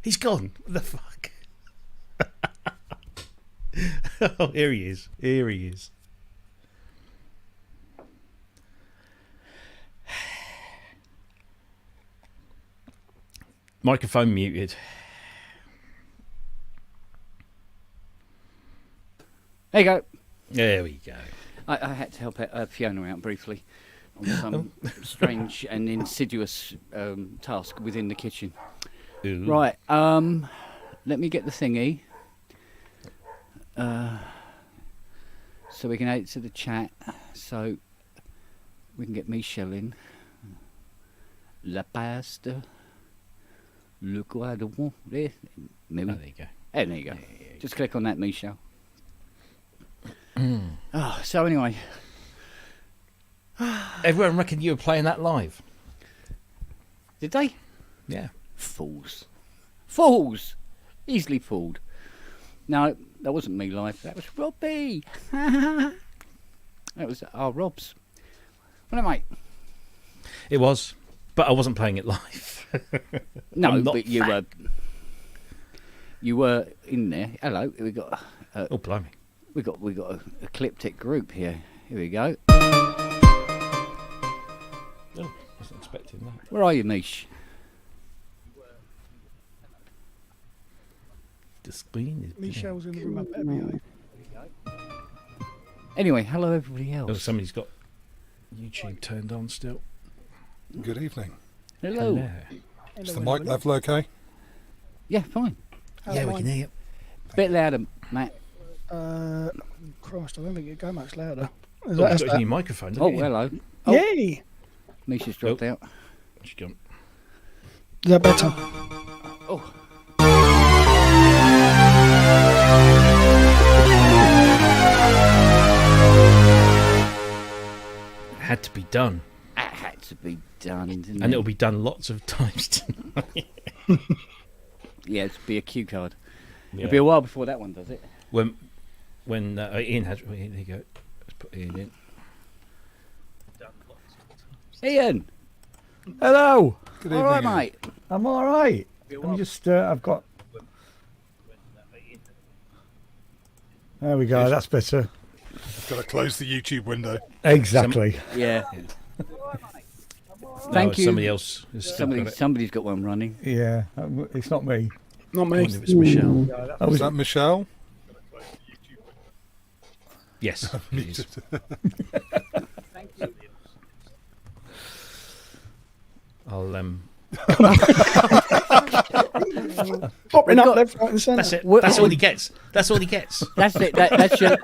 He's gone. What the fuck? Oh, here he is. Here he is. Microphone muted. There you go. There we go. I had to help Fiona out briefly on some strange and insidious task within the kitchen. Ooh. Right, let me get the thingy. So we can add it to the chat. So we can get Michelle in. La pasta. Le quadro. There. Maybe. Oh, there you go. Oh, there you go. Just click on that, Michelle. Oh, so anyway. Everyone reckoned you were playing that live. Did they? Yeah. Fools. Fools! Easily fooled. No, that wasn't me live. That was Robbie. That was our Rob's. Well, mate. It was, but I wasn't playing it live. No, I'm not but you were in there. Hello, we got. Oh, blimey. We got a ecliptic group here. Here we go. Oh, wasn't expecting that. Where are you, Mish? The screen is. Michelle's in the room. I better behave. Anyway, hello everybody Oh, else. somebody's got YouTube turned on still. Good evening. Hello. Is the mic level okay? Yeah, fine. Yeah, we can hear you. Bit louder, Matt. Christ, I don't think it go much louder. Oh, you've got a new microphone, Oh, haven't you? hello. Oh, Yay! Misha's dropped out. She's gone. Is that better? Oh. Had to be done. That had to be done, didn't And it? it'll be done lots of times tonight. Yeah, it'll be a cue card. Yeah. It'll be a while before that one does it. When Ian has. There you go. Let's put Ian in. Ian! Hello. Good evening. All right, mate. I'm all right. I'm just. I've got. There we go. That's better. Got to close the YouTube window. Exactly. Yeah. No, Thank you. Somebody else has still got it. Somebody's got one running. Yeah. It's not me. Not I me. wonder if it's Michelle. I Is was, that Michelle? Yes. it is. Thank you. I'll Popping We've up got- left, right, and centre. That's it. Well, That's all he gets. That's all he gets. That's it. That's your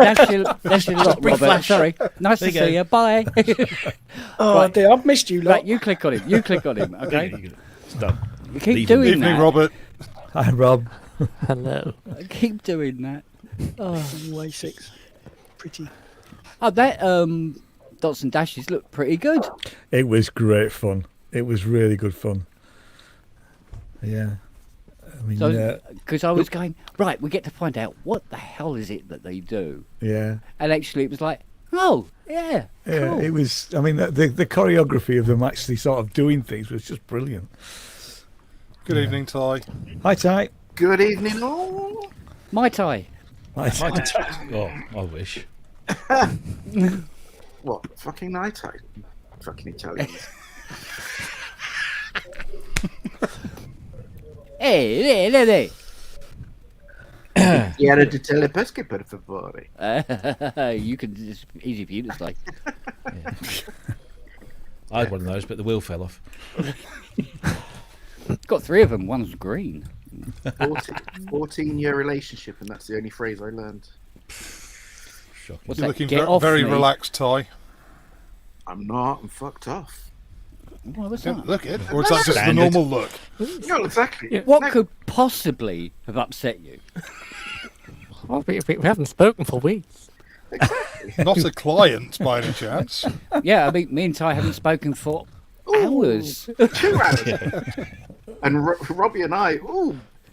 lot, brief Robert. flash. Sorry. Nice There to you go. see you. Bye. Oh Right. dear, I've missed you lot. Right, you click on him. You click on him. Okay. It's done. You keep Leave him. doing Evening, that. Robert. hi, Rob. Hello. Keep doing that. Way 6. Pretty. Oh, that dots and dashes look pretty good. It was great fun. It was really good fun. Yeah. I mean, So, because I was going right, we get to find out what the hell is it that they do, yeah. and actually it was like, oh yeah, Yeah, cool. it was. I mean, the choreography of them actually sort of doing things was just brilliant. Good evening, Ty. Hi, Ty. Good evening, all. Mai Tai. Hi, Ty. Oh, I wish. What? Fucking night out. Fucking Italians. Hey, there. Chiaro di telepesche, per favore. You can just easy for you to say. I had one of those, but the wheel fell off. Got 3 of them. One's green. 14-year relationship, and that's the only phrase I learned. Shocking. What's You're that? looking Get off very me. relaxed, Ty. I'm not. I'm fucked off. Well, what's Yeah, that? look it. Or is that just the Standard. normal look? No, exactly. What No, could possibly have upset you? Well, we haven't spoken for weeks. Not a client, by any chance. Yeah, I mean, me and Ty haven't spoken for hours. 2 hours. And Robbie and I,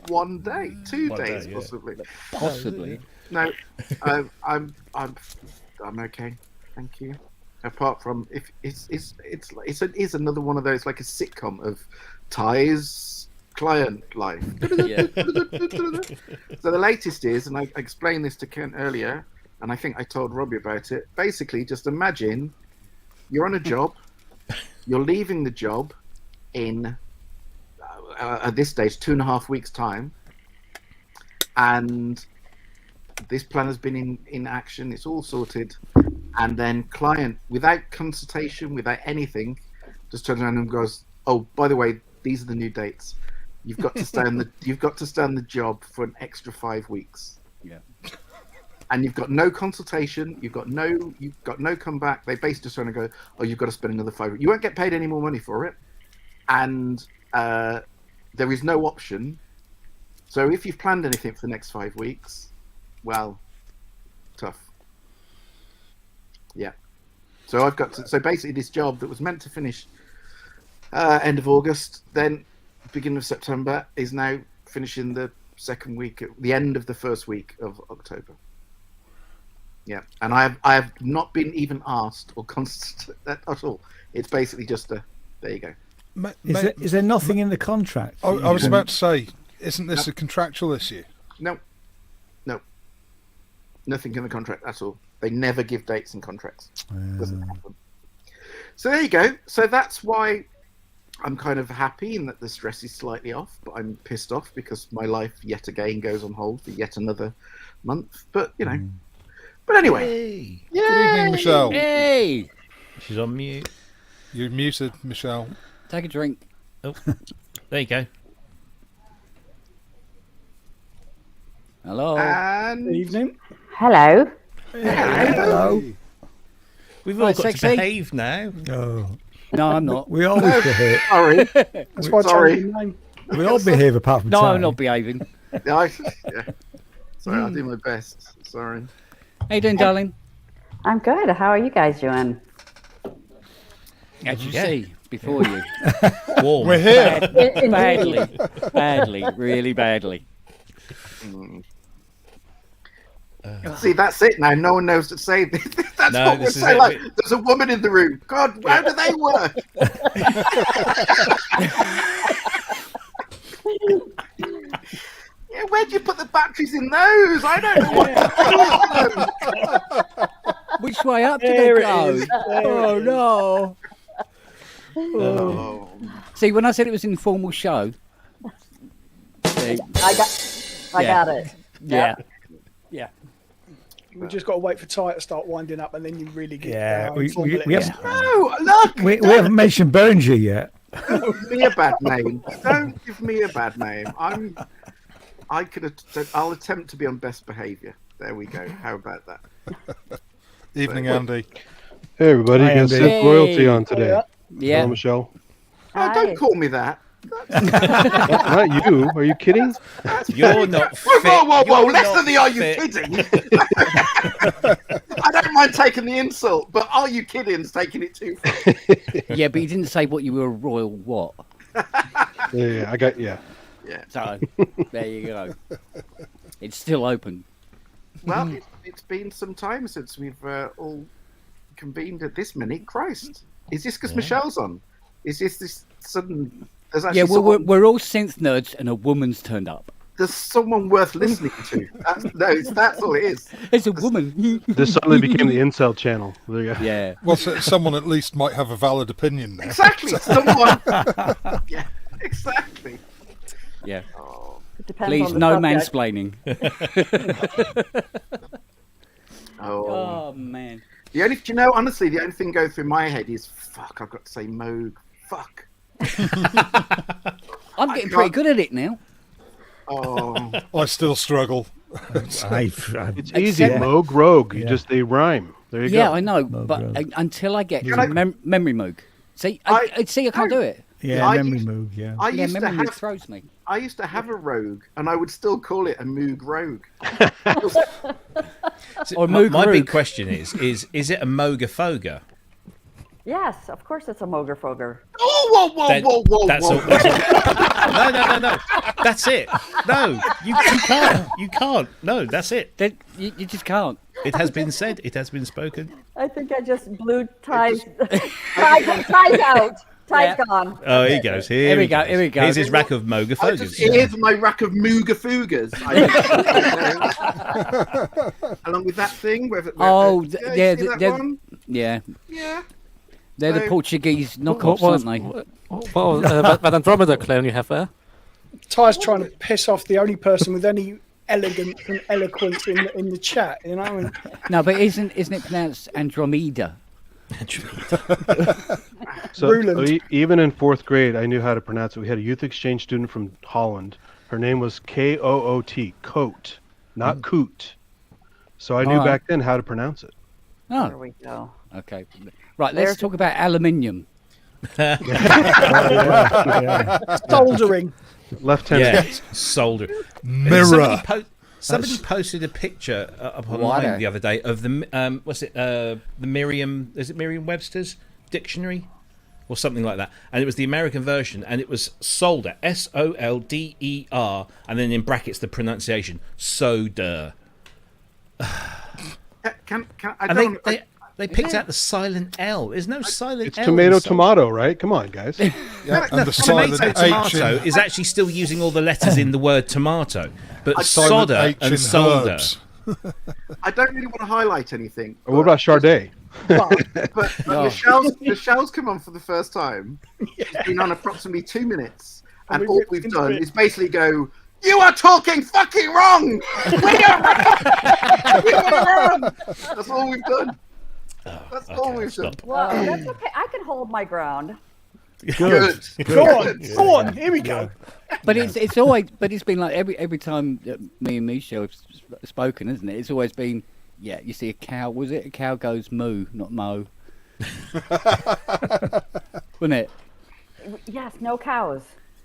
one day, 2 One days, day, yeah. possibly. Possibly. No, I'm okay. Thank you. Apart from if it's another one of those, like a sitcom of Ty's client life. Yeah. So the latest is, and I explained this to Kent earlier, and I think I told Robbie about it. Basically, just imagine you're on a job, you're leaving the job in, at this stage, 2.5 weeks' time, and this plan has been in action, it's all sorted, and then client, without consultation, without anything, just turns around and goes, "Oh, by the way, these are the new dates. You've got to stay on the job for an extra 5 weeks." Yeah. And you've got no consultation, you've got no comeback. They basically just trying to go, "Oh, you've got to spend another 5 weeks. You won't get paid any more money for it." And there is no option. So if you've planned anything for the next 5 weeks, well, tough. Yeah. So so basically this job that was meant to finish end of August, then beginning of September, is now finishing the second week, the end of the first week of October. Yeah, and I have not been even asked or constant at all. It's basically just there you go. Is there nothing in the contract? I was about to say, isn't this a contractual issue? No, nothing in the contract at all. They never give dates in contracts. Doesn't happen. So there you go. So that's why I'm kind of happy in that the stress is slightly off, but I'm pissed off because my life yet again goes on hold for yet another month. But you know. But anyway. Hey. Good evening, Michelle. Hey, She's on mute. You're muted, Michelle. take a drink. Oh, there you go. Hello. Good And evening. Hello. Hello. We've all Hi, got sexy. to behave now. Oh, No, I'm not. we always behave. sorry. That's why I Sorry. changed my name. We all behave apart from No, Ty. I'm not behaving. Yeah. Sorry, I'll do my best. Sorry. How you doing, darling? I'm good. How are you guys doing? As you Yeah. see, before you. Warm. We're here. Badly, really badly. See, that's it now. No one knows to say this. That's No, what we're this is saying. it. Like, there's a woman in the room. God, how do they work? Yeah, where do you put the batteries in those? I don't know what to do. Which way up did There they it go? is. There Oh, it is. no. Oh. See, when I said it was an informal show. See, I got Yeah. it. yeah. Yeah. We've just got to wait for Ty to start winding up, and then you really get. Yeah, we informal. haven't, No, look. we haven't mentioned Berenger yet. Don't give me a bad name. Don't give me a bad name. I'll attempt to be on best behaviour. There we go. How about that? Evening, Andy. Hey everybody, Hi, got Andy. Sith royalty on Oh, today. yeah. Yeah. Hello, Michelle. Oh, Hi. don't call me that. Not you. Are you kidding? You're not Whoa, fit. whoa, whoa, whoa! You're Less not than the "Are you fit. kidding?" I don't mind taking the insult, but "Are you kidding's taking it too far. Yeah, but you didn't say what you were a royal what. Yeah, I got So, there you go. It's still open. Well, it's been some time since we've all convened at this minute. Christ, is this because Michelle's on? Is this sudden? There's actually Yeah, someone, we're all synth nerds, and a woman's turned up. there's someone worth listening to. That's all it is. It's a woman. This suddenly became the incel channel. There you go. Yeah. Well, someone at least might have a valid opinion there. Exactly, someone. Yeah, exactly. Yeah. Oh, It depends Please, on the no subject. mansplaining. oh. Oh, man. The only, do you know, honestly, the only thing going through my head is, fuck, I've got to say Moog. Fuck. I'm getting pretty good at it now. Oh. I still struggle. It's Except- easy. Moog, rogue. You Yeah. just they rhyme. There you Yeah, go. I know, Moog but Road. until I get Can I- memory moog. See, I can't do it. Yeah, I memory used- move, yeah. I Yeah, used to memory moog have throws me. I used to have a rogue, and I would still call it a Moog rogue. So Or my Moog big Roog. question is it a Moga-Foga? Yes, of course it's a Moger Foger. Oh, whoa, whoa, That- whoa, whoa, that's whoa! all- that's No. That's it. No, you can't. You can't. No, that's it. You just can't. It has been said. It has been spoken. I think I just blew Ty's Ty's out. Ty's gone. Oh, here he goes. Here we go. Here we go. Here's his rack of Moga I just, Fogas. here's my rack of Mooga Fugas. Along with that thing. Oh, you yeah, see that they're- one? Yeah, Yeah. they're the So- Portuguese knockoffs, aren't they? What was that Andromeda clone you have there? Ty's trying to piss off the only person with any elegance and eloquence in the chat, you know? And No, but isn't it pronounced Andromeda? So Ruland. even in 4th grade, I knew how to pronounce it. We had a youth exchange student from Holland. Her name was Koot, Coat, not Coot. So I knew Alright. back then how to pronounce it. There Oh, we go. okay. Right, let's talk about aluminium. soldering. Left-handed. Yeah, solder. Mirror. Somebody posted a picture up online Water. the other day of the the Merriam, is it Merriam-Webster's dictionary or something like that, and it was the American version, and it was solder, SOLDER, and then in brackets the pronunciation soda, Can I and don't they picked out the silent L. There's no silent It's L. tomato, in solder. tomato, right? Come on, guys. Yeah, and the silent Tomato, H tomato in, is actually still using all the letters in the word tomato, but silent solder H and in solder. herbs. I don't really want to highlight anything. What about Chardet? But Michelle's come on for the first time. She's been on approximately 2 minutes, and we all ripped we've into done it. is basically go, "You are talking fucking wrong! We are wrong! We are wrong!" That's all we've done. That's all we've done. Well, that's okay. I can hold my ground. Good. Go on, here we go. But it's always it's been like every time that me and Michelle have spoken, isn't it? It's always been, yeah, you see a cow, was it? A cow goes moo, not mo. Wasn't it? Yes, no cows.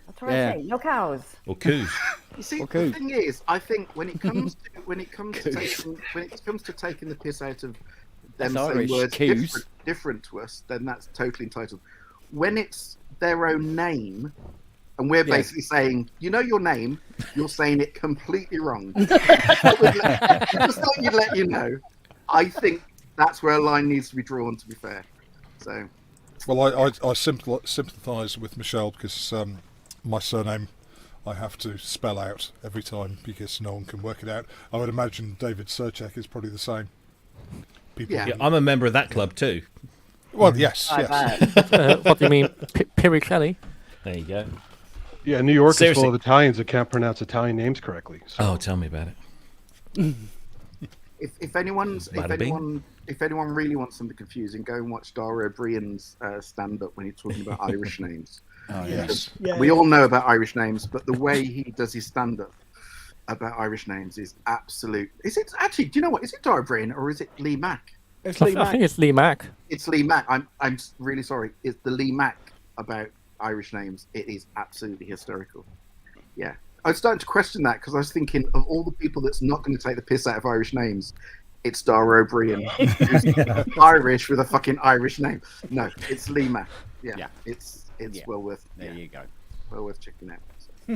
That's what Yeah. I say. No cows. Or coos. You see, Okay. the thing is, I think when it comes to taking the piss out of them That's saying Irish, words coos. different to us, then that's totally entitled. When it's their own name, and we're basically saying, you know your name, you're saying it completely wrong. Just thought you'd let you know. I think that's where a line needs to be drawn, to be fair. So, Well, I sympathise with Michelle because my surname I have to spell out every time because no one can work it out. I would imagine David Surchek is probably the same. People. Yeah. Yeah, I'm a member of that club too. Well, yes, I yes. bet. What do you mean, Pirricelli? There you go. Yeah, New York is Seriously. full of Italians that can't pronounce Italian names correctly. So. Oh, tell me about it. if anyone Bada bing. really wants something confusing, go and watch Dara O'Brien's stand-up when he's talking about Irish names. Oh yeah. Yes. Yeah, We all know about Irish names, but the way he does his stand-up about Irish names is absolute. Is it actually? Do you know what? Is it Dara O'Brien or is it Lee Mack? It's Lee I think Mack. it's Lee Mack. It's Lee Mack. I'm really sorry. It's the Lee Mack about Irish names. It is absolutely hysterical. Yeah, I was starting to question that because I was thinking of all the people that's not going to take the piss out of Irish names. It's Dara O'Brien, who's Irish with a fucking Irish name. No, it's Lee Mack. Yeah. It's Yeah. well worth. There Yeah, you go. well worth checking out. So.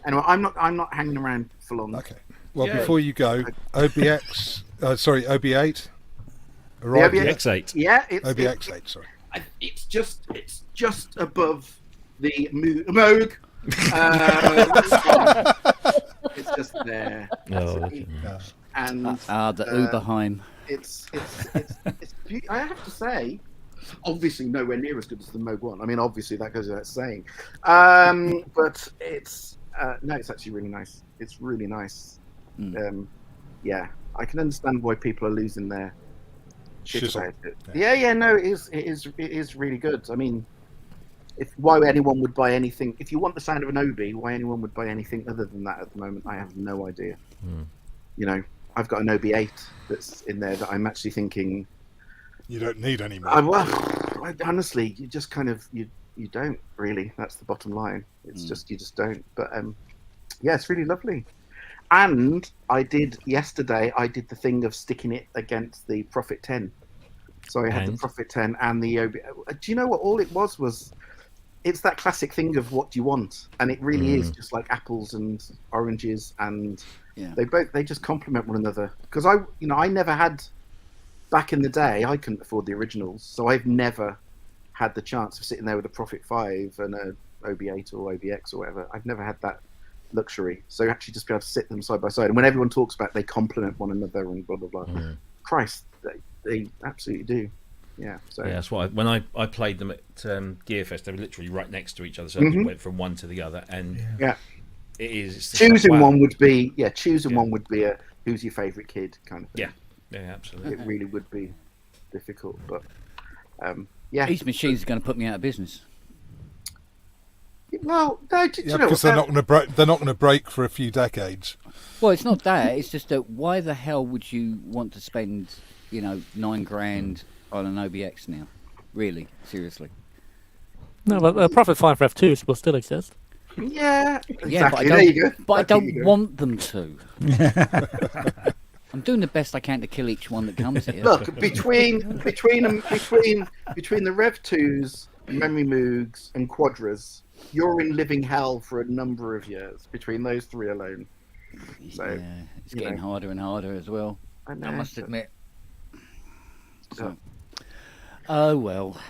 Anyway, I'm not hanging around for long. Okay. Well, Yeah. before you go, OBX, OB8. The Right. OBX X8. Yeah, it's OBX8. Sorry. it's just above the Moog. It's just there. Oh, And The Uberheim. it's I have to say, obviously nowhere near as good as the Moog One. I mean, obviously that goes without saying. But it's no, it's actually really nice. It's really nice. Yeah, I can understand why people are losing their shit Shizzle. about it. Yeah, no, it is really good. I mean, why anyone would buy anything, if you want the sound of an Obi, why anyone would buy anything other than that at the moment, I have no idea. You know, I've got an OB8 that's in there that I'm actually thinking, You don't need any more. honestly, you just kind of, you don't really, that's the bottom line. It's just, you just don't. But yeah, it's really lovely. And I did the thing of sticking it against the Prophet 10. So I had the And? Prophet 10 and the OB. Do you know what all it was? It's that classic thing of what do you want, and it really is just like apples and oranges, and Yeah. they just complement one another. Because I never had, back in the day, I couldn't afford the originals, so I've never had the chance of sitting there with a Prophet 5 and a OB8 or OBX or whatever. I've never had that luxury. So actually just be able to sit them side by side. And when everyone talks about they complement one another and blah, blah, blah. Christ, they absolutely do. Yeah. So Yeah, that's why when I played them at Gearfest, they were literally right next to each other, so you went from one to the other. And yeah, it is it's choosing like, wow. one would be one would be a who's your favourite kid kind of thing. Yeah, absolutely. It really would be difficult, but yeah. These machines are going to put me out of business. Well, no, do you know because what? they're not going to break. They're not going to break for a few decades. Well, it's not that. It's just that why the hell would you want to spend, $9,000 on an OBX now? Really, seriously. No, but Prophet 5 Rev 2 will still exist. Yeah, exactly. Yeah, but There you go. But I There you don't go. want them to. I'm doing the best I can to kill each one that comes here. Look, between the Rev 2s, Memory Moogs, and Quadras, you're in living hell for a number of years between those three alone. So Yeah, it's getting harder and harder as well. I know, I must but- admit. So, oh well.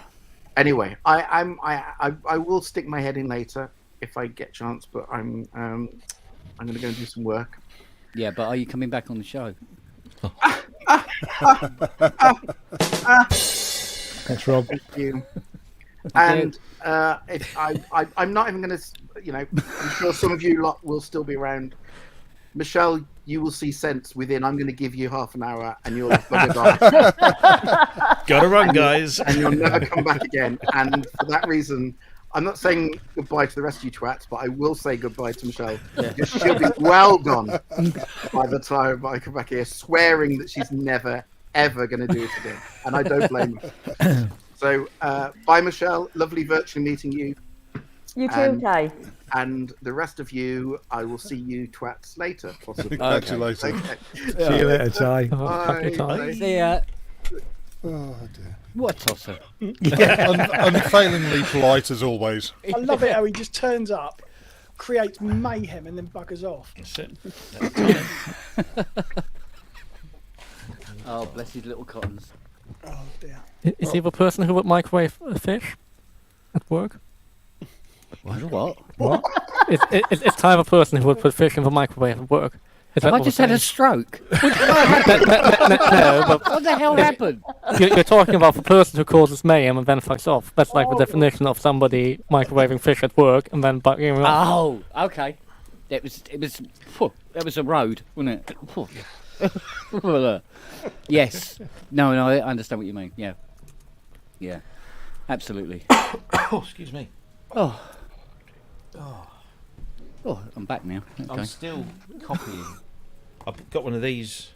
Anyway, I will stick my head in later if I get chance, but I'm going to go and do some work. Yeah, but are you coming back on the show? Thanks, Rob. Thank you. And if I'm not even going to, I'm sure some of you lot will still be around. Michelle, you will see sense within. I'm going to give you half an hour, and you'll bugger off. Gotta run, guys. And you'll never come back again. And for that reason, I'm not saying goodbye to the rest of you twats, but I will say goodbye to Michelle. Because she'll be well gone by the time I come back here, swearing that she's never, ever going to do it again. And I don't blame her. So, bye, Michelle. Lovely virtually meeting you. You too, Ty. And the rest of you, I will see you twats later, possibly. Congratulations. Okay. See you later, Ty. Fuck you, Ty. Bye. See ya. Oh dear. What a tosser. Unfailingly polite as always. I love it how he just turns up, creates mayhem, and then buggers off. That's it. Oh, bless his little cottons. Oh dear. Is he the person who would microwave a fish at work? What? What? It's Ty the person who would put fish in the microwave at work. Is Have that I what just we're had a saying? stroke? No, but What the hell happened? you're talking about the person who causes mayhem and then fucks off. That's like the definition of somebody microwaving fish at work and then bugging him off. Oh, okay. It was. That was a road, wasn't it? Phew. Yes. No, I understand what you mean. Yeah. Yeah. Absolutely. Oh, excuse me. Oh, I'm back now. I'm Okay. still copying. I got one of these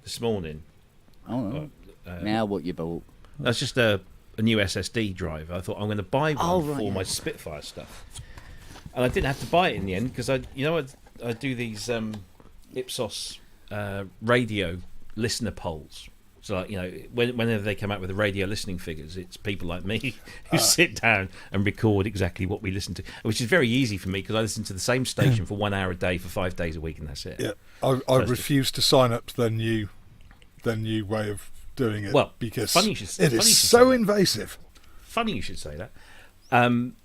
this morning. Oh, now what you bought? That's just a new SSD drive. I thought I'm going to buy one Oh, right, for yeah. my Spitfire stuff, and I didn't have to buy it in the end because I do these Ipsos radio listener polls. So, like, whenever they come out with the radio listening figures, it's people like me who sit down and record exactly what we listen to, which is very easy for me because I listen to the same station for 1 hour a day for 5 days a week, and that's it. Yeah, I refuse to sign up to their new way of doing it. Well, because funny you should- it funny you is should so say that. invasive. Funny you should say that.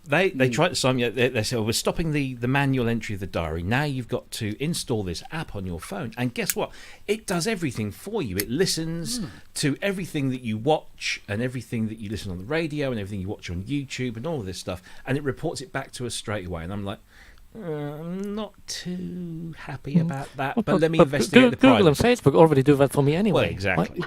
They tried to sign me. They said, we're stopping the manual entry of the diary. Now you've got to install this app on your phone. And guess what? It does everything for you. It listens to everything that you watch and everything that you listen on the radio and everything you watch on YouTube and all of this stuff. And it reports it back to us straight away. And I'm like, I'm not too happy about that. But let me investigate the Google and privacy. Facebook already do that for me anyway. Well, exactly.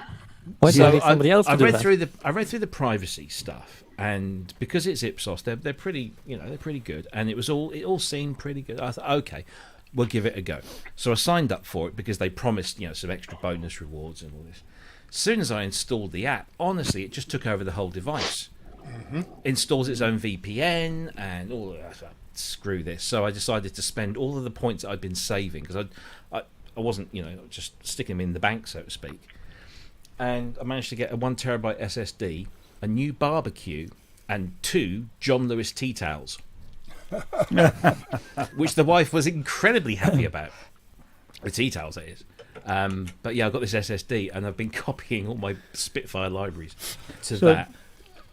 Why do I need So somebody else to do read that? I read through the privacy stuff, and because it's Ipsos, they're pretty, they're pretty good, and it all seemed pretty good. I thought, okay, we'll give it a go. So I signed up for it because they promised, some extra bonus rewards and all this. As soon as I installed the app, honestly, it just took over the whole device. Installs its own VPN and all of that. Screw this. So I decided to spend all of the points that I'd been saving because I wasn't, just sticking them in the bank, so to speak. And I managed to get a 1 terabyte SSD, a new barbecue, and 2 John Lewis tea towels, which the wife was incredibly happy about. The tea towels, that is. But yeah, I've got this SSD, and I've been copying all my Spitfire libraries to that.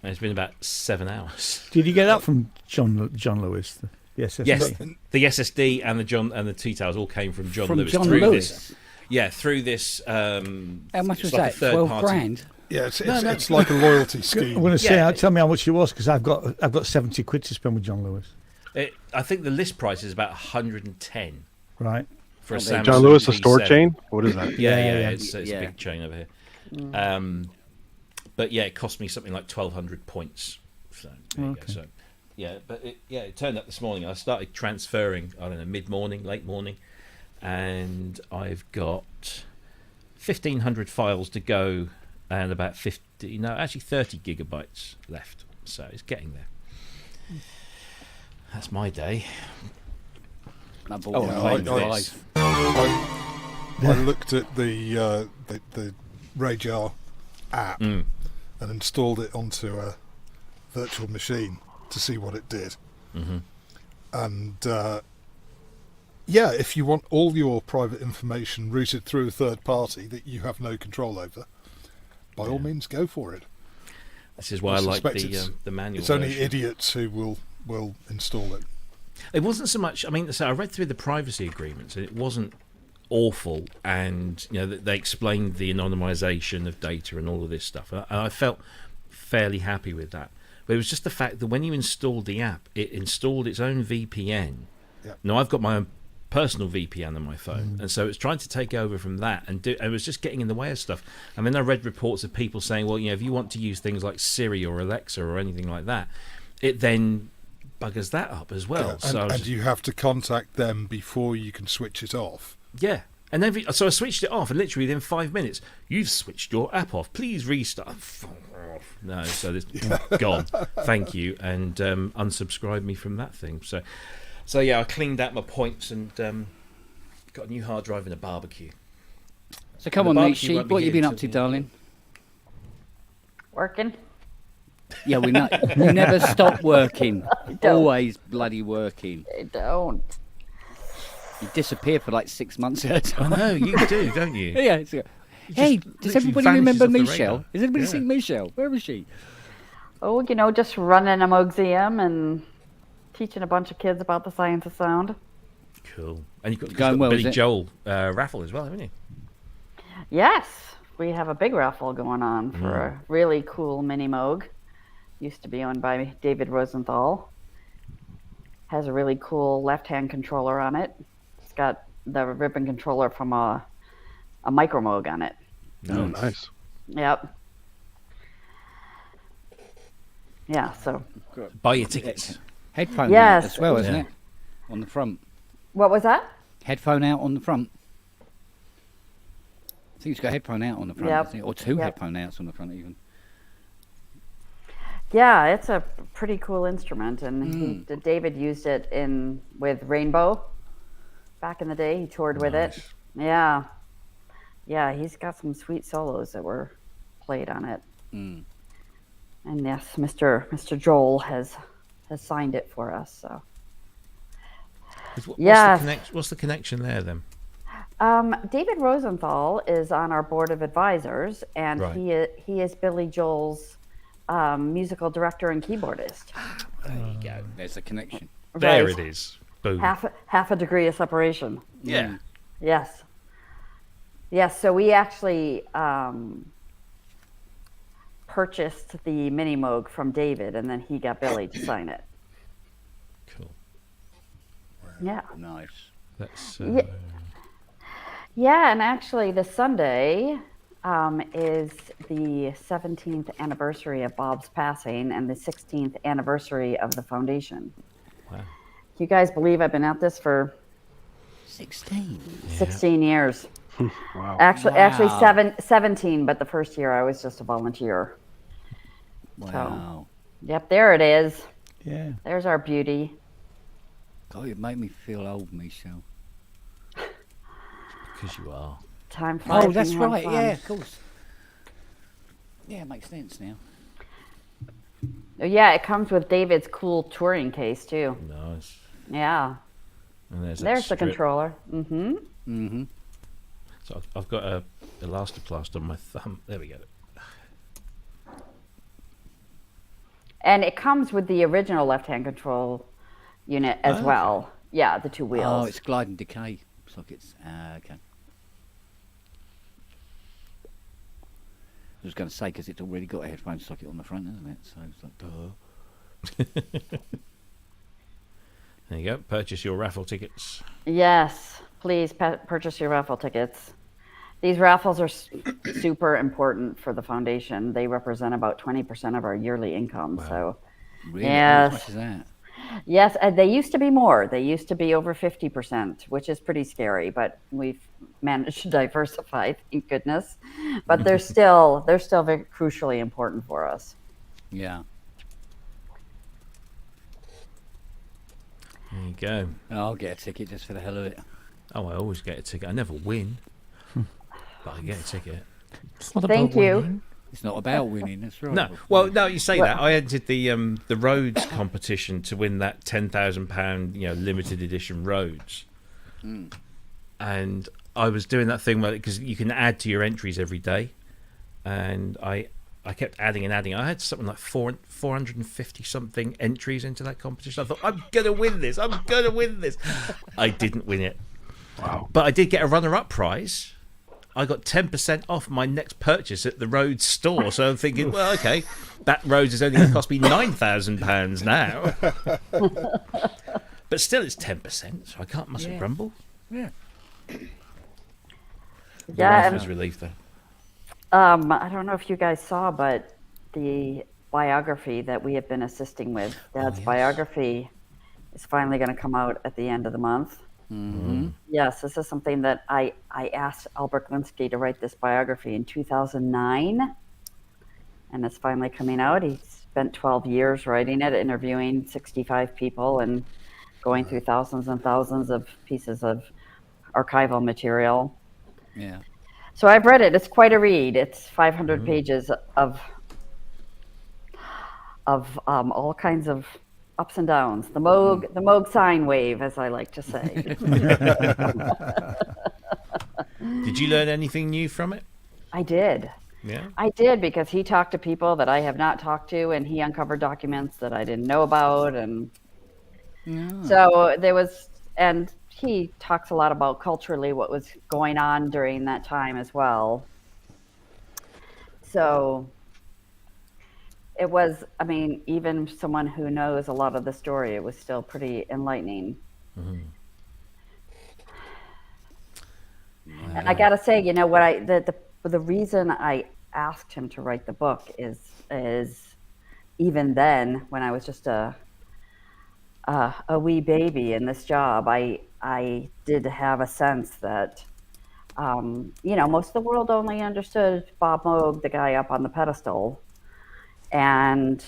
And it's been about 7 hours. Did you get that from John Lewis? The SSD? Yes, the SSD and the T towers all came from John From Lewis. John through Lewis? This, yeah, through this. How much was like that? 12 party. grand? Yeah, it's like a loyalty scheme. I'm going to say, Yeah. tell me how much it was, because I've got 70 quid to spend with John Lewis. I think the list price is about 110 Right. for a Is Samsung. John Lewis, a store P7. chain? What is that? Yeah, it's a Yeah. big chain over here. But yeah, it cost me something like 1,200 points. So there you go. So yeah, but it turned up this morning. I started transferring. I don't know, mid-morning, late morning, and I've got 1,500 files to go, and about 30 gigabytes left. So it's getting there. That's my day. I bought Oh, one I of like those. I looked at the Radar app and installed it onto a virtual machine to see what it did. And if you want all your private information routed through a third party that you have no control over, by all means go for it. This is why I like the manual. It's only version. idiots who will install it. It wasn't so much. I mean, so I read through the privacy agreements, and it wasn't awful. And they explained the anonymization of data and all of this stuff, and I felt fairly happy with that. But it was just the fact that when you installed the app, it installed its own VPN. Yeah. Now I've got my own personal VPN on my phone, and so it's trying to take over from that, and it was just getting in the way of stuff. And then I read reports of people saying, well, if you want to use things like Siri or Alexa or anything like that, it then buggers that up as well. Yeah, and you have to contact them before you can switch it off. Yeah. And then, so I switched it off, and literally within 5 minutes, you've switched your app off. Please restart. No, so it's gone. Thank you, and unsubscribe me from that thing. So yeah, I cleaned out my points and got a new hard drive and a barbecue. So come The on, barbecue Nishi, won't be what you here been up until to, the- darling? Working. Yeah, we know. You never stop working. don't. Always bloody working. I don't. You disappear for like 6 months at a I time. know, you do, don't you? Yeah. Hey, does literally everybody vanishes remember off the Michelle? radar. Has anybody Yeah. seen Michelle? Where is she? Oh, just running a museum and teaching a bunch of kids about the science of sound. Cool. And you've got, Going the well, is Billy it? Joel raffle as well, haven't you? Yes, we have a big raffle going on for a really cool mini Moog. Used to be owned by David Rosenthal. Has a really cool left-hand controller on it. It's got the ribbon controller from a Micro Moog on it. Oh, nice. Yep. Yeah, so Buy your tickets. Headphone Yes. out as well, isn't Yeah. it? On the front. what was that? Headphone out on the front. I think it's got headphone out on the front, Yep. isn't it? Or two Yep. headphone outs on the front even. Yeah, it's a pretty cool instrument, and David used it with Rainbow back in the day. He toured with it. Yeah, he's got some sweet solos that were played on it. Mm. And yes, Mr. Joel has signed it for us. So Yes. What's the connection there then? David Rosenthal is on our board of advisors, and Right. he is Billy Joel's musical director and keyboardist. There you go. There's a connection. There Right. it is. Boom. Half a degree of separation. Yeah. Yes. So we actually purchased the Mini Moog from David, and then he got Billy to sign it. Cool. Yeah. Nice. That's Yeah, and actually, this Sunday is the 17th anniversary of Bob's passing and the 16th anniversary of the foundation. wow. You guys believe I've been at this for 16. 16 years? Wow. Actually, Wow. 17, but the first year I was just a volunteer. Wow. Yep, there it is. Yeah. There's our beauty. God, it made me feel old, Michelle. Because you are. Time flies. Oh, when that's you have right. fun. Yeah, of course. Yeah, it makes sense now. Oh, yeah, it comes with David's cool touring case too. Nice. Yeah, And there's there's the strip. controller. Mm-hmm. Mm-hmm. So I've got a elastoplast on my thumb. There we go. And it comes with the original left-hand control unit as well. Yeah, the 2 wheels. Oh, it's glide and decay sockets. Okay. I was going to say, because it's already got a headphone socket on the front, isn't it? So it's like, duh. There you go. Purchase your raffle tickets. Yes, please purchase your raffle tickets. These raffles are super important for the foundation. They represent about 20% of our yearly income. Wow. So, Really? yes. How much is that? Yes, and they used to be more. They used to be over 50%, which is pretty scary, but we've managed to diversify, thank goodness. But they're still very crucially important for us. Yeah. There you go. I'll get a ticket just for the hell of it. Oh, I always get a ticket. I never win, but I get a ticket. It's not Thank about you. winning. It's not about winning, that's right. No, well, no, you say that. I entered the Rhodes competition to win that £10,000, limited edition Rhodes, and I was doing that thing because you can add to your entries every day, and I kept adding and adding. I had something like 450 something entries into that competition. I thought, I'm gonna win this. I'm gonna win this. I didn't win it. Wow. But I did get a runner-up prize. I got 10% off my next purchase at the Rhodes store. So I'm thinking, well, okay, that Rhodes is only going to cost me £9,000 now. But still, it's 10%, so I mustn't grumble. Yeah. The Yeah, wife and- was relieved, though. I don't know if you guys saw, but the biography that we have been assisting with, Dad's yes. biography, is finally going to come out at the end of the month. Mm-hmm. Yes, this is something that I asked Albert Linsky to write this biography in 2009, and it's finally coming out. He spent 12 years writing it, interviewing 65 people, and going through thousands and thousands of pieces of archival material. Yeah. So I've read it. It's quite a read. It's 500 pages of all kinds of ups and downs. The Moog sine wave, as I like to say. Did you learn anything new from it? I did. Yeah. I did, because he talked to people that I have not talked to, and he uncovered documents that I didn't know about, and so there was, and he talks a lot about culturally what was going on during that time as well. So it was, I mean, even someone who knows a lot of the story, it was still pretty enlightening. Mm-hmm. And I gotta say, the reason I asked him to write the book is even then, when I was just a wee baby in this job, I did have a sense that, most of the world only understood Bob Moog, the guy up on the pedestal. And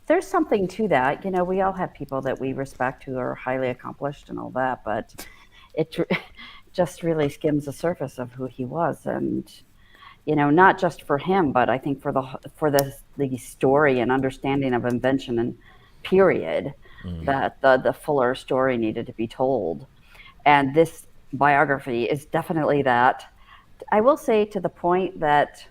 there's something to that. We all have people that we respect who are highly accomplished and all that, but it just really skims the surface of who he was. And, not just for him, but I think for the story and understanding of invention and period, that the fuller story needed to be told. And this biography is definitely that. I will say, to the point that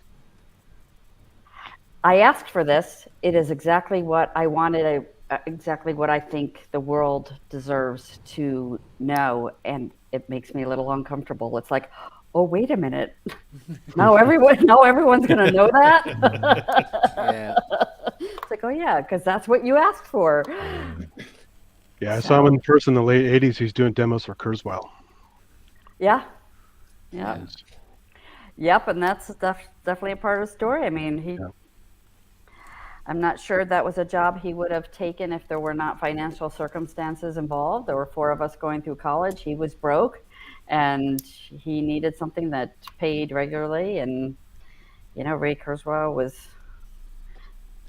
I asked for this. It is exactly what I wanted, exactly what I think the world deserves to know, and it makes me a little uncomfortable. It's like, oh, wait a minute. Now everyone's going to know that? Yeah. It's like, oh, yeah, because that's what you asked for. Yeah, I saw him in person in the late 80s. He's doing demos for Kurzweil. Yeah. Yeah. Yep, and that's definitely a part of the story. I mean, I'm not sure that was a job he would have taken if there were not financial circumstances involved. There were 4 of us going through college. He was broke, and he needed something that paid regularly. And, Ray Kurzweil was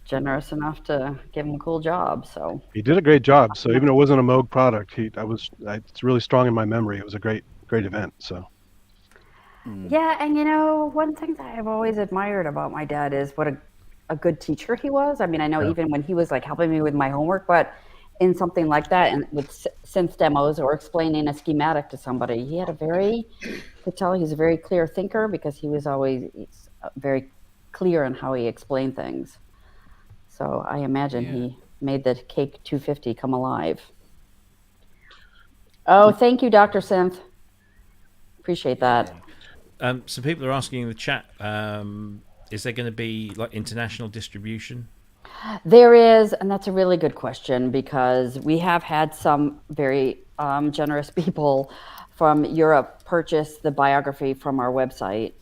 generous enough to give him a cool job. So He did a great job. So even though it wasn't a Moog product, it's really strong in my memory. It was a great event. So. yeah, and one thing that I've always admired about my dad is what a good teacher he was. I mean, I know even when he was like helping me with my homework, but in something like that, and with synth demos or explaining a schematic to somebody, he had could tell he's a very clear thinker, because he was always very clear in how he explained things. So I imagine he made the Cake 250 come alive. Oh, thank you, Dr. Synth. Appreciate that. Some people are asking in the chat, is there going to be like international distribution? There is, and that's a really good question, because we have had some very generous people from Europe purchase the biography from our website,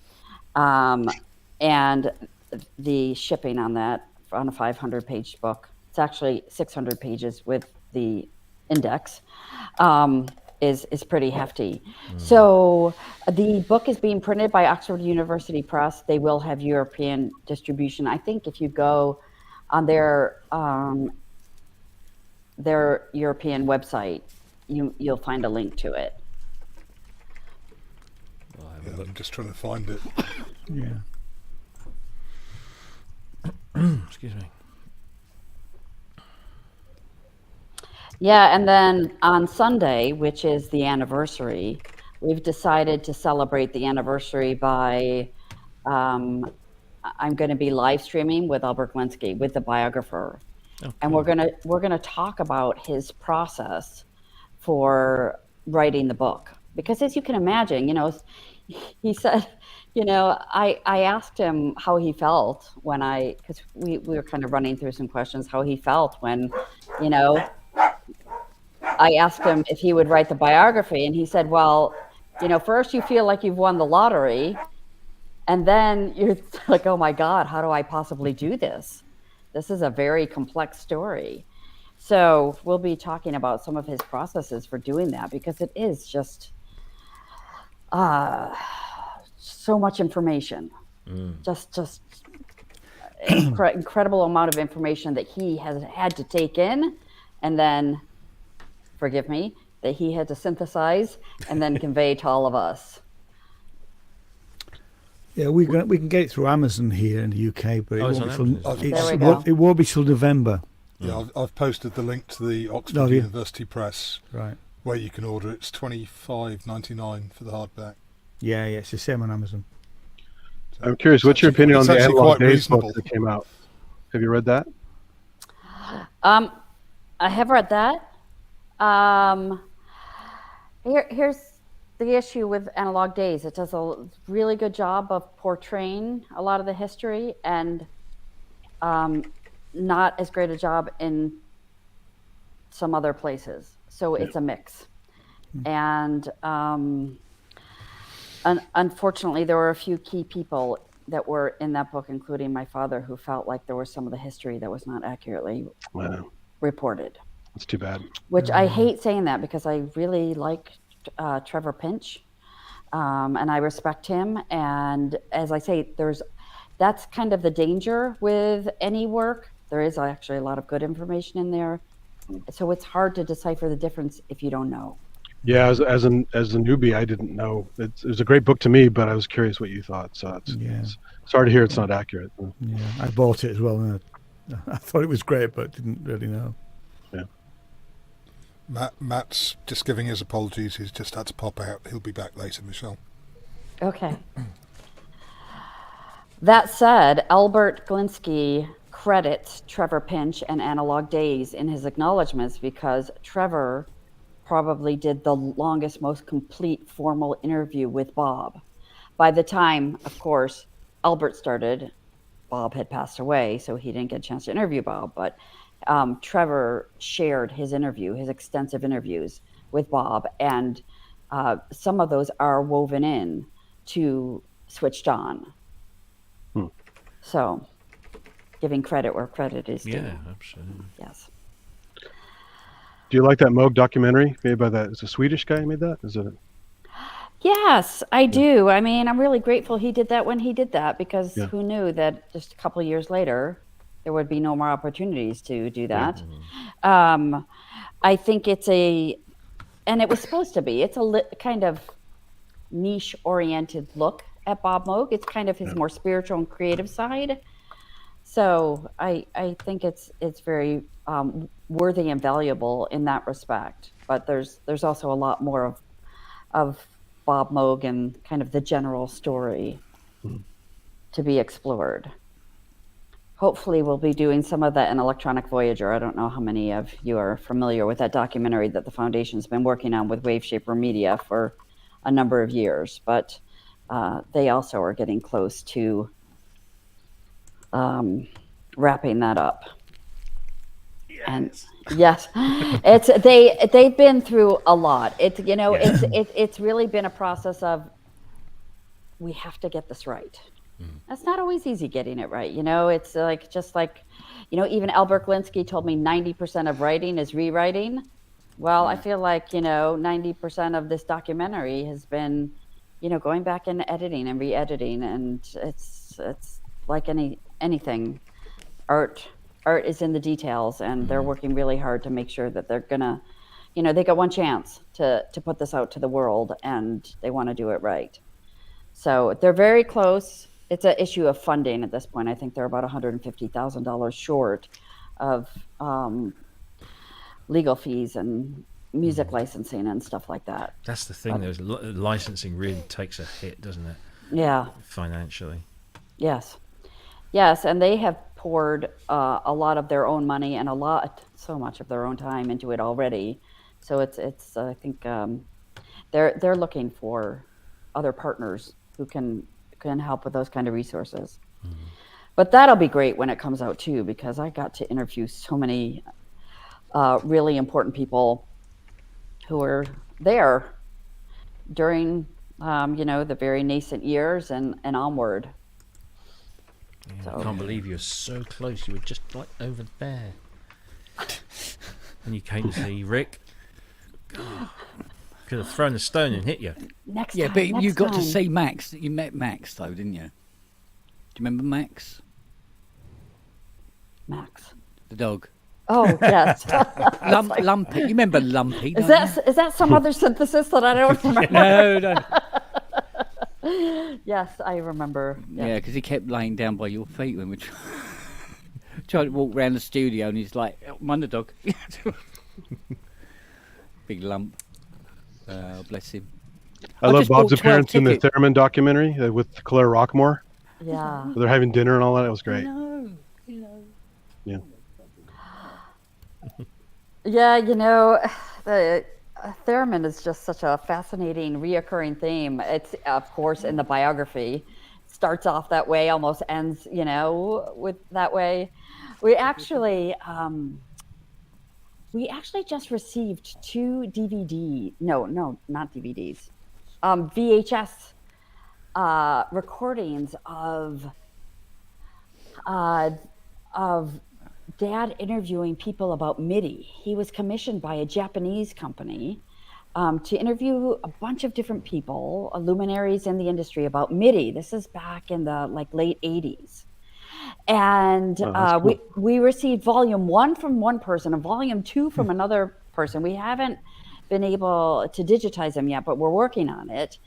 and the shipping on that, on a 500-page book, it's actually 600 pages with the index, is pretty hefty. So the book is being printed by Oxford University Press. They will have European distribution. I think if you go on their European website, you'll find a link to it. Yeah, I'm just trying to find it. Yeah. Excuse me. Yeah, and then on Sunday, which is the anniversary, we've decided to celebrate the anniversary by I'm going to be live streaming with Albert Glinsky, with the biographer. Okay. And we're gonna talk about his process for writing the book, because as you can imagine, he said, I asked him how he felt when because we were kind of running through some questions, how he felt when, I asked him if he would write the biography, and he said, well, first you feel like you've won the lottery, and then you're like, oh my God, how do I possibly do this? This is a very complex story. So we'll be talking about some of his processes for doing that, because it is just so much information. Just incredible amount of information that he has had to take in, and then, forgive me, that he had to synthesize and then convey to all of us. Yeah, we can get it through Amazon here in the UK, but it won't be till November. Yeah, I've posted the link to the Oxford University Press, right, where you can order it. It's $25.99 for the hardback. Yeah, it's the same on Amazon. I'm curious, what's your opinion on the actually Analog quite Days book reasonable. that came out? Have you read that? I have read that. Here's the issue with Analog Days. It does a really good job of portraying a lot of the history, and not as great a job in some other places. So it's a mix. And unfortunately, there were a few key people that were in that book, including my father, who felt like there was some of the history that was not accurately reported. That's too bad. Which I hate saying that, because I really like Trevor Pinch, and I respect him. And as I say, that's kind of the danger with any work. There is actually a lot of good information in there, so it's hard to decipher the difference if you don't know. Yeah, as a newbie, I didn't know. It was a great book to me, but I was curious what you thought. So it's sorry to hear it's not accurate. Yeah, I bought it as well, and I thought it was great, but didn't really know. Yeah. Matt's just giving his apologies. He's just had to pop out. He'll be back later, Michelle. Okay. That said, Albert Glinsky credits Trevor Pinch and Analog Days in his acknowledgments, because Trevor probably did the longest, most complete formal interview with Bob. By the time, of course, Albert started, Bob had passed away, so he didn't get a chance to interview Bob, but Trevor shared his extensive interviews with Bob, and some of those are woven in to Switched On. So, giving credit where credit is due. Yeah, absolutely. Yes. Do you like that Moog documentary made by it's a Swedish guy who made that? Is it? Yes, I do. I mean, I'm really grateful he did that when he did that, because who knew that just a couple of years later there would be no more opportunities to do that. I think and it was supposed to be, it's a kind of niche-oriented look at Bob Moog. It's kind of his more spiritual and creative side. So I think it's very worthy and valuable in that respect. But there's also a lot more of Bob Moog and kind of the general story to be explored. hopefully we'll be doing some of that in Electronic Voyager. I don't know how many of you are familiar with that documentary that the Foundation's been working on with Waveshaper Media for a number of years, but they also are getting close to wrapping that up. Yes. And yes, they've been through a lot. It's really been a process of, we have to get this right. It's not always easy getting it right. It's even Albert Linsky told me 90% of writing is rewriting. Well, I feel like, 90% of this documentary has been, going back and editing and re-editing. And it's like anything. Art is in the details, and they're working really hard to make sure that they're gonna, they got one chance to put this out to the world, and they want to do it right. So they're very close. It's an issue of funding at this point. I think they're about $150,000 short of legal fees and music licensing and stuff like that. That's the thing. Licensing really takes a hit, doesn't it? Yeah. Financially. Yes, and they have poured a lot of their own money and so much of their own time into it already. So it's I think they're looking for other partners who can help with those kind of resources. But that'll be great when it comes out too, because I got to interview so many really important people who were there during the very nascent years and onward. Yeah, so, I can't believe you're so close. You were just like over there. And you came to see Rick. God, could have thrown a stone and hit you. Next time, but you got to see Max. You met Max, though, didn't you? Do you remember Max? Max. The dog. Oh, yes. Lumpy. You remember Lumpy, Is that some other synthesis that I don't remember? No. Yes, I remember. Yeah, because he kept laying down by your feet when we tried to walk around the studio, and he's like, I'm underdog. Big lump. Bless him. I love Bob's appearance in the Theremin documentary with Claire Rockmore. Yeah. They're having dinner and all that. It was great. Yeah. Yeah, the Theremin is just such a fascinating, reoccurring theme. It's, of course, in the biography. Starts off that way, almost ends, with that way. We actually just received 2 DVD. No, not DVDs. VHS recordings of Dad interviewing people about MIDI. He was commissioned by a Japanese company to interview a bunch of different people, luminaries in the industry, about MIDI. This is back in the late 80s. And cool. we received volume 1 from one person and volume 2 from another person. We haven't been able to digitize them yet, but we're working on it.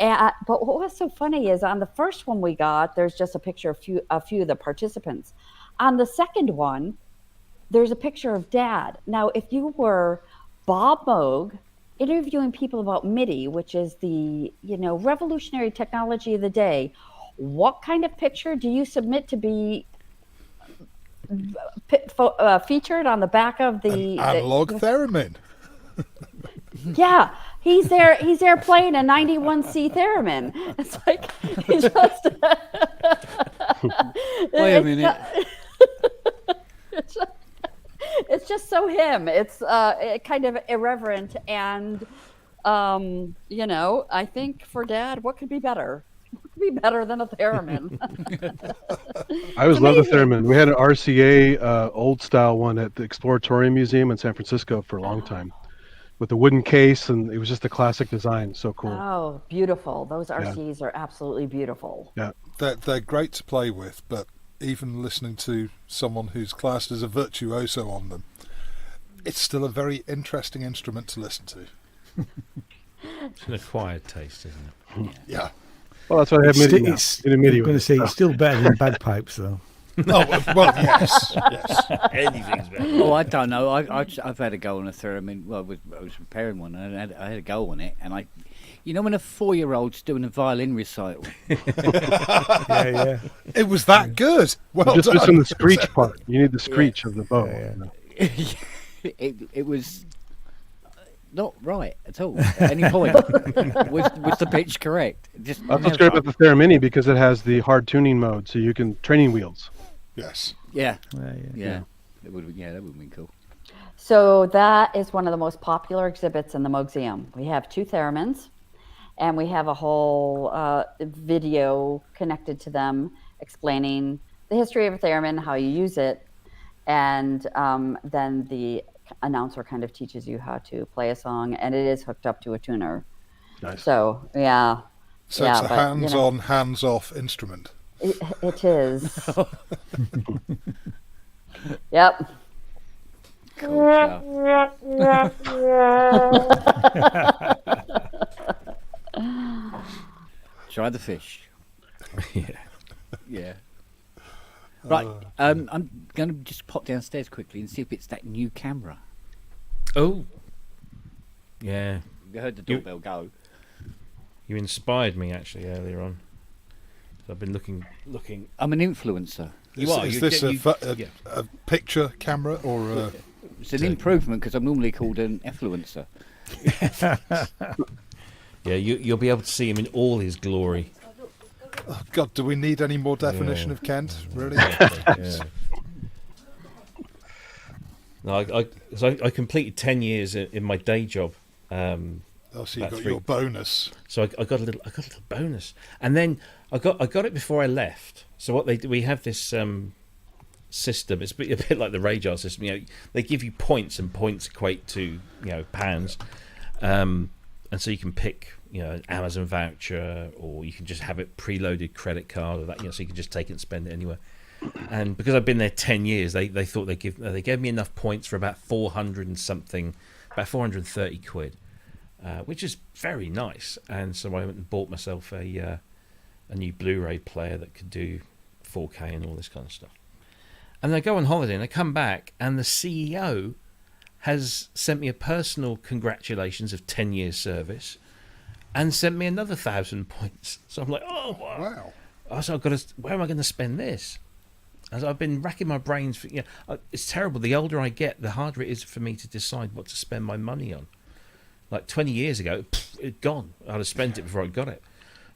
But what was so funny is on the first one we got, there's just a picture of a few of the participants. On the second one, there's a picture of Dad. Now, if you were Bob Moog interviewing people about MIDI, which is the revolutionary technology of the day, what kind of picture do you submit to be featured on the back of the analog theremin? Yeah, he's there playing a 91C theremin. It's like he just. Wait a minute. It's just so him. It's kind of irreverent, and I think for Dad, what could be better? What could be better than a theremin? I always loved the theremin. We had an RCA old style one at the Exploratorium Museum in San Francisco for a long time, with the wooden case, and it was just a classic design. So cool. Oh, beautiful! Those RCAs are absolutely beautiful. Yeah, they're great to play with, but even listening to someone who's classed as a virtuoso on them, it's still a very interesting instrument to listen to. It's an acquired taste, isn't it? Yeah. Well, that's why I have MIDI now. I'm going to say it's still better than bagpipes, though. Well, yes, yes. Anything's better. Oh, I don't know. I've had a go on a theremin. Well, I was repairing one, and I had a go on it, and you know, when a 4-year-old's doing a violin recital. Yeah. It was that good. Well Just done. missing the screech part. You need the screech of the bow. Yeah. it was not right at all. At any point was the pitch correct? Just That's what's great about the Theremin because it has the hard tuning mode, so you can training wheels. Yes. Yeah. Yeah. That would have been cool. So that is one of the most popular exhibits in the museum. We have 2 theremins, and we have a whole video connected to them explaining the history of a theremin, how you use it, and then the announcer kind of teaches you how to play a song, and it is hooked up to a tuner. Nice. So yeah. So yeah, it's a but, hands-on, hands-off instrument. It is. Yep. Cool stuff. Try the fish. Yeah. Right. I'm going to just pop downstairs quickly and see if it's that new camera. Oh. Yeah. You heard the doorbell go. You inspired me actually earlier on. So I've been looking. I'm an influencer. Is this a picture camera or a... It's an improvement because I'm normally called an effluencer. Yeah, you'll be able to see him in all his glory. Oh, God, do we need any more definition of Kent? Really? Yeah. No, I completed 10 years in my day job. Oh, so you got your bonus. So I got a little bonus, and then I got it before I left. So what we have this system. It's a bit like the radar system. You know, they give you points, and points equate to pounds, and so you can pick an Amazon voucher, or you can just have it preloaded credit card or that. So you can just take it and spend it anywhere. And because I've been there 10 years, they thought they gave me enough points for about 400 and something, about 430 quid. Which is very nice, and so I went and bought myself a new Blu-ray player that could do 4K and all this kind of stuff. And I go on holiday, and I come back, and the CEO has sent me a personal congratulations of 10 years service, and sent me another 1,000 points. So I'm like, oh wow! So where am I going to spend this? As I've been racking my brains for, it's terrible. The older I get, the harder it is for me to decide what to spend my money on. Like 20 years ago, it's gone. I'd have spent it before I got it.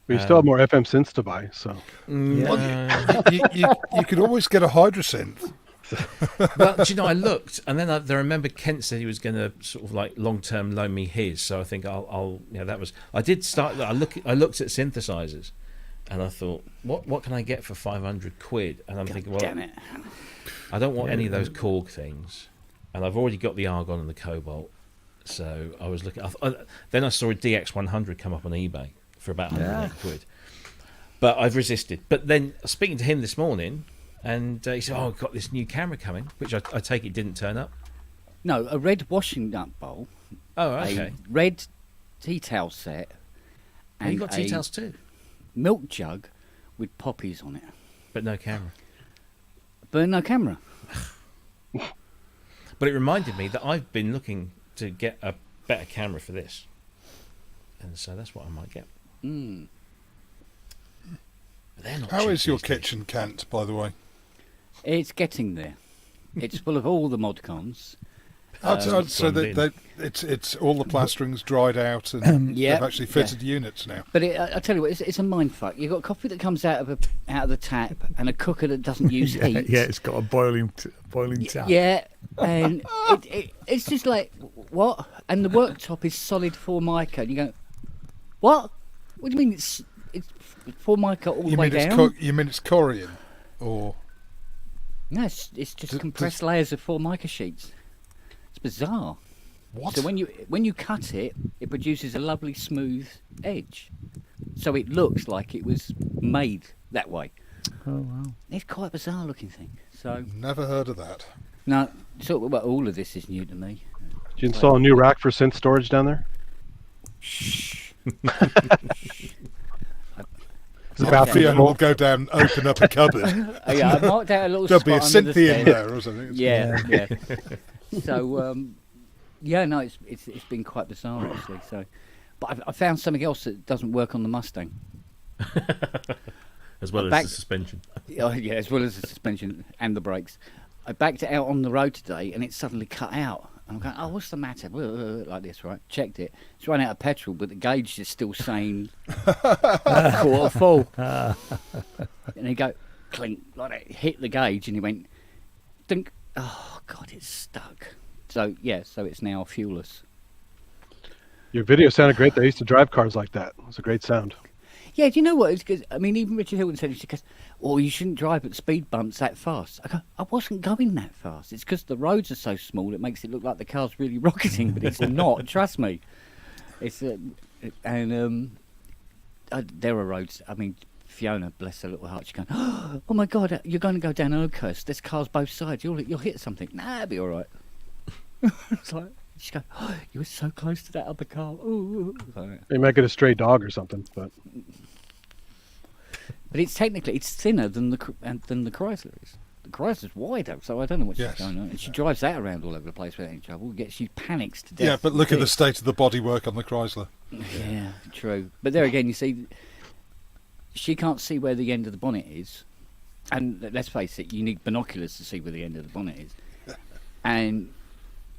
But you still have more FM synths to buy, so. You could always get a Hydrosynth. Well, I looked, and then I remember Kent said he was going to sort of like long-term loan me his. So I think I'll that was. I did start. I looked at synthesizers, and I thought, what can I get for 500 quid? And I'm thinking, well, Damn it. I don't want any of those Korg things, and I've already got the Argon and the Cobalt. So I was looking. Then I saw a DX100 come up on eBay for about 108 quid. But I've resisted. But then speaking to him this morning, and he said, "Oh, I've got this new camera coming," which I take it didn't turn up. No, a red washing nut bowl. Oh, okay. A red tea towel set. And you got tea towels too. Milk jug with poppies on it. But no camera. But no camera. But it reminded me that I've been looking to get a better camera for this, and so that's what I might get. But they're not How cheap is your these days. kitchen, Kent, by the way? It's getting there. It's full of all the mod cons. So it's all the plastering's dried out, and Yeah, they've actually fitted units now. But I tell you what, it's a mind fuck. You've got coffee that comes out of the tap, and a cooker that doesn't use heat. Yeah, it's got a boiling tap. Yeah, and it's just like, what? And the worktop is solid Formica, and you go, what? What do you mean it's Formica all the way down? You mean it's Corian, or No, it's just compressed layers of Formica sheets. It's bizarre. what? So when you cut it, it produces a lovely smooth edge. So it looks like it was made that way. Oh wow. It's quite a bizarre looking thing. So Never heard of that. no, all of this is new to me. Did you install a new rack for synth storage down there? Shh. This Fiona will go down, open up a cupboard. Yeah, I marked out a little There'll spot be a under the Cynthia in stairs. there or something. Yeah. So, yeah, no, it's been quite bizarre actually. So, but I found something else that doesn't work on the Mustang. As well as the suspension. Oh, yeah, as well as the suspension and the brakes. I backed it out on the road today, and it suddenly cut out. I'm going, oh, what's the matter? Like this, right? Checked it. It's run out of petrol, but the gauge is still saying quarter full. And he go clink like that. Hit the gauge, and he went dink. Oh God, it's stuck. So yeah, so it's now fuelless. Your video sounded great. They used to drive cars like that. It was a great sound. Yeah, do you know what? It's 'cause, I mean, even Richard Hilton said, she goes, "Oh, you shouldn't drive at speed bumps that fast." I go, "I wasn't going that fast. It's because the roads are so small. It makes it look like the car's really rocketing, but it's not. Trust me. It's there are roads. I mean, Fiona, bless her little heart, she's going, "Oh my God, you're going to go down Oakhurst. There's cars both sides. You'll hit something. Nah, it'll be all right." It's like she's going, "Oh, you were so close to that other car." Ooh. You might get a stray dog or something, but it's technically thinner than the Chrysler is. The Chrysler's wider, so I don't know what's going on. And she drives that around all over the place without any trouble. She panics to death. Yeah, but look at the state of the bodywork on the Chrysler. Yeah, true. But there again, you see, she can't see where the end of the bonnet is. And let's face it, you need binoculars to see where the end of the bonnet is. And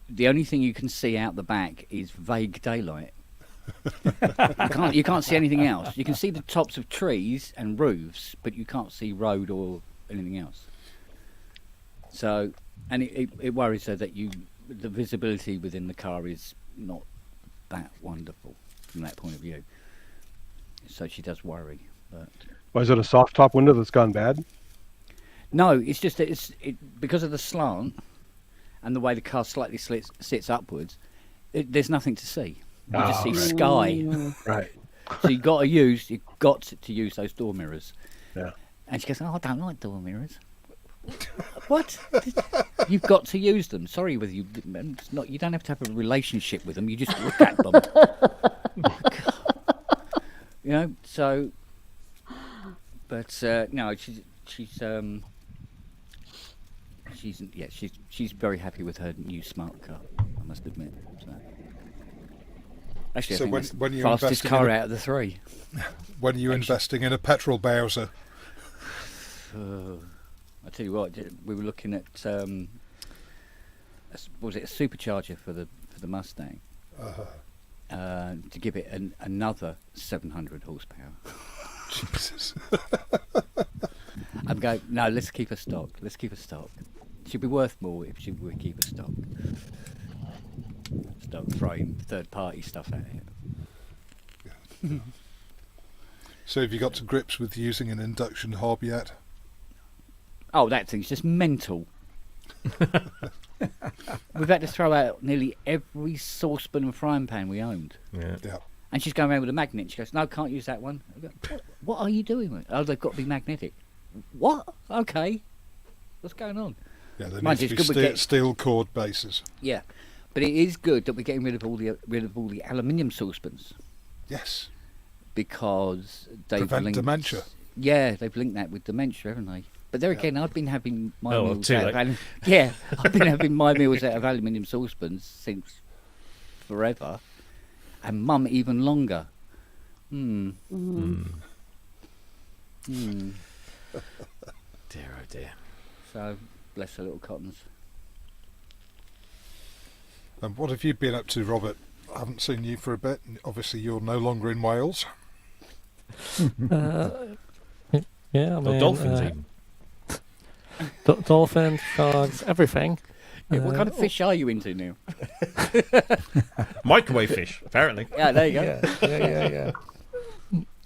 the only thing you can see out the back is vague daylight. You can't see anything else. You can see the tops of trees and roofs, but you can't see road or anything else. So, and it worries her that the visibility within the car is not that wonderful from that point of view. So she does worry. But why is it a soft top window that's gone bad? no, it's just that because of the slant and the way the car slightly sits upwards. There's nothing to see. You just see sky. Right. So you've got to use those door mirrors. Yeah. And she goes, "Oh, I don't like door mirrors." What? You've got to use them. Sorry, whether you don't have to have a relationship with them. You just look at them. You know. So, but no, she's very happy with her new smart car. I must admit. So. Actually, I think that's when the you're fastest investing car in out of the three. When are you investing in a petrol Bowser? I tell you what, we were looking at was it a supercharger for the Mustang to give it another 700 horsepower. Jesus. I'm going, no, let's keep her stock. She'd be worth more if we keep her stock. Start throwing third-party stuff at it. So have you got to grips with using an induction hob yet? Oh, that thing's just mental. We've had to throw out nearly every saucepan and frying pan we owned. Yeah. And she's going around with a magnet. She goes, "No, can't use that one." I go, what are you doing with it? "Oh, they've got to be magnetic." What? Okay. What's going on? Yeah, there Mind needs you, to it's be good we get- steel cord bases. Yeah. But it is good that we're getting rid of all the aluminium saucepans Yes. because they've Prevent linked dementia. Yeah, they've linked that with dementia, haven't they? But there again, I've been having my meals too out of late. I've been having my meals out of aluminium saucepans since forever, and Mum even longer. Dear, oh dear. So bless her little cottons. And what have you been up to, Robert? I haven't seen you for a bit. Obviously, you're no longer in Wales. Yeah, I mean, Dolphins even. Dolphins, sharks, everything. Yeah, what kind of fish are you into now? Microwave fish, apparently. Yeah, there you go. Yeah.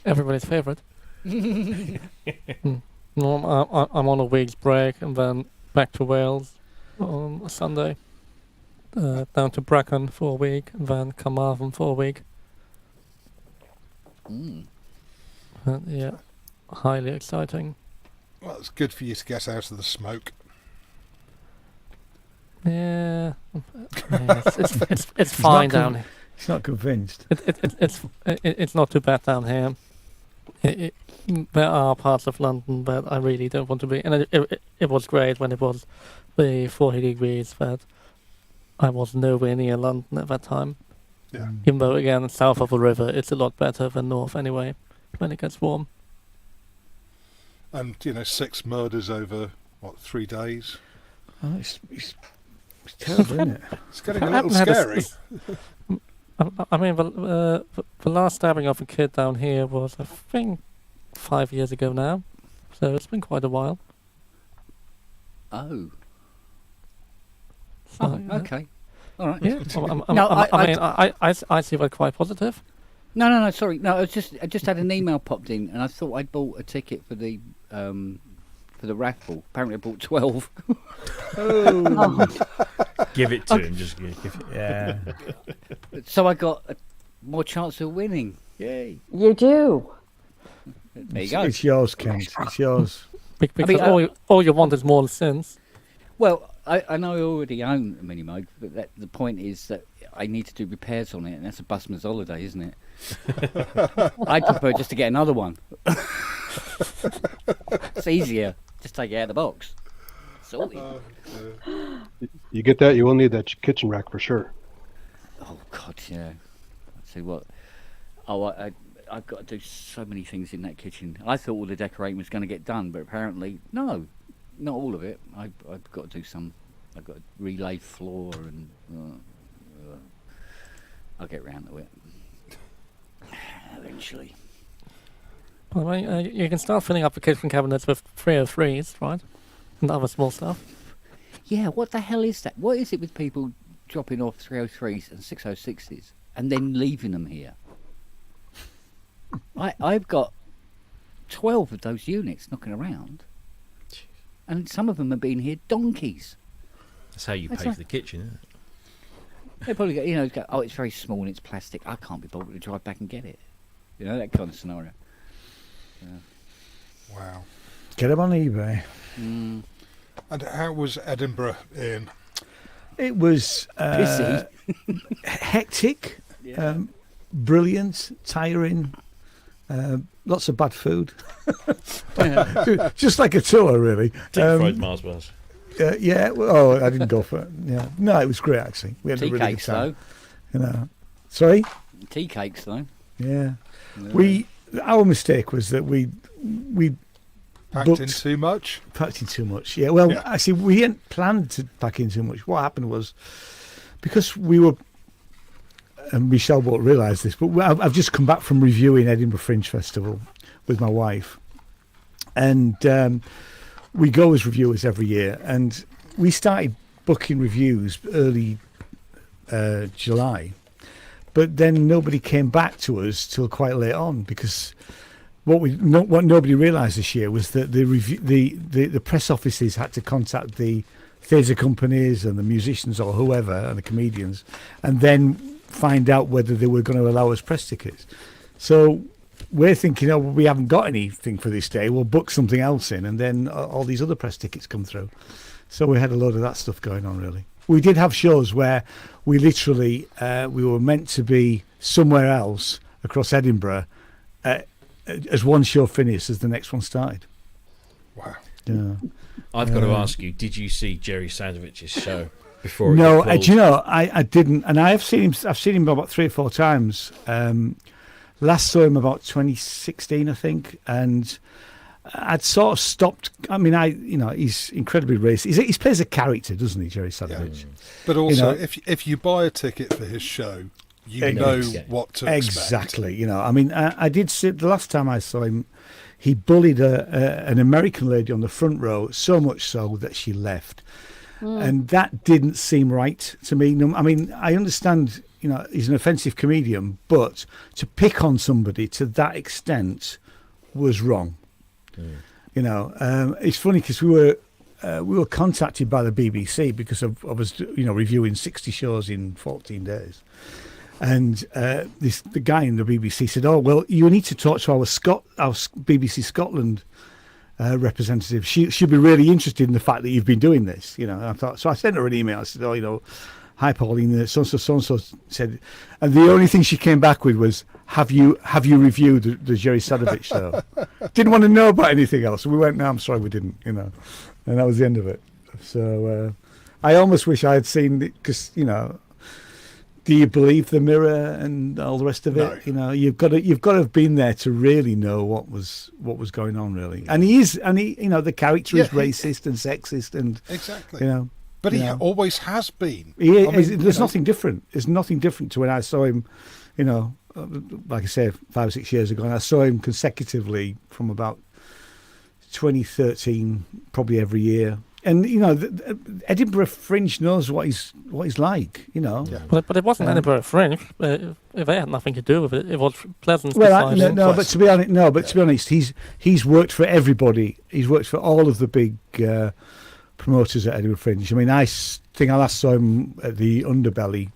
Everybody's favourite. No, I'm on a week's break and then back to Wales on a Sunday. Down to Brecon for a week and then Carmarthen for a week. Yeah, highly exciting. Well, it's good for you to get out of the smoke. Yeah, it's fine down here. He's not convinced. It's not too bad down here. there are parts of London that I really don't want to be. And it was great when it was the 40 degrees, but I was nowhere near London at that time. Yeah. Even though, again, south of the river, it's a lot better than north anyway, when it gets warm. And 6 murders over 3 days. Oh, it's terrible, isn't it? It's getting a little scary. I mean, the last stabbing of a kid down here was, I think, 5 years ago now. So it's been quite a while. Oh. So, Okay. All right. Yeah. No, I see that quite positive. No. Sorry. No, I just had an email popped in, and I thought I'd bought a ticket for the raffle. Apparently, I bought 12. Oh. Give it to him. Just give it. Yeah. So I got more chance of winning. Yay! You do. There you go. It's yours, Kent. It's yours. Because mean, all you want is more sins. Well, I know I already own a Mini Moog, but the point is that I need to do repairs on it, and that's a busman's holiday, isn't it? I'd prefer just to get another one. It's easier. Just take it out of the box. Sorted. You get that, you will need that kitchen rack for sure. Oh God, yeah. I'll tell you what. I've got to do so many things in that kitchen. I thought all the decorating was going to get done, but apparently, no, not all of it. I've got to do some. I've got to relay floor, and I'll get round to it eventually. Well, you can start filling up the kitchen cabinets with 303s, right? And other small stuff. Yeah, what the hell is that? What is it with people dropping off 303s and 606s and then leaving them here? I've got 12 of those units knocking around, and some of them have been here donkeys. That's how you pay for the kitchen, isn't it? They probably go, oh, it's very small and it's plastic. I can't be bothered to drive back and get it. That kind of scenario. Yeah. Wow. Get them on eBay. Mm. And how was Edinburgh, Ian? It was Busy. hectic, Yeah. brilliant, tiring, lots of bad food. Just like a tour, really. Deep fried Mars bars. Yeah. Oh, I didn't go for it. Yeah. No, it was great actually. We had a Tea really cakes, good time. though. Sorry. Tea cakes, though. Yeah. Yeah. Our mistake was that we Packed in too much? Packed in too much. Yeah. Well, Yeah. actually, we hadn't planned to pack in too much. What happened was because we were. And Michelle won't realise this, but I've just come back from reviewing Edinburgh Fringe Festival with my wife, and we go as reviewers every year, and we started booking reviews early July, but then nobody came back to us till quite late on because what nobody realised this year was that the press offices had to contact the theatre companies and the musicians or whoever and the comedians, and then find out whether they were going to allow us press tickets. So we're thinking, oh, well, we haven't got anything for this day. We'll book something else in, and then all these other press tickets come through. So we had a load of that stuff going on, really. We did have shows where we literally we were meant to be somewhere else across Edinburgh as one show finished as the next one started. Wow. Yeah. I've got to ask you, did you see Jerry Sadovich's show before? No, it do you know, I didn't, and I've seen him about 3 or 4 times. Last saw him about 2016, I think, and I'd sort of stopped. I mean, he's incredibly racist. He plays a character, doesn't he, Jerry Sadovich? Yeah. But also, if you buy a ticket for his show, you know what to expect. Exactly. I mean, I did see the last time I saw him, he bullied an American lady on the front row, so much so that she left. And that didn't seem right to me. I mean, I understand, he's an offensive comedian, but to pick on somebody to that extent was wrong. It's funny because we were contacted by the BBC because I was, reviewing 60 shows in 14 days. And the guy in the BBC said, "Oh, well, you need to talk to our BBC Scotland representative. She'll be really interested in the fact that you've been doing this." I thought, so I sent her an email. I said, "Oh, hi Pauline, so and so said, and the only thing she came back with was, have you reviewed the Jerry Sadovich show? Didn't want to know about anything else. We went, no, I'm sorry, we didn't, and that was the end of it. So I almost wish I had seen it, because do you believe the Mirror and all the rest of it? No. You've got to have been there to really know what was going on, really. And he the character is racist and sexist, and exactly. But he always has been. There's nothing different. There's nothing different to when I saw him, like I say, 5 or 6 years ago, and I saw him consecutively from about 2013, probably every year. And the Edinburgh Fringe knows what he's like, Yeah. But it wasn't Edinburgh Fringe. They had nothing to do with it. It was Pleasance. Well, but to be honest, he's worked for everybody. He's worked for all of the big promoters at Edinburgh Fringe. I mean, I think I last saw him at the Underbelly,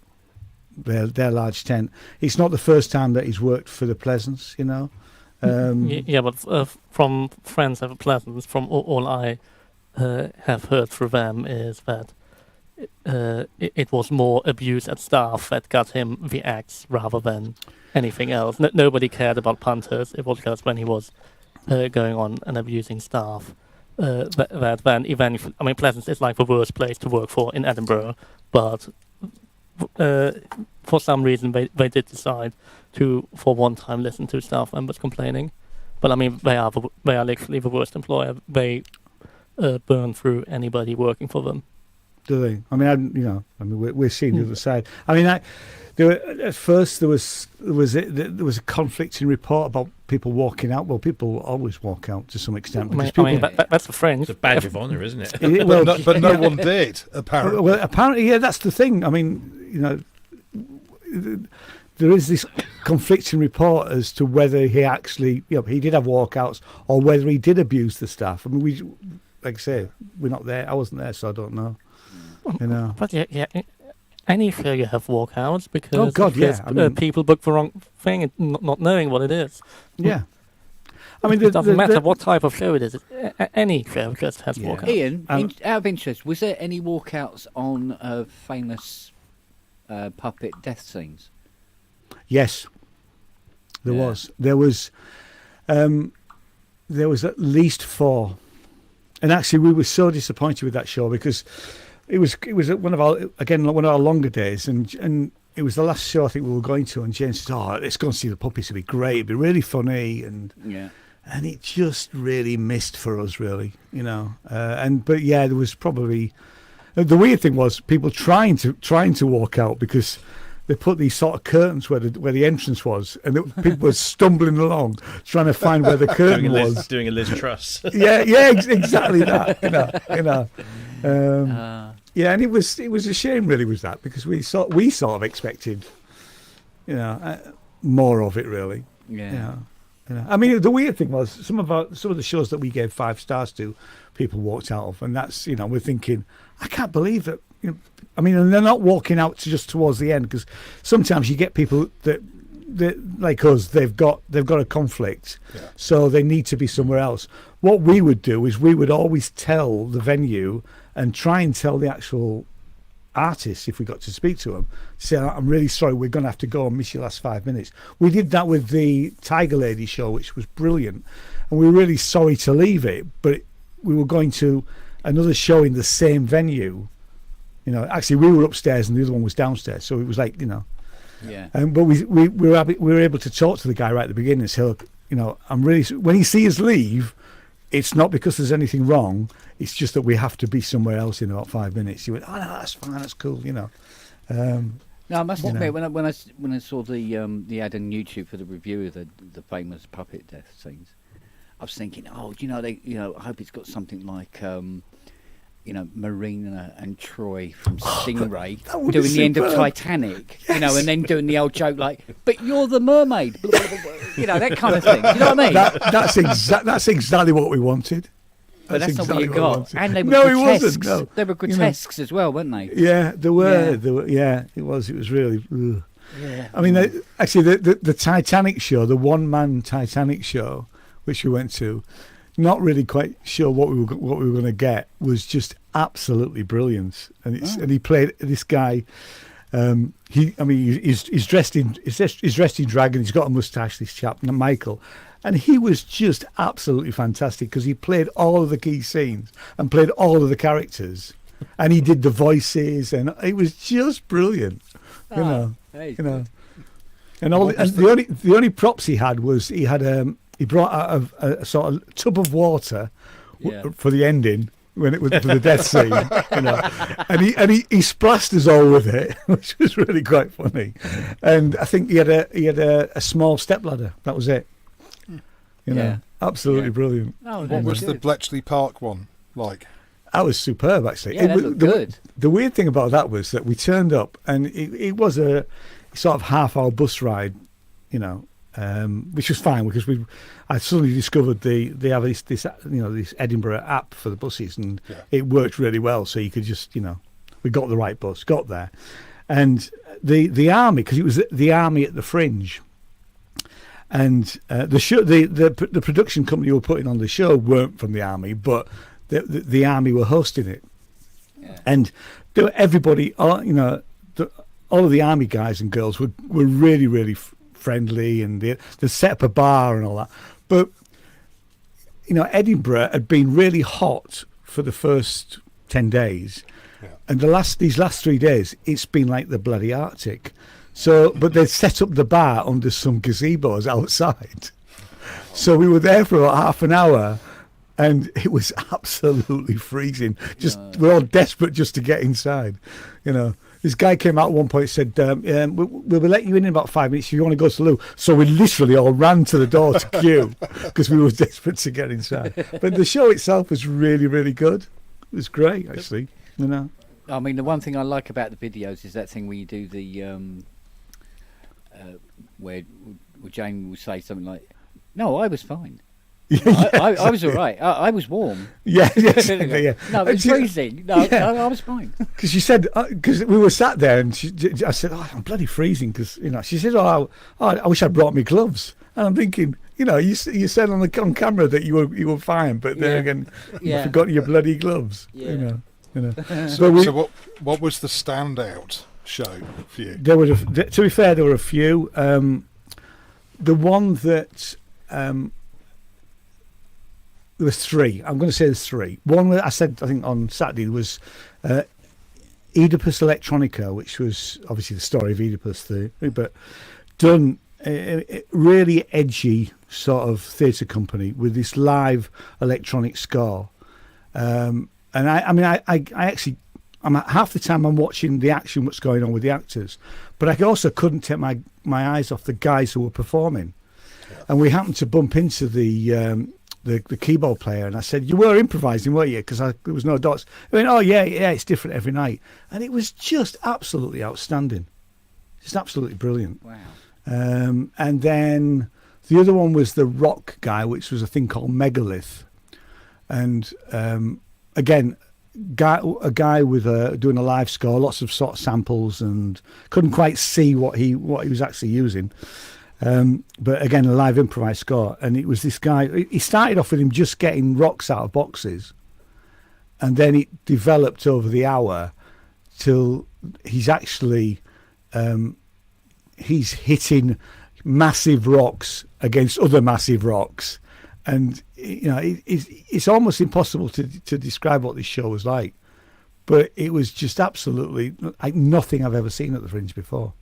their large tent. It's not the first time that he's worked for the Pleasance, but from friends at Pleasance, from all I have heard through them is that it was more abuse at staff that got him the axe rather than anything else. Nobody cared about punters. It was just when he was going on and abusing staff that then eventually, I mean, Pleasance is like the worst place to work for in Edinburgh, but for some reason they did decide to, for one time, listen to staff members complaining. But I mean, they are literally the worst employer. They burn through anybody working for them. Do they? I mean, we're seeing the other side. I mean, at first there was a conflicting report about people walking out. Well, people always walk out to some extent. That's the French. It's a badge of honour, isn't it? But no one did, apparently. Well, apparently, yeah, that's the thing. I mean, there is this conflicting report as to whether he actually, he did have walkouts or whether he did abuse the staff. I mean, like I say, we're not there. I wasn't there, so I don't know. But yeah, any show you have walkouts because people book the wrong thing and not knowing what it is. Yeah. I mean, it doesn't matter what type of show it is. Any show just has walkouts. Ian, out of interest, was there any walkouts on famous puppet death scenes? Yes, there was. There was at least 4. And actually, we were so disappointed with that show because it was one of our longer days, and it was the last show I think we were going to. And James said, "Oh, let's go and see the puppies. It'll be great. It'll be really funny." And it just really missed for us, really, but there was probably the weird thing was people trying to walk out because they put these sort of curtains where the entrance was, and people were stumbling along trying to find where the curtain was. Doing a Liz Truss. Exactly that. And it was a shame, really, was that, because we sort of expected, more of it, really. Yeah. I mean, the weird thing was some of the shows that we gave 5 stars to, people walked out of, and that's we're thinking, I can't believe that. I mean, and they're not walking out just towards the end, because sometimes you get people that like us, they've got a conflict, so they need to be somewhere else. What we would do is we would always tell the venue and try and tell the actual artists, if we got to speak to them, say, I'm really sorry, we're going to have to go and miss your last 5 minutes. We did that with the Tiger Lady show, which was brilliant, and we were really sorry to leave it, but we were going to another show in the same venue. Actually, we were upstairs and the other one was downstairs, so it was like, but we were able to talk to the guy right at the beginning and say, look, I'm really, when he sees us leave, it's not because there's anything wrong, it's just that we have to be somewhere else in about 5 minutes. He went, oh no, that's fine, that's cool, No, I must admit, when I saw the ad on YouTube for the review of the famous puppet death scenes, I was thinking, I hope it's got something like Marina and Troy from Stingray doing the end of Titanic, and then doing the old joke like, but you're the mermaid, that kind of thing. You know what I mean? That's exactly what we wanted. But that's not what you got. And they were grotesques. No. They were grotesques as well, weren't they? Yeah, they were. It was really. Ugh. Yeah. I mean, actually, the Titanic show, the one-man Titanic show, which we went to, not really quite sure what we were going to get was just absolutely brilliant. And he played this guy. He's dressed in drag, and he's got a moustache. This chap, Michael, and he was just absolutely fantastic because he played all of the key scenes and played all of the characters, and he did the voices, and it was just brilliant. You know. And the only props he had was he brought out a sort of tub of water for the ending when it was for the death scene, and he splashed us all with it, which was really quite funny. And I think he had a small stepladder. That was it. Absolutely brilliant. Oh, what was the Bletchley Park one like? That was superb, actually. Yeah, that looked good. The weird thing about that was that we turned up, and it was a sort of half-hour bus ride, which was fine because I suddenly discovered they have this Edinburgh app for the buses, and it worked really well. So you could just we got the right bus, got there, and the army, because it was the army at the Fringe, and the show, the production company who were putting on the show weren't from the army, but the army were hosting it, and everybody, all of the army guys and girls were really, really friendly, and they set up a bar and all that. But Edinburgh had been really hot for the first 10 days, and these last 3 days it's been like the bloody Arctic. So, but they set up the bar under some gazebos outside. So we were there for about half an hour, and it was absolutely freezing. We're all desperate just to get inside, This guy came out at one point and said, we'll be letting you in about 5 minutes if you want to go to the loo. So we literally all ran to the door to queue because we were desperate to get inside. But the show itself was really, really good. It was great, actually. I mean, the one thing I like about the videos is that thing where you do the where Jane will say something like, "No, I was fine. I was all right. I was warm." Yeah. No, it's freezing. No, I was fine. Because she said, because we were sat there, and I said, "I'm bloody freezing." Because she said, "Oh, I wish I'd brought me gloves." And I'm thinking, you said on camera that you were fine, but then again, you forgot your bloody gloves. So what was the standout show for you? To be fair, there were a few. The one that there was three. I'm going to say there's three. One I said, I think on Saturday, was Oedipus Electronica, which was obviously the story of Oedipus, but done a really edgy sort of theatre company with this live electronic score. And I actually, half the time I'm watching the action, what's going on with the actors, but I also couldn't take my eyes off the guys who were performing. And we happened to bump into the keyboard player, and I said, "You were improvising, weren't you?" Because there was no dots. I went, "Oh yeah, it's different every night," and it was just absolutely outstanding, just absolutely brilliant. Wow. And then the other one was the rock guy, which was a thing called Megalith, and again, a guy with doing a live score, lots of sort of samples, and couldn't quite see what he was actually using. But again, a live improvised score, and it was this guy. He started off with him just getting rocks out of boxes, and then it developed over the hour till he's actually he's hitting massive rocks against other massive rocks, and it's almost impossible to describe what this show was like, but it was just absolutely like nothing I've ever seen at the Fringe before.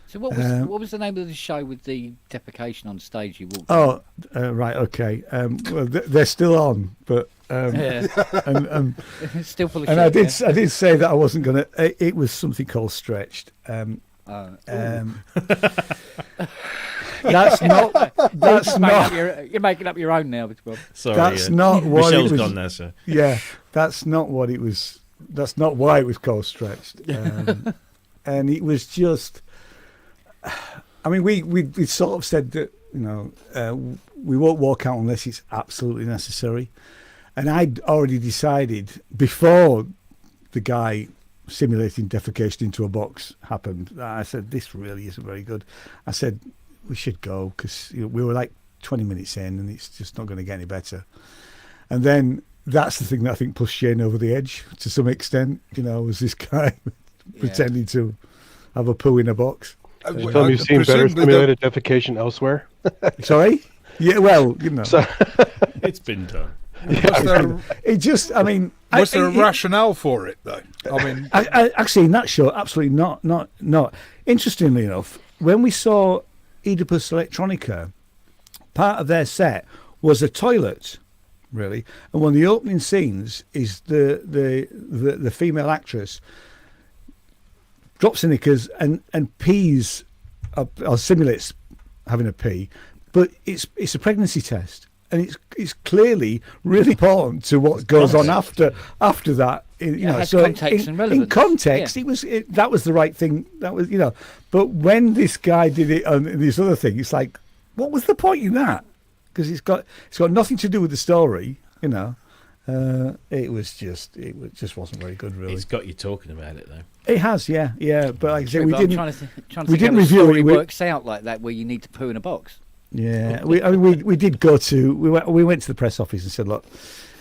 So what was the name of the show with the defecation on stage you walked? Oh, right, okay. Well, they're still on, but and still full of and shit. I did say that I wasn't gonna. It was something called Stretched. That's not. You're making up your own now, Bob. Sorry, that's not what Michelle's it was. gone there, sir. Yeah, that's not what it was. That's not why it was called Stretched. And it was just. I mean, we sort of said that we won't walk out unless it's absolutely necessary, and I'd already decided before the guy simulating defecation into a box happened. I said, this really isn't very good. I said we should go, because we were like 20 minutes in, and it's just not going to get any better. And then that's the thing that I think pushed Shane over the edge to some extent. Was this guy pretending to have a poo in a box? Tell me you've seen better simulated defecation elsewhere. Sorry? Yeah, well, It's been done. It just, I mean... Was there a rationale for it, though? I mean... actually, in that show, absolutely not. Interestingly enough, when we saw Oedipus Electronica, part of their set was a toilet, really. And one of the opening scenes is the female actress drops her knickers and pees, or simulates having a pee, but it's a pregnancy test. And it's clearly really important to what goes on after that. Context and relevance. In context, that was the right thing. That was, But when this guy did it on this other thing, it's like, what was the point in that? Because it's got nothing to do with the story. It just wasn't very good, really. It's got you talking about it though. It has, yeah. But like I said, we I'm didn't. trying to we think didn't how the review story it. works out like that, where you need to poo in a box. Yeah, we did go to we went to the press office and said, look,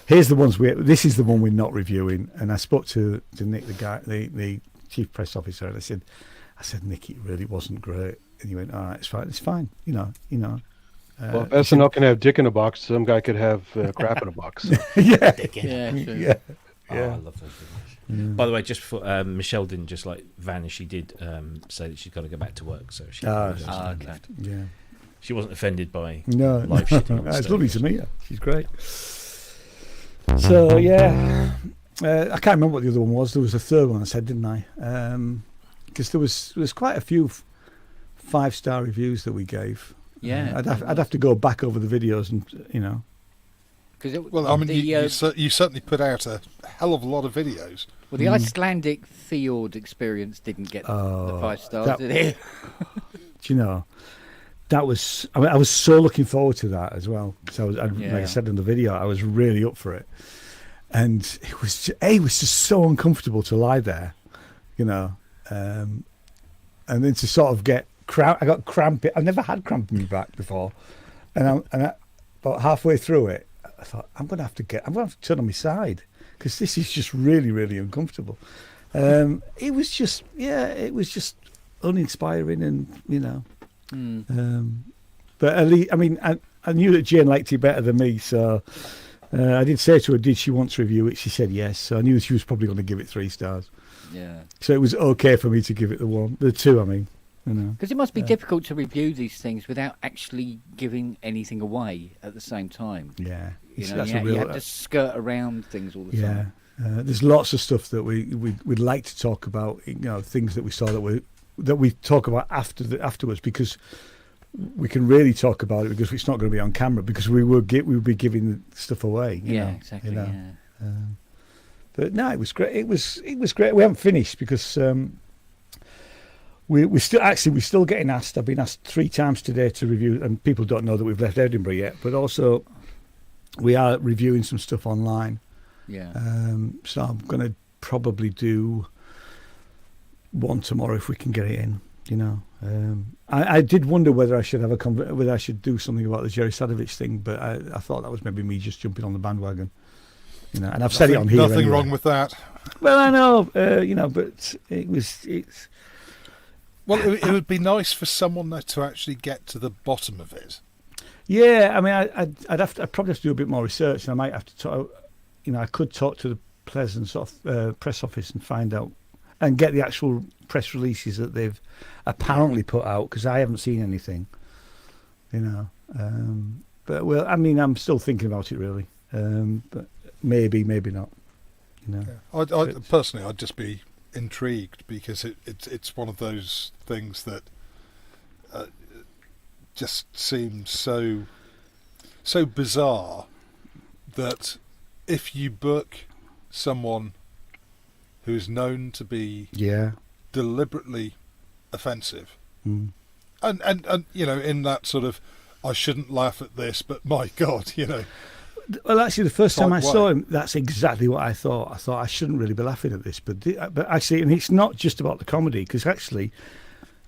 here's the ones this is the one we're not reviewing. And I spoke to Nick, the guy, the chief press officer, and I said, Nick, it really wasn't great. And he went, all right, it's fine, Well, if SNL can have dick in a box, some guy could have crap in a box. Yeah, Yeah. Oh, I love those videos. By the way, just before Michelle didn't just vanish, she did say that she's got to go back to work, so she Okay. yeah. She wasn't offended by No, live shitting on it's stage. lovely to meet her. She's great. So yeah, I can't remember what the other one was. There was a third one I said, didn't I? Because there was quite a few 5-star reviews that we gave. Yeah. I'd have to go back over the videos and Well, I mean, you certainly put out a hell of a lot of videos. Well, the Icelandic fjord experience didn't get the 5 stars, did it? Do you know? That was. I mean, I was so looking forward to that as well. So like I said in the video, I was really up for it, and it was just so uncomfortable to lie there, and then to sort of get cramp. I got cramp. I've never had cramp in my back before, and about halfway through it, I thought I'm going to have to turn on my side because this is just really, really uncomfortable. It was just uninspiring, and but at least, I mean, I knew that Jane liked it better than me, so I did say to her, did she want to review it? She said yes, so I knew she was probably going to give it 3 stars. Yeah. So it was okay for me to give it the 2. I mean, because it must be difficult to review these things without actually giving anything away at the same time. Yeah, you have to skirt around things all the time. Yeah, there's lots of stuff that we'd like to talk about. Things that we saw that we talk about afterwards, because we can really talk about it because it's not going to be on camera, because we would be giving stuff away. Exactly. But no, it was great. It was great. We haven't finished because we're still getting asked. I've been asked 3 times today to review, and people don't know that we've left Edinburgh yet. But also, we are reviewing some stuff online. Yeah. So I'm going to probably do one tomorrow if we can get it in. I did wonder whether I should have whether I should do something about the Jerry Sadovich thing, but I thought that was maybe me just jumping on the bandwagon. And I've said it on here. Nothing anyway. wrong with that. Well, I know, but it's. Well, it would be nice for someone to actually get to the bottom of it. Yeah, I mean, I'd probably have to do a bit more research, and I might have to talk. I could talk to the Pleasant press office and find out, and get the actual press releases that they've apparently put out, because I haven't seen anything. But well, I mean, I'm still thinking about it really, but maybe not. I personally, I'd just be intrigued, because it's one of those things that just seems so bizarre that if you book someone who is known to be deliberately offensive, and in that sort of, I shouldn't laugh at this, but my God, Well, actually, the first time I way. saw him, that's exactly what I thought. I thought I shouldn't really be laughing at this, but actually, and it's not just about the comedy, because actually,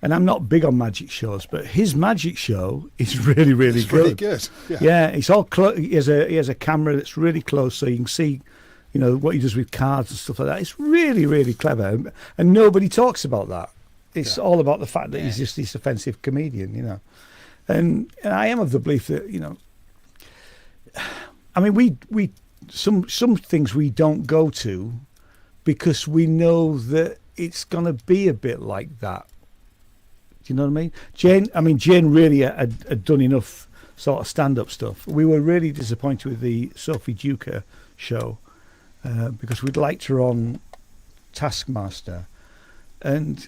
And I'm not big on magic shows, but his magic show is really, really It's good. really good. Yeah. Yeah, it's all he has a camera that's really close, so you can see, what he does with cards and stuff like that. It's really, really clever, and nobody talks about that. It's all about the fact that he's just this offensive comedian, And I am of the belief that I mean, we some things we don't go to because we know that it's going to be a bit like that. Do you know what I mean? Jane really had done enough sort of stand-up stuff. We were really disappointed with the Sophie Duker show because we'd liked her on Taskmaster, and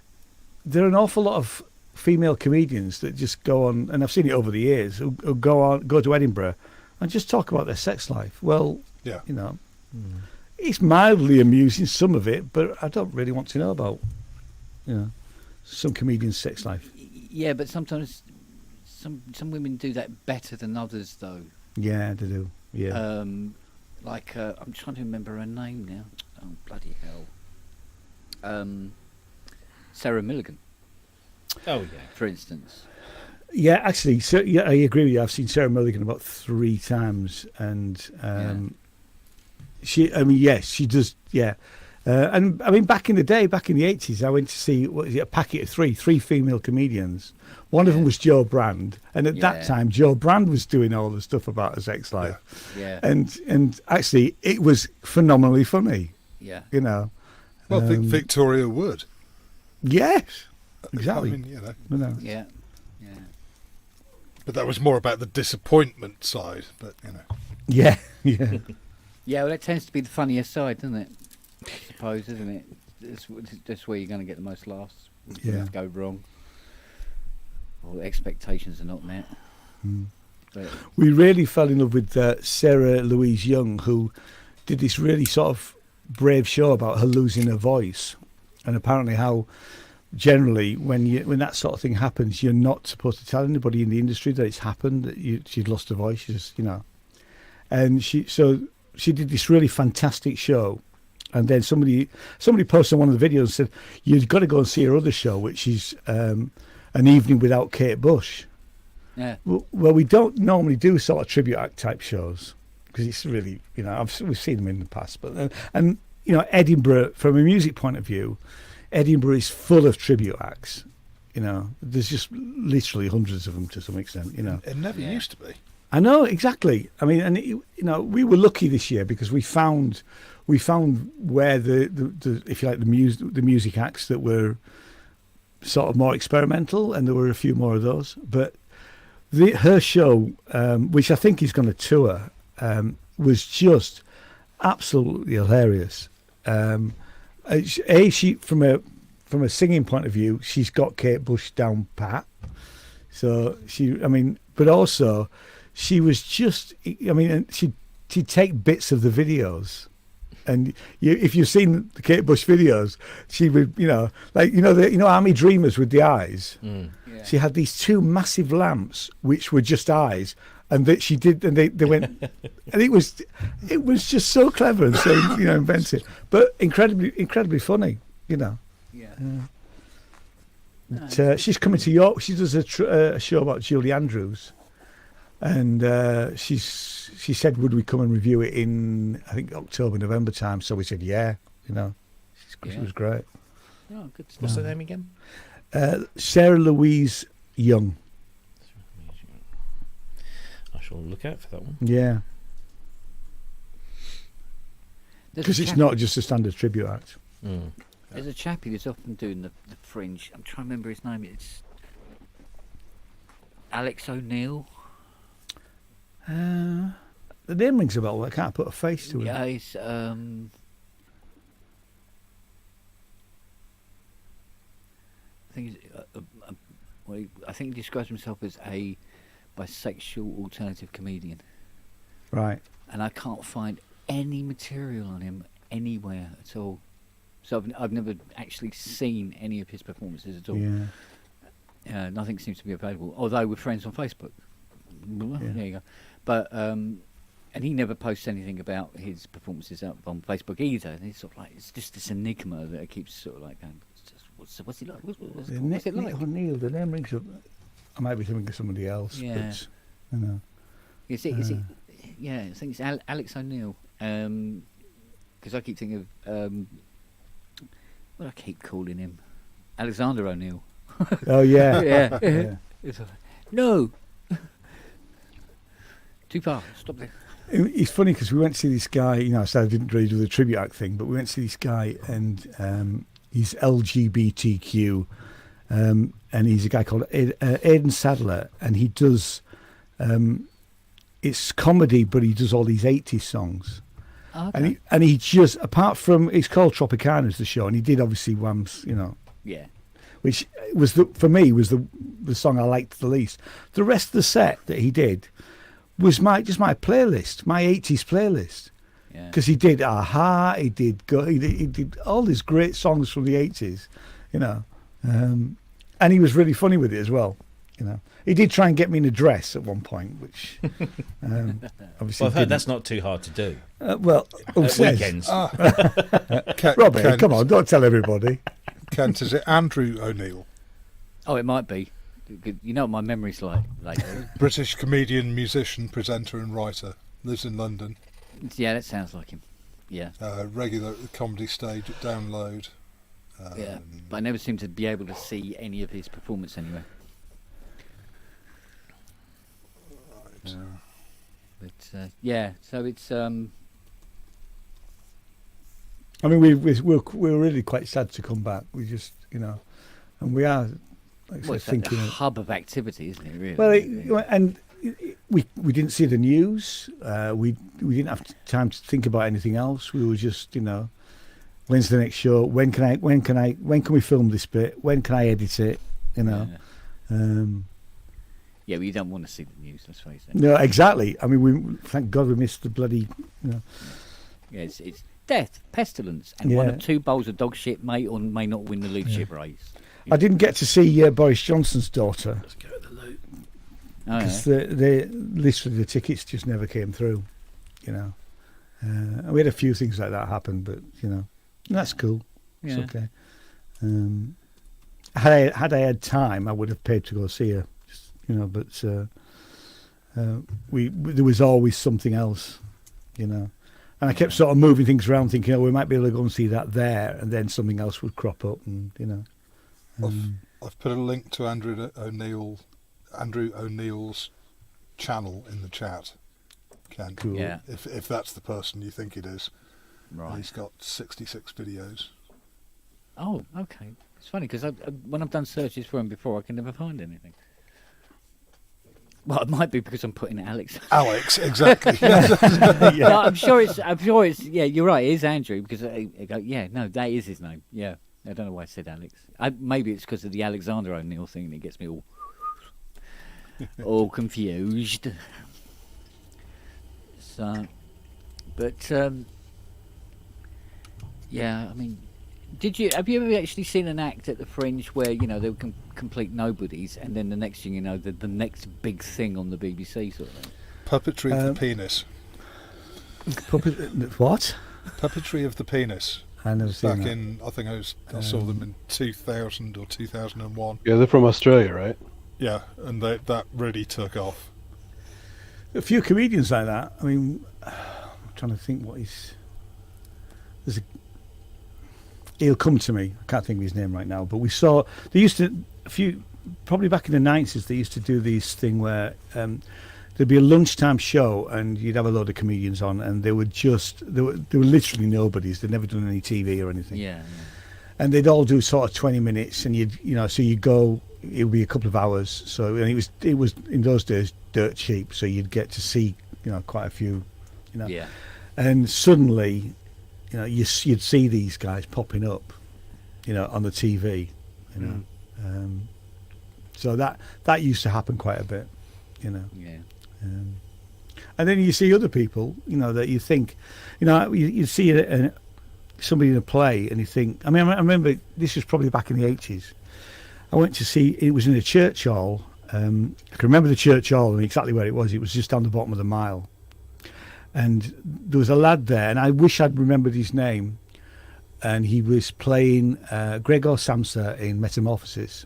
there are an awful lot of female comedians that just go on, and I've seen it over the years, who go to Edinburgh and just talk about their sex life. Well, it's mildly amusing, some of it, but I don't really want to know about, some comedian's sex life. Yeah, but sometimes some women do that better than others, though. Yeah, they do. Yeah. I'm trying to remember her name now. Oh, bloody hell. Sarah Milligan. Oh, yeah. For instance. Yeah, actually, so, yeah, I agree with you. I've seen Sarah Milligan about 3 times, and she does. Yeah, and I mean, back in the day, back in the 80s, I went to see a packet of 3 female comedians. One of them was Joe Brand, and at that time, Joe Brand was doing all the stuff about her sex life. Yeah. And actually, it was phenomenally funny. Yeah. Well, Victoria Wood. Yes, exactly. I mean, Yeah. But that was more about the disappointment side. But Yeah, yeah. Yeah, well, that tends to be the funnier side, doesn't it? I suppose, isn't it? That's where you're going to get the most laughs. When things go wrong, or expectations are not met. But we really fell in love with Sarah Louise Young, who did this really sort of brave show about her losing her voice, and apparently how generally when that sort of thing happens, you're not supposed to tell anybody in the industry that it's happened, that she'd lost her voice. She's, and she did this really fantastic show, and then somebody posted one of the videos and said, you've got to go and see her other show, which is An Evening Without Kate Bush. yeah, Well, we don't normally do sort of tribute act type shows because it's really, we've seen them in the past, but and Edinburgh, from a music point of view, Edinburgh is full of tribute acts. There's just literally hundreds of them to some extent. it never used to be. I know, exactly. I mean, and we were lucky this year because we found where the if you like the music acts that were sort of more experimental, and there were a few more of those. But her show, which I think is going to tour, was just absolutely hilarious. She from a singing point of view, she's got Kate Bush down pat. So but also she was just, she'd take bits of the videos, and if you've seen the Kate Bush videos, she would, Army Dreamers with the eyes. She had these 2 massive lamps which were just eyes, and that she did, and they went, and it was just so clever and so inventive, but incredibly funny, Yeah. She's coming to York. She does a show about Julie Andrews, and she said, would we come and review it in, I think, October, November time? So we said, yeah. She was great. Oh, good stuff. What's her name again? Sarah Louise Young. I shall look out for that one. Yeah, There's because a it's chap- not just a standard tribute act. There's a chappie that's often doing the Fringe. I'm trying to remember his name. It's Alex O'Neill. The name rings a bell, but I can't put a face to it. Yeah, he's I think I think he describes himself as a bisexual alternative comedian, Right. and I can't find any material on him anywhere at all. So I've never actually seen any of his performances at all. Yeah. Nothing seems to be available, although we're friends on Facebook. There you go. But and he never posts anything about his performances up on Facebook either. And it's sort of like, it's just this enigma that keeps sort of like going, what's it like? What's Nick it like? O'Neill, the name rings up. I might be thinking of somebody else, Yeah. but you know. Is it? Yeah, I think it's Alex O'Neill. Because I keep thinking of what I keep calling him, Alexander O'Neill. Oh yeah, Yeah. yeah. It's like, no. Too far. Stop there. It's funny because we went to see this guy. You know, I said I didn't really do the tribute act thing, but we went to see this guy, and he's LGBTQ, and he's a guy called Aidan Sadler, and he does. It's comedy, but he does all these 80s songs. Okay. And he just, apart from, it's called Tropicana's the show, and he did obviously Wham's, you know, Yeah. which was for me was the song I liked the least. The rest of the set that he did was my playlist, my 80s playlist, Yeah. because he did Aha, he did all these great songs from the 80s, you know, and he was really funny with it as well, you know. He did try and get me in a dress at one point, which obviously Well, I've heard didn't. that's not too hard to do. Well, who At says? weekends. Robbie, Kent, come on, don't tell everybody. Kent, is it Andrew O'Neill? Oh, it might be. You know what my memory's like lately. British comedian, musician, presenter and writer. Lives in London. Yeah, that sounds like him. Yeah. Regular at the Comedy Stage at Download. Yeah. But I never seem to be able to see any of his performance anywhere. But yeah, so it's I mean, we're really quite sad to come back. We just, you know, and we are like I well, said, it's thinking. a hub of activity, isn't it? Really. Well, and we didn't see the news. We didn't have time to think about anything else. We were just, you know, when's the next show? When can we film this bit? When can I edit it? You know. Yeah. Yeah, but you don't want to see the news, let's face it. No, exactly. I mean, thank God we missed the bloody. You know. Yeah, it's death, pestilence, and one Yeah. of two bowls of dog shit may or may not win the leadership race. I didn't get to see Boris Johnson's daughter Let's go to the loot. Oh, because yeah. literally the tickets just never came through. You know, and we had a few things like that happen, but you know, that's cool. It's Yeah. okay. Had I had time, I would have paid to go see her. Just, you know, but there was always something else. You know. And I kept sort of moving things around, thinking, oh, we might be able to go and see that there, and then something else would crop up, and you know. I've put a link to Andrew O'Neill's channel in the chat. Ken, Cool. Yeah. if that's the person you think it is, Right. he's got 66 videos. Oh, okay. It's funny because when I've done searches for him before, I can never find anything. Well, it might be because I'm putting Alex. Alex, exactly. No, I'm sure it's. Yeah, you're right. It is Andrew because I go. Yeah, no, that is his name. Yeah, I don't know why I said Alex. Maybe it's because of the Alexander O'Neill thing that gets me all confused. So, but yeah, I mean, have you ever actually seen an act at the Fringe where they were complete nobodies, and then the next thing you know, the next big thing on the BBC sort of thing? Puppetry of the penis. What? Puppetry of the penis. I never seen Back that. in, I think I saw them in 2000 or 2001. Yeah, they're from Australia, right? Yeah, and that really took off. A few comedians like that. I mean, I'm trying to think what he's. He'll come to me. I can't think of his name right now. But we saw they used to probably back in the 90s. They used to do this thing where there'd be a lunchtime show and you'd have a load of comedians on, and they were literally nobodies. They'd never done any TV or anything. Yeah. And they'd all do sort of 20 minutes, and so you'd go. It would be a couple of hours. So and it was in those days dirt cheap. So you'd get to see quite a few. Yeah. And suddenly, you'd see these guys popping up, on the TV, so that used to happen quite a bit, Yeah. and then you see other people, that you think, you see somebody in a play and you think. I mean, I remember this was probably back in the 80s. I went to see. It was in a church hall. I can remember the church hall and exactly where it was. It was just down the bottom of the mile. And there was a lad there, and I wish I'd remembered his name. and he was playing Gregor Samsa in Metamorphosis.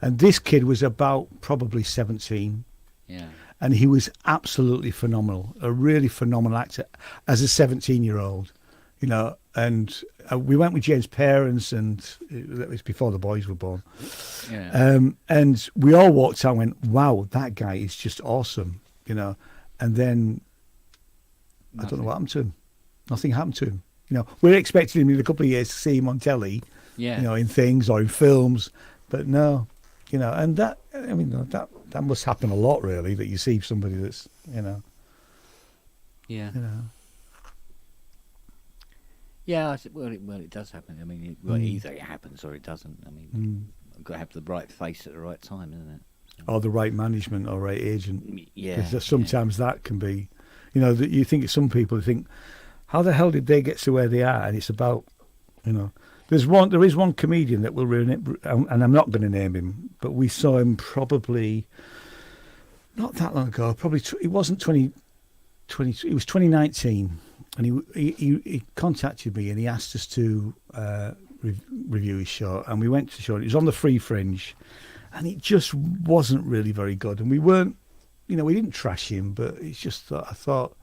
And this kid was about probably 17. Yeah. And he was absolutely phenomenal, a really phenomenal actor as a 17-year-old, you know. And we went with James' parents, and that was before the boys were born. Yeah. And we all walked out and went, wow, that guy is just awesome, you know. And then I don't know what happened to him. Nothing happened to him. You know, we're expecting him in a couple of years to see him on telly, Yeah. you know, in things or in films, but no, you know. And that, I mean, that must happen a lot, really, that you see somebody that's, you know. Yeah. You know. Yeah, it does happen. I mean, either it happens or it doesn't. I mean, you've got to have the right face at the right time, isn't it? Or the right management or right agent. Yeah. Because sometimes that can be, you know, that you think some people think, how the hell did they get to where they are? And it's about, you know, there is one comedian that will ruin it, and I'm not going to name him, but we saw him probably not that long ago. Probably it wasn't 2020. It was 2019, and he contacted me and he asked us to review his show, and we went to the show. It was on the Free Fringe, and it just wasn't really very good. And we weren't, you know, we didn't trash him, but it's just that I thought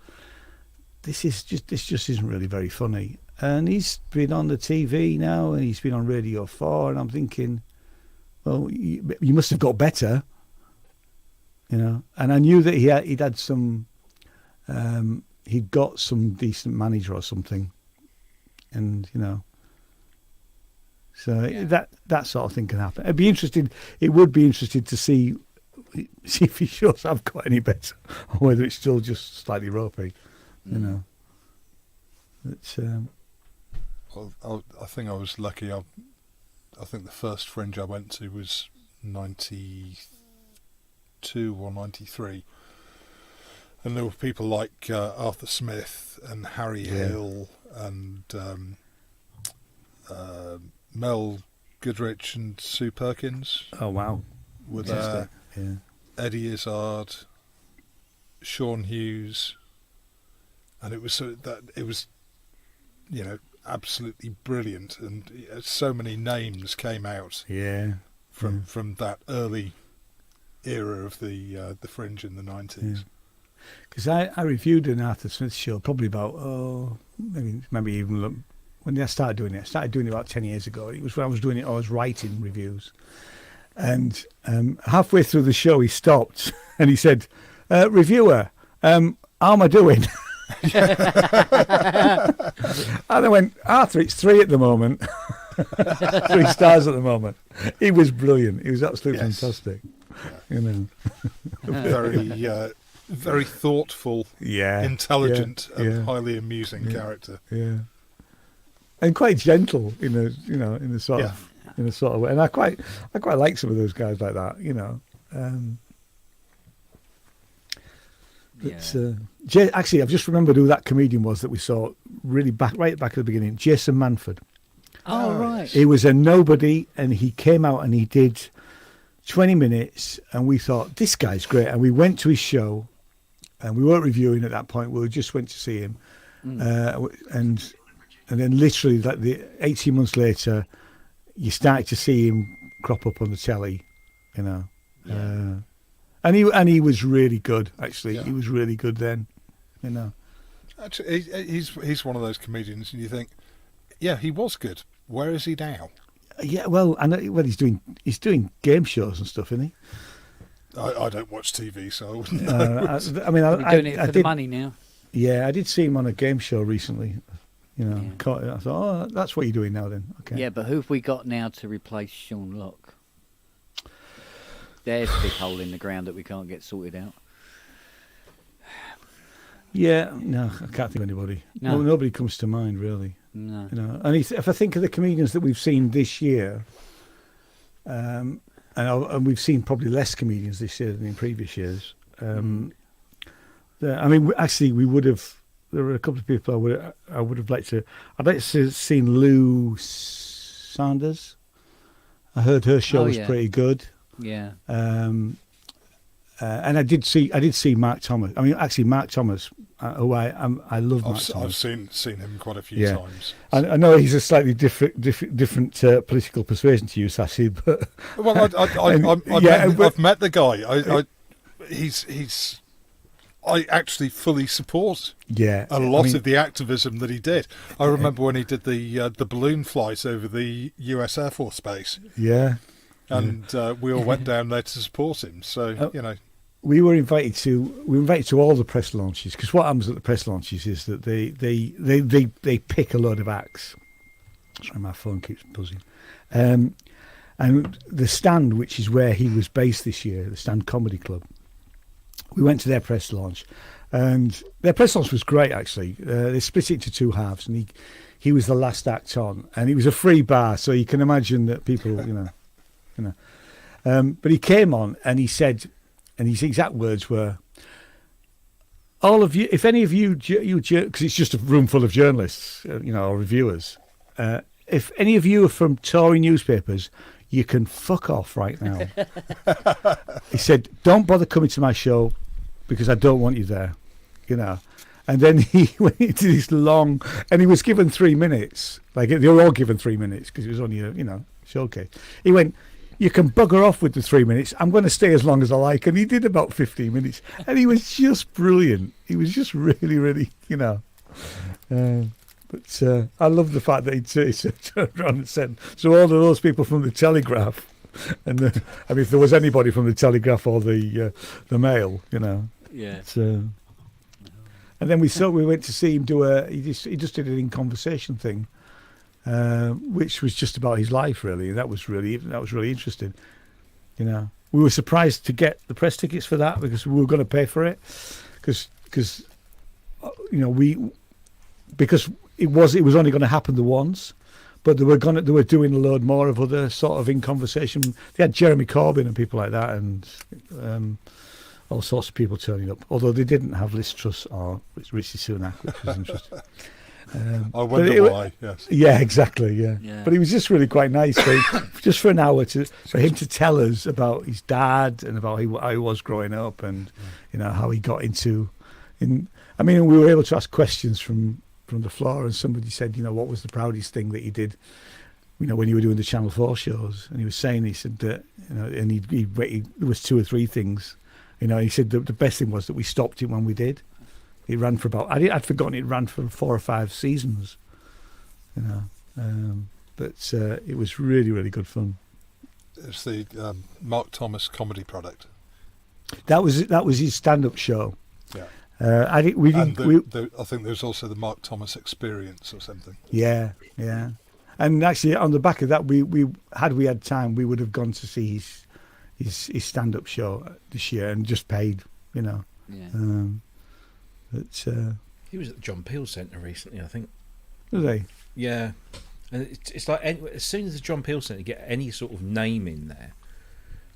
this just isn't really very funny. And he's been on the TV now, and he's been on Radio 4, and I'm thinking, well, you must have got better, you know. And I knew that he'd had some, he'd got some decent manager or something, and you know. So that sort of thing can happen. It would be interesting to see if his shows have got any better, or whether it's still just slightly ropey, you know. It's. Well, I think I was lucky. I think the first Fringe I went to was 92 or 93, and there were people like Arthur Smith and Harry Hill and Mel Goodrich and Sue Perkins. Oh wow! Were there? Yeah. Eddie Izzard, Sean Hughes, and it was you know, absolutely brilliant, and so many names came out. Yeah. From that early era of the Fringe in the 90s. Because I reviewed an Arthur Smith show probably about maybe even when I started doing it. I started doing it about 10 years ago. It was when I was doing it. I was writing reviews, and halfway through the show he stopped and he said, "Reviewer, how am I doing?" And I went, Arthur, it's 3 at the moment. 3 stars at the moment. He was brilliant. He was absolutely fantastic. You know, very thoughtful, intelligent, and highly amusing character. Yeah, and quite gentle in a sort of way. And I quite like some of those guys like that. You know. Actually, I've just remembered who that comedian was that we saw right back at the beginning. Jason Manford. Oh, right. He was a nobody, and he came out and he did 20 minutes, and we thought, this guy's great. And we went to his show, and we weren't reviewing at that point. We just went to see him. And then literally, like 18 months later, you started to see him crop up on the telly, you know. Yeah. And he was really good, actually. Yeah. He was really good then, you know. Actually, he's one of those comedians, and you think, yeah, he was good. Where is he now? Yeah, well, he's doing game shows and stuff, isn't he? I don't watch TV, so I wouldn't know. We're doing it for the money now. Yeah, I did see him on a game show recently. You know, I thought, oh, that's what you're doing now, then. Okay. Yeah, but who have we got now to replace Sean Locke? There's a big hole in the ground that we can't get sorted out. Yeah, no, I can't think of anybody. No. Well, nobody comes to mind, really. No. You know, and if I think of the comedians that we've seen this year, and we've seen probably less comedians this year than in previous years. I mean, actually, we would have. There were a couple of people I would have liked to. I'd like to have seen Lou Sanders. I heard her show was pretty good. Yeah. And I did see Mark Thomas. I mean, actually, Mark Thomas, who I love Mark Thomas. I've seen him quite a few times. I know he's a slightly different political persuasion to you, Sassy, but well, I've met the guy. I actually fully support a lot of the activism that he did. I remember when he did the balloon flight over the US Air Force Base. Yeah. And we all went down there to support him. So, we were invited to all the press launches, because what happens at the press launches is that they pick a load of acts. Sorry, my phone keeps buzzing. And the Stand, which is where he was based this year, the Stand Comedy Club, we went to their press launch, and their press launch was great, actually. They split it into two halves, and he was the last act on, and it was a free bar, so you can imagine that people, but he came on and he said, and his exact words were, all of you, if any of you, because it's just a room full of journalists, or reviewers, if any of you are from Tory newspapers, you can fuck off right now. He said, don't bother coming to my show because I don't want you there, And then he went into this long, and he was given 3 minutes. Like, they were all given 3 minutes because it was only a, showcase. He went, you can bugger off with the 3 minutes. I'm going to stay as long as I like. And he did about 15 minutes. And he was just brilliant. He was just really, really, But I love the fact that he turned around and said, so all of those people from the Telegraph, and if there was anybody from the Telegraph or the Mail, Yeah. And then we went to see him do he just did an In Conversation thing, which was just about his life, really. That was really interesting. We were surprised to get the press tickets for that because we were going to pay for it, because it was only going to happen the once, but they were doing a load more of other sort of In Conversation. They had Jeremy Corbyn and people like that, and all sorts of people turning up. Although they didn't have Liz Truss or Rishi Sunak, which was interesting. I wonder why. Yes. Yeah, exactly. Yeah. But it was just really quite nice, just for an hour for him to tell us about his dad and about how he was growing up, and how he got into. We were able to ask questions from the floor, and somebody said, what was the proudest thing that he did, when you were doing the Channel 4 shows, and he said that, and he there was 2 or 3 things, he said the best thing was that we stopped it when we did. It ran for about, I'd forgotten it ran for 4 or 5 seasons, but it was really, really good fun. It's the Mark Thomas comedy product. That was his stand-up show. Yeah. I think there's also the Mark Thomas Experience or something. Yeah. And actually, on the back of that, we had time, we would have gone to see his stand-up show this year and just paid, Yeah. But he was at the John Peel Centre recently, I think. Was he? Yeah, and it's like as soon as the John Peel Centre get any sort of name in there,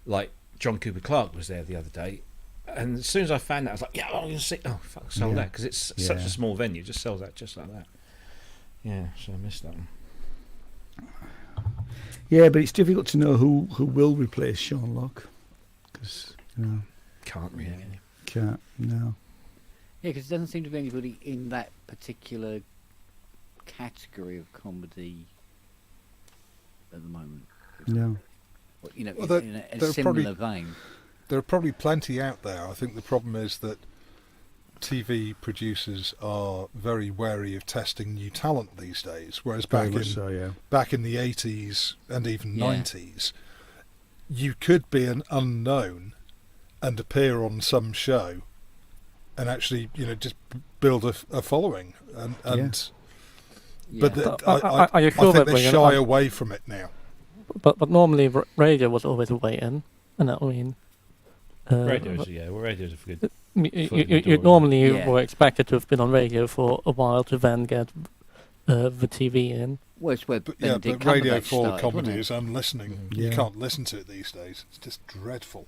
like John Cooper Clarke was there the other day. And as soon as I found that, I was like, I'm going to see. Oh, fuck, sold that, because it's such a small venue. It just sells out just like that. Yeah, so I missed that one. Yeah, but it's difficult to know who will replace Sean Locke, because can't really. Can't, no. Yeah, because there doesn't seem to be anybody in that particular category of comedy at the moment. No. In a similar vein. There are probably plenty out there. I think the problem is that TV producers are very wary of testing new talent these days, whereas back in the 80s and even 90s, you could be an unknown and appear on some show and actually, just build a following. But I think they shy away from it now. But normally radio was always a way in, and radio's a good. You normally were expected to have been on radio for a while to then get the TV in. Well, it's where but Radio 4 comedy is unlistening. You can't listen to it these days. It's just dreadful.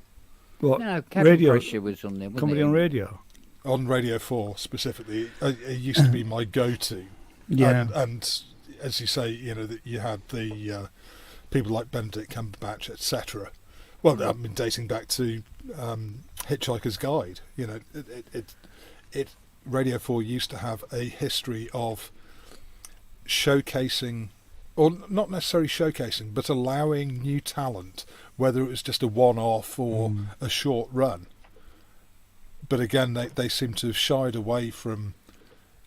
What? No, Captain Pressure was on there. Comedy on radio? On Radio 4 specifically. It used to be my go-to. Yeah. And as you say, you had the people like Benedict Cumberbatch, etc., Well, I mean, dating back to Hitchhiker's Guide, you know, Radio 4 used to have a history of showcasing, or not necessarily showcasing, but allowing new talent, whether it was just a one-off or a short run. But again, they seem to have shied away from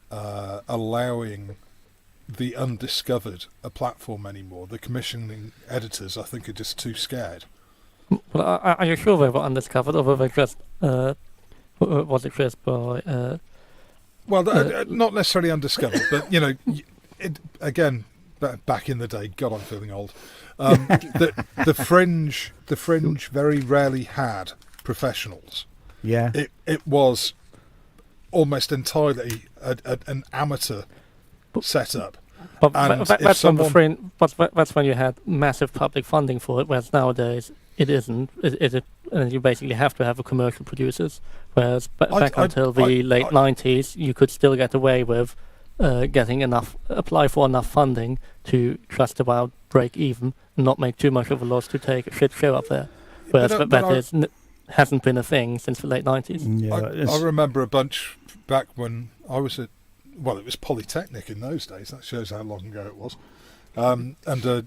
allowing the undiscovered a platform anymore. The commissioning editors, I think, are just too scared. Well, are you sure they were undiscovered, or were they just was it just by? Not necessarily undiscovered, but you know, again, back in the day, God, I'm feeling old. The fringe very rarely had professionals. Yeah, it was almost entirely an amateur setup. But And that's on the fringe. But that's when you had massive public funding for it. Whereas nowadays it isn't. And you basically have to have a commercial producers. Whereas back until the late 90s, you could still get away with apply for enough funding to just about break even and not make too much of a loss to take a shit show up there. Whereas hasn't been a thing since the late 90s. Yeah, I remember a bunch back when I was at, well, it was Polytechnic in those days. That shows how long ago it was. And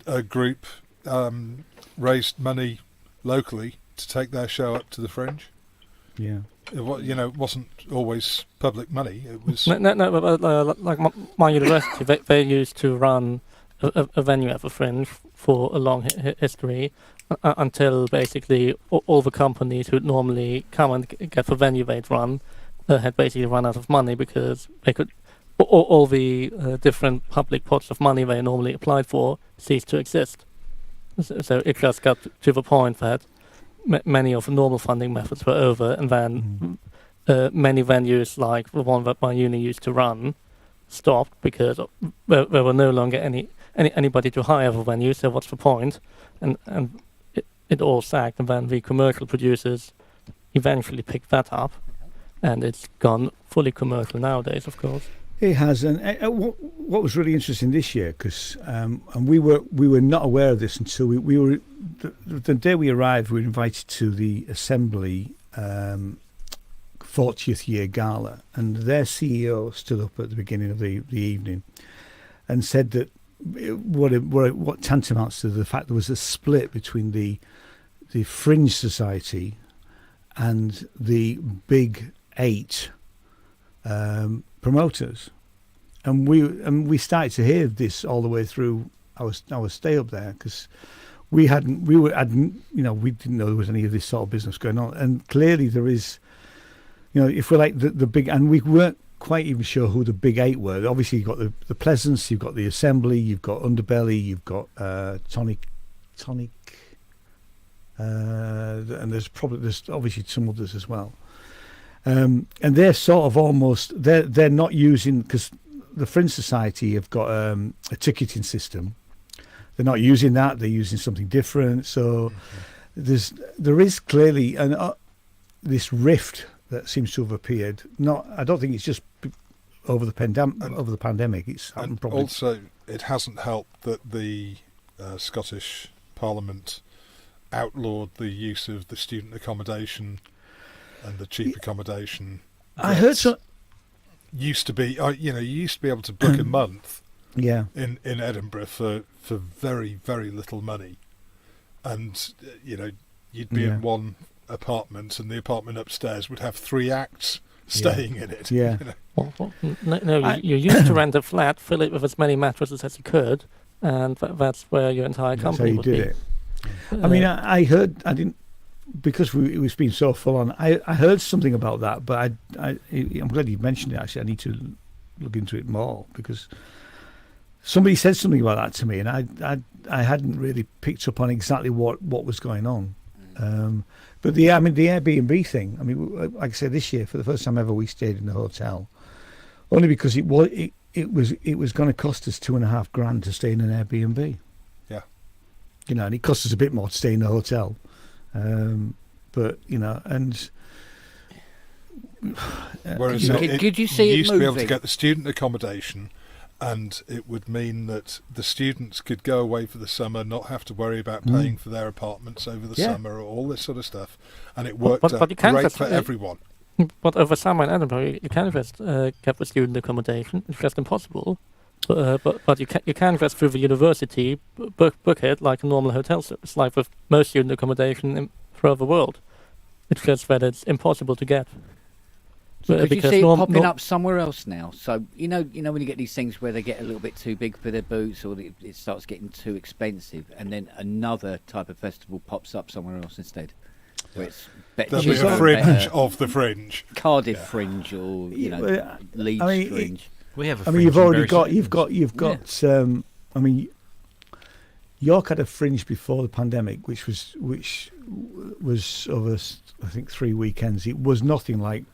a group raised money locally to take their show up to the Fringe. Yeah. It wasn't always public money. It was like my university, they used to run a venue at the Fringe for a long history until basically all the companies who would normally come and get the venue they'd run had basically run out of money because they could all the different public pots of money they normally applied for ceased to exist. So it just got to the point that many of the normal funding methods were over, and then many venues like the one that my uni used to run stopped because there were no longer anybody to hire the venue. So what's the point? And it all sagged, and then the commercial producers eventually picked that up, and it's gone fully commercial nowadays, of course. It has, and what was really interesting this year, because and we were not aware of this until we were the day we arrived. We were invited to the Assembly 40th year gala, and their CEO stood up at the beginning of the evening and said that what tantamounts to the fact there was a split between the Fringe Society and the Big 8 promoters, and we started to hear this all the way through our stay up there, because we didn't know there was any of this sort of business going on, and clearly there is, if we're like the big, and we weren't quite even sure who the Big 8 were. Obviously you've got the Pleasance, you've got the Assembly, you've got Underbelly, you've got Tonic, and there's obviously some others as well. And they're sort of almost they're not using, because the Fringe Society have got a ticketing system. They're not using that. They're using something different. So there is clearly this rift that seems to have appeared. I don't think it's just over the pandemic. It's happened probably. Also, it hasn't helped that the Scottish Parliament outlawed the use of the student accommodation and the cheap accommodation. I heard so. Used to be, you used to be able to book a month. Yeah. In Edinburgh for very, very little money, and you'd be in one apartment, and the apartment upstairs would have 3 acts staying in it. Yeah. You used to rent a flat, fill it with as many mattresses as you could, and that's where your entire company would be. It. I mean, I heard, I didn't, because it was being so full on. I heard something about that, but I'm glad you mentioned it. Actually, I need to look into it more, because somebody said something about that to me, and I hadn't really picked up on exactly what was going on. But the Airbnb thing. I mean, like I said, this year for the first time ever, we stayed in the hotel, only because it was going to cost us $2,500 to stay in an Airbnb. Yeah. And it cost us a bit more to stay in the hotel. But and whereas did you see you it used to be able to moving? get the student accommodation and it would mean that the students could go away for the summer, not have to worry about paying for their apartments over the summer, or all this sort of stuff, and it worked But out you can't great just, for everyone. But over summer in Edinburgh, you can't just get the student accommodation. It's just impossible. But you can just through the university book it like a normal hotel service, like with most student accommodation throughout the world. It's just that it's impossible to get. Because you see it popping up somewhere else now. So you know when you get these things where they get a little bit too big for their boots, or it starts getting too expensive, and then another type of festival pops up somewhere else instead, where it's better. There'll be a fringe of the fringe, Cardiff fringe, or Leeds fringe. We have. I mean, you've got. I mean, York had a fringe before the pandemic, which was over, I think, 3 weekends. It was nothing like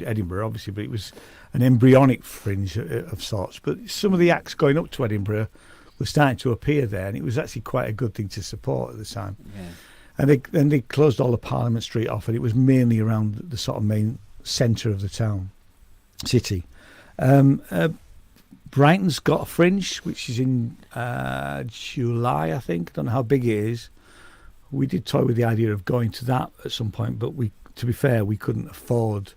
Edinburgh, obviously, but it was an embryonic fringe of sorts. But some of the acts going up to Edinburgh were starting to appear there, and it was actually quite a good thing to support at the time. Yeah. And they closed all the Parliament Street off, and it was mainly around the sort of main centre of the city. Brighton's got a fringe, which is in July, I think. I don't know how big it is. We did toy with the idea of going to that at some point, but to be fair, we couldn't afford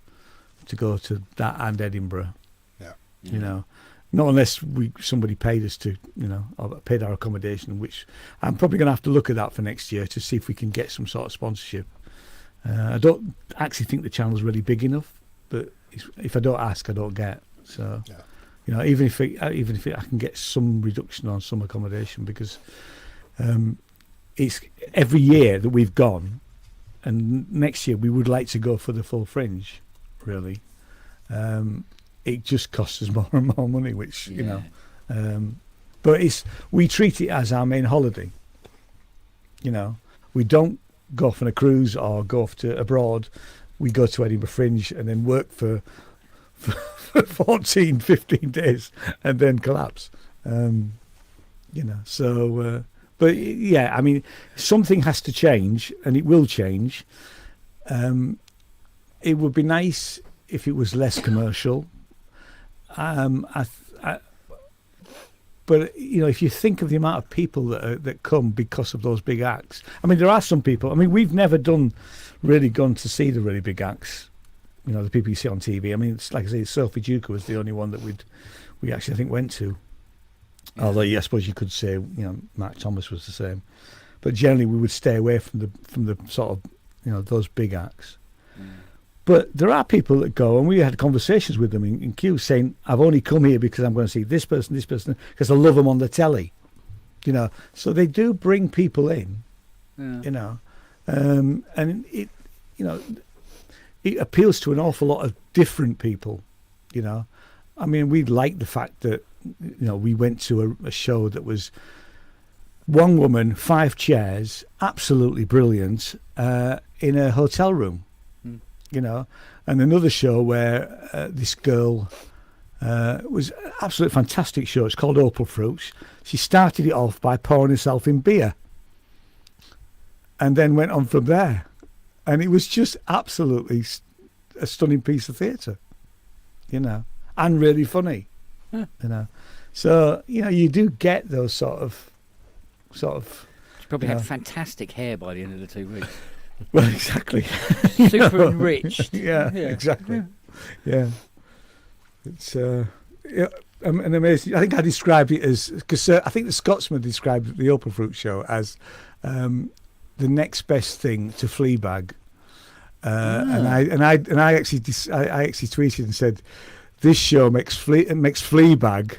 to go to that and Edinburgh. Yeah. You know, not unless somebody paid us to, or paid our accommodation, which I'm probably going to have to look at that for next year to see if we can get some sort of sponsorship. I don't actually think the channel's really big enough, but if I don't ask, I don't get. So, even if I can get some reduction on some accommodation, because it's every year that we've gone, and next year we would like to go for the full fringe. Really, it just costs us more and more money, which but we treat it as our main holiday. We don't go off on a cruise or go off to abroad. We go to Edinburgh Fringe and then work for 14, 15 days and then collapse. But yeah, I mean, something has to change, and it will change. It would be nice if it was less commercial. But if you think of the amount of people that come because of those big acts, I mean, there are some people. I mean, we've never gone to see the really big acts. The people you see on TV. I mean, it's like I say, Sophie Duker was the only one that we actually, I think, went to. Yeah. Although, I suppose you could say, Mark Thomas was the same. But generally, we would stay away from the sort of, those big acts. Mm. But there are people that go, and we had conversations with them in Kew saying, I've only come here because I'm going to see this person, because I love them on the telly. So they do bring people in, and it, it appeals to an awful lot of different people, I mean, we like the fact that, we went to a show that was one woman, 5 chairs, absolutely brilliant, in a hotel room. And another show where this girl was an absolutely fantastic show. It's called Opal Fruits. She started it off by pouring herself in beer and then went on from there. And it was just absolutely a stunning piece of theatre, and really funny, So, you do get those sort of. She probably had fantastic hair by the end of the 2 weeks. Well, exactly. Super enriched. Yeah, exactly. Yeah. It's an amazing. I think I described it as, because I think the Scotsman described the Opal Fruit show as the next best thing to Fleabag. And I actually tweeted and said, this show makes Fleabag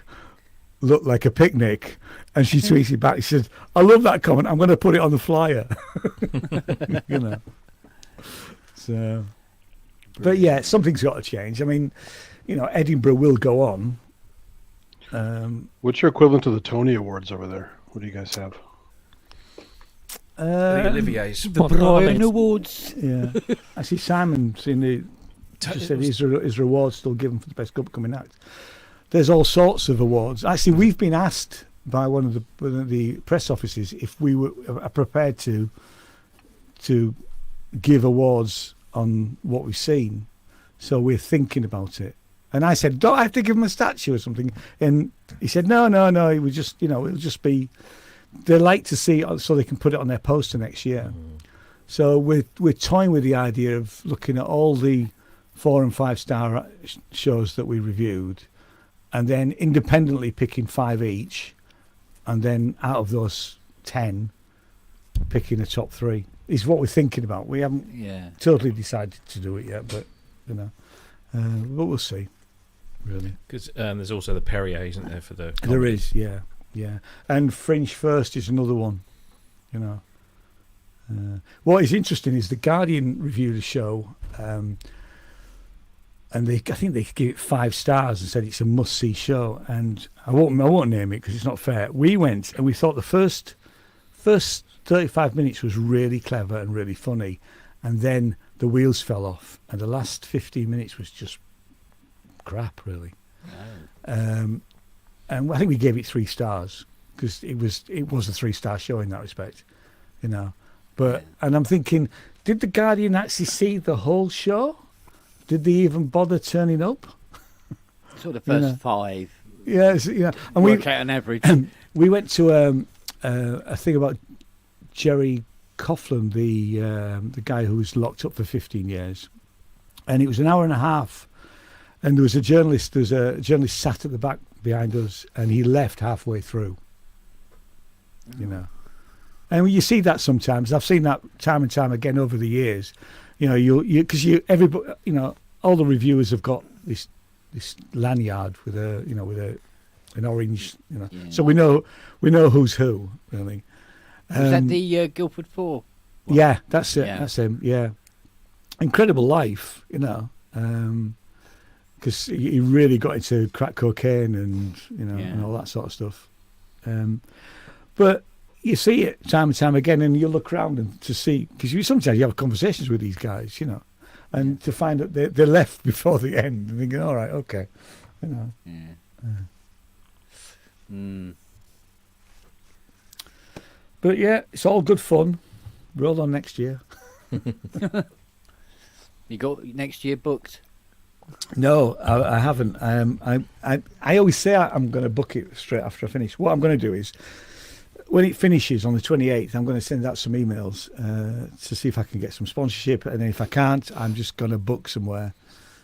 look like a picnic. And she tweeted back, she said, I love that comment, I'm going to put it on the flyer. So, but yeah, something's got to change. I mean, Edinburgh will go on. What's your equivalent to the Tony Awards over there? What do you guys have? The Olivier's. The Brian Awards. Yeah. Actually, Simon just said his reward's still given for the best upcoming act. There's all sorts of awards. Actually, we've been asked by one of the press offices if we were prepared to give awards on what we've seen. So we're thinking about it. And I said, "Don't I have to give him a statue or something?" And he said, "No. It would just, it'll just be. They like to see it so they can put it on their poster next year." So we're toying with the idea of looking at all the 4 and 5 star shows that we reviewed, and then independently picking 5 each, and then out of those 10, picking a top 3 is what we're thinking about. We haven't totally decided to do it yet, but but we'll see. Really, because there's also the Perrier, isn't there, for the comedy? There is, yeah, and Fringe First is another one. What is interesting is the Guardian reviewed a show, and I think they gave it 5 stars and said it's a must-see show. And I won't name it because it's not fair. We went and we thought the first 35 minutes was really clever and really funny, and then the wheels fell off, and the last 15 minutes was just crap, really. And I think we gave it 3 stars because it was a 3-star show in that respect, But and I'm thinking, did the Guardian actually see the whole show? Did they even bother turning up? Sort of first 5. Yes, and work out an average. We went to a thing about Jerry Coughlin, the guy who was locked up for 15 years, and it was an hour and a half. And there was a journalist sat at the back behind us, and he left halfway through. And you see that sometimes. I've seen that time and time again over the years. Because everybody, all the reviewers have got this lanyard with an orange, So we know who's who, really. Was that the Guildford 4? Yeah, that's it. Yeah. That's him. Yeah, incredible life, because he really got into crack cocaine and and all that sort of stuff. But you see it time and time again, and you look around and to see, because sometimes you have conversations with these guys, and to find that they left before the end, and thinking, all right, okay, But yeah, it's all good fun. Roll on next year. You got next year booked? No, I haven't. I always say I'm going to book it straight after I finish. What I'm going to do is, when it finishes on the 28th, I'm going to send out some emails to see if I can get some sponsorship, and then if I can't, I'm just going to book somewhere.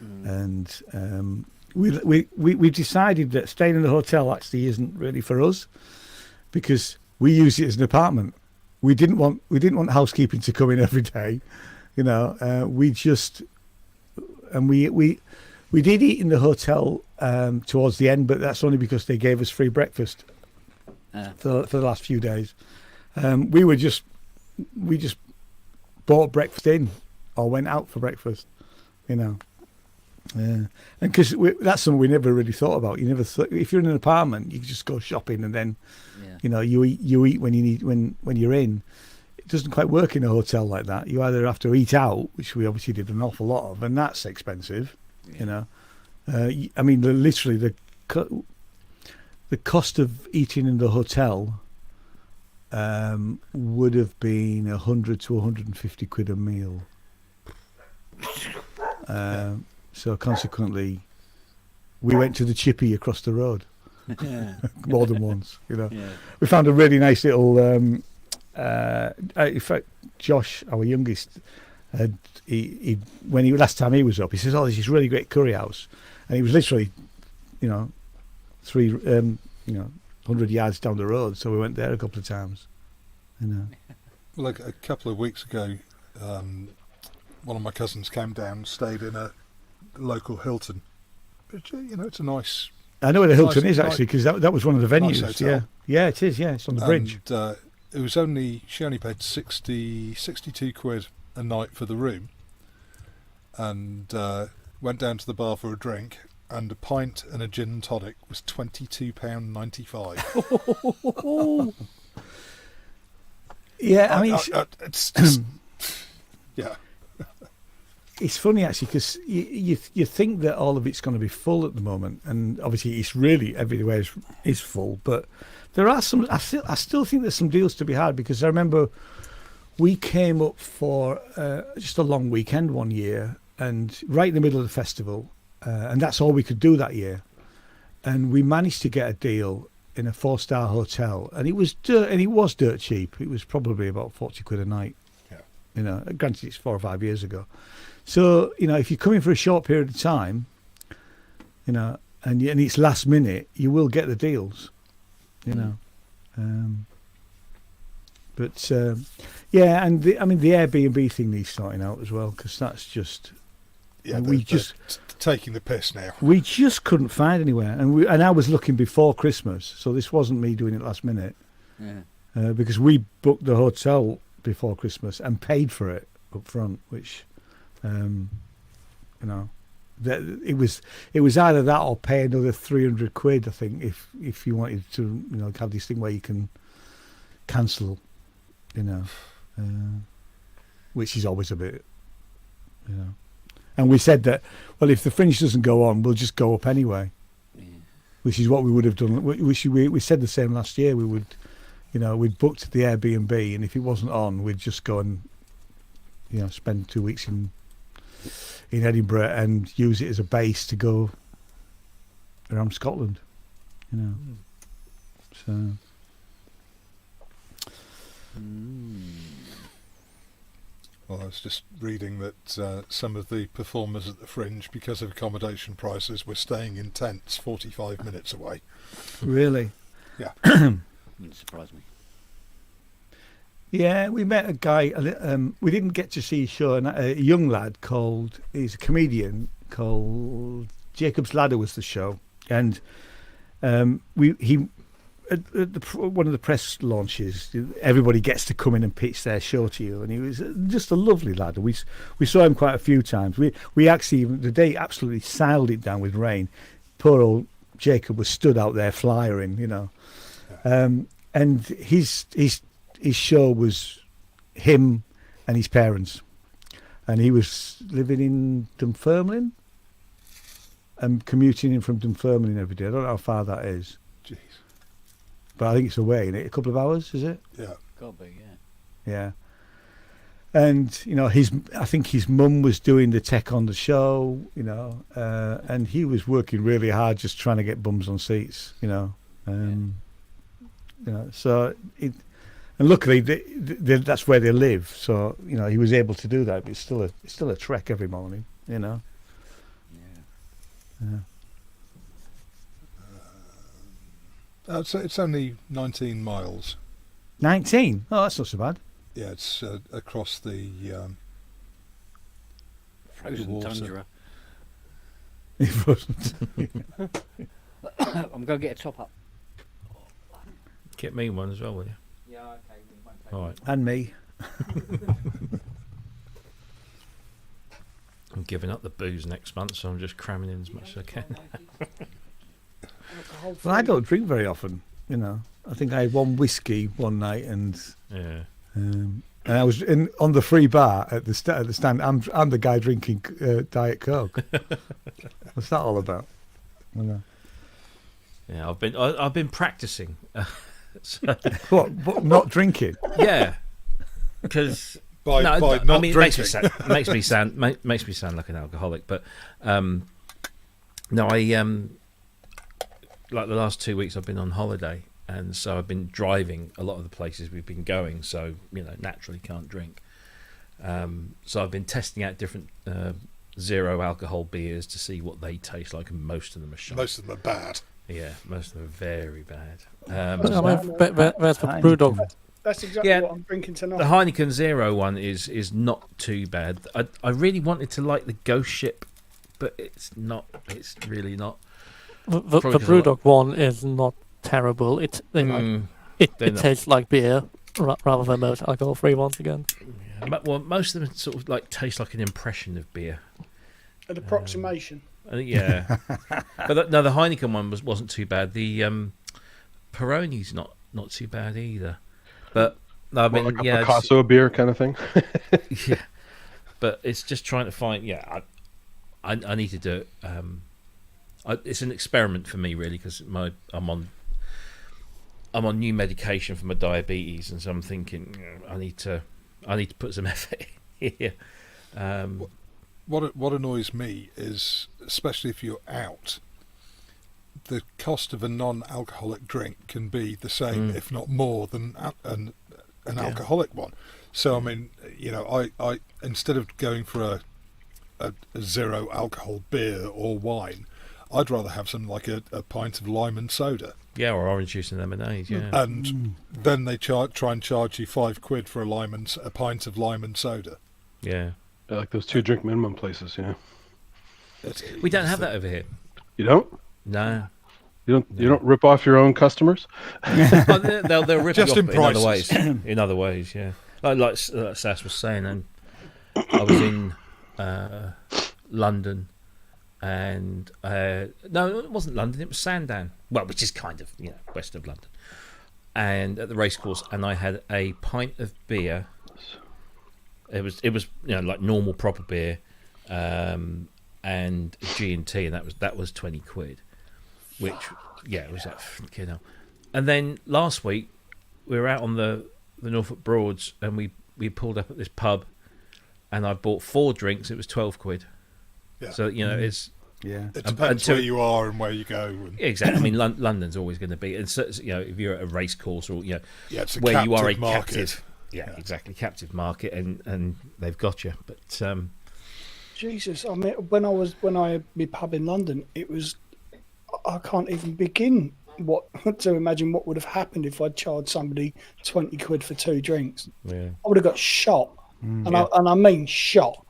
And we decided that staying in the hotel actually isn't really for us, because we use it as an apartment. We didn't want housekeeping to come in every day, we just. And we did eat in the hotel towards the end, but that's only because they gave us free breakfast for the last few days. We just bought breakfast in or went out for breakfast, and because that's something we never really thought about. You never thought, if you're in an apartment, you just go shopping and then you eat when you need when you're in. It doesn't quite work in a hotel like that. You either have to eat out, which we obviously did an awful lot of, and that's expensive. I mean, literally the cost of eating in the hotel would have been 100 to 150 quid a meal. So consequently, we went to the chippy across the road more than once. We found a really nice little. In fact, Josh, our youngest, when last time he was up, he says, "Oh, there's this really great curry house," and he was literally, 100 yards down the road. So we went there a couple of times. Like a couple of weeks ago, one of my cousins came down, stayed in a local Hilton. It's a nice. I know where the Hilton is actually, because that was one of the venues. Nice yeah, it is. Yeah, it's on the bridge. And, it was she only paid 62 quid a night for the room, and went down to the bar for a drink, and a pint and a gin and tonic was £22.95. Yeah, I mean, it's just, yeah. It's funny actually, because you think that all of it's going to be full at the moment, and obviously it's really everywhere is full, but there are some. I still think there's some deals to be had, because I remember we came up for just a long weekend one year, and right in the middle of the festival, and that's all we could do that year. And we managed to get a deal in a 4-star hotel, and it was dirt cheap. It was probably about 40 quid a night. Yeah. You know, granted it's 4 or 5 years ago. So, you know, if you're coming for a short period of time, you know, and it's last minute, you will get the deals, you know. Yeah, and the Airbnb thing needs sorting out as well, because that's just they're taking the piss now. we just couldn't find anywhere, and I was looking before Christmas, so this wasn't me doing it last minute, because we booked the hotel before Christmas and paid for it up front, which, you know, that it was either that or pay another 300 quid, I think, if you wanted to, you know, have this thing where you can cancel, you know, which is always a bit, you know. And we said that, well, if the Fringe doesn't go on, we'll just go up anyway, which is what we would have done. We said the same last year. We would, you know, we'd booked the Airbnb, and if it wasn't on, we'd just go and, you know, spend 2 weeks in Edinburgh and use it as a base to go around Scotland, you know. So. Well, I was just reading that some of the performers at the Fringe, because of accommodation prices, were staying in tents 45 minutes away. Really? Yeah. Wouldn't surprise me. Yeah, we met a guy. We didn't get to see his show. A young lad he's a comedian called Jacob's Ladder was the show, and one of the press launches, everybody gets to come in and pitch their show to you, and he was just a lovely lad. We saw him quite a few times. We actually, the day absolutely sailed it down with rain. Poor old Jacob was stood out there flyering, you know, and his show was him and his parents, and he was living in Dunfermline and commuting in from Dunfermline every day. I don't know how far that is. Jeez. But I think it's away, isn't it? A couple of hours, is it? Yeah. Gotta be, yeah. Yeah. And, you know, I think his mum was doing the tech on the show, you know, and he was working really hard just trying to get bums on seats, you know. You know, so and luckily that's where they live, so, you know, he was able to do that. But it's still a trek every morning, you know. Yeah. It's only 19 miles. 19? Oh, that's not so bad. Yeah, it's across the Frozen water. tundra. It wasn't. I'm going to get a top up. Get me one as well, will you? Yeah, okay. All right. And me. I'm giving up the booze next month, so I'm just cramming in as much as I can. Well, I don't drink very often, you know. I think I had one whiskey one night, and I was on the free bar at the stand. I'm the guy drinking Diet Coke. What's that all about? I know. Yeah, I've been practicing. So, what? Not drinking? Yeah, because by not it drinking. makes me sound like an alcoholic. But no, like the last 2 weeks I've been on holiday, and so I've been driving a lot of the places we've been going, so, you know, naturally can't drink. So I've been testing out different zero alcohol beers to see what they taste like, and most of them are shite. Most of them are bad. Yeah, most of them are very bad. Where's the Brewdog? That's exactly Yeah, what I'm drinking tonight. the Heineken Zero one is not too bad. I really wanted to like the Ghost Ship, but it's not. It's really not. The Probably 'cause Brewdog one is not terrible. It tastes like beer rather than most alcohol-free ones again. Well, most of them sort of like taste like an impression of beer. An approximation. Yeah, but no, the Heineken one wasn't too bad. The Peroni's not too bad either. But no, I mean, like a yeah, Picasso beer kind of thing. yeah. But it's just trying to find. Yeah, I need to do it. It's an experiment for me, really, because I'm on new medication for my diabetes, and so I'm thinking I need to put some effort here. what annoys me is, especially if you're out, the cost of a non-alcoholic drink can be the same, if not more, than an alcoholic one. So I mean, you know, I instead of going for a zero alcohol beer or wine, I'd rather have something like a pint of lime and soda. Yeah, or orange juice and lemonade. Yeah. And then they try and charge you £5 for a pint of lime and soda. Yeah. Like those 2 drink minimum places, yeah. We don't have that over here. You don't? No. You don't rip off your own customers? Oh, they'll rip Just you off in in other prices. ways. In other ways, yeah. Like Sass was saying, and I was in London, and no, it wasn't London. It was Sandown, well, which is kind of west of London, and at the racecourse, and I had a pint of beer. It was like normal proper beer, and G&T, and that was £20, which it was like fucking hell. And then last week we were out on the Norfolk Broads, and we pulled up at this pub, and I bought 4 drinks. It was £12. Yeah. So it's Yeah. It depends where you are and where you go. And... Exactly. I mean, London's always going to be, and so, if you're at a race course or it's a where you are a captive market. captive, exactly, captive market, and they've got you. But Jesus, I mean, when I had my pub in London, it was, I can't even begin to imagine what would have happened if I'd charged somebody £20 for 2 drinks. yeah, I would have got shot, and I mean shot.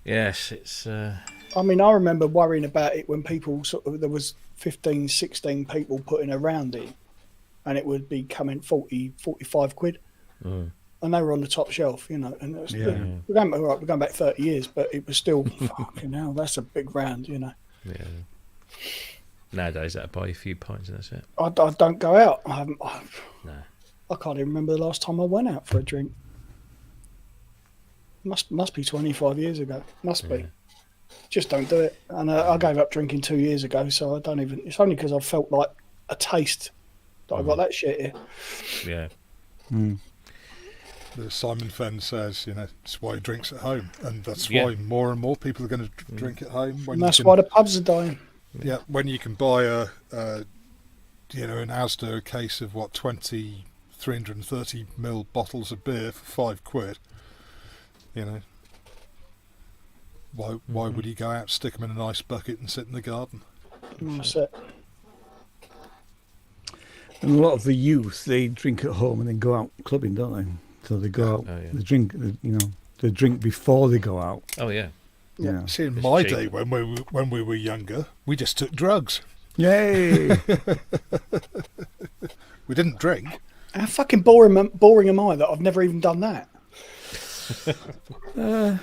yes, it's. I mean, I remember worrying about it when people there was 15, 16 people putting around it, and it would be coming 40, 45 quid. And they were on the top shelf, and it was we're going back 30 years, but it was still fucking hell, that's a big round, Yeah. Nowadays, that'd buy you a few pints and that's it. I don't go out. I haven't. No. I can't even remember the last time I went out for a drink. Must be 25 years ago. Must be. Just don't do it. And I gave up drinking 2 years ago, so I don't even. It's only because I felt like a taste that I got that shit here. Yeah. Simon Fenn says, it's why he drinks at home, and that's why more and more people are going to drink at home. And that's why the pubs are dying. Yeah, when you can buy in Asda a case of 20 330ml bottles of beer for £5. Why would you go out, stick them in a nice bucket, and sit in the garden? That's it. And a lot of the youth, they drink at home and then go out clubbing, don't they? So they go out, they drink, they drink before they go out. Oh yeah. Yeah. See, in my day, when we were younger, we just took drugs. Yay! We didn't drink. How fucking boring am I that I've never even done that?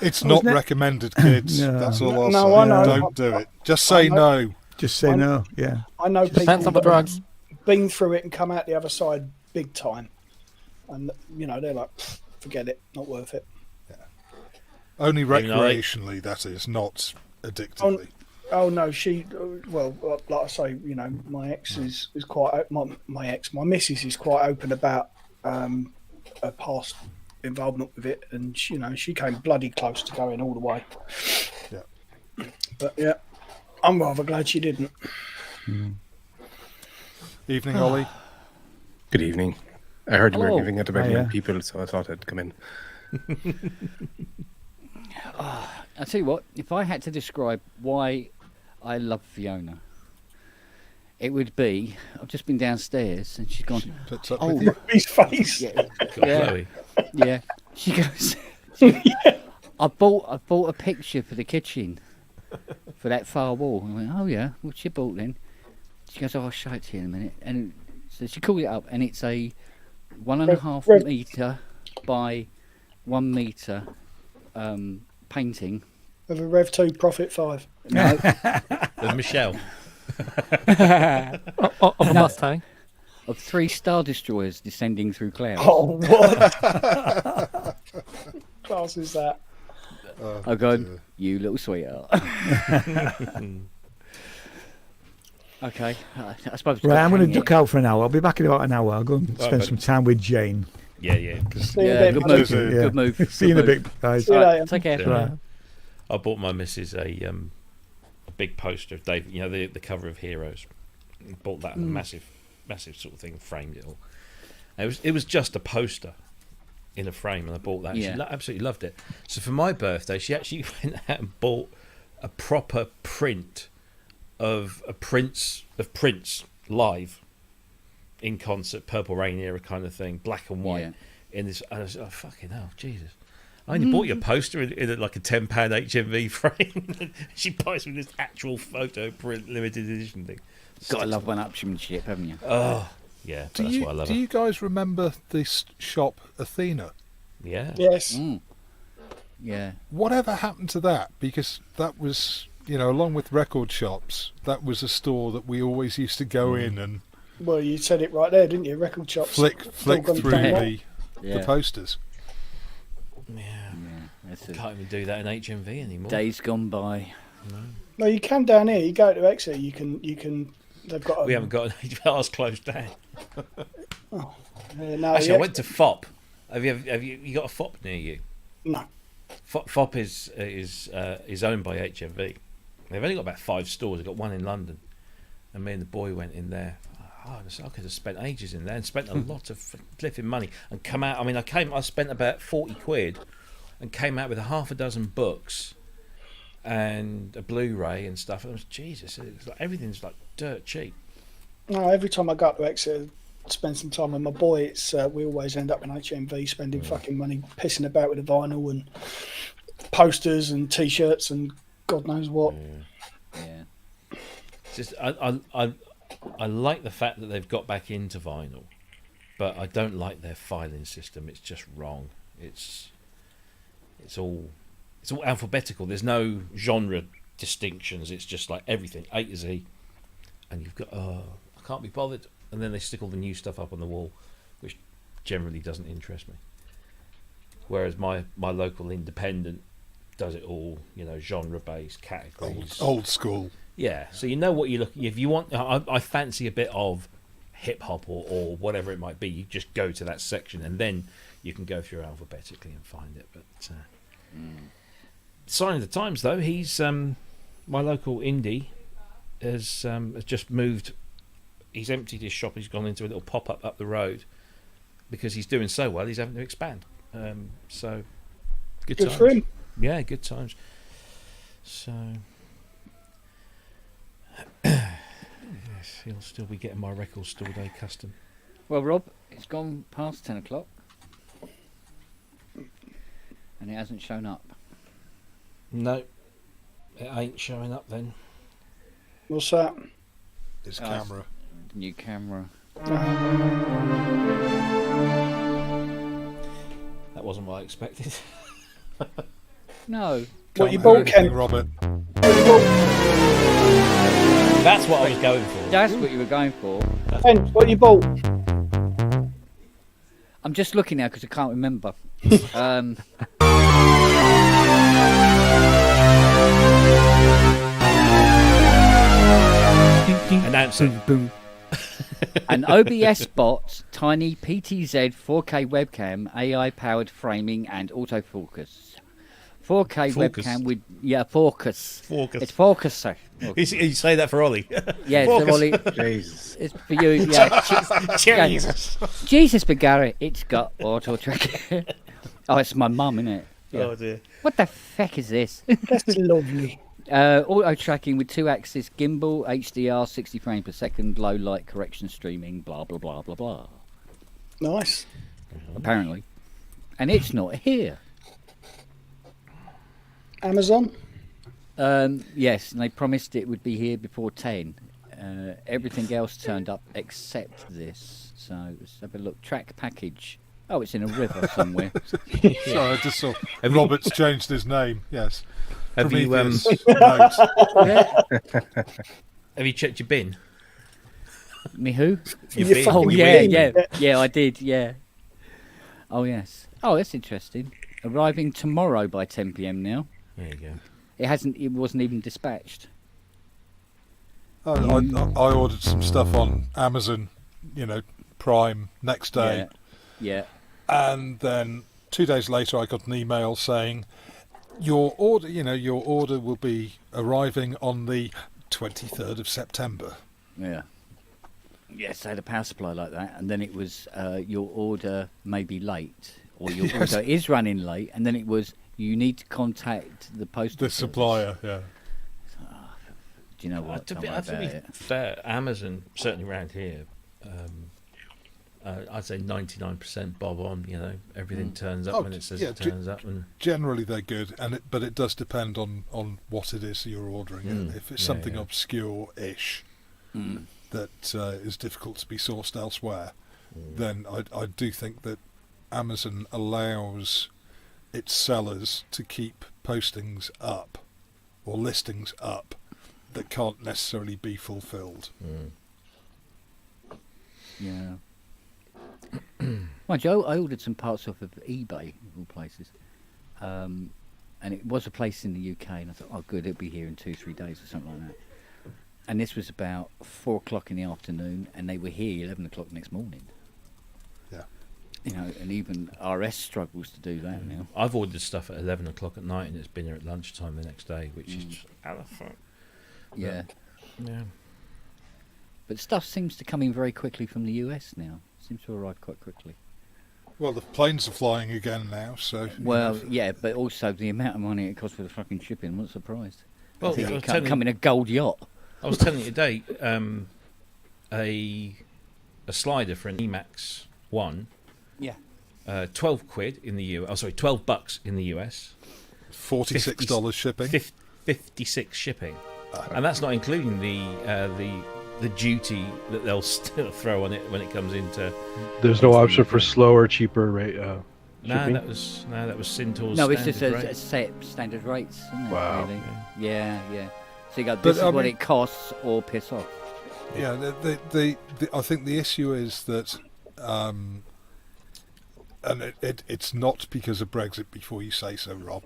It's not recommended, kids. No. That's all I'll No, say. I know. Don't do it. Just say no. Just say no, yeah. I know people Depends on the that have drugs. been through it and come out the other side big time. And, they're like, forget it, not worth it. Only recreationally, that is, not addictively. Oh no, like I say, my ex is quite my missus is quite open about her past involvement with it, and she came bloody close to going all the way. Yeah. But I'm rather glad she didn't. Evening, Ollie. Good evening. I heard you were Hello. giving it about Hiya. young people, so I thought I'd come in. I'll tell you what, if I had to describe why I love Fiona, it would be, I've just been downstairs and she's gone, Puts up oh, with you. His face. God, Yeah. Chloe. yeah. She goes, I bought a picture for the kitchen for that far wall. I went, oh yeah, what's you bought then? She goes, I'll show it to you in a minute. And so she called it up, and it's a 1.5 metre by 1 metre painting. Of a Rev 2 Profit 5. No, With Michelle. Of a Mustang. of 3 Star Destroyers descending through clouds. Oh, what class is that? I've gone, you little sweetheart. Okay, I suppose. Right, I'm going to hang duck it. out for an hour. I'll be back in about an hour. I'll go and spend bud. some time with Jane. Yeah. See you Yeah, in a good bit, move. mate. Yeah. Good move. See you in a good bit, guys. See you later. Take care. Yeah. Right. I bought my missus a big poster of Dave. You know, the cover of Heroes. Bought that massive sort of thing, framed it all. And it was just a poster in a frame, and I bought that. Yeah. She absolutely loved it. So for my birthday, she actually went out and bought a proper print of Prince live in concert, Purple Rain era kind of thing, black and white. Yeah. In this, and I was like, oh, fucking hell, Jesus! I only bought you a poster in like a £10 HMV frame. She buys me this actual photo print limited edition thing. Gotta love one-upsmanship, haven't you? Oh, yeah, but that's why I love do her. you guys remember this shop, Athena? Yeah. Yes. Yeah. Whatever happened to that? Because that was, along with record shops, that was a store that we always used to go in and Well, you said it right there, didn't you? Record shops. flick gone through down the Yeah. posters. Yeah. That's it. Can't even do that in HMV anymore. Days gone by. No, you can down here. You go to Exeter. You can. They've got. We haven't got ours closed down. No, Actually, I went to FOP. Have you got a FOP near you? No. FOP is owned by HMV. They've only got about 5 stores. They've got one in London, and me and the boy went in there. Oh, I could have spent ages in there and spent a lot of flipping money and come out. I mean, I spent about 40 quid and came out with half a dozen books and a Blu-ray and stuff. And it was Jesus. It's like everything's like dirt cheap. No, every time I go up to Exeter, spend some time with my boy, it's we always end up in HMV spending fucking money, pissing about with the vinyl and posters and T-shirts and God knows what. Yeah. Just I like the fact that they've got back into vinyl, but I don't like their filing system. It's just wrong. It's all alphabetical. There's no genre distinctions. It's just like everything A to Z, and you've got I can't be bothered. And then they stick all the new stuff up on the wall, which generally doesn't interest me. Whereas my local independent does it all, genre based categories. Old school. Yeah, so you know what you look. If you want, I fancy a bit of hip hop or whatever it might be. You just go to that section, and then you can go through alphabetically and find it. But Sign of the Times, though, he's my local indie has just moved. He's emptied his shop. He's gone into a little pop up the road because he's doing so well. He's having to expand. So good times. for him. Yeah, good times. So. Yes, he'll still be getting my record store day custom. Well, Rob, it's gone past 10 o'clock. And it hasn't shown up. No, it ain't showing up then. What's that? His Oh, camera. New camera. That wasn't what I expected. No. What you Can't bought, do anything, Ken? Robert? That's what I was going for. That's what you were going for. Ken, what you bought? I'm just looking now because I can't remember. Announcer. An OBS bot, tiny PTZ 4K webcam, AI powered framing and autofocus. 4K Focus. webcam with focus. Focus. It's focus. You say that for Ollie. Yeah, Focus. so Ollie, Jesus. it's for you. Yeah. Jesus. Jesus, but Gary, it's got auto track. Oh, it's my mum, isn't it? Yeah. Oh dear. What the feck is this? That's lovely. Auto tracking with 2-axis gimbal, HDR, 60 frames per second, low light correction streaming, blah blah blah blah blah. Nice. Apparently, and it's not here. Amazon. Yes, and they promised it would be here before 10. Everything else turned up except this. So let's have a look. Track package. Oh, it's in a river somewhere. Sorry, I just saw Robert's changed his name. Yes. Have you Prometheus notes. have you checked your bin? Me who? Your You bin? fucking Oh Your yeah, bin? yeah, I did. Yeah. Oh yes. Oh, that's interesting. Arriving tomorrow by 10 p.m. now. There you go. It wasn't even dispatched. I ordered some stuff on Amazon, Prime next day. Yeah. And then 2 days later, I got an email saying, your order will be arriving on the 23rd of September. Yeah. Yes, they had a power supply like that, and then it was your order may be late, or your order is running late, and then it was you need to contact the postal service. Supplier, yeah. Do you know what? To Don't be worry about it. fair, Amazon, certainly around here, I'd say 99% bob on. You know, everything turns up when it says it turns up. And generally they're good, but it does depend on what it is you're ordering. If it's something obscure-ish that is difficult to be sourced elsewhere, then I do think that Amazon allows its sellers to keep postings up or listings up that can't necessarily be fulfilled. Yeah. Mind you, I ordered some parts off of eBay, of all places. And it was a place in the UK, and I thought, oh, good, it'll be here in 2-3 days or something like that. And this was about 4 o'clock in the afternoon, and they were here 11 o'clock the next morning. Yeah. You know, and even RS struggles to do that now. I've ordered stuff at 11 o'clock at night, and it's been here at lunchtime the next day, which is just out of fuck. Yeah. Yeah. But stuff seems to come in very quickly from the US now. Seems to arrive quite quickly. Well, the planes are flying again now, so... Well, yeah, but also the amount of money it costs for the fucking shipping, I'm not surprised. Well, I think it come in a gold yacht. I was telling you today, a slider for an Emax 1, 12 quid in the US. Oh, sorry, $12 in the US. $46 shipping. 56 shipping, and that's not including the duty that they'll still throw on it when it comes into. There's no option for slower, cheaper rate. No, shipping? that was Syntor's. No, it's just standard a rate. set standard rates, isn't it? Wow. Really? Yeah. So you go, this is what it costs, or piss off. Yeah, I think the issue is that, and it's not because of Brexit. Before you say so, Rob,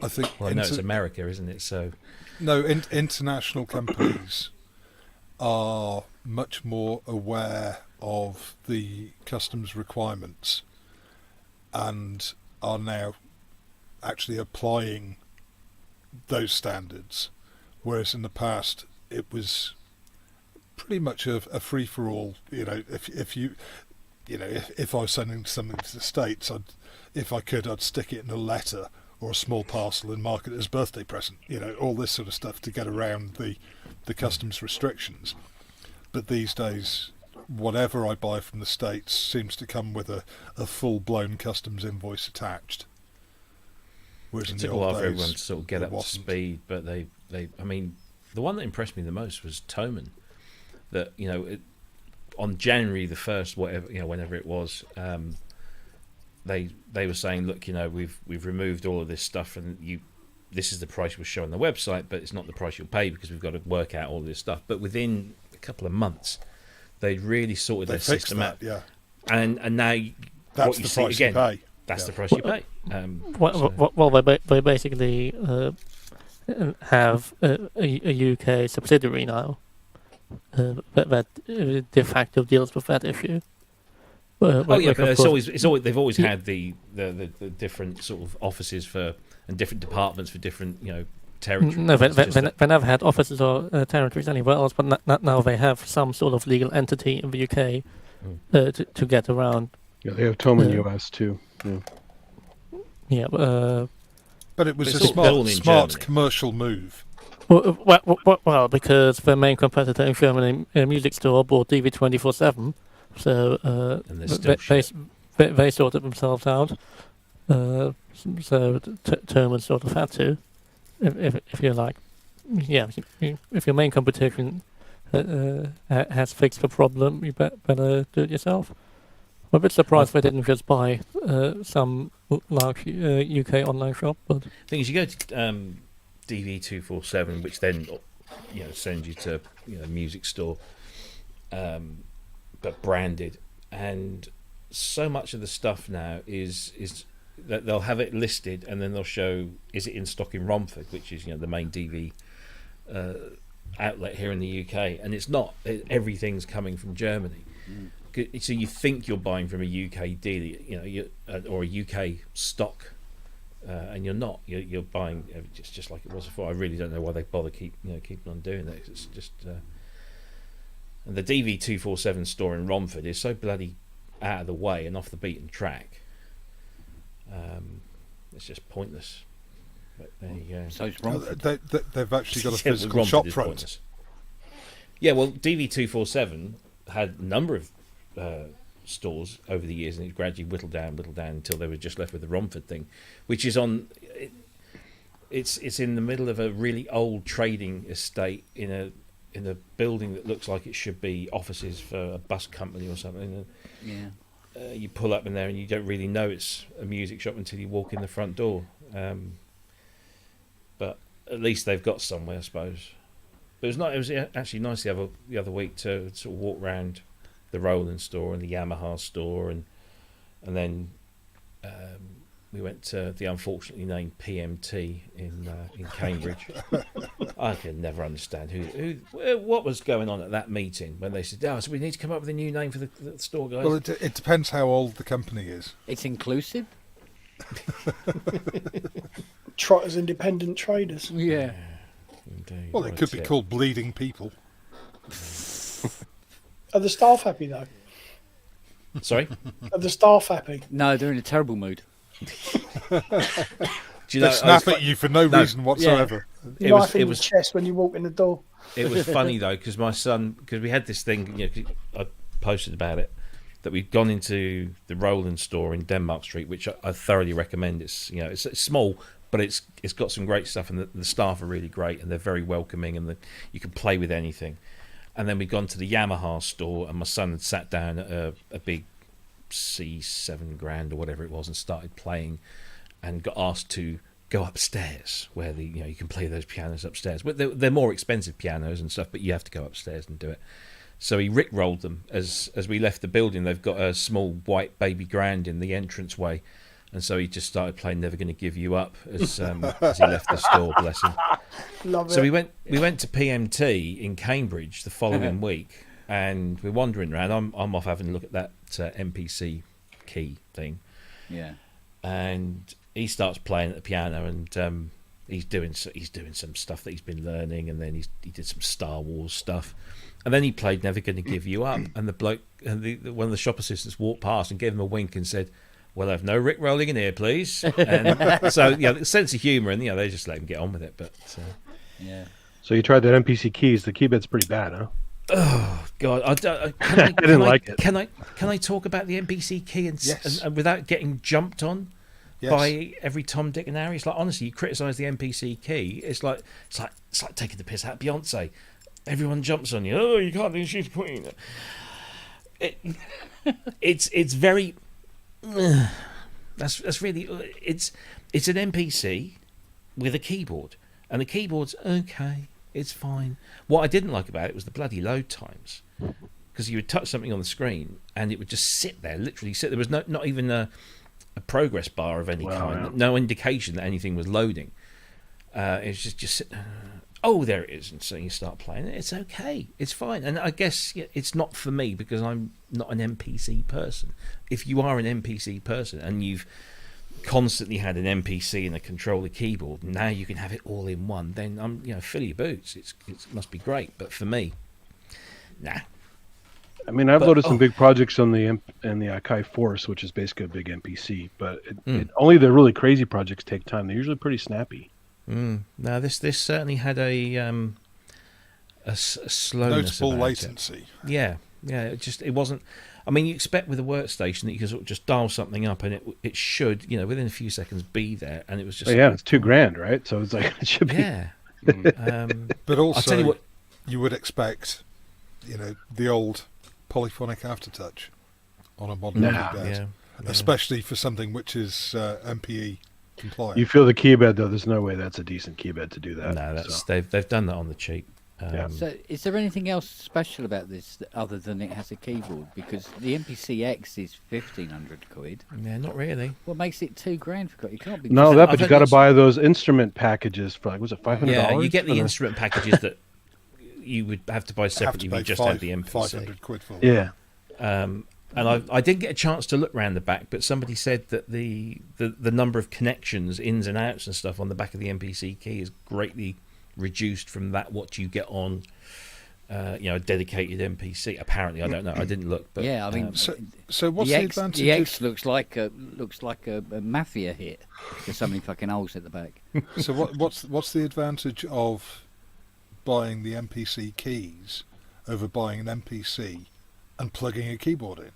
I think. Well, no, it's America, isn't it? So. No, international companies are much more aware of the customs requirements and are now actually applying those standards, whereas in the past it was pretty much a free for all. You know, if I was sending something to the States, if I could, I'd stick it in a letter or a small parcel and mark it as a birthday present. You know, all this sort of stuff to get around the customs restrictions. But these days, whatever I buy from the States seems to come with a full-blown customs invoice attached. Whereas It in took the a while old for days, everyone to sort of get it up to wasn't. speed, but I mean, the one that impressed me the most was Thomann. That on January the 1st, whenever it was, they were saying, look, we've removed all of this stuff, and this is the price we'll show on the website, but it's not the price you'll pay because we've got to work out all this stuff. But within a couple of months, they really sorted their fixed system out. that, yeah. And now That's what you the see price you again, pay. that's Yeah. the price you pay. They basically have a UK subsidiary now that de facto deals with that issue. But of it's course- always they've always had the different sort of offices and different departments for different territories. No, It's just that- they never had offices or territories anywhere else, but now they have some sort of legal entity in the UK to get around. Yeah, they have Thomann US too. Yeah. Yeah, But it was It's a all in smart Germany. commercial move. well, because their main competitor in Germany, Music Store, bought DV247, so And they're still shit. they sorted themselves out. So Thomann sort of had to, if you like. Yeah, if your main competition has fixed the problem, you better do it yourself. I'm a bit surprised they didn't just buy some large UK online shop, but thing is, you go to DV247, which then sends you to Music Store, but branded, and so much of the stuff now is that they'll have it listed and then they'll show is it in stock in Romford, which is the main DV outlet here in the UK, and it's not. Everything's coming from Germany. So you think you're buying from a UK dealer, or a UK stock, and you're not. You're buying just like it was before. I really don't know why they bother keeping on doing that. It's just. And the DV247 store in Romford is so bloody out of the way and off the beaten track. It's just pointless. But there you go. So it's wrong. They've actually got a Yeah, physical Romford shop is front. pointless. Yeah, well, DV247 had a number of stores over the years, and it gradually whittled down until they were just left with the Romford thing, which is on. It's in the middle of a really old trading estate in a building that looks like it should be offices for a bus company or something. Yeah. You pull up in there and you don't really know it's a music shop until you walk in the front door. But at least they've got somewhere, I suppose. But it was actually nice the other week to sort of walk around the Roland store and the Yamaha store, and then we went to the unfortunately named PMT in Cambridge. I can never understand what was going on at that meeting when they said, so we need to come up with a new name for the store, guys. Well, it depends how old the company is. It's inclusive. Trotters independent traders. Yeah. Indeed. Well, it could be called Bleeding People. Are the staff happy though? Sorry? Are the staff happy? No, they're in a terrible mood. Do you They know, snap at you for no reason whatsoever. Knife in your chest when you walk in the door. It was funny though, because my son, we had this thing, I posted about it, that we'd gone into the Roland store in Denmark Street, which I thoroughly recommend. It's it's small, but it's got some great stuff, and the staff are really great, and they're very welcoming, and you can play with anything. And then we'd gone to the Yamaha store, and my son had sat down at a big C7 Grand or whatever it was, and started playing, and got asked to go upstairs where you can play those pianos upstairs. But they're more expensive pianos and stuff, but you have to go upstairs and do it. So he rickrolled them as we left the building. They've got a small white baby grand in the entranceway, and so he just started playing "Never Gonna Give You Up" as he left the store. Bless him. Love it. So we went to PMT in Cambridge the following week, and we're wandering around. I'm off having a look at that MPC key thing. Yeah. And he starts playing at the piano, and he's doing some stuff that he's been learning, and then he did some Star Wars stuff, and then he played "Never Gonna Give You Up," and the bloke and one of the shop assistants walked past and gave him a wink and said, "Well, have no Rick rolling in here, please." And so the sense of humour, and they just let him get on with it. But yeah. So you tried that MPC keys. The keybed's pretty bad, huh? Oh God! I didn't like it. Can I talk about the MPC key and without getting jumped on by every Tom, Dick, and Harry? It's like, honestly, you criticise the MPC key. It's like taking the piss out of Beyonce. Everyone jumps on you. Oh, you can't do she's queen. It's very. That's really it's an MPC with a keyboard, and the keyboard's okay. It's fine. What I didn't like about it was the bloody load times, because you would touch something on the screen and it would just sit there, literally sit. There was not even a progress bar of any kind, no indication that anything was loading. It was just sit. Oh, there it is, and so you start playing it. It's okay. It's fine. And I guess it's not for me because I'm not an MPC person. If you are an MPC person and you've constantly had an MPC and a controller keyboard, now you can have it all in one, then fill your boots. It must be great. But for me, nah. I mean, I've loaded some big projects on the Akai Force, which is basically a big MPC, but only the really crazy projects take time. They're usually pretty snappy. Now this certainly had a slowness, noticeable about latency. It. Yeah. It wasn't. I mean, you expect with a workstation that you can sort of just dial something up and it should, within a few seconds be there. And it was just. Well, yeah, it's $2,000, right? So it's like it should be. Yeah. But also, I'll tell you what, you would expect, the old polyphonic aftertouch on a modern keyboard, especially for something which is MPE compliant. You feel the keybed though. There's no way that's a decent keybed to do that. No, they've done that on the cheap. So is there anything else special about this other than it has a keyboard? Because the MPC X is 1,500 quid. Yeah, not really. What makes it $2,000 for it? You can't be. No, but you got to buy those instrument packages for was it $500? Yeah, you get the instrument packages that you would have to buy separately if you just had the MPC. 500 quid for. Yeah. And I didn't get a chance to look around the back, but somebody said that the number of connections, ins and outs and stuff on the back of the MPC key is greatly reduced from that what you get on a dedicated MPC. Apparently, I don't know. I didn't look, but Yeah, I mean, So what's the advantage? The X looks like a mafia hit. There's so many fucking holes at the back. So what's the advantage of buying the MPC keys over buying an MPC and plugging a keyboard in?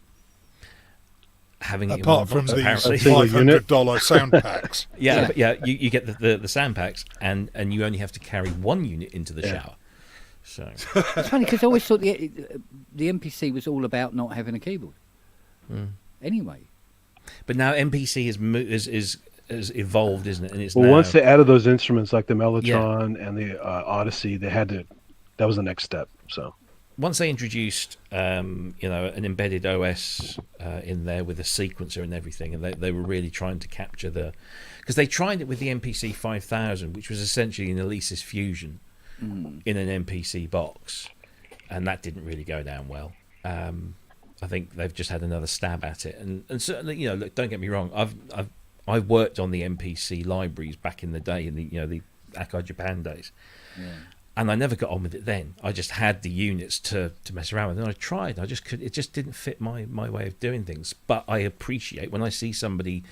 having it apart in from one box, the apparently. $500 sound packs. Yeah, but you get the sound packs, and you only have to carry one unit into the shower. So it's funny because I always thought the MPC was all about not having a keyboard. Anyway, but now MPC has evolved, isn't it? And it's well, now, once they added those instruments like the Mellotron and the Odyssey, they had to. That was the next step. So once they introduced an embedded OS in there with a sequencer and everything, and they were really trying to capture because they tried it with the MPC 5000, which was essentially an Alesis Fusion in an MPC box, and that didn't really go down well. I think they've just had another stab at it, and certainly, look, don't get me wrong, I've worked on the MPC libraries back in the day, in the Akai Japan days. Yeah. And I never got on with it then. I just had the units to mess around with. And I tried. It just didn't fit my way of doing things. But I appreciate when I see somebody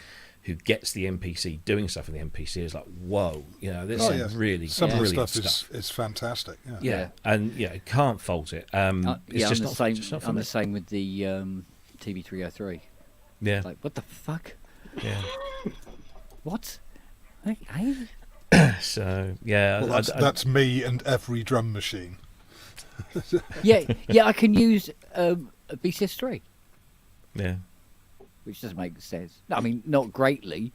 who gets the MPC doing stuff in the MPC, is like, whoa, this is really some of the brilliant stuff is fantastic. Yeah. And can't fault it. It's just not for I'm me. the same with the TV303. Yeah. Like, what the fuck? Yeah. What? Hey? So yeah, well, that's me and every drum machine. yeah, I can use a BCS3. Yeah, which doesn't make sense. I mean, not greatly,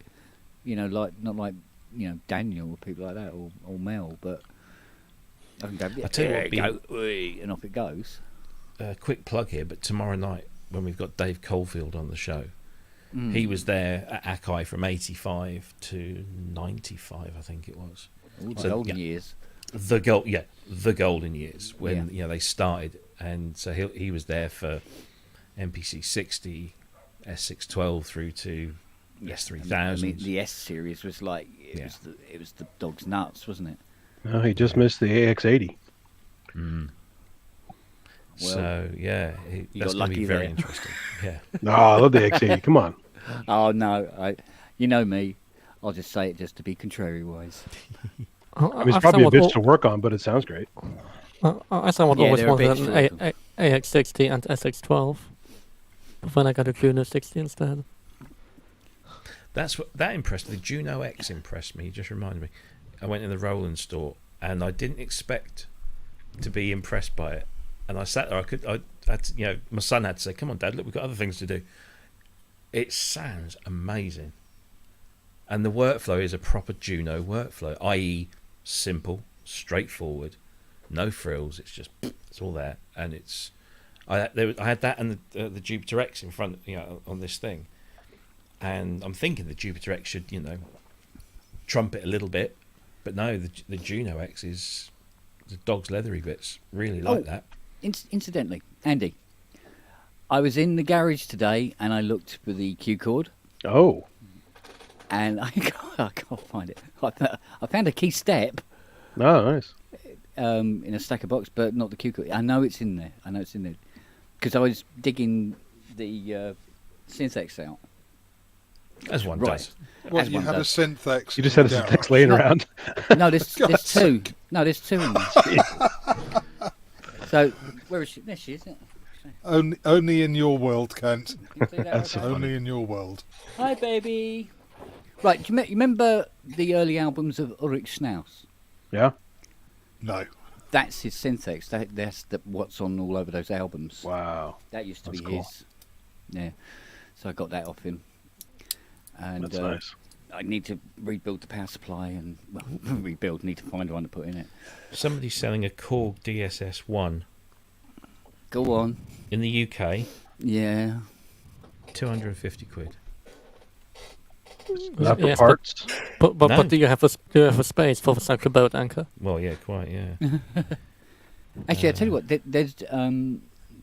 not like Daniel or people like that, or Mel, but I can go. I tell you what, and off it goes. Quick plug here, but tomorrow night when we've got Dave Caulfield on the show. He was there at Akai from 85 to 95, I think it was. Ooh, the golden years. The golden years when they started, and so he was there for MPC 60, S612 through to S3000. I mean, the S series was like it was the dog's nuts, wasn't it? No, he just missed the AX80. Well, so that's going to be very interesting. Yeah. No, I love the X80. Come on. Oh no, you know me. I'll just say it just to be contrary-wise. I mean, it's probably a bitch to work on, but it sounds great. I somewhat always wanted an AX60 and SX12, but then I got a Juno 60 instead. That impressed me. The Juno X impressed me. It just reminded me. I went in the Roland store, and I didn't expect to be impressed by it. And I sat there. My son had to say, "Come on, Dad, look, we've got other things to do." It sounds amazing, and the workflow is a proper Juno workflow, i.e., simple, straightforward, no frills. It's all there, and I had that and the Jupiter X in front, on this thing, and I'm thinking the Jupiter X should, trump it a little bit, but no, the Juno X is the dog's leathery bits. Really like that. Incidentally, Andy, I was in the garage today and I looked for the Q cord. Oh. And I can't find it. I found a key step. Oh, nice. In a stacker box, but not the Q cord. I know it's in there. Because I was digging the Synthex out. As one does. Well, you had a Synthex. You just had a Synthex laying around. No, there's two. No, there's two in there. So, where is she? There she is, isn't it? Only in your world, Kent. That's only in your world. Hi, baby. Right, do you remember the early albums of Ulrich Schnauz? Yeah. No. That's his Synthex. That's what's on all over those albums. Wow. That used to That's be cool. his. Yeah. So I got that off him. And That's nice. I need to rebuild the power supply and need to find one to put in it. Somebody's selling a Korg DSS-1 Go on. in the UK. Yeah. 250 quid. Not for Yes, parts. But No. do you have a space for the Sacred Boat anchor? Well, yeah, quite, yeah. Actually, I tell you what. There's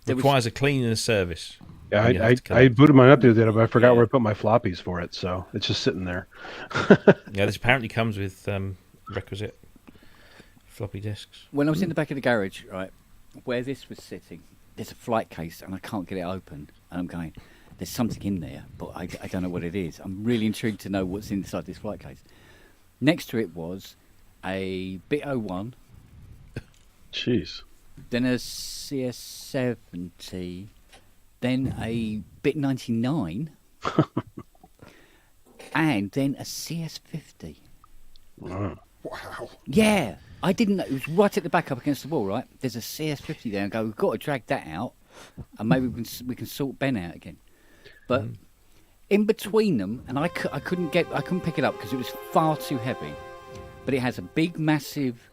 Requires a cleaning and service. Yeah, And you have to I collect. booted mine up the other day, but I forgot where I put my floppies for it, so it's just sitting there. Yeah, this apparently comes with requisite floppy disks. When I was in the back of the garage, right, where this was sitting, there's a flight case and I can't get it open. And I'm going, there's something in there, but I don't know what it is. I'm really intrigued to know what's inside this flight case. Next to it was a Bit 01, Jeez. then a CS70, then a Bit 99, and then a CS50. Wow. Wow. Yeah, I didn't know. It was right at the back up against the wall, right? There's a CS50 there, and go, we've got to drag that out, and maybe we can sort Ben out again. But in between them, and I couldn't pick it up because it was far too heavy. But it has a big, massive.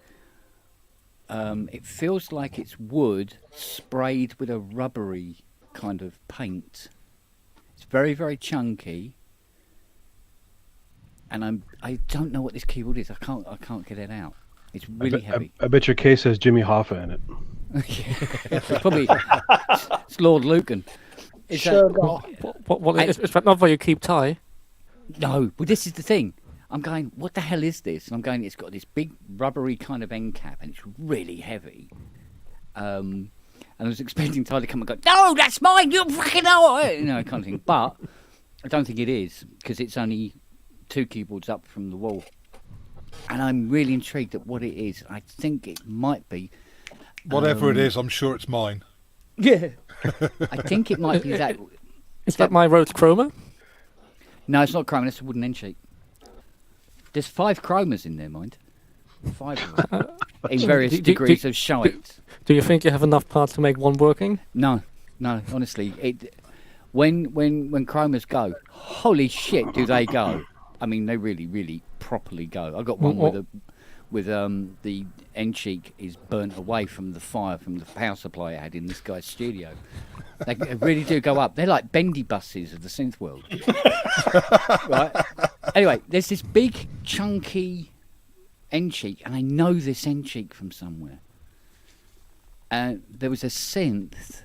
It feels like it's wood sprayed with a rubbery kind of paint. It's very, very chunky. And I don't know what this keyboard is. I can't get it out. It's really heavy. I bet your case has Jimmy Hoffa in it. Probably it's Lord Lucan. Is Sure, that, Is that not where you keep tie? no, but this is the thing. I'm going, what the hell is this? And I'm going, it's got this big rubbery kind of end cap, and it's really heavy. And I was expecting Ty to come and go, no, that's mine. You fucking know it, kind of thing. But I don't think it is because it's only 2 keyboards up from the wall. And I'm really intrigued at what it is. I think it might be. Whatever it is, I'm sure it's mine. Yeah. I think it might be that. Is that my Rhodes Chroma? No, it's not chroma. It's a wooden end sheet. There's 5 chromas in there, mind. 5 of them. In various degrees of shite. Do you think you have enough parts to make one working? No, honestly. When chromas go, holy shit, do they go. I mean, they really, really properly go. I got one with the end cheek is burnt away from the fire from the power supply I had in this guy's studio. They really do go up. They're like bendy buses of the synth world. Right? Anyway, there's this big, chunky end cheek, and I know this end cheek from somewhere. There was a synth,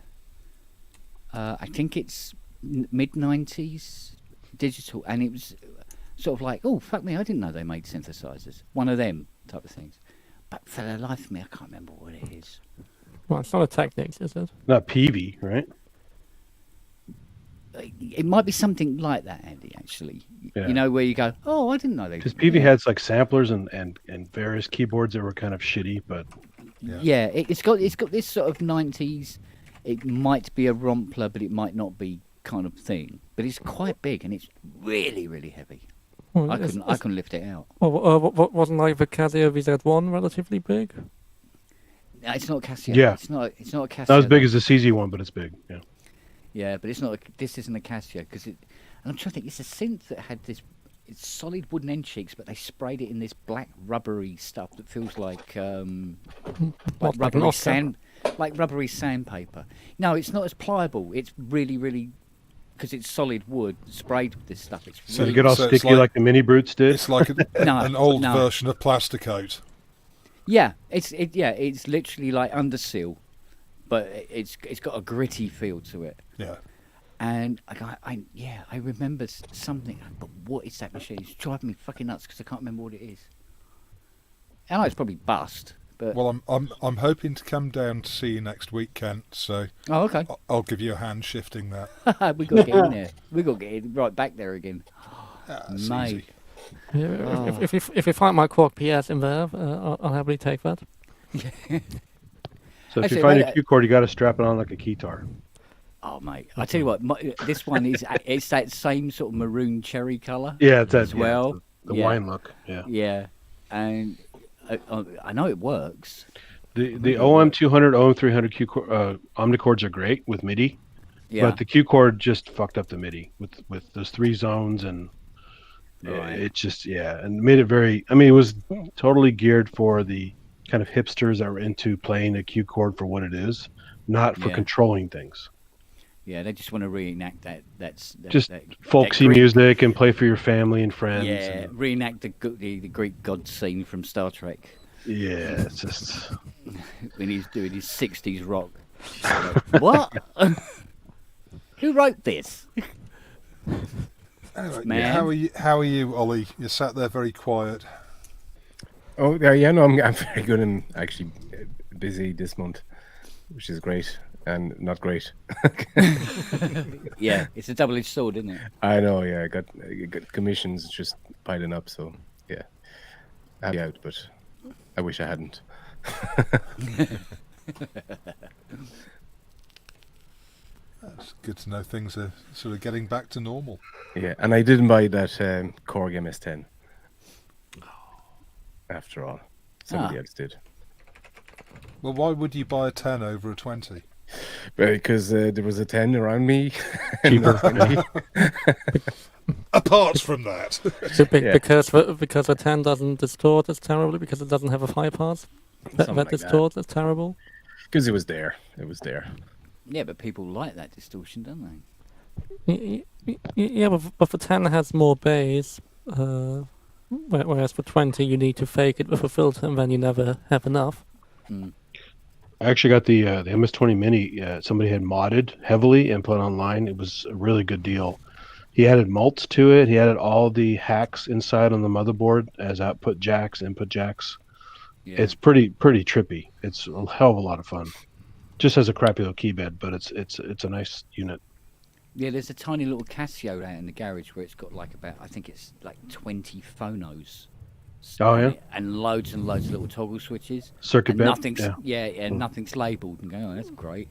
I think it's mid-90s, digital, and it was sort of like, oh, fuck me, I didn't know they made synthesizers. One of them type of things. But for the life of me, I can't remember what it is. Well, it's not a Technics, is it? Not Peavey, right? It might be something like that, Andy, actually. Yeah. You know, where you go, oh, I didn't know they Because did Peavey that. had like samplers and various keyboards that were kind of shitty, but Yeah, it's got this sort of 90s, it might be a Rompler, but it might not be kind of thing. But it's quite big, and it's really, really heavy. Well, I couldn't lift it out. Well, wasn't like the Casio VZ1 relatively big? No, it's not a Casio. Yeah. It's not a Casio. not as big as the CZ one, but it's big. Yeah. Yeah, but it's not. This isn't a Casio because it. And I'm trying to think. It's a synth that had this. It's solid wooden end cheeks, but they sprayed it in this black rubbery stuff that feels like What, like an rubbery Oscar? rubbery sandpaper. No, it's not as pliable. It's really, really because it's solid wood sprayed with this stuff. It's So really You get all So it's sticky like the mini brutes did. It's like an old no. version of Plasticoat. Yeah, it's literally like Underseal, but it's got a gritty feel to it. Yeah. And I remember something, but what is that machine? It's driving me fucking nuts because I can't remember what it is. I know it's probably bust, but Well, I'm hoping to come down to see you next week, Kent. So oh, okay. I'll give you a hand shifting that. We got to get in there. We got to get right back there again, That's mate. easy. Yeah, if you find my Quark PS in there, I'll happily take that. So if Actually, you find mate, a cue cord, you got to strap it on like a keytar. Oh, mate! I tell you what, this one is it's that same sort of maroon cherry colour. Yeah, it's that as well. Yeah, the Yeah. wine look. Yeah. Yeah, and I know it works. The OM200, OM300 Q omnicords are great with MIDI, Yeah, but the Q cord just fucked up the MIDI with those 3 zones and Right. it just and made it very. I mean, it was totally geared for the kind of hipsters that were into playing a Q chord for what it is, not for Yeah. controlling things. yeah, they just want to reenact that. Just that folksy Greek- music and play for your family and friends. Yeah, and- reenact the Greek god scene from Star Trek yeah, it's just when he's doing his 60s rock. What? Who wrote this? Anyway, Man. How are you, Ollie? You're sat there very quiet. Oh, yeah, no, I'm very good and actually busy this month, which is great and not great. Yeah, it's a double-edged sword, isn't it? I know, yeah, I got commissions just piling up, so yeah, happy out, but I wish I hadn't. It's good to know things are sort of getting back to normal. Yeah, and I didn't buy that Korg MS-10. After all, somebody else did. Well, why would you buy a 10 over a 20? Because there was a 10 around me. Cheaper. Apart from that. So Yeah. because the 10 doesn't distort as terribly because it doesn't have a 5 pass that Something like that. distorts as terrible. Because it was there. It was there. Yeah, but people like that distortion, don't they? Yeah, but the 10 has more bass, whereas for 20 you need to fake it with a filter and then you never have enough. Mm. I actually got the MS-20 Mini. Somebody had modded heavily and put online. It was a really good deal. He added mults to it. He added all the hacks inside on the motherboard as output jacks, input jacks. Yeah. It's pretty trippy. It's a hell of a lot of fun. Just has a crappy little keyboard, but it's a nice unit. Yeah, there's a tiny little Casio out in the garage where it's got I think it's like 20 phonos. Oh, yeah? And loads of little toggle switches. Circuit And bent, nothing's yeah. nothing's labelled. And go, oh, that's great.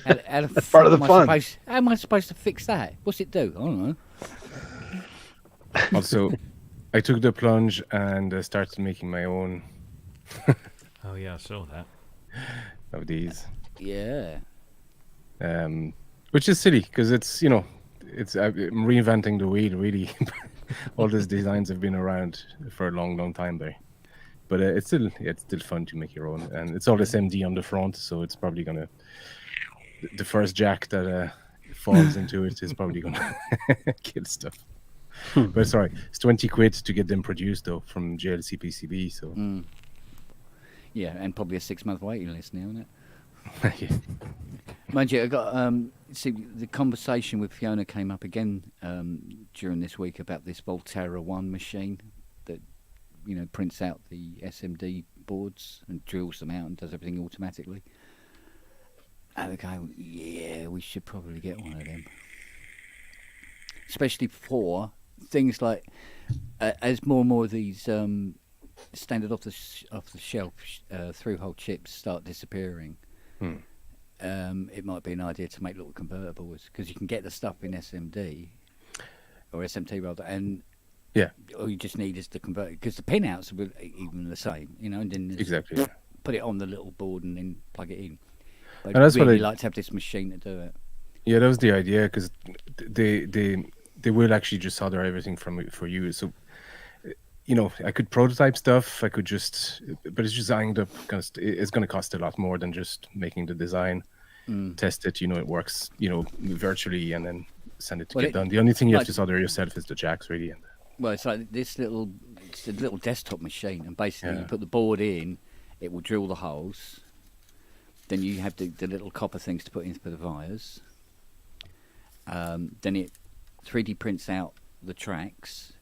That's part of the fun. How am I supposed to fix that? What's it do? I don't know. Also, I took the plunge and started making my own Oh yeah, I saw that. of these. Yeah. Which is silly because it's I'm reinventing the wheel really. All these designs have been around for a long time there, but it's still fun to make your own, and it's all SMD on the front, so it's probably gonna the first jack that falls into it is probably gonna kill stuff. But sorry, it's 20 quid to get them produced though from JLC PCB, so Yeah, and probably a 6-month waiting list now, isn't it? yeah. Mind you, I got see the conversation with Fiona came up again during this week about this Volterra 1 machine that prints out the SMD boards and drills them out and does everything automatically. And we go, yeah, we should probably get one of them, especially for things like as more and more of these standard off the shelf through-hole chips start disappearing. It might be an idea to make little convertibles because you can get the stuff in SMD or SMT rather, and all you just need is the converter because the pinouts are even the same, and then Exactly. Yeah. put it on the little board and then plug it in. But And that's I'd what really I- like to have this machine to do it. Yeah, that was the idea because they will actually just solder everything for you. So, I could prototype stuff. I could just, but it's just hanged up. It's going to cost a lot more than just making the design, test it. It works. Virtually, and then send it to get done. The only thing you have to solder yourself is the jacks, really. Well, it's like it's a little desktop machine, and basically you put the board in, it will drill the holes. Then you have the little copper things to put in for the wires. Then it 3D prints out the tracks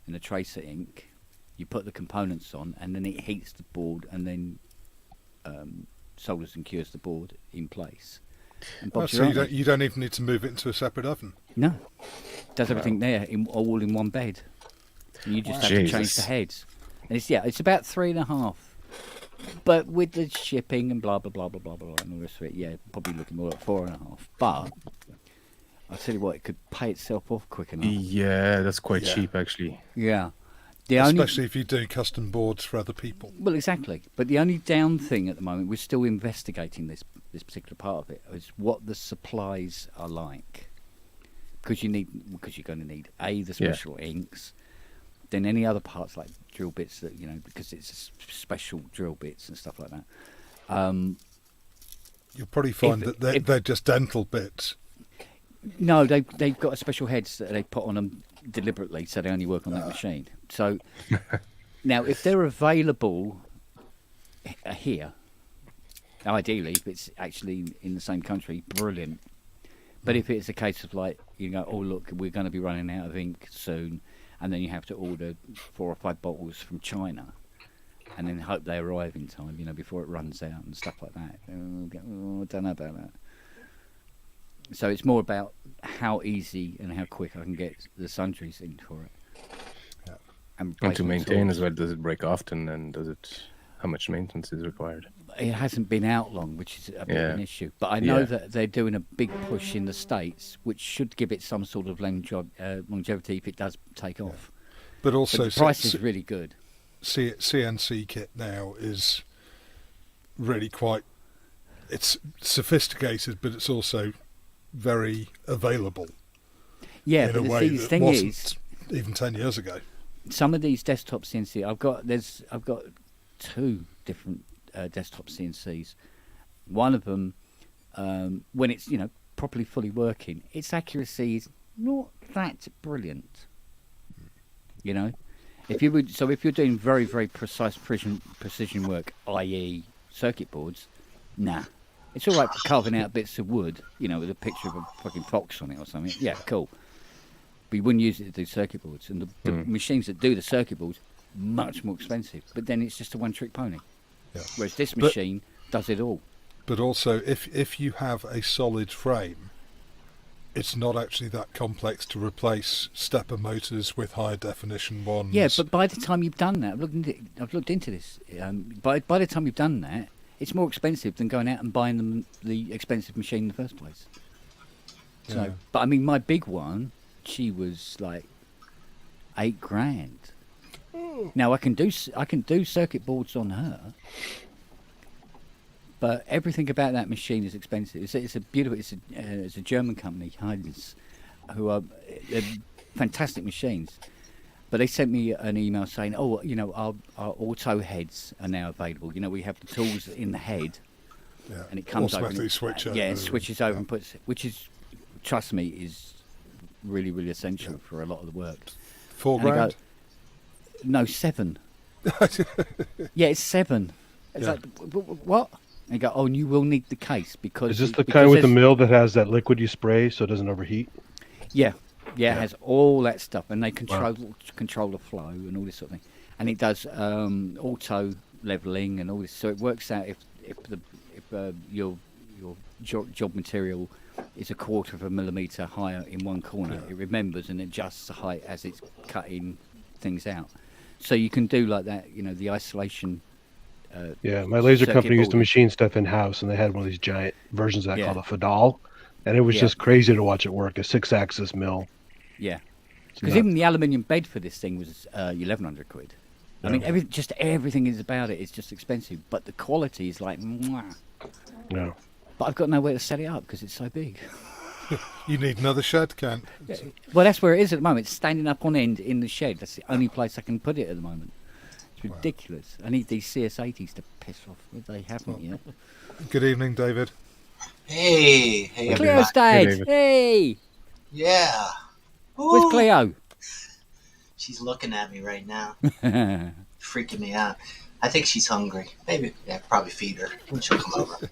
in a tracer ink. You put the components on, and then it heats the board, and then solders and cures the board in place. And Bob's So your you don't even need to move it into a separate oven. No, does everything there all in one bed. And you just have to change Jesus. the heads, and it's about 3.5. But with the shipping and blah blah blah blah blah blah and all the rest of it, probably looking more like 4.5. But I'll tell you what, it could pay itself off quick enough. Yeah, that's quite cheap actually. Yeah, Especially if you're doing custom boards for other people. Well, exactly. But the only down thing at the moment, we're still investigating this particular part of it, is what the supplies are like. Because you're going to need the special inks, then any other parts like drill bits that because it's special drill bits and stuff like that. You'll probably find that they're just dental bits. No, they've got special heads that they put on them deliberately, so they only work on that machine. So now, if they're available here, Ideally, if it's actually in the same country, brilliant. But if it's a case of like, you go, oh look, we're going to be running out of ink soon, and then you have to order 4 or 5 bottles from China, and then hope they arrive in time, before it runs out and stuff like that. I don't know about that. So it's more about how easy and how quick I can get the sundries in for it. Yeah. And to maintain as well, does it break often, and how much maintenance is required? It hasn't been out long, which is a bit of an issue. But I know that they're doing a big push in the States, which should give it some sort of longevity if it does take off. But also, the price is really good. CNC kit now is really it's sophisticated, but it's also very available. Yeah, in a but way the that thing wasn't is, even 10 years ago. Some of these desktop CNC, I've got 2 different desktop CNCs. One of them, when it's properly fully working, its accuracy is not that brilliant. If you're doing very, very precise precision work, i.e. circuit boards, nah. It's all right for carving out bits of wood, with a picture of a fucking fox on it or something. Yeah, cool. But you wouldn't use it to do circuit boards. And the machines that do the circuit boards, much more expensive. But then it's just a one-trick pony. Yeah. Whereas this machine does it all. But also, if you have a solid frame, it's not actually that complex to replace stepper motors with higher definition ones. Yeah, but by the time you've done that, I've looked into this. By the time you've done that, it's more expensive than going out and buying the expensive machine in the first place. So, Yeah. but I mean, my big one, she was like $8,000. Now I can do circuit boards on her, but everything about that machine is expensive. It's a beautiful. It's a German company, Heinz, who are they're fantastic machines. But they sent me an email saying, "Oh, our auto heads are now available. We have the tools in the head, and it comes over. Automatically switch over. It switches over and puts, which is, trust me, is really, really essential for a lot of the work. $4,000? No, 7. Yeah, it's 7. It's like, what? And you go, oh, and you will need the case because... Is this the kind with the mill that has that liquid you spray so it doesn't overheat? Yeah, it has all that stuff, and they control the flow and all this sort of thing. And it does auto leveling and all this, so it works out if your job material is 1/4 of a millimeter higher in one corner, it remembers and adjusts the height as it's cutting things out. So you can do like that, the isolation. My laser company used to board. machine stuff in house, and they had one of these giant versions of that called a Fadal, and it was just crazy to watch it work. A 6-axis mill. Yeah, because even the aluminium bed for this thing was 1,100 quid. I mean, everything is about it. It's just expensive, but the quality is like, mwah. No. But I've got nowhere to set it up because it's so big. You need another shed, Kent. Well, that's where it is at the moment. It's standing up on end in the shed. That's the only place I can put it at the moment. It's ridiculous. I need these CS80s to piss off. They haven't yet. Good evening, David. Hey, Cleo's dad. Hey. Yeah. Where's Cleo? She's looking at me right now. Freaking me out. I think she's hungry. Maybe, probably feed her when she'll come over.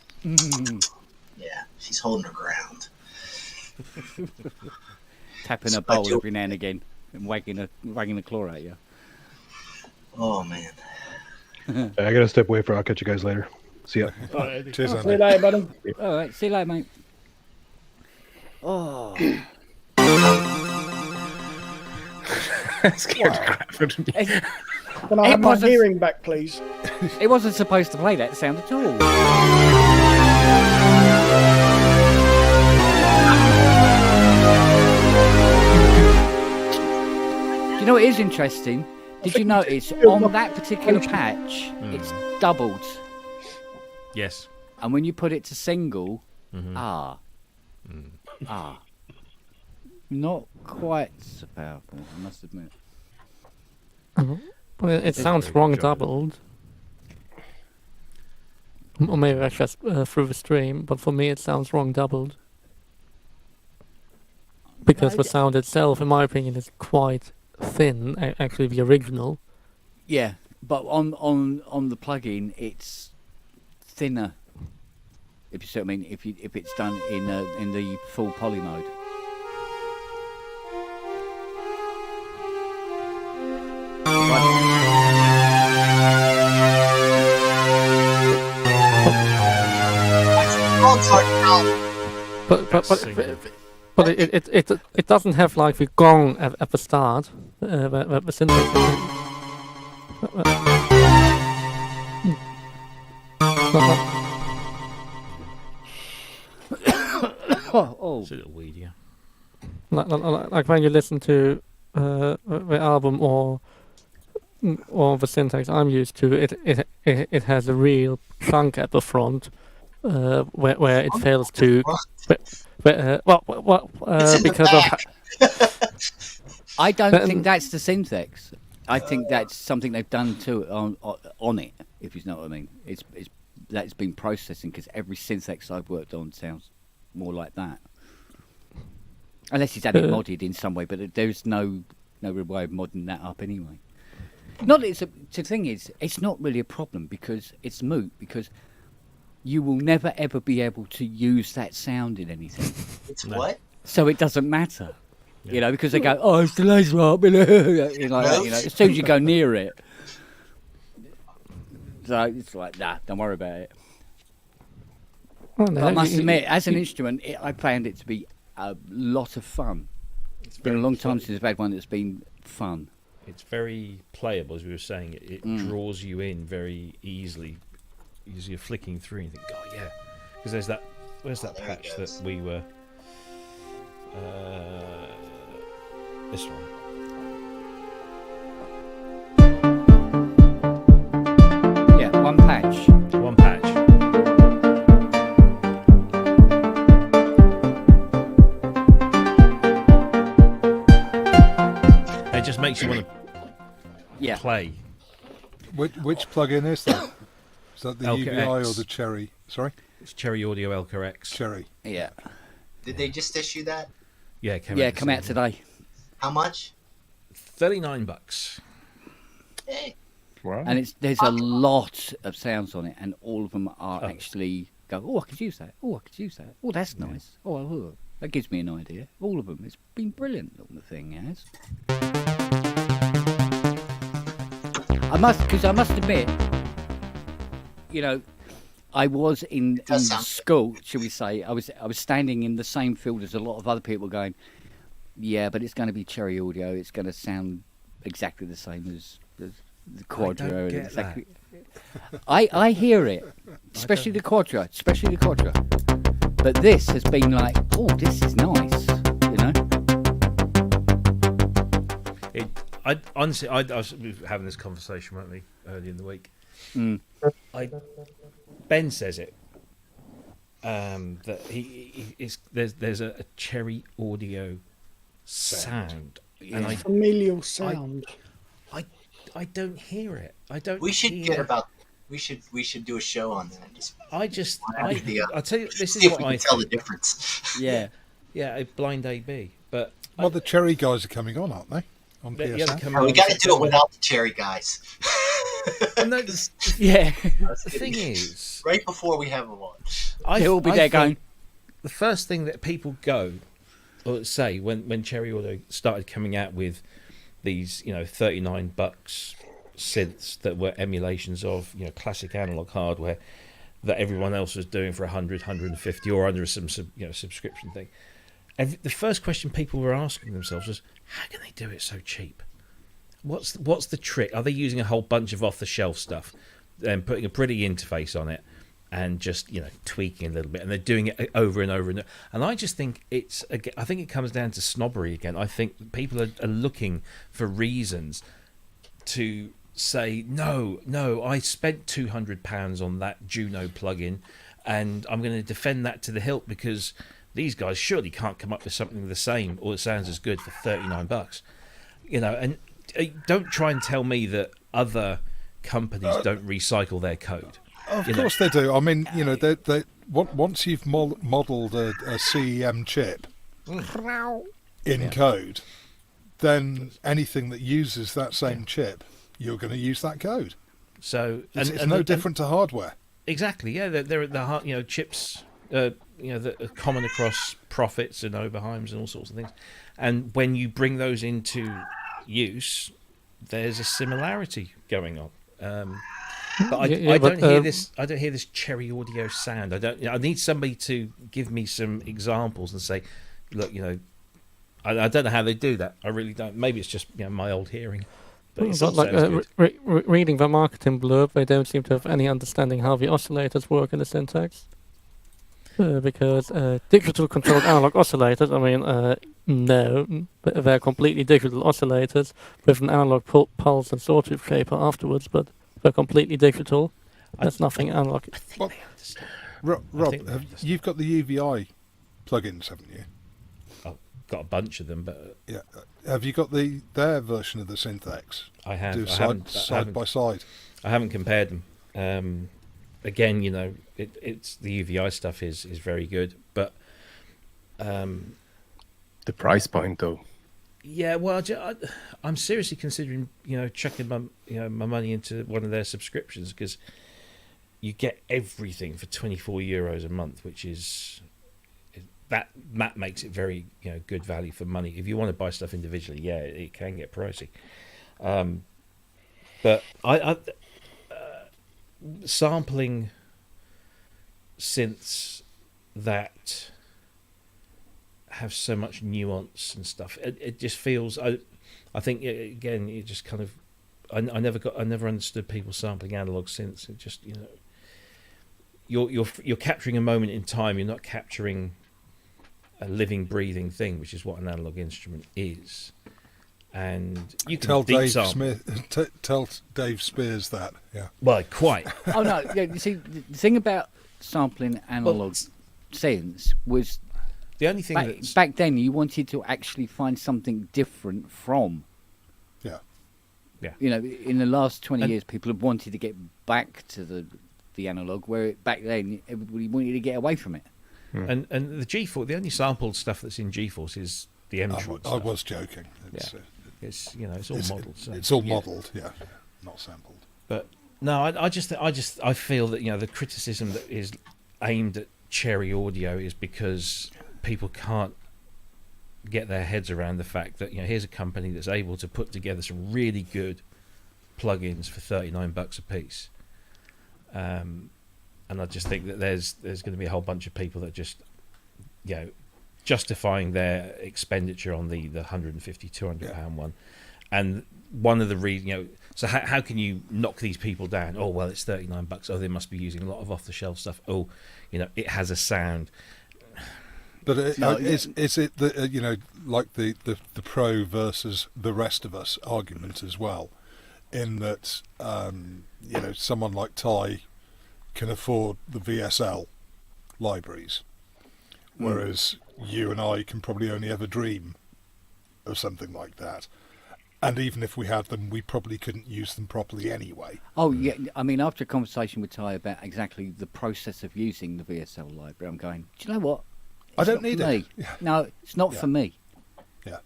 Yeah, she's holding her ground. Tapping a bowl every now and again and wagging the claw at you. Oh, man. I gotta step away I'll catch you guys later. See ya. Cheers, Andy. See you later, buddy. All right, see you later, mate. Oh. Scared the crap out of me. Can I have my hearing back, please? It wasn't supposed to play that sound at all. You know what is interesting? Did you notice on that particular patch, it's doubled? Yes. And when you put it to single, not quite so powerful, I must admit. Well, it sounds wrong doubled. Or maybe that's just through the stream, but for me it sounds wrong doubled. Because the sound itself, in my opinion, is quite thin, actually the original. Yeah, but on the plugin, it's thinner. If you see what I mean, if it's done in the full poly mode. But it doesn't have like the gong at the start. The syntax. Oh. It's a little weed, yeah. Like when you listen to the album or the syntax I'm used to, it has a real chunk at the front where it fails to. Because of. I don't think that's the syntax. I think that's something they've done to on it. If you know what I mean, it's that's been processing because every syntax I've worked on sounds more like that. Unless he's had it modded in some way, but there's no real way of modding that up anyway. Not it's the thing is, it's not really a problem because it's moot because you will never ever be able to use that sound in anything. It's what? So it doesn't matter, you know, because they go, oh, it's the laser harp, you know, as soon as you go near it. So it's like, nah, don't worry about it. Well, no, I must admit, as an instrument, I found it to be a lot of fun. It's been a long time since I've had one that's been fun. It's very playable, as we were saying. It draws you in very easily. As you're flicking through, and you think, "God, yeah," because there's that. Where's that patch that we were? This one. Yeah, one patch. One patch. It just makes you want to play. Which plug-in is that? Is that the Elka UBI X. or the Cherry? Sorry? It's Cherry Audio Elka X. Cherry. Yeah. Did they just issue that? Yeah, it Yeah, come out today. How much? $39. Hey. Wow. And there's a lot of sounds on it, and all of them are actually go, oh, I could use that. Oh, I could use that. Oh, that's nice. Oh, that gives me an idea. All of them. It's been brilliant on the thing, has. I must admit, you know, I was in school, shall we say. I was standing in the same field as a lot of other people going, yeah, but it's going to be Cherry Audio. It's going to sound exactly the same as the Quadro. I don't get that. I hear it, especially the Quadro, But this has been like, oh, this is nice, you know. Honestly, I was having this conversation, weren't we, earlier in the week? Ben says it that he is there's a Cherry Audio sound, and familial sound. I don't hear it. I don't. We should hear... We should do a show on that. I'll tell you. This see is if what we I can tell think. the difference. Yeah, a blind AB, but well, the Cherry guys are coming on, aren't they? On PSN. We got to do it without the Cherry guys. No, yeah. The thing is, right before we have them on, they'll all be there going. The first thing that people go or say when Cherry Audio started coming out with these, $39 synths that were emulations of classic analog hardware that everyone else was doing for 100, 150 or under some subscription thing. The first question people were asking themselves was, how can they do it so cheap? What's the trick? Are they using a whole bunch of off-the-shelf stuff and putting a pretty interface on it and just tweaking a little bit, and they're doing it over and over and over? And I just think I think it comes down to snobbery again. I think people are looking for reasons to say no, I spent £200 on that Juno plugin, and I'm going to defend that to the hilt because these guys surely can't come up with something the same or that sounds as good for $39. And don't try and tell me that other companies don't recycle their code. Of course they do. I mean, they once you've modelled a CEM chip in code, then anything that uses that same chip, you're going to use that code. So it's no different to hardware. Exactly. Yeah, they're at the heart. Chips. That are common across Profits and Oberheims and all sorts of things. And when you bring those into use, there's a similarity going on. But I don't hear this. I don't hear this Cherry Audio sound. I need somebody to give me some examples and say, look, I don't know how they do that. I really don't. Maybe it's just my old hearing. But it sounds good. Reading the marketing blurb, they don't seem to have any understanding how the oscillators work in the syntax. Because digital controlled analog oscillators, no, but they're completely digital oscillators with an analog pulse and sawtooth shaper afterwards, but they're completely digital. There's nothing analog. I think they understand. Rob, you've got the UVI plugins, haven't you? I've got a bunch of them, but yeah. Have you got their version of the Syntax? I have. Do side by side. I haven't compared them. Again, it's the UVI stuff is very good, but the price point though. Yeah, well, I'm seriously considering chucking my money into one of their subscriptions, because you get everything for €24 a month, which is that makes it very good value for money. If you want to buy stuff individually, yeah, it can get pricey. But I sampling synths that have so much nuance and stuff, it just feels. I think again, it just kind of. I never understood people sampling analog synths. It just you're capturing a moment in time. You're not capturing a living, breathing thing, which is what an analog instrument is. And you can tell Dave sample. Tell Dave Spears that. Yeah. Well, quite. Oh no! Yeah, you see, the thing about sampling analog synths was the only thing back then you wanted to actually find something different from. Yeah. Yeah. In the last 20 years, people have wanted to get back to the analog, where back then everybody wanted to get away from it. And the G-Force, the only sampled stuff that's in G-Force is the M-Tron I was joking. It's it's all modelled. So. It's all modelled, yeah, not sampled. But no, I feel that the criticism that is aimed at Cherry Audio is because people can't get their heads around the fact that here's a company that's able to put together some really good plugins for $39 a piece. And I just think that there's going to be a whole bunch of people that just justifying their expenditure on the 150, 200 pound one. And one of the reasons, so how can you knock these people down? Oh, well, it's $39. Oh, they must be using a lot of off the shelf stuff. Oh, it has a sound. But is it the like the pro versus the rest of us argument as well, in that someone like Ty can afford the VSL libraries, whereas you and I can probably only ever dream of something like that. And even if we had them, we probably couldn't use them properly anyway. Oh, yeah. I mean, after a conversation with Ty about exactly the process of using the VSL library, I'm going, do you know what? I don't need it. Yeah. No, it's not for me. Yeah.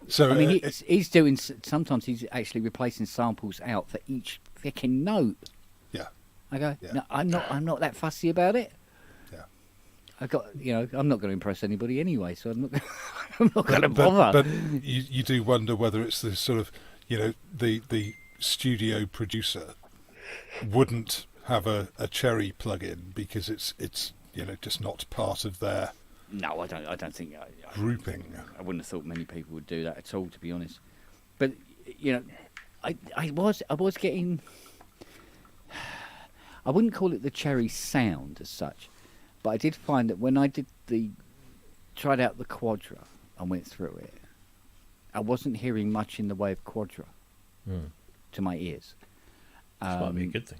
So I mean, he's doing. Sometimes he's actually replacing samples out for each freaking note. Yeah. I go. Yeah. No, I'm not that fussy about it. Yeah. I got. I'm not going to impress anybody anyway, so I'm not. I'm not going to bother. But you do wonder whether it's the sort of the studio producer wouldn't have a Cherry plugin because it's just not part of their. No, I don't think grouping. I wouldn't have thought many people would do that at all, to be honest. But I was getting. I wouldn't call it the Cherry sound as such, but I did find that when I tried out the Quadra and went through it, I wasn't hearing much in the way of Quadra to my ears. That might be a good thing.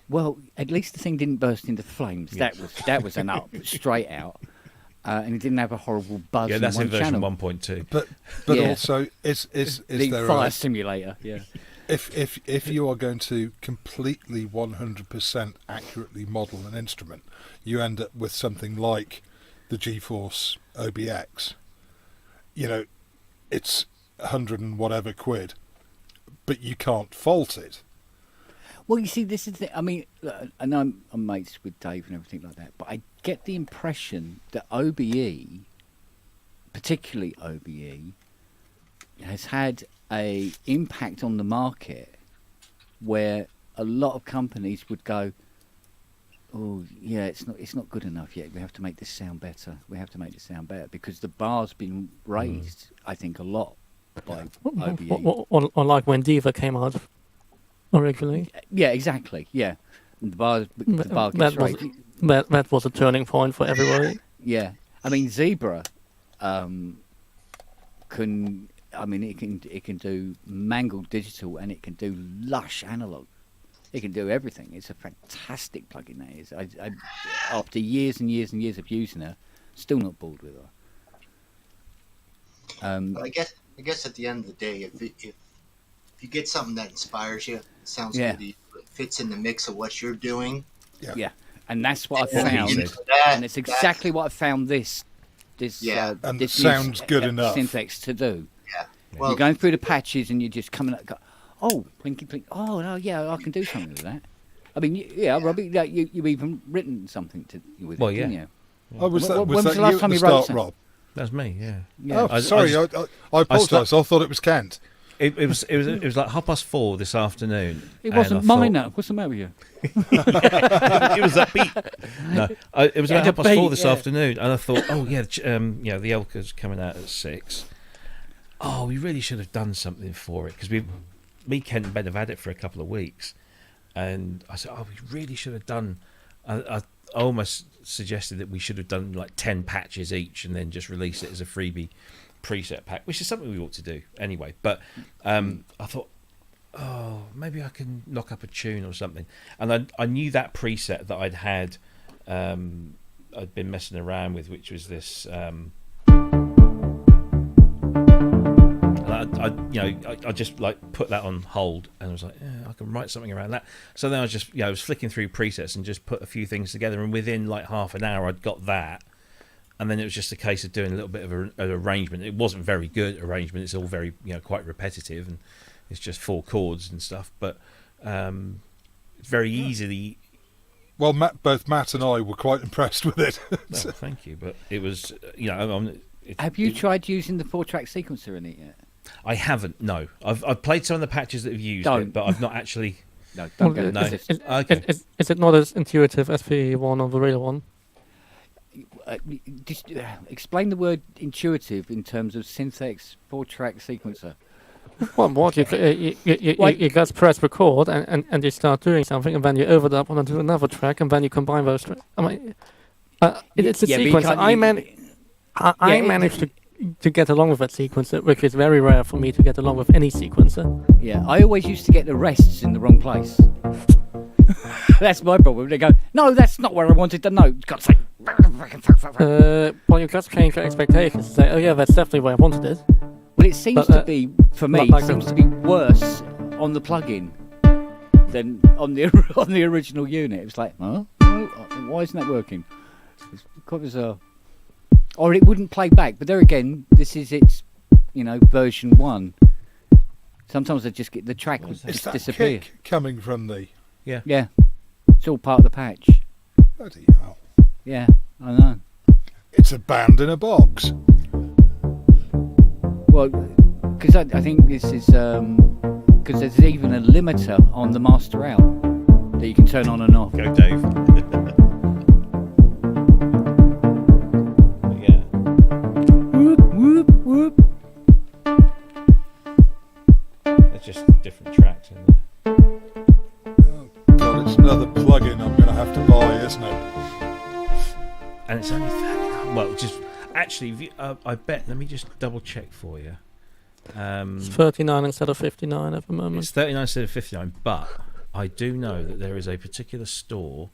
Well, at least the thing didn't burst into flames. Yeah. That was an up, straight out, and it didn't have a horrible buzz. Yeah, that's in version channel. 1.2. But also, is the there fire simulator? Yeah. If you are going to completely 100% accurately model an instrument, you end up with something like the GeForce OBX. It's 100 and whatever quid, but you can't fault it. Well, you see, this is the. I mean, look, I know I'm mates with Dave and everything like that, but I get the impression that OBE, particularly OBE, has had a impact on the market where a lot of companies would go, "Oh, yeah, it's not good enough yet. We have to make this sound better. We have to make this sound better," because the bar's been raised, I think, a lot by OBE. Or like when Diva came out originally. Yeah, exactly. Yeah, and the bar gets raised. That was a turning point for everybody. Yeah, I mean Zebra can. I mean, it can do mangled digital and it can do lush analog. It can do everything. It's a fantastic plugin. That is. I after years and years and years of using her, still not bored with her. But I guess at the end of the day, if you get something that inspires you, sounds good, it fits in the mix of what you're doing. Yeah, and that's what I found, and it's exactly what I found this and this sounds good enough. Synthex to do. Yeah, well, you're going through the patches and you're just coming up. Oh, blinky blink. Oh no, yeah, I can do something with that. I mean, Robbie, you've even written something with it, didn't you? Oh, was when that was the you last at time the you wrote start, Rob? That's me. Yeah. Oh, sorry. I apologise. I thought it was Kent. It was like 4:30 this afternoon. It wasn't mine. Now, what's the matter with you? It was that beat. No, it was about 4:30 this yeah. afternoon, and I thought, oh yeah, the Elka's coming out at 6. Oh, we really should have done something for it because me, Kent, and Ben have had it for a couple of weeks, and I said, oh, we really should have done. I almost suggested that we should have done like 10 patches each, and then just release it as a freebie preset pack, which is something we ought to do anyway. But I thought, oh, maybe I can knock up a tune or something. And I knew that preset that I'd been messing around with, which was this. I just like put that on hold, and I was like, yeah, I can write something around that. So then I was flicking through presets and just put a few things together, and within like half an hour I'd got that. And then it was just a case of doing a little bit of an arrangement. It wasn't very good arrangement. It's all very, quite repetitive, and it's just 4 chords and stuff. But it's very easily. Well, both Matt and I were quite impressed with it. Well, thank you. But it was, have you tried using the 4-track sequencer in it yet? I haven't. No, I've played some of the patches that have used it, but I've not actually. No, don't go. No. Is it not as intuitive as the one or the real one? Just explain the word intuitive in terms of Synthex 4-track sequencer. Well, what you just press record and you start doing something, and then you overdub onto another track, and then you combine those tracks. I mean, it's a sequencer. I managed to get along with that sequencer, which is very rare for me to get along with any sequencer. Yeah, I always used to get the rests in the wrong place. That's my problem. They go, no, that's not where I wanted the note. God's sake. Well, you just change your expectations. Say, oh yeah, that's definitely where I wanted it. Well, it seems to be, for me, it seems to be worse on the plugin than on the original unit. It's like, huh? Why isn't that working? It's because or it wouldn't play back. But there again, this is its, version 1. Sometimes I just get the track would just disappear. Kick coming from the. Yeah. Yeah. It's all part of the patch. Bloody hell. Yeah, I know. It's a band in a box. Well, because I think this is because there's even a limiter on the master out that you can turn on and off. Go, Dave. Yeah. Whoop, whoop, whoop. There's just different tracks in there. Oh God, it's another plug-in I'm going to have to buy, isn't it? And it's only 39. Well, just actually, I bet. Let me just double check for you. It's 39 instead of 59 at the moment. It's 39 instead of 59, but I do know that there is a particular store.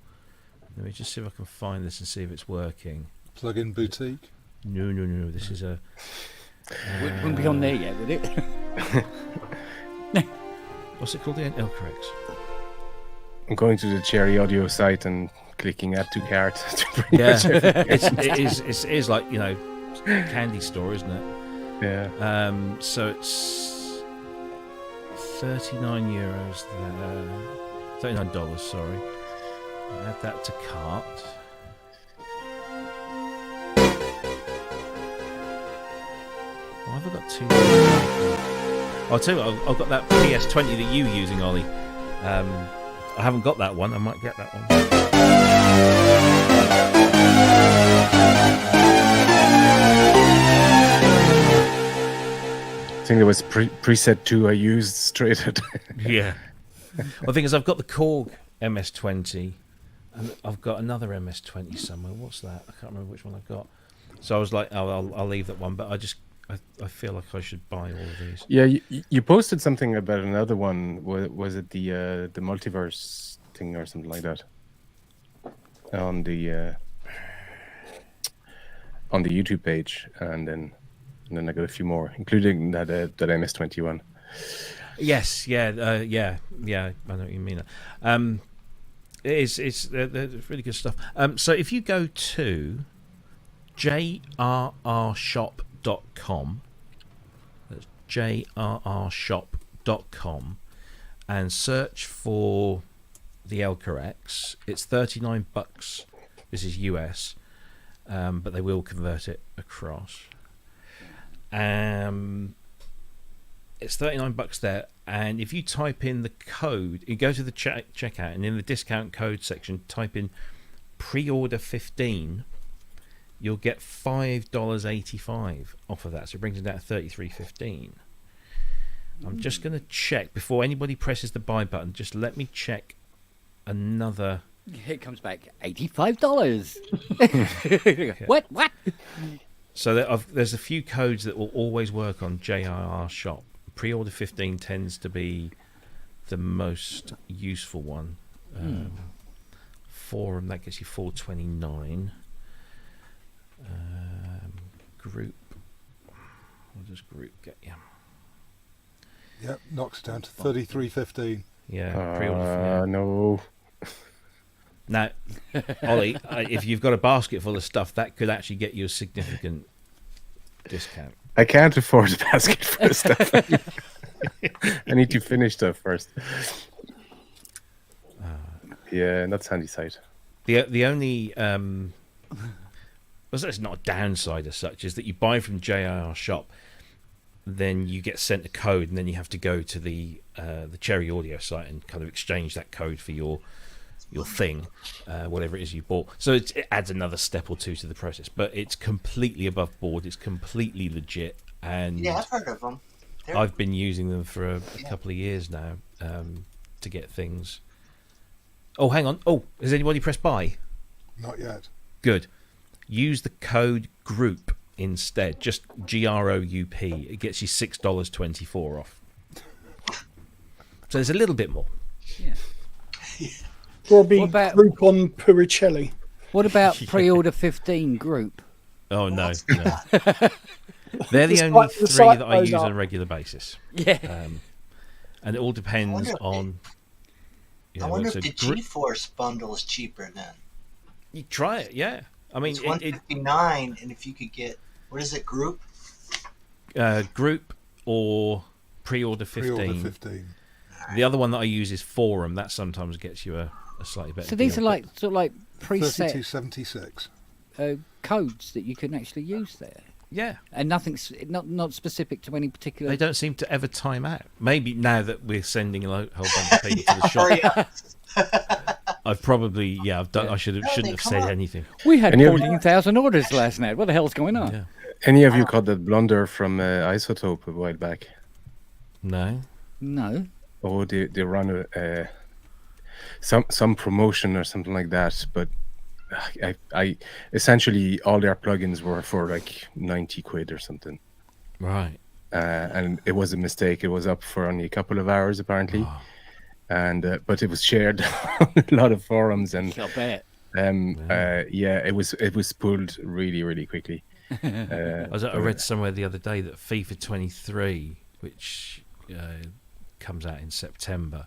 Let me just see if I can find this and see if it's working. Plug-in boutique? No. This is a. Wouldn't be on there yet, would it? What's it called again? Elcarex. I'm going to the Cherry Audio site and clicking add to cart. To bring it is like candy store, isn't it? Yeah. So it's €39 there. $39, sorry. Add that to cart. Why have I got two? I'll tell you what, I've got that PS20 that you're using, Ollie. I haven't got that one. I might get that one. I think there was preset 2 I used straight at. Yeah. Well, the thing is, I've got the Korg MS-20, and I've got another MS-20 somewhere. What's that? I can't remember which one I've got. So I was like, oh, I'll leave that one. But I feel like I should buy all of these. Yeah, you posted something about another one. Was it the multiverse thing or something like that? On the YouTube page, and then I got a few more, including that MS-21. Yes, yeah. I know what you mean. It's really good stuff. So if you go to jrrshop.com, that's jrrshop.com, and search for the Elka X, it's $39. This is US, but they will convert it across. It's $39 there, and if you type in the code, you go to the checkout, and in the discount code section, type in pre-order 15. You'll get $5.85 off of that, so it brings it down to $33.15. I'm just going to check before anybody presses the buy button. Just let me check another. It comes back $85. What? So there's a few codes that will always work on JRR Shop. Pre-order 15 tends to be the most useful one. Forum, that gets you $4.29. Group, what does group get you? Yep, knocks it down to $33.15. Yeah, pre-order. No. Now, Ollie, if you've got a basket full of stuff, that could actually get you a significant discount. I can't afford a basket full of stuff. I need to finish stuff first. Yeah, that's handy side. The only well, it's not a downside as such, is that you buy from JIR Shop, then you get sent a code, and then you have to go to the Cherry Audio site and kind of exchange that code for your thing, whatever it is you bought. So it adds another step or two to the process, but it's completely above board. It's completely legit, and Yeah, I've heard of them. I've been using them for a couple of years now to get things. Oh, hang on. Oh, has anybody pressed buy? Not yet. Good. Use the code GROUP instead. Just GROUP. It gets you $6.24 off. So there's a little bit more. Yeah. Robbie What about- group on Puricelli. What about pre-order 15 group? Oh, no. They're the The only site- the three site that I goes use on up. a regular basis. Yeah. And it all depends wonder if on... I wonder if so the GeForce bundle is cheaper then. You try it, yeah. I mean, It's $159, and if you could get, what is it, group? group or pre-order 15. Pre-order 15. The other one that I use is Forum. That sometimes gets you a slightly better So these deal, are like sort of like preset $32.76. codes that you can actually use there, yeah. and nothing's not specific to any particular. They don't seem to ever time out. Maybe now that we're sending a whole bunch of people to the shop, I've probably I've done. I shouldn't have said anything. We had And you- 14,000 orders last night. What the hell's going on? Yeah. Any of you caught that blunder from Isotope a while back? No. No. Oh, they run some promotion or something like that, but I essentially all their plugins were for like 90 quid or something, Right. and it was a mistake. It was up for only a couple of hours apparently, Oh. and but it was shared on a lot of forums, and I bet. it was pulled really quickly. I read somewhere the other day that FIFA 23, which comes out in September,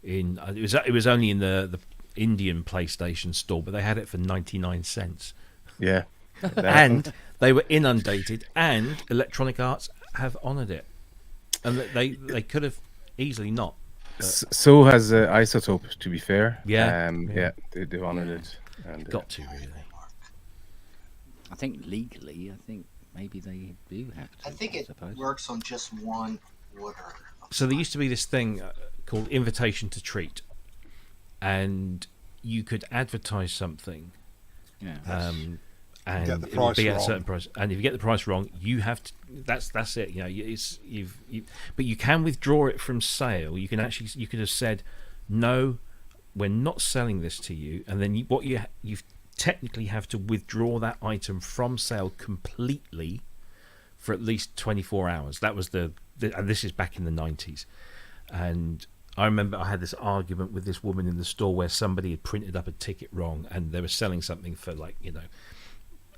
it was only in the Indian PlayStation store, but they had it for 99 cents. Yeah, And they were inundated, and Electronic Arts have honoured it, and they could have easily not. So has Isotope. To be fair, Yeah. yeah, they've honoured it. And Got to really. I think legally, I think maybe they do have to. I think it suppose. works on just one order. So there used to be this thing called invitation to treat, and you could advertise something, Yeah. and Get the it would be price at a certain wrong. price. And if you get the price wrong, you have to. That's it. You know, but you can withdraw it from sale. You could have said, no, we're not selling this to you, and then you technically have to withdraw that item from sale completely for at least 24 hours. That was and this is back in the 90s. And I remember I had this argument with this woman in the store where somebody had printed up a ticket wrong, and they were selling something for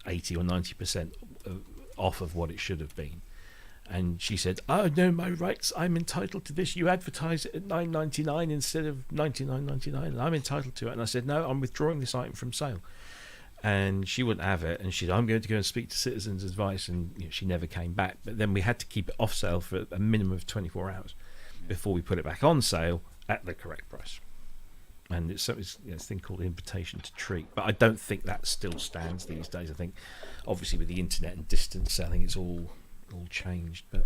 80 or 90% off of what it should have been. And she said, "Oh no, my rights! I'm entitled to this. You advertise it at $9.99 instead of $99.99, and I'm entitled to it." And I said, "No, I'm withdrawing this item from sale." And she wouldn't have it, and she said, "I'm going to go and speak to Citizens Advice," and she never came back. But then we had to keep it off sale for a minimum of 24 hours before we put it back on sale at the correct price. And it's a thing called invitation to treat, but I don't think that still stands these days. I think, obviously, with the internet and distance selling, it's all changed. But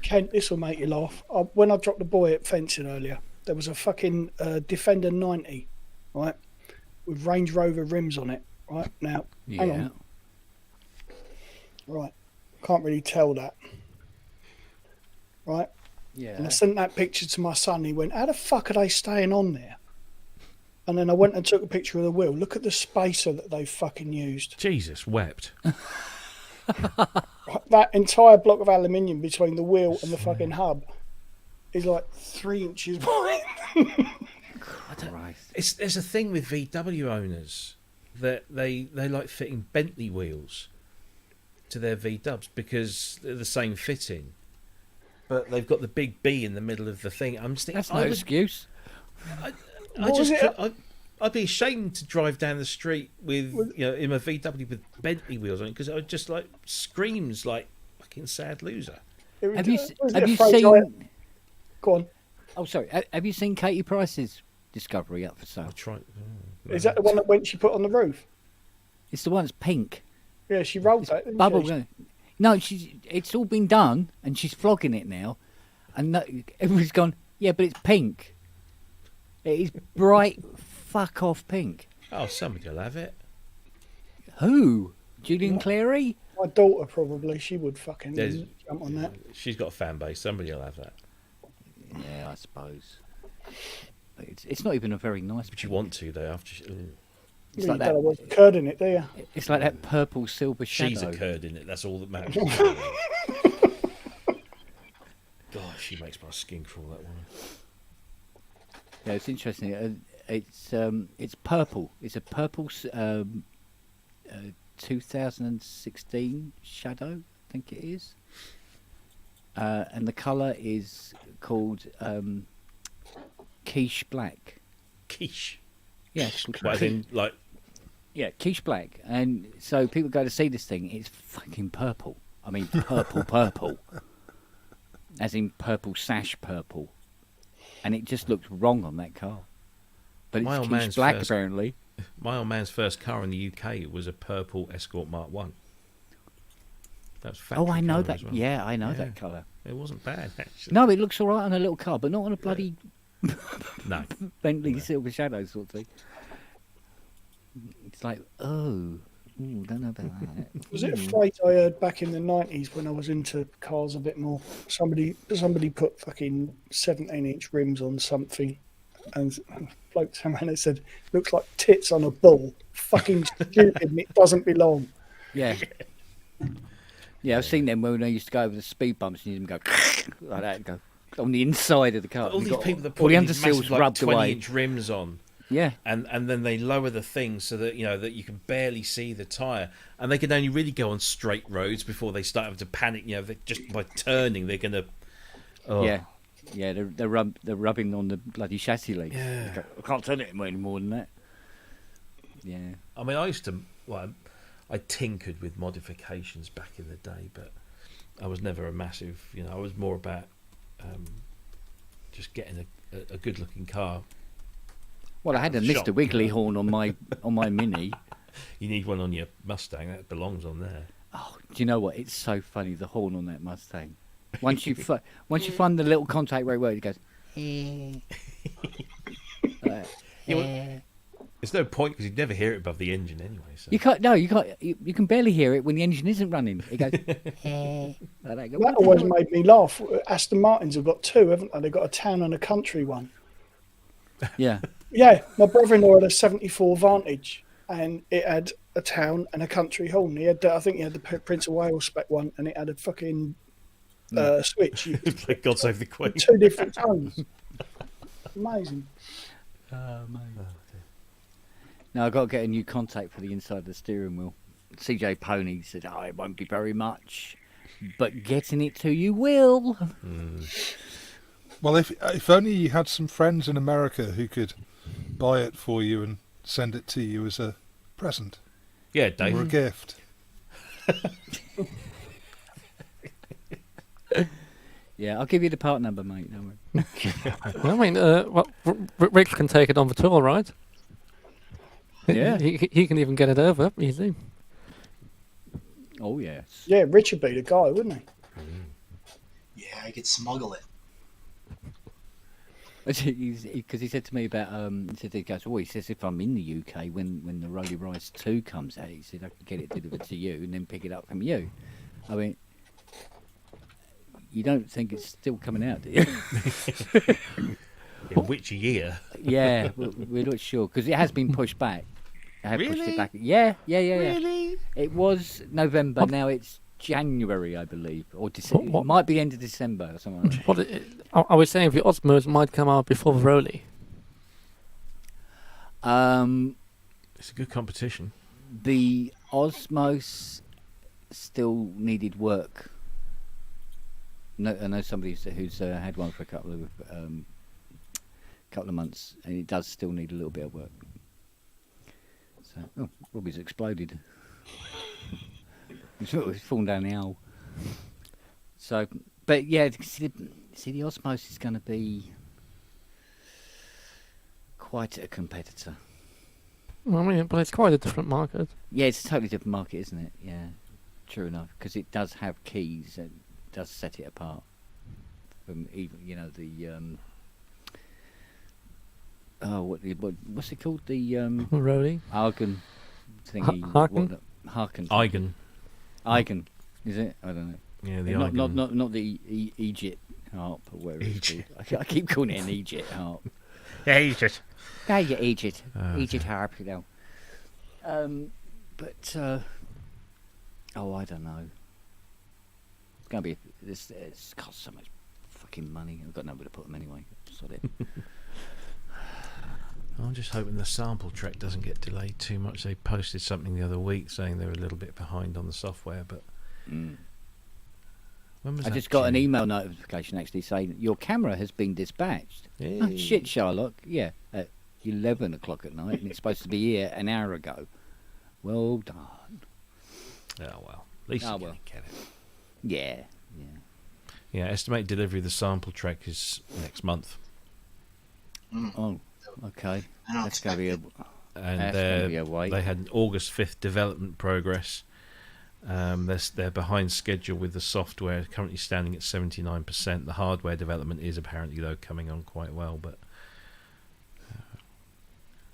Kent, this will make you laugh. When I dropped the boy at fencing earlier, there was a fucking Defender 90, right, with Range Rover rims on it. Right now, hang on. Right, can't really tell that. Right. Yeah. And I sent that picture to my son. He went, "How the fuck are they staying on there?" And then I went and took a picture of the wheel. Look at the spacer that they fucking used. Jesus wept. That entire block of aluminium between the wheel and the fucking hub is like 3 inches wide. There's a thing with VW owners that they like fitting Bentley wheels to their V-dubs because they're the same fitting, but they've got the big B in the middle of the thing. I'm just thinking, That's no excuse. I'd be ashamed to drive down the street with in a VW with Bentley wheels on it, because it just screams like fucking sad loser. Have you seen? Go on. Oh, sorry. Have you seen Katie Price's Discovery up for sale? I tried. Is that the one that she put on the roof? It's the one that's pink. Yeah, she rolled that. Didn't Bubble. she? No, it's all been done, and she's flogging it now, and everybody's gone. Yeah, but it's pink. It is bright, fuck off pink. Oh, somebody will have it. Who? Julian Clary? My daughter probably. She would fucking jump on that. She's got a fan base. Somebody will have that. Yeah, I suppose. But it's not even a very nice. But you want to though after. It's Yeah, like you that. don't want curd in it, do you? It's like that purple silver shadow. She's a curd in it. That's all that matters. Gosh, she makes my skin crawl. That woman. Yeah, it's interesting. It's purple. It's a purple 2016 shadow, I think it is. And the colour is called quiche black. Quiche. Yeah, it's called Well, then, like. Yeah, quiche black. And so people go to see this thing. It's fucking purple. I mean, purple. As in purple sash purple. And it just looked wrong on that car. But it's quiche black, apparently. My old man's first car in the UK was a purple Escort Mark 1. That was Oh, I know colour that. as well. Yeah, I know that colour. It wasn't bad, actually. No, it looks all right on a little car, but not on a bloody No. Bentley Silver Shadow sort of thing. It's like, don't know about that. Was it a phrase I heard back in the 90s when I was into cars a bit more? Somebody put fucking 17-inch rims on something, and bloke came around and said, "Looks like tits on a bull. Fucking stupid, and it doesn't belong." Yeah. Yeah, I've seen them when they used to go over the speed bumps and you go like that, go on the inside of the car. All You've these got people that all put the these underseals massive, like, rubbed away. 20-inch rims on. Yeah. And then they lower the thing so that that you can barely see the tyre, and they can only really go on straight roads before they start having to panic. Just by turning, they're gonna. Oh. Yeah, yeah, they're rubbing on the bloody chassis leaf. Yeah. I can't turn it any more than that. Yeah. I mean, I used to. Well, I tinkered with modifications back in the day, but I was never a massive. I was more about just getting a good-looking car. Well, I had a Shop. Mr. Wiggly horn on my Mini. You need one on your Mustang. That belongs on there. Oh, do you know what? It's so funny, the horn on that Mustang. Once you find the little contact where it works, it goes. There's no point because you'd never hear it above the engine anyway. So. You can't. No, you can't. You can barely hear it when the engine isn't running. It goes. That always made me laugh. Aston Martins have got two, haven't they? They've got a town and a country one. Yeah. Yeah, my brother-in-law had a 74 Vantage, and it had a town and a country horn. He had, I think, he had the Prince of Wales spec one, and it had a fucking switch. Like God Save the Queen. Two different tones. Amazing. Now I've got to get a new contact for the inside of the steering wheel. CJ Pony said, "Oh, it won't be very much, but getting it to you will." Well, if only you had some friends in America who could buy it for you and send it to you as a present. Yeah, Dave. Or a gift. Yeah, I'll give you the part number, mate. Don't worry. I mean, Rick can take it on the tour, right? Yeah. He can even get it over easy. Oh, yes. Yeah, Richard be the guy, wouldn't he? Yeah, I could smuggle it. Because he said to me about he goes, he says if I'm in the UK when the Rolly Rice 2 comes out, he said I can get it delivered to you and then pick it up from you. I mean, you don't think it's still coming out, do you? In which year? Yeah, we're not sure because it has been pushed back. I have pushed Really? it back. Yeah. Really? It was November. Now it's January, I believe, or December. What? It might be end of December or something. Like that. I was saying the Osmos might come out before the Rolly. It's a good competition. The Osmos still needed work. No, I know somebody who's had one for a couple of months, and it does still need a little bit of work. So, Robbie's exploded. It's fallen down the aisle. So, but yeah, see the Osmos is going to be quite a competitor. I mean, but it's quite a different market. Yeah, it's a totally different market, isn't it? Yeah, true enough, because it does have keys and does set it apart from even the what's it called, the Rolly. Argon thingy. Harken? Harken. Eigen. Is it? I don't know. Yeah, the not Eigen. not the Egypt harp or whatever it's called. I keep calling it an Egypt harp. Yeah, Egypt. Yeah, you Egypt. Oh, Egypt harp, you know. But I don't know. It's gonna be it's cost so much fucking money. I've got nowhere to put them anyway. Sod it. I'm just hoping the sample track doesn't get delayed too much. They posted something the other week saying they were a little bit behind on the software, but when was I that just got an due? email notification actually saying your camera has been dispatched. Hey. Oh, shit, Sherlock. Yeah, at 11 o'clock at night, and it's supposed to be here an hour ago. Well done. Oh well, at least Oh, you well. get it. Yeah. Yeah, estimated delivery of the sample track is next month, Oh, okay. I don't That's going to be a. and That's gonna be a wait. they had an August 5th development progress. They're behind schedule with the software, currently standing at 79%. The hardware development is apparently though coming on quite well, but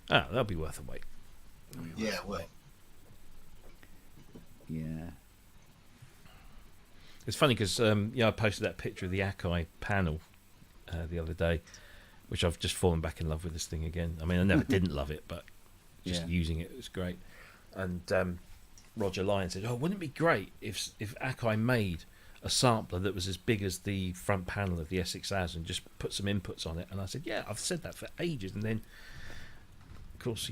that'll be worth a wait. Yeah, well, Yeah. It's funny because I posted that picture of the Akai panel the other day, which I've just fallen back in love with this thing again. I mean, I never didn't love it, but just Yeah. using it was great. And Roger Lyon said, "Oh, wouldn't it be great if Akai made a sampler that was as big as the front panel of the S6000, just put some inputs on it?" And I said, "Yeah, I've said that for ages." And then, of course,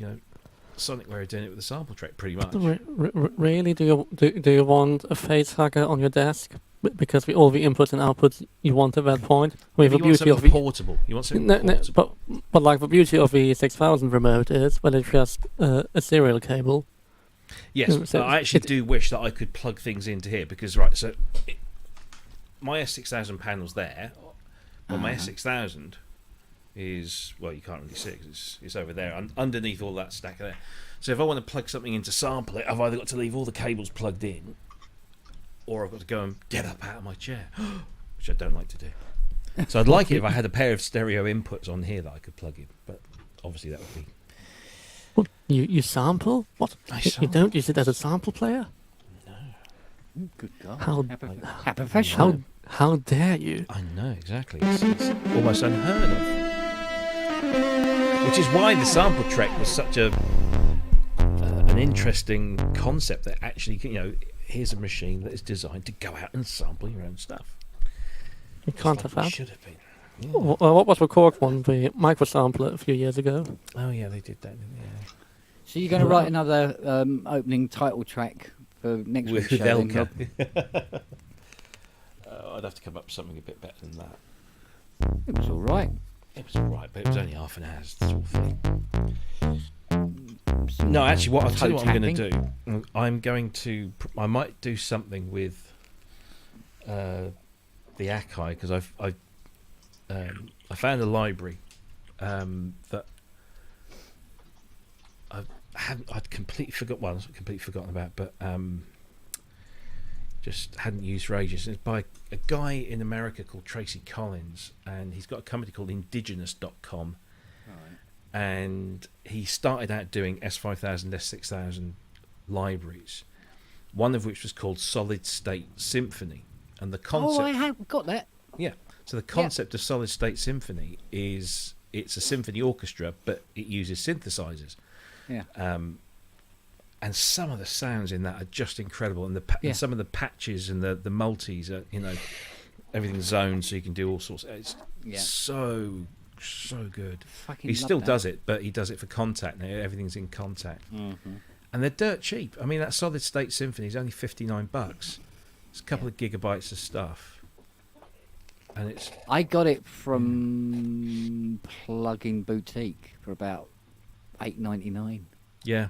Sonicware are doing it with the sample track pretty much. Really? Do you want a face hugger on your desk? Because with all the inputs and outputs you want at that point. With the You want beauty of something portable. You want something portable. but like the beauty of the 6000 remote is when it's just a serial cable. Yes, So I actually do wish that I could plug things into here because, my S6000 panel's there, but my S6000 is, well, you can't really see it 'cause it's over there, underneath all that stack there. So if I want to plug something in to sample it, I've either got to leave all the cables plugged in, or I've got to go and get up out of my chair, which I don't like to do. So I'd like it if I had a pair of stereo inputs on here that I could plug in, but obviously that would be... What, you sample? What? You don't use it as a sample player? Good God. How professional. How dare you? I know, exactly. It's almost unheard of. Which is why the sample track was such an interesting concept, that actually, here's a machine that is designed to go out and sample your own stuff. You can't have that. Should have been. Yeah. Well, what was the Korg one? The microsampler a few years ago. Oh yeah, they did that. Yeah. So you're going to write another opening title track for next With week's show? Elka. I'd have to come up with something a bit better than that. It was all right. It was all right, but it was only half an hour's sort of thing. No, actually, I'll tell you what I'm going to do. I might do something with the Akai, because I found a library that I'd completely forgotten. Well, not completely forgotten about, but just hadn't used for ages. It's by a guy in America called Tracy Collins, and he's got a company called Indigenous.com. And he started out doing S5000, S6000 libraries, one of which was called Solid State Symphony. And the concept... Oh, I have got that. Yeah. So the concept of Solid State Symphony is it's a symphony orchestra, but it uses synthesizers. Yeah. And some of the sounds in that are just incredible. And and some of the patches and the multis are, everything's zoned so you can do all sorts. It's so good. He still does it, but he does it for Contact now. Everything's in Contact. Mm-hmm. And they're dirt cheap. I mean, that Solid State Symphony is only $59. It's a couple of gigabytes of stuff. And it's... I got it from Plug-in Boutique for about $8.99. Yeah.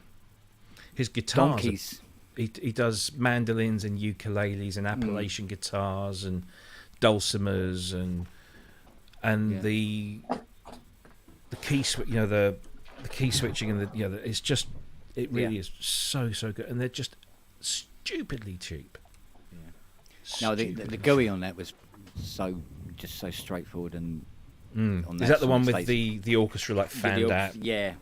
His guitars... Donkeys. He does mandolins and ukuleles and Appalachian guitars and dulcimers and the key switch, the key switching and it's just, it really is so good, and they're just stupidly cheap. No, the GUI on that was so straightforward and. On Is that the one with the orchestra fanned out? Yeah.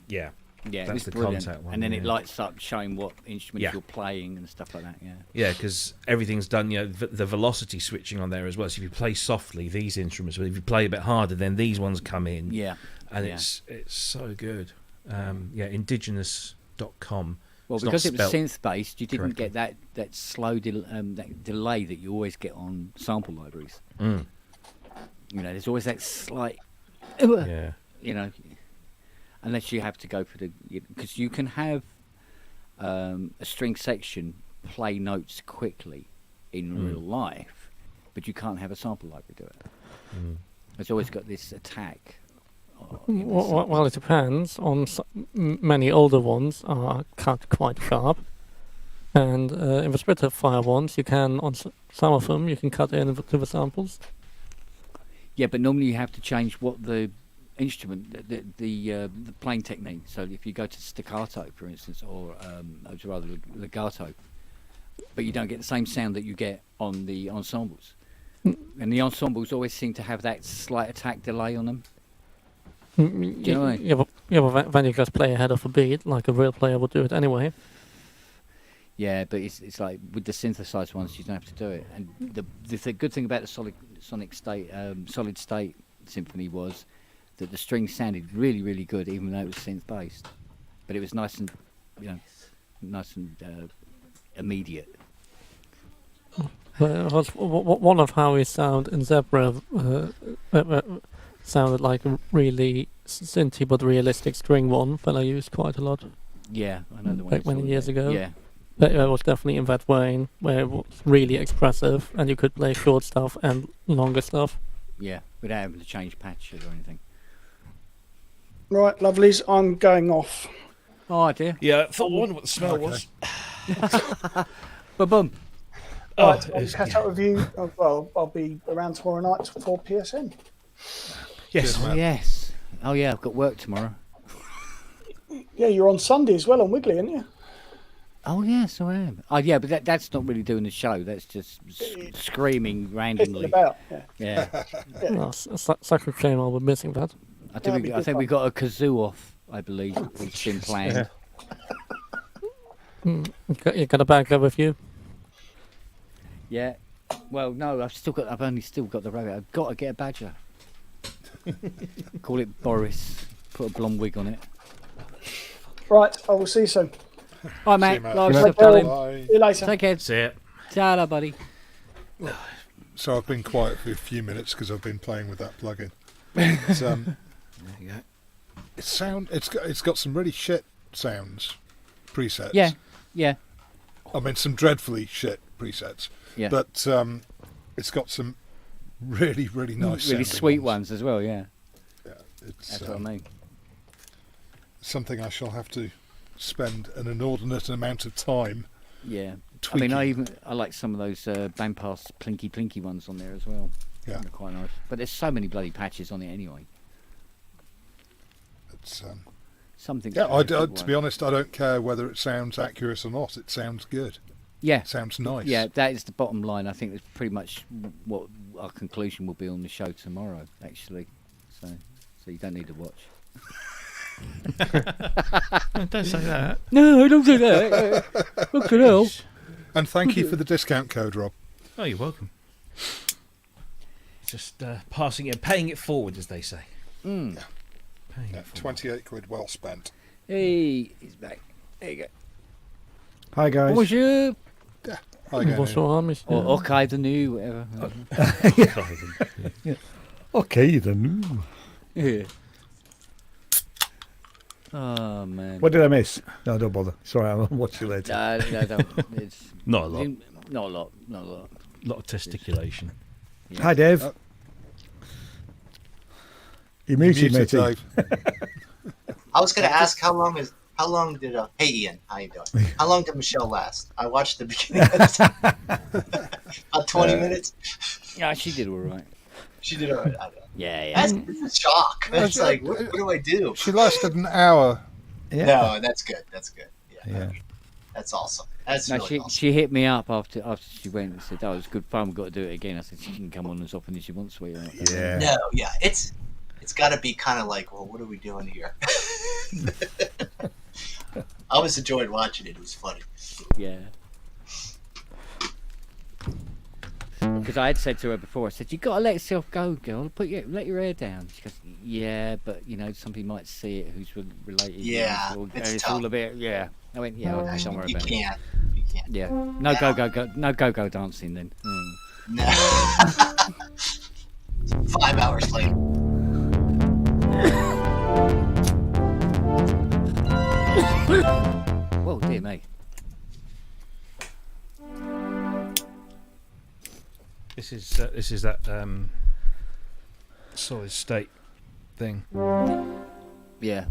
That's it was the brilliant. Contact one. And then it lights up showing what instruments you're playing and stuff like that. Yeah, because everything's done. The velocity switching on there as well. So if you play softly, these instruments, but if you play a bit harder, then these ones come in. Yeah, and it's so good. Indigenous.com. Well, because it was synth based, you didn't get that slow that delay that you always get on sample libraries. There's always that slight. Unless you have to go for because you can have a string section play notes quickly in real life, but you can't have a sample library do it. It's always got this attack. Well, it depends. On many older ones are cut quite sharp, and in the Spitfire ones, you can on some of them you can cut in to the samples. Yeah, but normally you have to change what the instrument, the playing technique. So if you go to staccato, for instance, or rather legato, but you don't get the same sound that you get on the ensembles. And the ensembles always seem to have that slight attack delay on them. Do you know what I mean? But then you just play ahead of a beat, like a real player would do it anyway. Yeah, but it's like with the synthesized ones, you don't have to do it. And the good thing about the Solid State Symphony was that the strings sounded really, really good, even though it was synth based. But it was nice and immediate. One of Howie's sound in Zebra sounded like a really synthy but realistic string one that I used quite a lot. Yeah, I know the one. Like many years ago. Yeah. But it was definitely in that vein, where it was really expressive and you could play short stuff and longer stuff. Yeah, without having to change patches or anything. Right, lovelies, I'm going off. Oh dear. Yeah, I wonder what the smell was. Ba-boom. Right, I'll catch up with you. Well, I'll be around tomorrow night for PSN. Yes. Yes. Oh yeah, I've got work tomorrow. Yeah, you're on Sunday as well on Wiggly, aren't you? Oh yes, I am. Oh yeah, but that's not really doing the show. That's just screaming Pissing randomly. about. Yeah. Yeah. Oh, such a shame I'll be missing that. I That'd be think good we fun. got a kazoo off. I believe it's been planned. You got a bag there with you? Yeah. Well, no, I've only still got the rabbit. I've got to get a badger. Call it Boris. Put a blonde wig on it. Right, I will see you soon. All right, See mate. you, mate. Love Take stuff, care. darling. Bye. See you later. Take care. See it. Ta-da, buddy. So I've been quiet for a few minutes because I've been playing with that plugin. It's, There you go. it's got some really shit sounds presets. Yeah. Yeah. I mean, some dreadfully shit presets. Yeah. But it's got some really, really nice, Really sounding sweet ones as well. Yeah. Yeah, it's That's what I mean. something I shall have to spend an inordinate amount of time. Yeah. Tweaking. I mean, I like some of those Bandpass plinky ones on there as well. Yeah. They're quite nice. But there's so many bloody patches on it anyway. It's Something. yeah. To be honest, I don't care whether it sounds accurate or not. It sounds good. Yeah. It sounds nice. Yeah, that is the bottom line. I think that's pretty much what our conclusion will be on the show tomorrow, actually. So you don't need to watch. Don't say that. No, don't do that. Look at hell. And thank you for the discount code, Rob. Oh, you're welcome. Just passing it, paying it forward, as they say. Mm. Paying Yeah, it forward. £28 well spent. Hey, he's back. There you go. Hi guys. Bonjour. Hi again. Bonsoir, monsieur. Or Okay the New, whatever. Okay then. Yeah. Oh, man. What did I miss? No, don't bother. Sorry, I'll watch you later. No, don't. It's Not a lot. Not a lot. Not a lot. A lot of testiculation. Yeah. Hi, Dave. You muted, Muted, matey. Dave. I was going to ask how long did hey Ian, how you doing? How long did Michelle last? I watched the beginning of the about 20 minutes. Yeah, she did all right. She did all right. I know. Yeah. That's a shock. That's like, what do I do? She lasted an hour. Yeah. No, that's good. That's good. Yeah, Yeah. that's awesome. That's No, really awesome. she hit me up after she went and said, "Oh, it was good fun. We've got to do it again." I said, "She can come on as often as she wants, sweetheart." Yeah. No, yeah, it's got to be kind of like, well, what are we doing here? I was enjoying watching it. It was funny. Yeah. Because I had said to her before, I said, "You got to let yourself go, girl. Let your hair down." She goes, "Yeah, but somebody might see it who's related." Yeah, and it's it's tough. all a bit. Yeah. I went, "Yeah, okay, don't worry You about it." can't. You can't. Yeah. No go dancing then. Mm. No. 5 hours later. Well, dear me. This is that solid state thing. Yeah.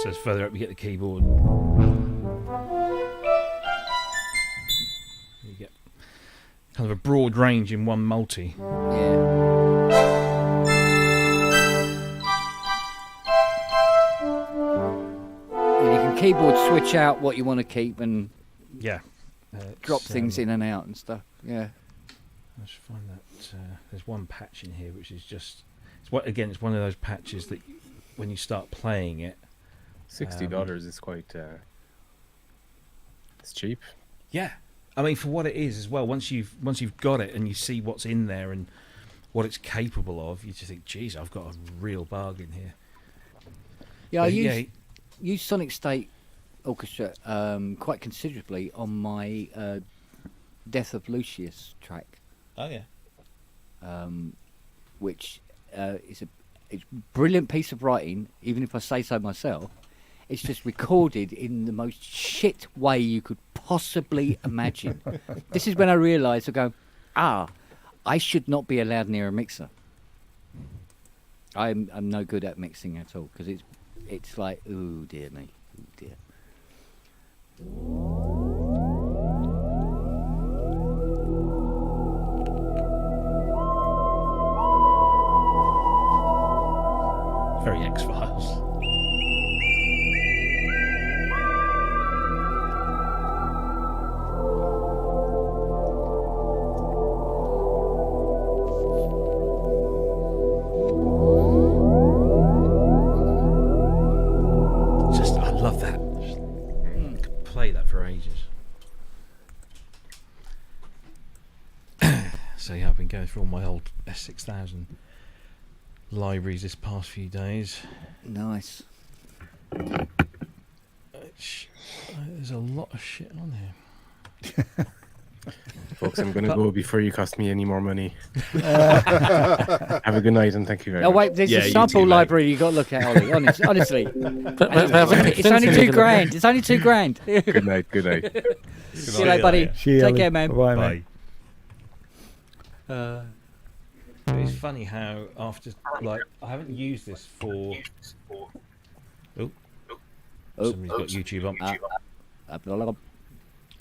So it's further up you get the keyboard. You get kind of a broad range in one multi. Yeah. And you can keyboard switch out what you want to keep and Yeah. drop things in and out and stuff. Yeah. I should find that. There's one patch in here which is just. It's one of those patches that when you start playing it. $60 is quite. It's cheap. Yeah, I mean for what it is as well. Once you've got it and you see what's in there and what it's capable of, you just think, "Geez, I've got a real bargain here." Yeah, I But use Sonic State Orchestra quite considerably on my Death of Lucius track. Oh yeah. Which is it's a brilliant piece of writing, even if I say so myself. It's just recorded in the most shit way you could possibly imagine. This is when I realised, I go, I should not be allowed near a mixer. I'm no good at mixing at all, because it's like, ooh, dear me, ooh, dear. Very X-Files. I love that. Could play that for ages. So yeah, I've been going through all my old S6000 libraries this past few days. Nice. There's a lot of shit on here. Folks, I'm going to go before you cost me any more money. Have a good night and thank you very much. Oh wait, there's a sample library you got to look at, Ollie. Honestly, it's only £2,000. It's only £2,000. Good night. Good night. See you later, buddy. Take care, man. Bye, mate. It's funny how after I haven't used this for. Oh, somebody's got YouTube on.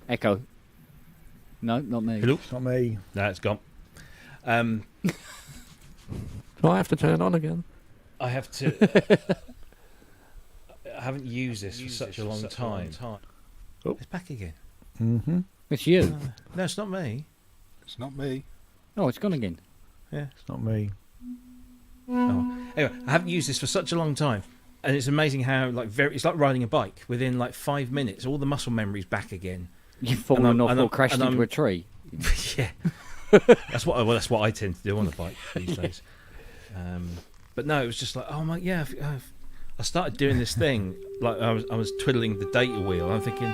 Echo. No, not me. Hello? It's not me. No, it's gone. Do I have to turn it on again? I have to. I haven't used this for such a long time. Oh, it's back again. Mm-hmm. It's you. No, it's not me. It's not me. Oh, it's gone again. Yeah, it's not me. Oh. Anyway, I haven't used this for such a long time, and it's amazing how it's like riding a bike. Within like 5 minutes, all the muscle memory's back again. You've fallen off or crashed into a tree. Yeah, that's what I tend to do on a bike these days. But no, it was just like, oh my, yeah. I started doing this thing like I was twiddling the data wheel. I'm thinking,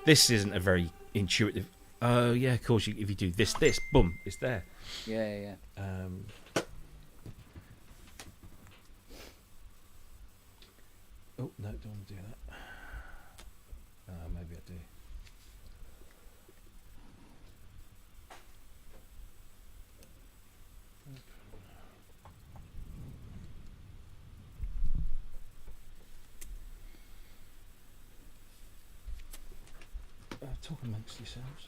this isn't a very intuitive. Oh yeah, of course. If you do this, boom, it's there. Yeah. Oh no, don't want to do that. Maybe I do. Talk amongst yourselves.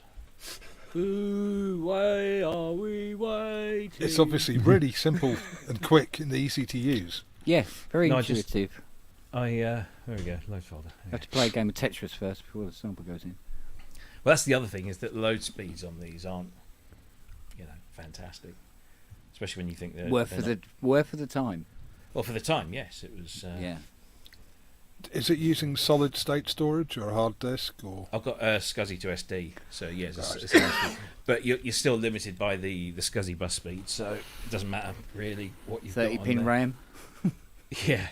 Ooh, why are we waiting? It's obviously really simple and quick and easy to use. Yeah, very intuitive. There we go, load folder. I have to play a game of Tetris first before the sample goes in. Well, that's the other thing, is that load speeds on these aren't, fantastic. Especially when you think they're worth for the time. Well, for the time, yes, it was. Yeah. Is it using solid state storage or a hard disk or? I've got SCSI to SD, so yes, it's nice. But you're still limited by the SCSI bus speed, so it doesn't matter really what you've got on 30-pin there. RAM. Yeah.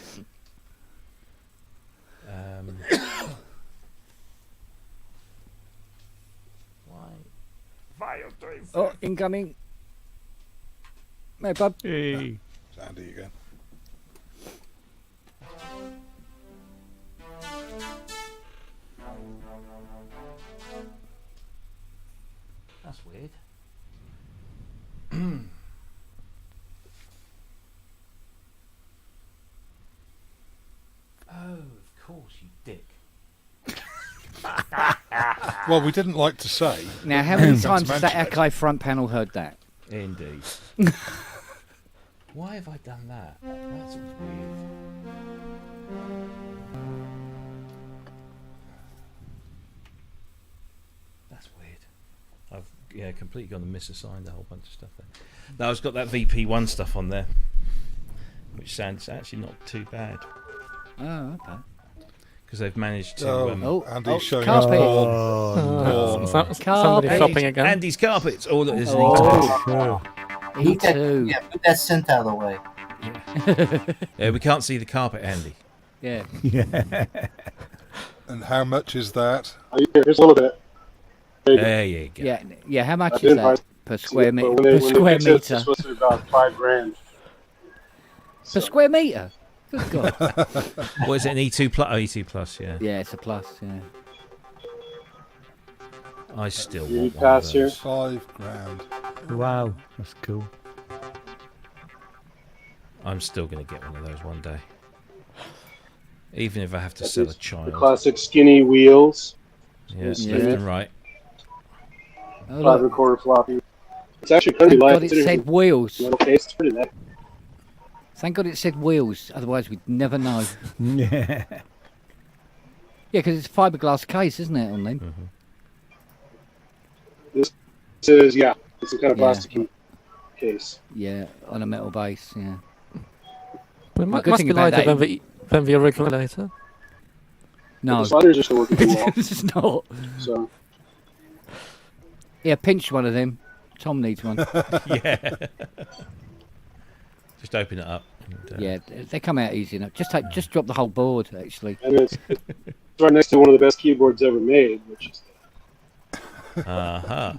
Oh, incoming. Hey, bub. Hey. It's Andy again. That's weird. Oh, of course, you dick. Well, we didn't like to say. Now, how many times has that Akai front panel heard that? Indeed. Why have I done that? That's weird. That's weird. I've completely gone and misassigned a whole bunch of stuff there. Now I've got that VP1 stuff on there, which sounds actually not too bad. Oh, okay. Because they've managed to. Andy's showing carpet. Somebody shopping again. Andy's carpets. All that is. E2. Yeah, put that scent out of the way. Yeah, we can't see the carpet, Andy. Yeah. Yeah. And how much is that? Here's a little bit. There you go. Yeah. How much is that per square meter? Per square meter. It's supposed to be about $5,000. Per square meter. Good God. What is it? An E2 plus? Oh, E2 plus. Yeah. Yeah, it's a plus. Yeah. I still You want one pass of here. those. $5,000. Wow, that's cool. I'm still going to get one of those one day. Even if I have to sell a The child. classic skinny wheels. Yes, left and right. Oh, 5 1/4 floppy. It's actually pretty thank light. God it said wheels. Metal case. It's pretty light. Thank God it said wheels, otherwise we'd never know. Yeah. Yeah, because it's a fiberglass case, isn't it, on them? This is, yeah, it's a kind of Yeah. plasticky case. Yeah, on a metal base, yeah. But it The must good thing be about lighter that than the regulator. No. The sliders are still working pretty well. It's not. So, Yeah, pinch one of them. Tom needs one. Yeah. Just open it up. And, Yeah, they come out easy enough. Just drop the whole board, actually. and it's right next to one of the best keyboards ever made, which is Uh-huh.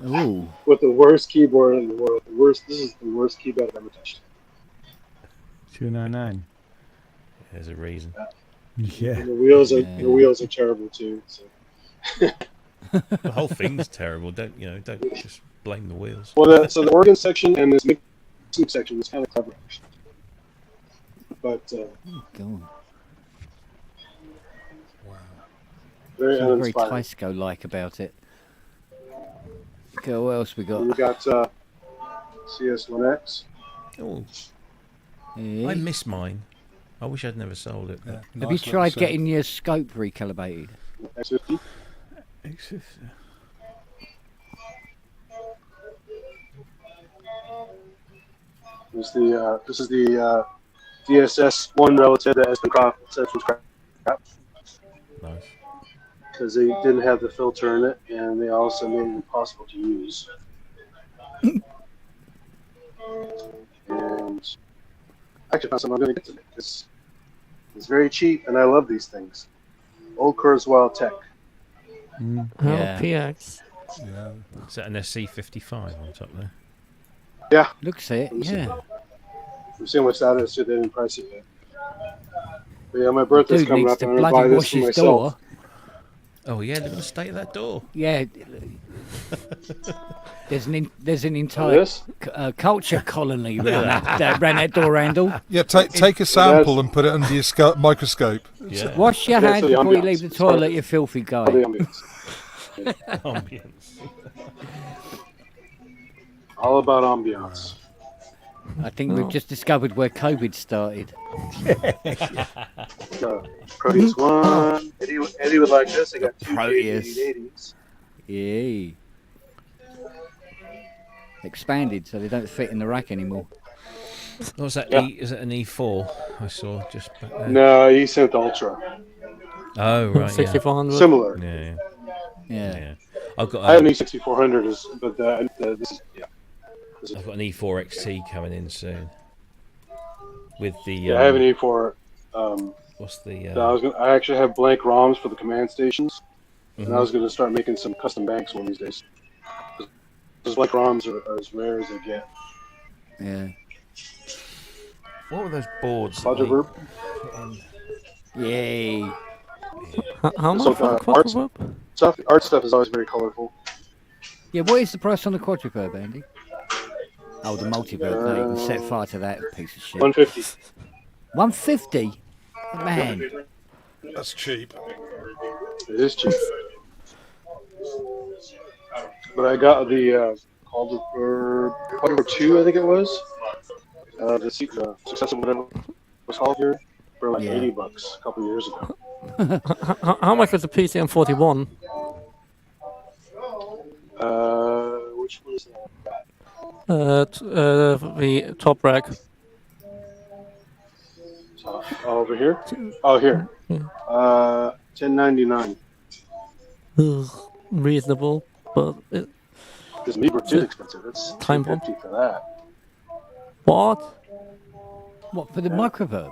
Ooh. with the worst keyboard in the world. This is the worst keyboard I've ever touched. 299. There's a reason. Yeah. And the Yeah. wheels are terrible too. So. The whole thing's terrible. Don't just blame the wheels. Well, so the organ section and this mixing section is kind of clever, actually. But Oh, God. very Something very uninspiring. Tysco-like about it. Okay, what else we got? We got CS1X. Oh, Eh? I miss mine. I wish I'd never sold it. Yeah, Have you nice little tried set. getting your scope recalibrated? X50. This is the DSS-1 relative that Espencroft said from scrap Nice. because they didn't have the filter in it, and they also made it impossible to use. And I actually found something I'm going to get today. It's very cheap, and I love these things. Old Kurzweil Tech. Oh, Yeah. PX. Yeah. Is that an SC55 on top there? Yeah, Looks it, yeah. I'm seeing what's that is, so they didn't price it yet. But yeah, my birthday's Dude coming needs up, to and I'm going to buy bloody this wash for his myself. door. Oh yeah, look at the state of that door. Yeah. There's an entire This? culture colony around that door handle. Yeah, take a sample and put it under your microscope. Yeah. Wash your Yeah, hands so the before you ambiance. leave the It's part of toilet, it. you filthy guy. All the ambience. Ambience. All about ambiance. I think we've just discovered where COVID started. Proteus 1. Eddie would like this. I got two Proteus. 80s. Yay. Expanded so they don't fit in the rack anymore. What's that? Yeah. Is it an E4? I saw just back there. No, he sent Ultra. Oh right. Yeah. 6400. Similar. Yeah. Yeah. Yeah. I've got. I have an E6400, but this is, yeah. I've got an E4 XT coming in soon. With the. Yeah, I have an E4. What's the? I actually have blank ROMs for the command stations, and I Mhm. was going to start making some custom banks one of these days. Because blank ROMs are as rare as they get. Yeah. What were those boards? that Quadra they Verb. put in? Yay. How So, much for the arts- quadruple? Art stuff is always very colorful. Yeah, what is the price on the quadriverb, Andy? Oh, the multiverb. No, you can set fire to that piece of shit. 150. 150? Man. That's cheap. It is cheap. But I got the Quadra 2, I think it was. The successor, whatever it was called here, for like Yeah. $80 a couple years ago. How much was the PCM41? Which one is that? The top rack. Over here? Oh, here. $10.99. Ugh, reasonable, but This Libra is expensive. It's Time bomb. $250 for that. what? What, for the microverb?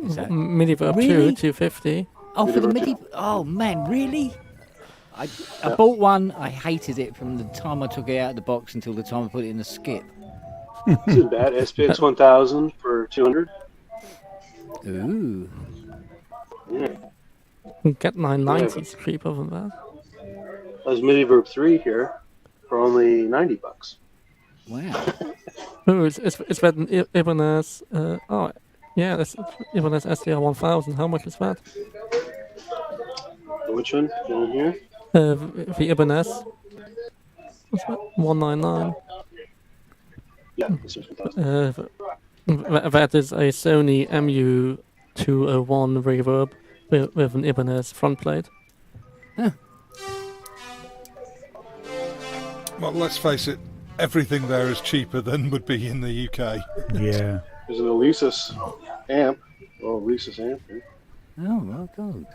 Is that? Miniverb Really? 250. Oh, for the MIDI? Oh, man, really? I bought one. I hated it from the time I took it out of the box until the time I put it in the skip. Isn't bad. SPX 1000 for $200. Ooh. Yeah. Get 990s cheaper than that. There's Miniverb 3 here for only $90. Wow. Oh, it's that an Ibanez. Oh, yeah, that's Ibanez SDR 1000. How much is that? Which one? Down here? The Ibanez. What's that? 199. Yeah, this is fantastic. That is a Sony MU201 reverb with an Ibanez front plate. Well, let's face it, everything there is cheaper than would be in the UK. Yeah. There's an Alesis amp. Oh, Alesis amp. Yeah. Oh, my God.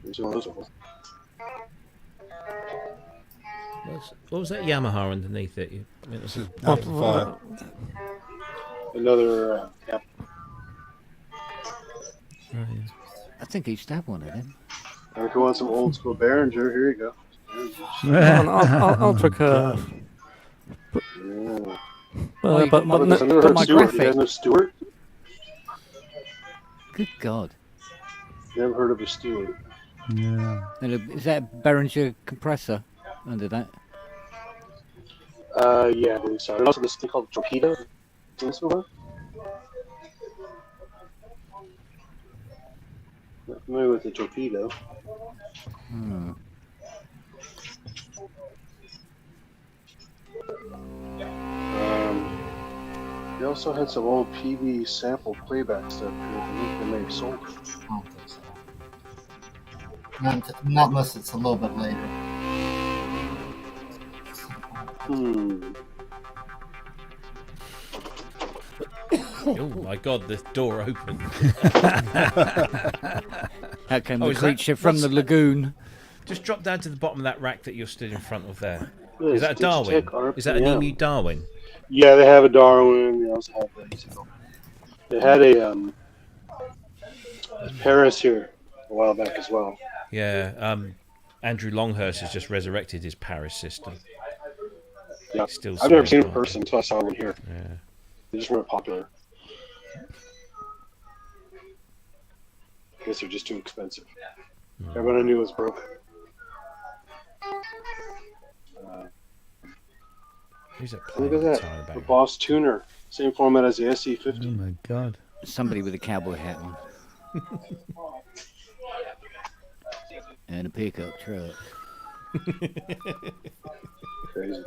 There's one of those ones. What was that Yamaha underneath it? It was a Amplifier. Another amp. I think he used to have one of them. And if you want some old school Behringer, here you go. Ultra Curve. Yeah. But I've never heard my of Stewart. You graphic. guys know Stewart? Good God. Never heard of a Stewart. Yeah. And is that a Behringer compressor under that? Yeah, I believe so. There's also this thing called Torpedo. This one? Not familiar with the Torpedo. Hmm. They also had some old PV sample playback stuff here. I think they may have sold it. I don't think so. Not unless it's a little bit later. Oh my God! The door opened. How came Oh, the is that- creature from what's- the lagoon? Just drop down to the bottom of that rack that you're stood in front of there. Yeah, Is that a it's Darwin? Tech RPM. Is that an Emu Darwin? Yeah, they have a Darwin. They also have they had a Paris here a while back as well. Yeah. Andrew Longhurst has just resurrected his Paris system. Yeah, Still I've never smells seen it in like person until I saw one here. Yeah. They just weren't popular. I guess they're just too expensive. Everyone I knew was broke. Who's that Look playing at guitar in the that. The background? Boss Tuner. Same format as the Oh SE50. my God. Somebody with a cowboy hat on. And a pickup truck. Crazy.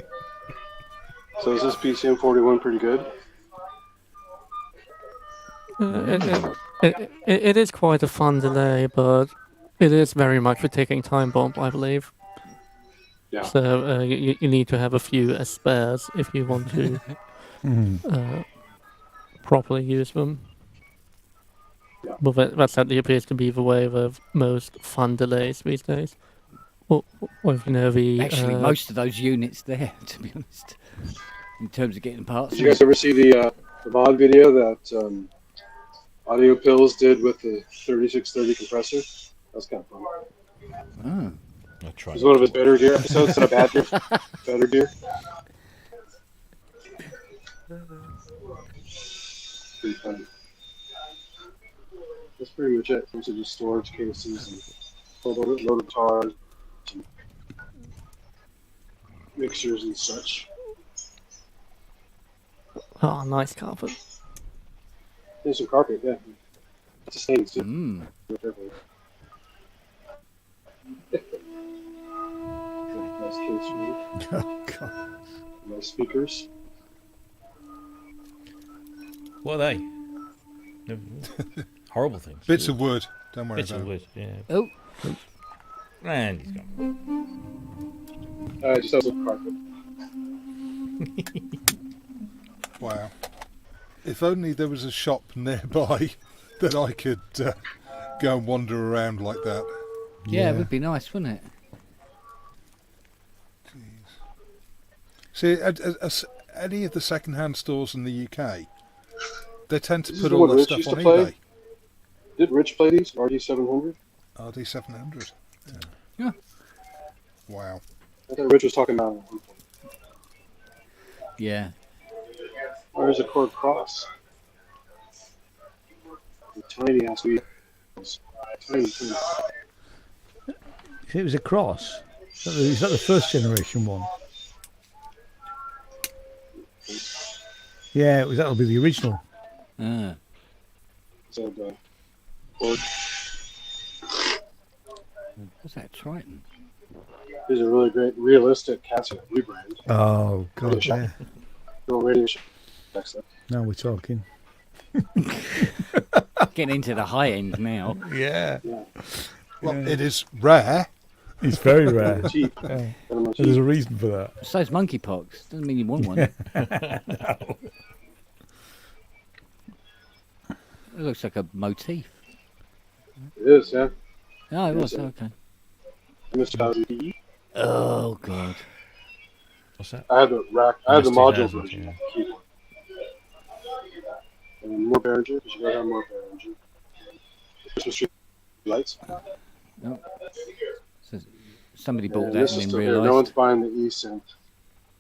So is this PCM41 pretty good? It is quite a fun delay, but it is very much a ticking time bomb, I believe. Yeah. So you need to have a few spares if you want to properly use them. Yeah. But that certainly appears to be the way with most fun delays these days. Or if you know the Actually, most of those units there, to be honest, in terms of getting parts. Did you guys ever see the VOD video that Audio Pills did with the 3630 compressor? That was kind of fun. Oh. I'll try. It was one of his Better Gear episodes, not Bad Gear. Better Gear. Pretty funny. That's pretty much it. Those are just storage cases and a load of guitars, and mixers and such. Oh, nice carpet. There's some carpet, yeah. It's a stain, too. Mm. Nice case for you. Oh God. Nice speakers. What are they? Horrible things. Bits of wood. Don't worry Bits about of it. wood. Yeah. Oh. And he's gone. Just have some carpet. Wow. If only there was a shop nearby that I could go and wander around like that. Yeah, it would be nice, wouldn't it? See, any of the second-hand stores in the UK, they tend to This is put the all one their Rich stuff used on to play? eBay. Did Rich play these? RD700? RD700. Yeah. Wow. I thought Rich was talking about it. Yeah. Where's the Cord Cross? The tiny ass wheels. Tiny, tiny. It was a cross. Is that the first generation one? Yeah, that'll be the original. Ah. So, Cord. What's that, Triton? Here's a really great, realistic Casio rebrand. Oh God, Radio yeah. Shack. Little Radio Shack stuff. Now we're talking. Getting into the high end now. Yeah. Well, it is rare. It's very rare. Cheap. Yeah. Very much There's cheap. a reason for that. So's monkeypox. Doesn't mean you want one. No. It looks like a motif. It is, yeah. Oh, it was. Yes, Okay. MS-2000. Oh, God. What's that? I had the rack. I had the module MS-2000, version. yeah. Keyboard. And more Behringer, because you gotta have more Behringer. Christmas tree lights. So somebody bought And that this and is then still here. No realised. one's buying the eSynth.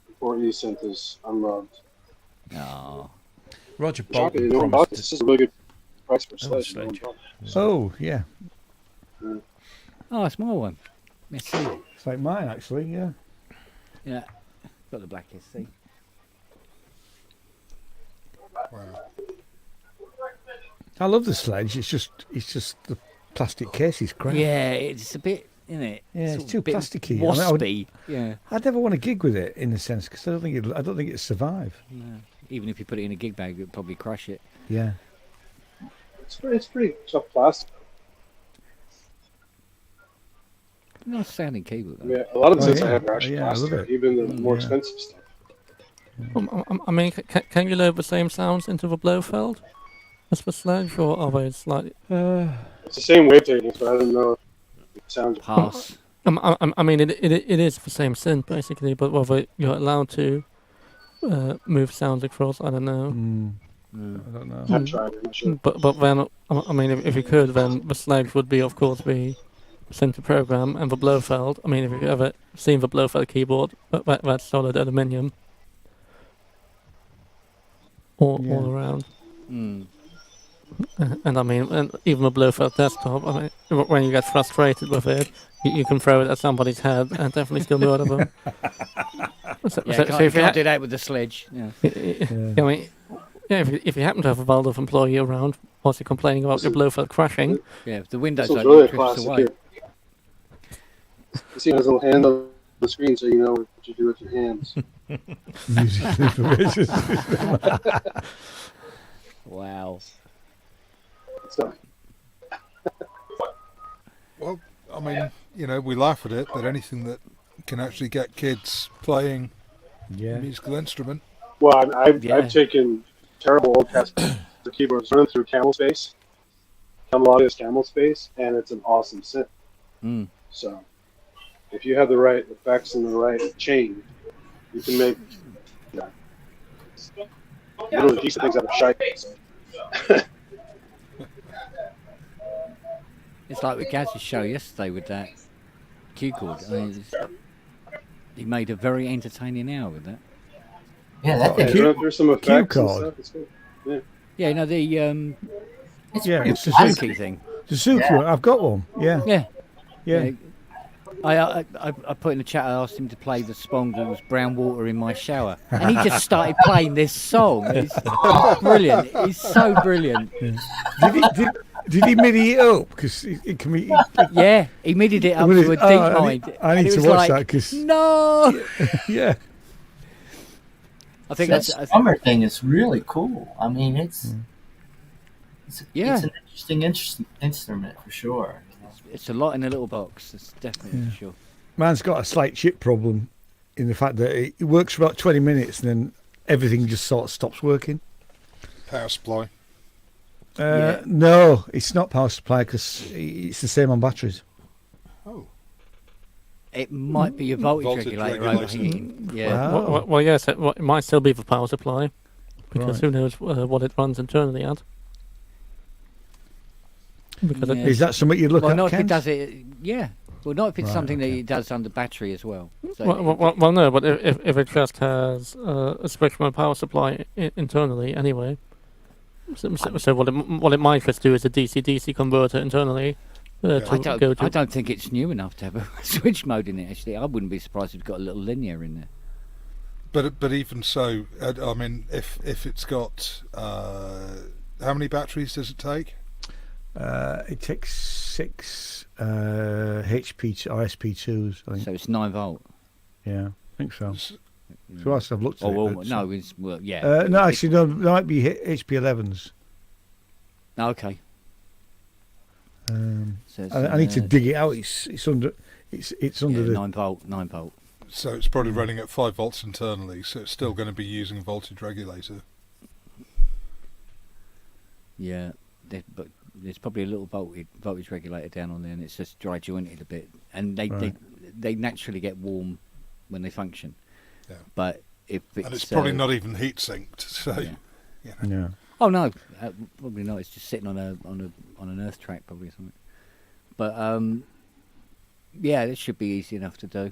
Before eSynth is unloved. Oh. Roger Shocking, Bolton no one bought promised. this. Is a really good price for a Oh, sledge. No one sledge. bought it. Oh, yeah. Oh, a small one. Let's see. It's like mine, actually, yeah. Yeah. Got the black SC. Wow. I love the sledge. It's just the plastic case is crap. Yeah, it's a bit, isn't it? Yeah, it's Sort of too bit plasticky. I mean, I would- Waspy. Yeah. I'd never want to gig with it in a sense because I don't think it'd survive. No. Even if you put it in a gig bag, it'd probably crush it. Yeah. It's pretty tough plastic. Nice sounding keyboard, I though. mean, a lot of the Oh, sets yeah. I have are actually Yeah, I love plastic, it. even the more Yeah. expensive stuff. I mean, can you load the same sounds into the Blofeld as the Sledge, or are they slightly? It's the same wavetable, but I don't know if it sounds. Pass. I mean, it is the same synth basically, but whether you're allowed to move sounds across, I don't know. I don't know. I've tried it. I'm not sure. But then, I mean, if you could, then the Sledge would be, of course, the center program, and the Blofeld. I mean, if you've ever seen the Blofeld keyboard, that's solid aluminium all around. Mm. And I mean, and even the Blofeld desktop, I mean, when you get frustrated with it, you can throw it at somebody's head and definitely still murder them. So, Yeah, so can't, if you can't do that with the sledge. Yeah. I mean, yeah, if you happen to have a Waldorf employee around whilst you're complaining about your Blofeld crashing, Yeah, if the window's This one's open, really it a drifts classic away. here. You see, it has a little hand on the screen, so you know what you do with your hands. Music information. Wow. So, Well, I mean, we laugh at it, but anything that can actually get kids playing Yeah. a musical instrument. well, I've Yeah. taken terrible old Casper keyboards, run them through Camel Space, Camelodia's Camel Space, and it's an awesome synth. Mm. So, if you have the right effects and the right chain, you can make literally decent things out of shite. It's like with Gaz's show yesterday with that Q chord. I mean, he made a very entertaining hour with that. Yeah, that thing. Q- Run through some effects and card. stuff. It's good. Yeah. Yeah, you know the It's Yeah, pretty it's the classic. Suzuki thing. Suzuki one. I've got one. Yeah. Yeah. Yeah. I put in the chat. I asked him to play the song that was "Brown Water in My Shower," and he just started playing this song. It's brilliant. He's so brilliant. Did he MIDI it up? Because it can be. Yeah, he middied it up Well, to a deep I mind. need and it to was watch like, that because No. yeah. I think That that's summer thing is really cool. I mean, it's Yeah. it's an interesting instrument for sure. it's a lot in a little box. It's definitely for sure. Mine's got a slight chip problem in the fact that it works for about 20 minutes and then everything just sort of stops working. Power supply. Yeah. No, it's not power supply because it's the same on batteries. Oh. It might be a voltage, Voltage regulator regulator. overheating. Yeah. Wow. well, yes, it might still be the power supply, because Right. who knows what it runs internally at. Because Yeah. Is that something you look Well, at? not if it Ken? does it. Yeah. Well, not if it's Right, something that okay. it does under battery as well. So well, no, but if it just has a switch from a power supply internally anyway. So what it might just do is a DC-DC converter internally to go to. I don't think it's new enough to have a switch mode in it. Actually, I wouldn't be surprised if it's got a little linear in there. But even so, I mean, if it's got how many batteries does it take? It takes 6 HP or SP2s, I think. So it's 9 volt. Yeah, I think so. So whilst I've looked at Oh it. well, but, no, it's yeah. no, actually, no, there might be HP11s. Okay. So it's, I need to dig it out. It's under. It's under the 9 volt. 9 volt. So it's probably running at 5 volts internally, so it's still going to be using a voltage regulator. Yeah, but there's probably a little voltage regulator down on there, and it's just dry jointed a bit, and they naturally get warm when they function. Yeah. But if it's, and it's probably not even heat synced, so Yeah. Oh no, probably not. It's just sitting on an earth track, probably or something. But yeah, it should be easy enough to do.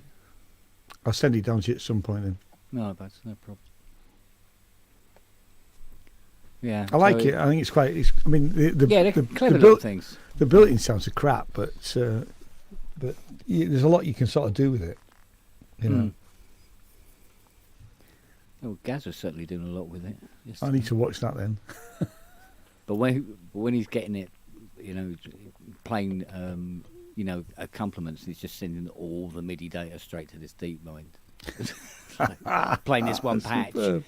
I'll send it down to you at some point then. No, but no problem. Yeah, I like it. I think it's quite. I mean, they're clever little things. The built-in sounds are crap, but there's a lot you can sort of do with it. You know. Oh, Gaz was certainly doing a lot with it. I need to watch that then. But when he's getting it, playing, accompaniments, he's just sending all the MIDI data straight to this DeepMind. Playing this one patch. Superb.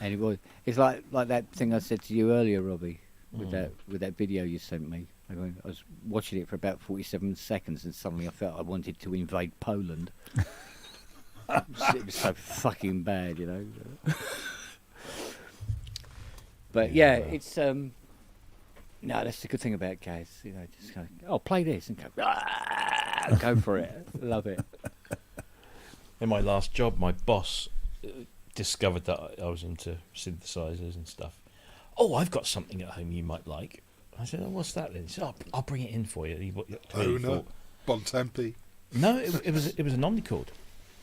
And it's like that thing I said to you earlier, Robbie, with that video you sent me. I was watching it for about 47 seconds, and suddenly I felt I wanted to invade Poland. It was so fucking bad, But yeah, it's no, that's the good thing about Gaz. Just go, play this and go for it. Love it. In my last job, my boss discovered that I was into synthesizers and stuff. Oh, I've got something at home you might like. I said, what's that then? He said, I'll bring it in for you. He no, Bontempi. No, it was an Omnichord.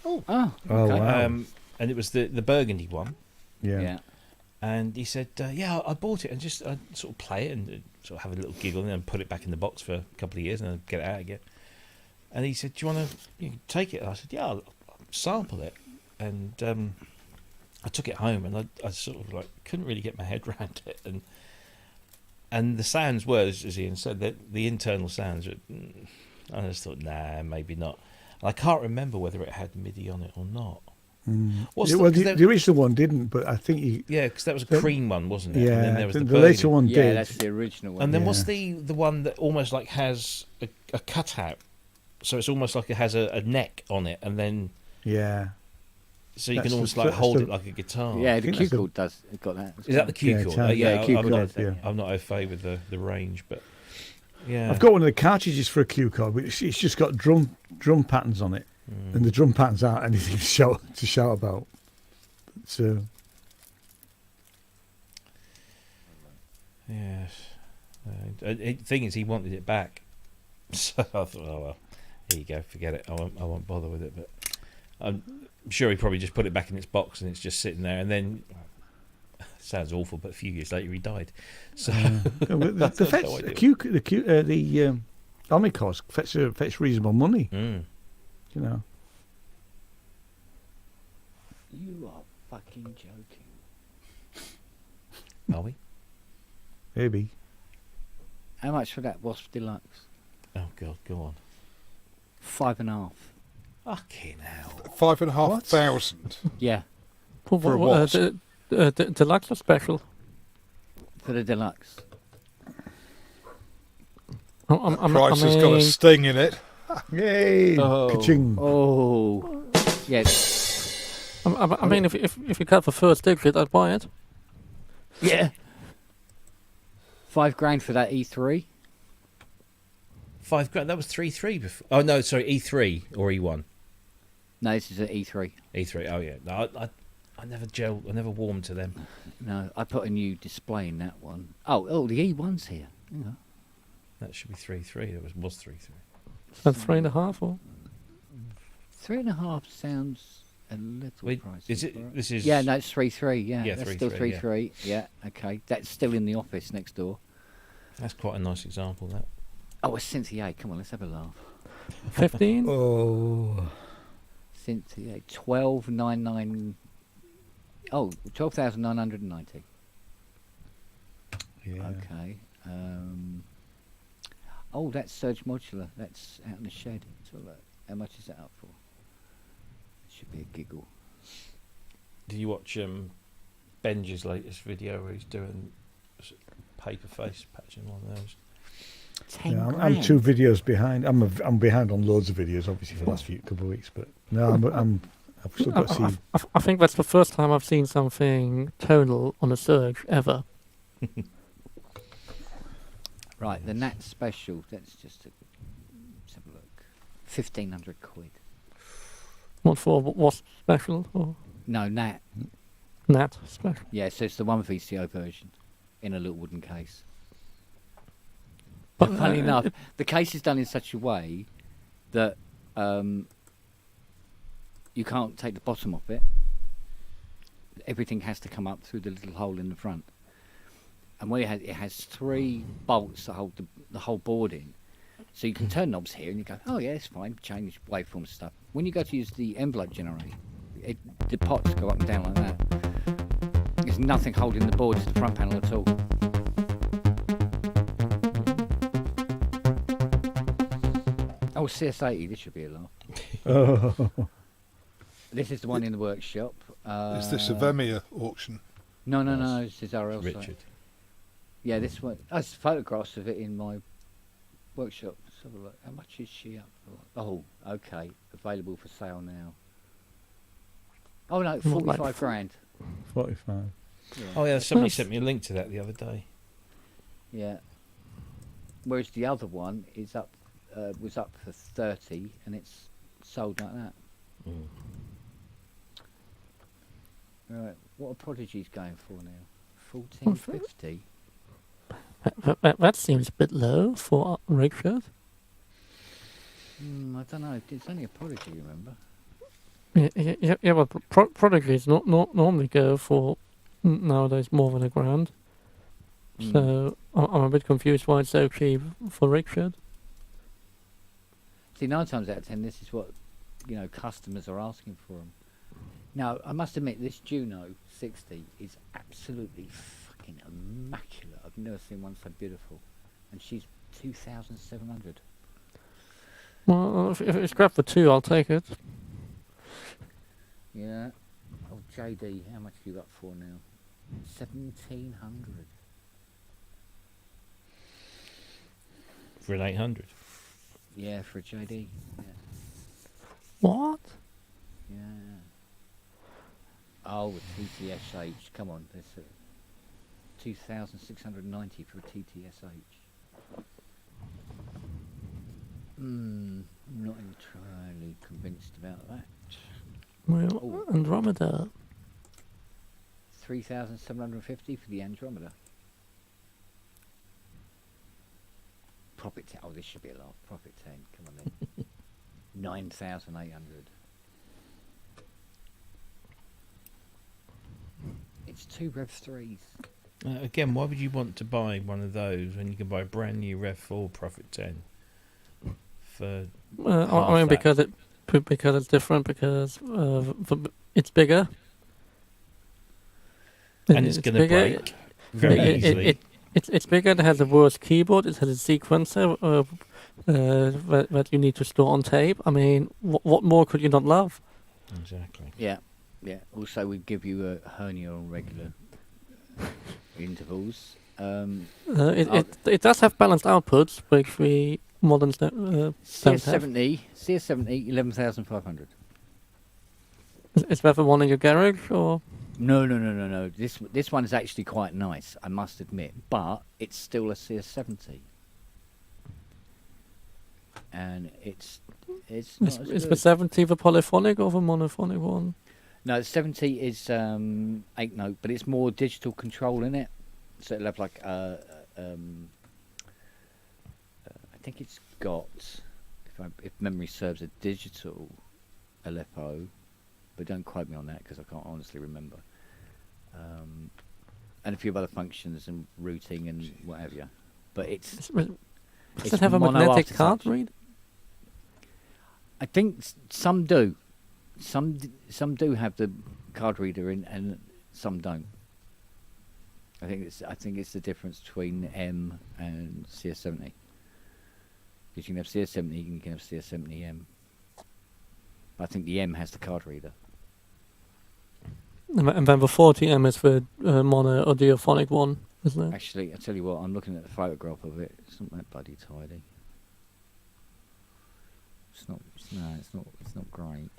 Oh, okay. Wow. And it was the burgundy one. Yeah. And he said, I bought it and just sort of play it and sort of have a little giggle and then put it back in the box for a couple of years and then get it out again. And he said, do you want to take it? And I said, yeah, I'll sample it. And I took it home and I sort of couldn't really get my head around it. And the sounds were, as Ian said, the internal sounds, I just thought, nah, maybe not. And I can't remember whether it had MIDI on it or not. The original one didn't, but I think because that was a cream one, wasn't it? Yeah, and then there was the later one did. Yeah, that's the original one. And then what's the one that almost has a cutout? So it's almost like it has a neck on it, and then so you can almost hold it like a guitar. Yeah, the Q chord does. It got that. Is that the Q chord? Yeah, Q chord. I'm not au fait with the range, but yeah, I've got one of the cartridges for a Q chord, but it's just got drum patterns on it. And the drum patterns aren't anything to shout about. So, yes. The thing is, he wanted it back, so I thought, oh well, here you go, forget it. I won't bother with it. But I'm sure he probably just put it back in its box and it's just sitting there. And then, sounds awful, but a few years later he died. So the Omnichords fetch reasonable money. You know. You are fucking joking. Are we? Maybe. How much for that Wasp Deluxe? Oh God, go on. 5.5. Fucking hell. 5,500. Yeah. For a Wasp. The Deluxe or special? For the Deluxe. Price has got a sting in it. Yay! Ka-ching. Oh. Yes. I mean, if you cut the first ticket, I'd buy it. Yeah. $5,000 for that E3. $5,000. That was 3.3 before. Oh no, sorry, E3 or E1. No, this is an E3. E3. Oh yeah. No, I never gelled. I never warmed to them. No, I put a new display in that one. Oh, the E1's here. Yeah. That should be 3.3. It was 3.3. And 3.5 or 3.5 sounds a little Wait, pricey. is it? This is. Yeah, no, it's 3.3. Yeah, Yeah, that's 3.3, still 3.3. Yeah, okay. That's still in the office next door. That's quite a nice example. That. Oh, a Synthia. Come on, let's have a laugh. 15? Oh. Synthia 12,990. Oh, 12,990. Yeah. Okay. Oh, that's Surge Modular. That's out in the shed. So how much is that up for? Should be a giggle. Did you watch Benji's latest video where he's doing paper face patching one of those. Yeah, I'm 2 videos behind. I'm behind on loads of videos, obviously, for the last couple of weeks. But no, I've still got to see. I think that's the first time I've seen something tonal on a Surge ever. Right, the Nat Special. Let's have a look. 1,500 quid. What for? What special? Or No, Nat. Nat special? Yeah, so it's the 1 VCO version in a little wooden case. But, But funny enough, the case is done in such a way that you can't take the bottom off it. Everything has to come up through the little hole in the front. And where it has 3 bolts that hold the whole board in. So you can turn knobs here and you go, oh yeah, it's fine, change waveform stuff. When you go to use the envelope generator, the pots go up and down like that. There's nothing holding the board to the front panel at all. Oh, CS80, this should be a laugh. This is the one in the workshop. Is this a Vermeer auction? No, this is RL site. Richard. Yeah, this one. There's photographs of it in my workshop. Let's have a look. How much is she up for? Oh, okay. Available for sale now. Oh no, 45 grand. 45. Yeah. Oh yeah, somebody sent me a link to that the other day. Yeah. Whereas the other one is up, was up for 30, and it's sold like that. Mm. Right. What are Prodigy's going for now? 1450. That seems a bit low for Richard. I don't know. It's only a Prodigy, remember? Yeah, but Prodigies not normally go for nowadays more than £1,000. So I'm a bit confused why it's so cheap for Richard. See, 9 times out of 10, this is what customers are asking for them. Now, I must admit, this Juno 60 is absolutely fucking immaculate. I've never seen one so beautiful, and she's 2,700. Well, if it's scrap for 2, I'll take it. Yeah. Oh, JD, how much have you got for now? 1,700. For an 800. Yeah, for a JD. Yeah. What? Yeah. Oh, a TTSH. Come on, there's 2,690 for a TTSH. I'm not entirely convinced about that. Well, Andromeda. 3,750 for the Andromeda. Profit 10. Oh, this should be a lot. Profit 10. Come on then. 9,800. It's 2 Rev 3s. Again, why would you want to buy one of those when you can buy a brand new Rev 4 Profit 10? For I mean, because it's different, because it's bigger. And it's going to break very easily. It's bigger, it has a worse keyboard, it has a sequencer that you need to store on tape. I mean, what more could you not love? Exactly. Yeah. Also, we give you a hernia on regular intervals. It does have balanced outputs, which we moderns don't have. CS70, 11,500. Is that the one in your garage, or? No. This one is actually quite nice, I must admit, but it's still a CS70, and it's not as Is good. the 70 the polyphonic or the monophonic one? No, the 70 is 8-note, but it's more digital control in it. So it'll have like I think it's got, if memory serves, a digital LFO, but don't quote me on that because I can't honestly remember. And a few other functions and routing and what have you. But Does it have a magnetic card read? I think some do. Some do have the card reader in, and some don't. I think it's the difference between M and CS70. Because you can have CS70 and you can have CS70M. But I think the M has the card reader. And then the 40M is the mono or diaphonic one. isn't it? Actually, I tell you what, I'm looking at the photograph of it. It's not that bloody tidy. It's not. It's not great.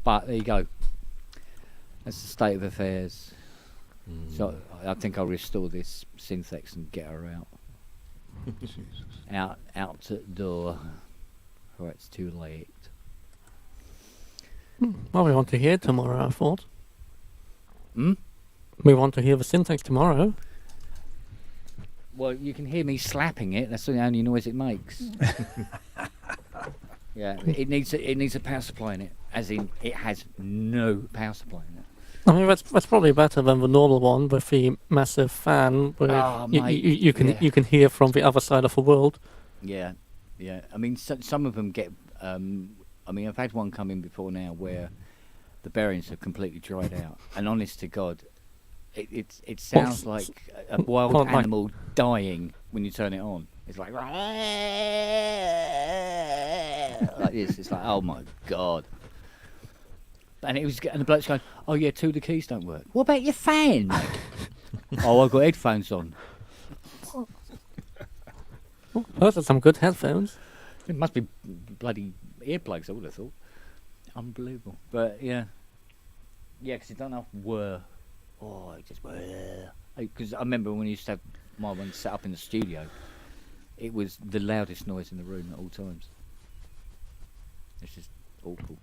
But there you go. That's the state of affairs. So I think I'll restore this Synthex and get her out. out to the door. Or it's too late. Well, we want to hear it tomorrow, I thought. Hmm? We want to hear the Synthex tomorrow. Well, you can hear me slapping it. That's the only noise it makes. Yeah, it needs a power supply in it. As in, it has no power supply in it. I mean, that's probably better than the normal one with the massive fan where you can hear from the other side of the world. Yeah, yeah. I mean, some of them get. I mean, I've had one come in before now where the bearings have completely dried out, and honest to God, it sounds like a wild animal dying when you turn it on. It's like this. It's like, oh my God. And the bloke's going, oh yeah, two of the keys don't work. What about your fan? Oh, I've got headphones on. Those are some good headphones. It must be bloody earplugs, I would have thought. Unbelievable. But yeah. Yeah, because it don't have whir. Oh, it just whir. Because I remember when you used to have my one set up in the studio, it was the loudest noise in the room at all times. It's just awful.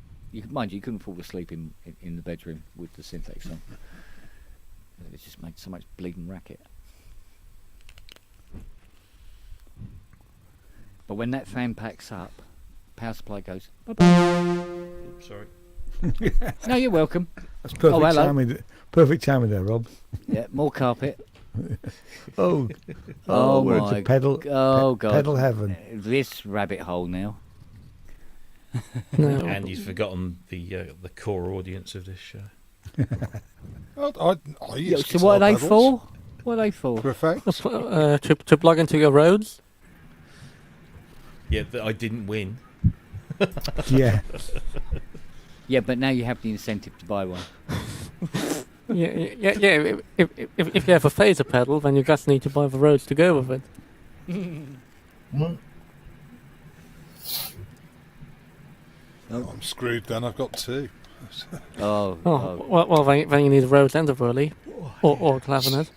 Mind you, you couldn't fall asleep in the bedroom with the Synthex on. It just made so much bleeding racket. But when that fan packs up, power supply goes, bye-bye. Sorry. No, you're welcome. That's perfect hello. timing. Perfect timing there, Rob. Yeah, more carpet. Oh, my it's a pedal. God. Pedal heaven. This rabbit hole now. Andy's forgotten the core audience of this show. I use So what are they guitar for? What are they for? pedals. To plug into your roads. Yeah, that I didn't win. Yeah. Yeah, but now you have the incentive to buy one. Yeah. If you have a phaser pedal, then you just need to buy the roads to go with it. I'm screwed then. I've got two. Well, then you need a Rhodes and a Burley, or clavinet.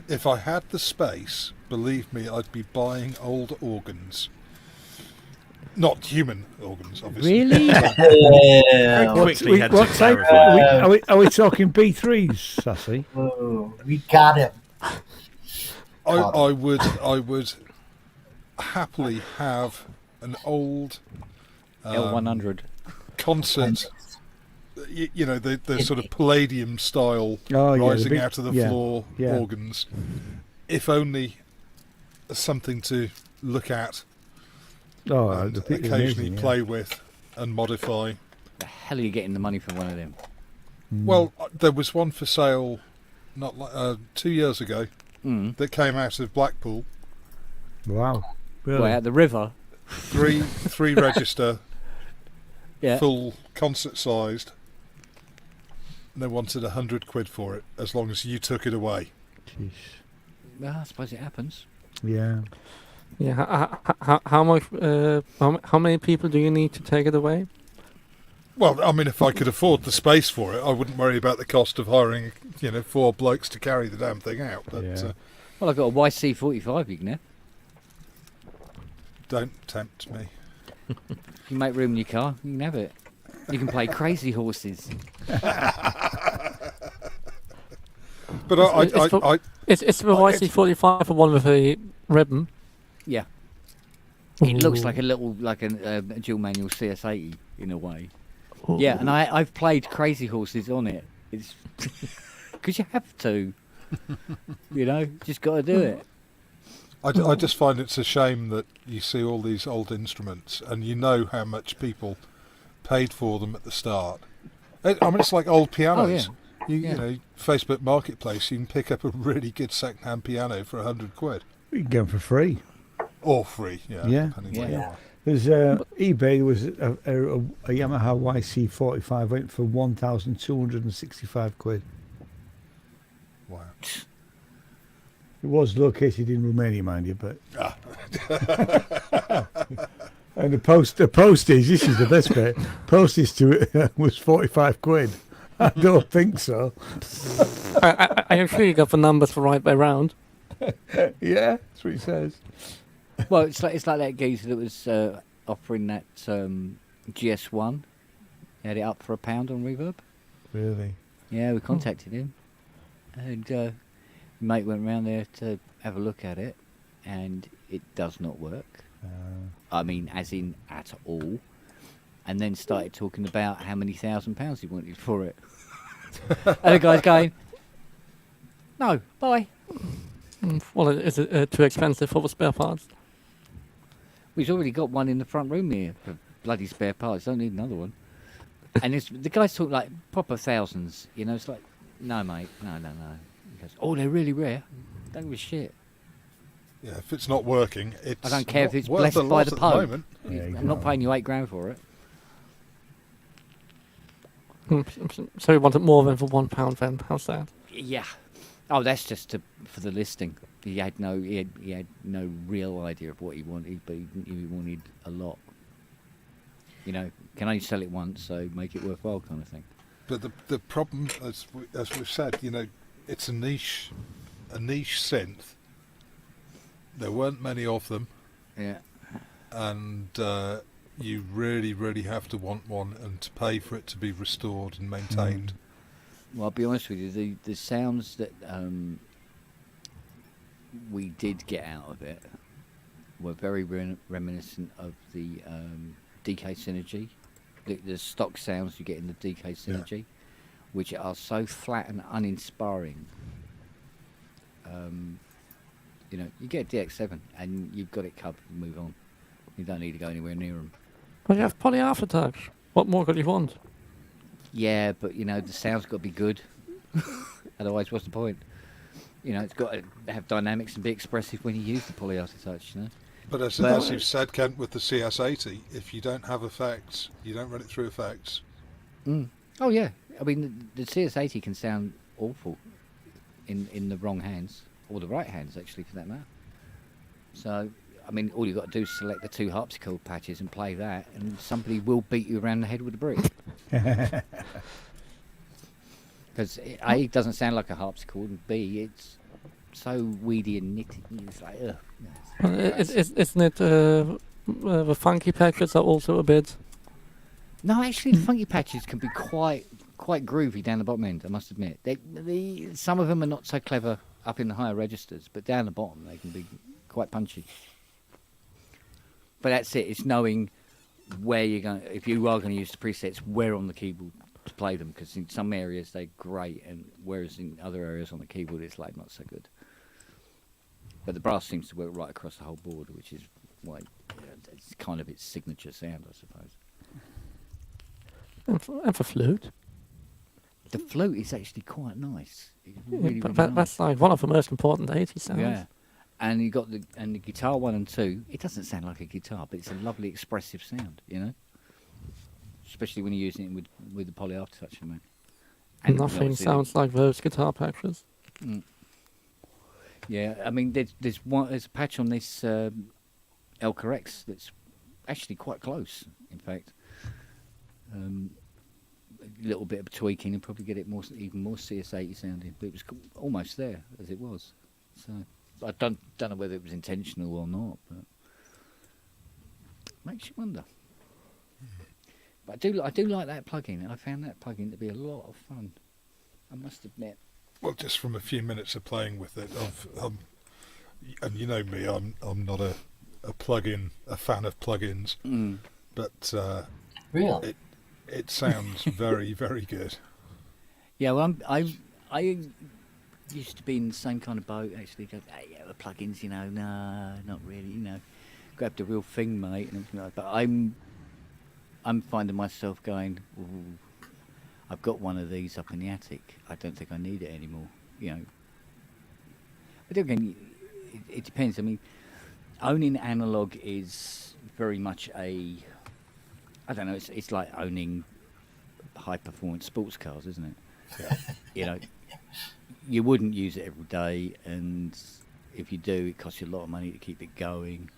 If I had the space, believe me, I'd be buying old organs. Not human organs, obviously. Really? Very quickly had to clarify. Are we talking B3s, Sassy? Oh, we got him. I would happily have an old L100 concert. You know, the sort of Palladium style rising out of the floor organs. If only something to look at. And occasionally play with and modify. The hell are you getting the money for one of them? Well, there was one for sale, not 2 years ago, that came out of Blackpool. Wow! Really? Well, at the river. Three register, Yeah. full concert sized. And they wanted £100 for it, as long as you took it away. Jeez. Well, I suppose it happens. Yeah. Yeah. How much? How many people do you need to take it away? Well, I mean, if I could afford the space for it, I wouldn't worry about the cost of hiring, 4 blokes to carry the damn thing out. But Well, I've got a YC45 you can have. Don't tempt me. You can make room in your car, you can have it. You can play Crazy Horses. But it's the YC45, the one with a ribbon. Yeah. It looks like a dual manual CS80 in a way. Ooh. Yeah, and I've played Crazy Horses on it. It's because you have to. Just got to do it. I just find it's a shame that you see all these old instruments and you know how much people paid for them at the start. I mean, it's like old pianos. Oh, You know, Facebook Marketplace, you can pick up a really good second-hand piano for £100. You can get them for free. Or free, yeah. Yeah. Depending where you are. There's eBay was a Yamaha YC45 went for £1,265. Wow. It was located in Romania, mind you, but and the postage. This is the best bit. Postage to it was £45. I don't think so. I actually got the numbers the right way round. Yeah, that's what he says. Well, it's like that geezer that was offering that GS1. He had it up for £1 on Reverb. Really? Yeah, we contacted him, and mate went round there to have a look at it, and it does not work. I mean, as in at all. And then started talking about how many £1,000 he wanted for it. And the guy's going, no, bye. Well, is it too expensive for the spare parts? We've already got one in the front room here for bloody spare parts. Don't need another one. And the guys talk like proper thousands. You know, it's like, no, mate, no. He goes, oh, they're really rare. Don't give a shit. Yeah, if it's not working, it's I don't care if not it's worth blessed a by lot the at Pope. moment. I'm not paying you £8,000 for it. So he wanted more than for £1 then. How's that? Yeah. Oh, that's just for the listing. He had no real idea of what he wanted, but he wanted a lot. You know, can only sell it once, so make it worthwhile, kind of thing. But the problem, as we've said, you know, it's a niche synth. There weren't many of them. Yeah. And you really, really have to want one and to pay for it to be restored and maintained. Well, I'll be honest with you, the sounds that we did get out of it were very reminiscent of the DK Synergy, the stock sounds you get in the DK Synergy, which are so flat and uninspiring. You know, you get a DX7 and you've got it covered and move on. You don't need to go anywhere near them. Well, you have polyarthrotax. What more could you want? Yeah, but you know, the sound's got to be good. Otherwise, what's the point? You know, it's got to have dynamics and be expressive when you use the polyarthrotax, you know. But as you've said, Kent, with the CS80, if you don't have effects, you don't run it through effects. Oh yeah, I mean the CS80 can sound awful in the wrong hands, or the right hands actually, for that matter. So I mean, all you've got to do is select the two harpsichord patches and play that, and somebody will beat you around the head with a brick. Because A, it doesn't sound like a harpsichord, and B, it's so weedy and nitty. It's like, ugh. Isn't it the funky patches are also a bit... No, actually, the funky patches can be quite groovy down the bottom end, I must admit. Some of them are not so clever up in the higher registers, but down the bottom they can be quite punchy. But that's it, it's knowing where you're going, if you are going to use the presets, where on the keyboard to play them, because in some areas they're great, and whereas in other areas on the keyboard it's like not so good. But the brass seems to work right across the whole board, which is why it's kind of its signature sound, I suppose. And for flute? The flute is actually quite nice. It's Yeah, really, but really nice. that's like one of the most important 80s sounds. Yeah. And you got the guitar 1 and 2. It doesn't sound like a guitar, but it's a lovely expressive sound, you know. Especially when you're using it with the polyarthrotax, man. And Nothing obviously sounds like those guitar patches. Yeah, I mean, there's a patch on this Elka X that's actually quite close. In fact, a little bit of tweaking and probably get it even more CS80 sounding, but it was almost there as it was. So I don't know whether it was intentional or not, but makes you wonder. But I do like that plugin. I found that plugin to be a lot of fun, I must admit. Well, just from a few minutes of playing with it, and you know me, I'm not a fan of plugins, but really, it sounds very, very good. Yeah, well, I used to be in the same kind of boat, actually. Go, hey, yeah, the plugins, you know, no, not really, you know. Grab the real thing, mate. And everything like that. But I'm finding myself going, ooh, I've got one of these up in the attic. I don't think I need it anymore, you know. But again, it depends. I mean, owning analog is very much I don't know. It's like owning high performance sports cars, isn't it? You know, you wouldn't use it every day, and if you do, it costs you a lot of money to keep it going.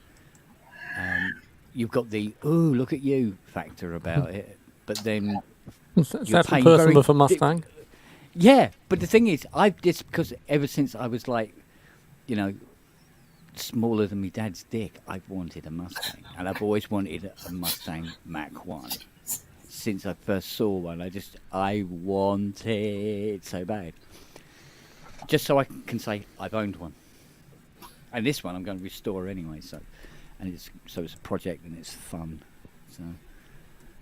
You've got the look at you factor about it, but then Is you're that the paying person very with a Mustang? Yeah, but the thing is, I've just because ever since I was like, you know, smaller than my dad's dick, I've wanted a Mustang, and I've always wanted a Mustang Mach 1. Since I first saw one, I want it so bad. Just so I can say I've owned one. And this one I'm going to restore anyway, so it's a project and it's fun. So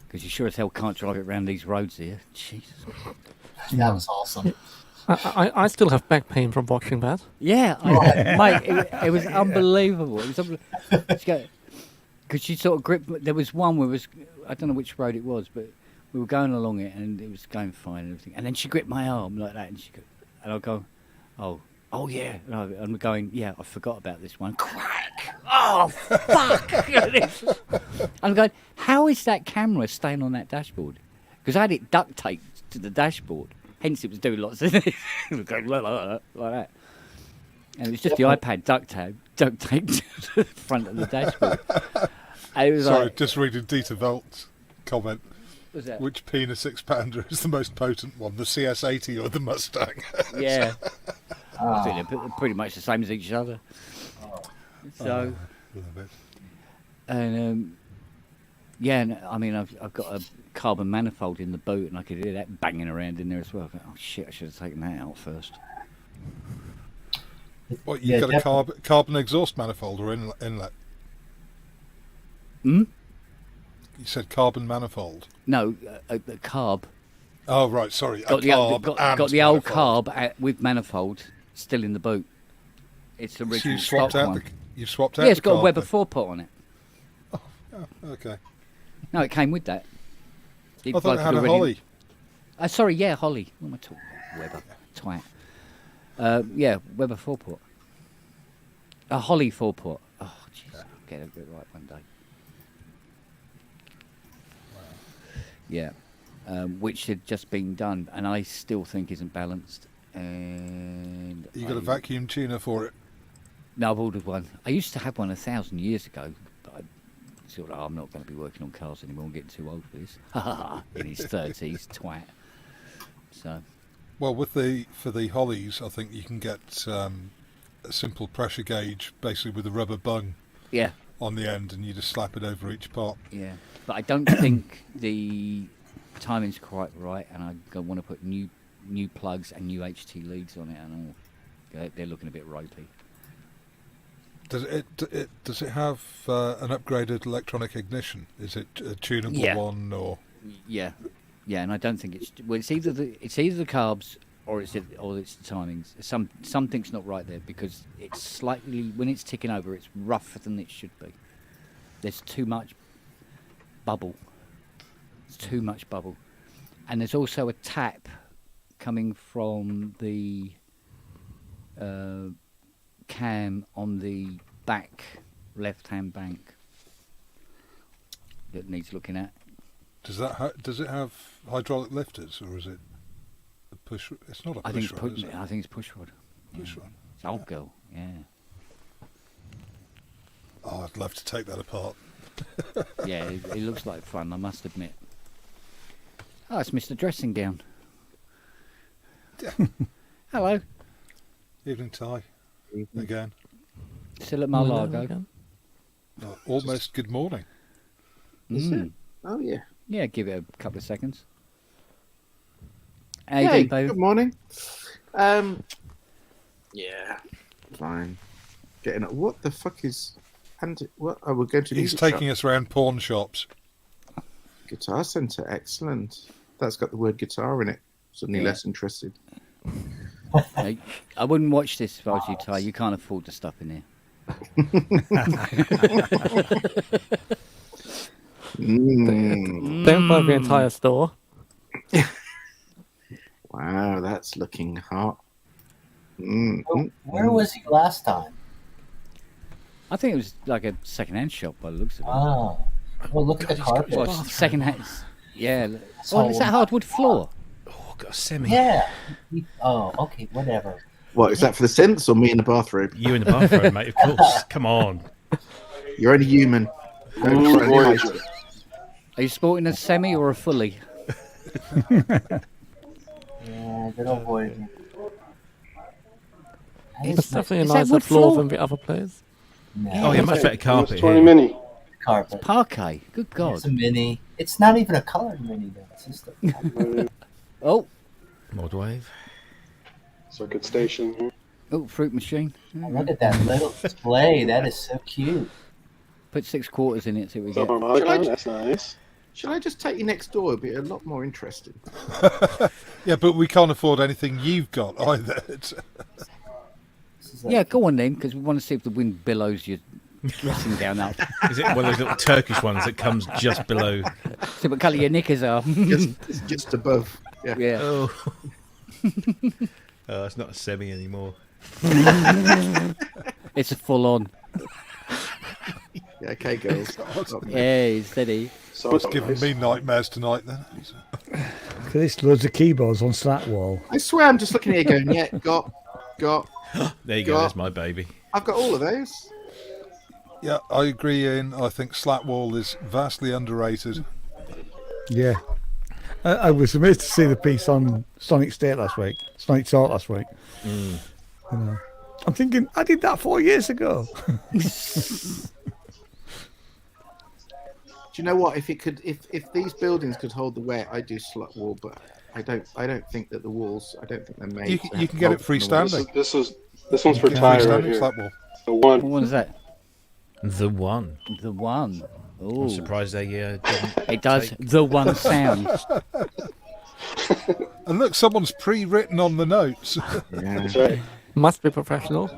because you sure as hell can't drive it around these roads here. Jesus. That was awesome. I still have back pain from watching that. Yeah, mate, it was unbelievable. It was because she sort of gripped. There was one where I don't know which road it was, but we were going along it and it was going fine and everything. And then she gripped my arm like that, and I'll go, oh yeah, and I'm going, yeah, I forgot about this one. Crack! Oh fuck! I'm going, how is that camera staying on that dashboard? Because I had it duct taped to the dashboard. Hence, it was doing lots of this. It was going like that. And it was just the iPad duct taped to the front of the dashboard. And it was Sorry, like, just reading Dieter Velt's comment. What's that? Which penis expander is the most potent one, the CS80 or the Mustang? Yeah. I think they're pretty much the same as each other. So, and yeah, and, I mean, I've got a carbon manifold in the boot, and I could hear that banging around in there as well. I thought, oh shit, I should have taken that out first. What, you've got a carbon exhaust manifold or inlet? Hmm? You said carbon manifold. No, a carb. Oh right, sorry. Got the old carb with manifold still in the boot. It's the original stock one. You've swapped out. Yeah, it's got a carb, Weber then. 4-pot on it. Oh, okay. No, it came with that. I thought it had a Holly. Sorry, yeah, Holly. What am I talking about? Weber. Twat. Yeah, Weber 4-pot. A Holly 4-pot. Oh, jeez. I'll get it right one day. Yeah. Which had just been done, and I still think isn't balanced. And You got a vacuum tuner for it? No, I've ordered one. I used to have one 1,000 years ago, but I sort of, I'm not going to be working on cars anymore. I'm getting too old for this. In his 30s, twat. So. Well, for the Hollies, I think you can get a simple pressure gauge, basically with a rubber bung. Yeah. On the end, and you just slap it over each part. Yeah, but I don't think the timing's quite right, and I want to put new plugs and new HT leads on it, and all. They're looking a bit ropey. Does it have an upgraded electronic ignition? Is it a tunable one or? Yeah, and I don't think it's either the carbs or it's the timings. Something's not right there because it's slightly when it's ticking over, it's rougher than it should be. There's too much bubble. It's too much bubble, and there's also a tap coming from the cam on the back left-hand bank that needs looking at. Does it have hydraulic lifters, or is it a push? It's not a push rod. I think it's push rod. Push rod. It's old girl. Yeah. Oh, I'd love to take that apart. Yeah, it looks like fun, I must admit. Oh, it's Mr. Dressing Gown. Hello. Evening tie. Again. Still at Mar-a-Lago. Almost good morning. Is it? Oh, yeah. Yeah, give it a couple of seconds. How you doing, baby? Good morning. Yeah. Fine. Getting up. What the fuck is... What? Oh, we're going to He's taking us around pawn shops. Guitar Centre, excellent. That's got the word guitar in it. Suddenly less interested. I wouldn't watch this if I was you, Ty. You can't afford the stuff in here. Don't buy the entire store. Wow, that's looking hot. Where was he last time? I think it was like a second-hand shop by the looks of it. Oh. Well, look at the carpet. Well, second-hand. Yeah. That's Oh, is that hardwood floor? Oh, I've got a semi. Yeah. Oh, okay, whatever. What is that for the synths or me in the bathroom? You in the bathroom, mate, of course. Come on. You're only human. Ooh, Voyager. Are you sporting a semi or a fully? Yeah, good old Voyager. It's definitely a is that nicer wood floor floor? than the other place. No. Oh, yeah, much better carpet 20 here. mini. Carpet. Parquet. Good God. It's a mini. It's not even a colored mini, though. It's just a... Oh, Mod wave. Circuit station. oh, fruit machine. Look at that little display. That is so cute. Put 6 quarters in it, see what we get. Subharmonica, that's nice. Should I just take you next door? It'd be a lot more interesting. Yeah, but we can't afford anything you've got either. Yeah, go on then, because we want to see if the wind billows your dressing gown up. Is it one of those little Turkish ones that comes just below? See what colour your knickers are. just above. Yeah. Yeah. Oh. Oh, it's not a semi anymore. It's a full-on. Yeah, okay, girls. Hey, steady. So It's giving me nightmares tonight then. Look at this, loads of keyboards on Slack wall. I swear I'm just looking at you going, yeah, got. There you go, there's my baby. I've got all of those. Yeah, I agree, Ian. I think Slatwall is vastly underrated. Yeah. I was amazed to see the piece on Sonic State last week. Sonic Talk last week. You know, I'm thinking, I did that 4 years ago. Do you know what? If it could, if these buildings could hold the weight, I do slut wall, but I don't think that the walls. I don't think they're made. You can get it freestanding. This one's for Ty right here. Slatwall. The one. What one is that? The one. The one. Oh, I'm surprised they didn't. it does take- the one sound. And look, someone's pre-written on the notes. That's right. Must be professional.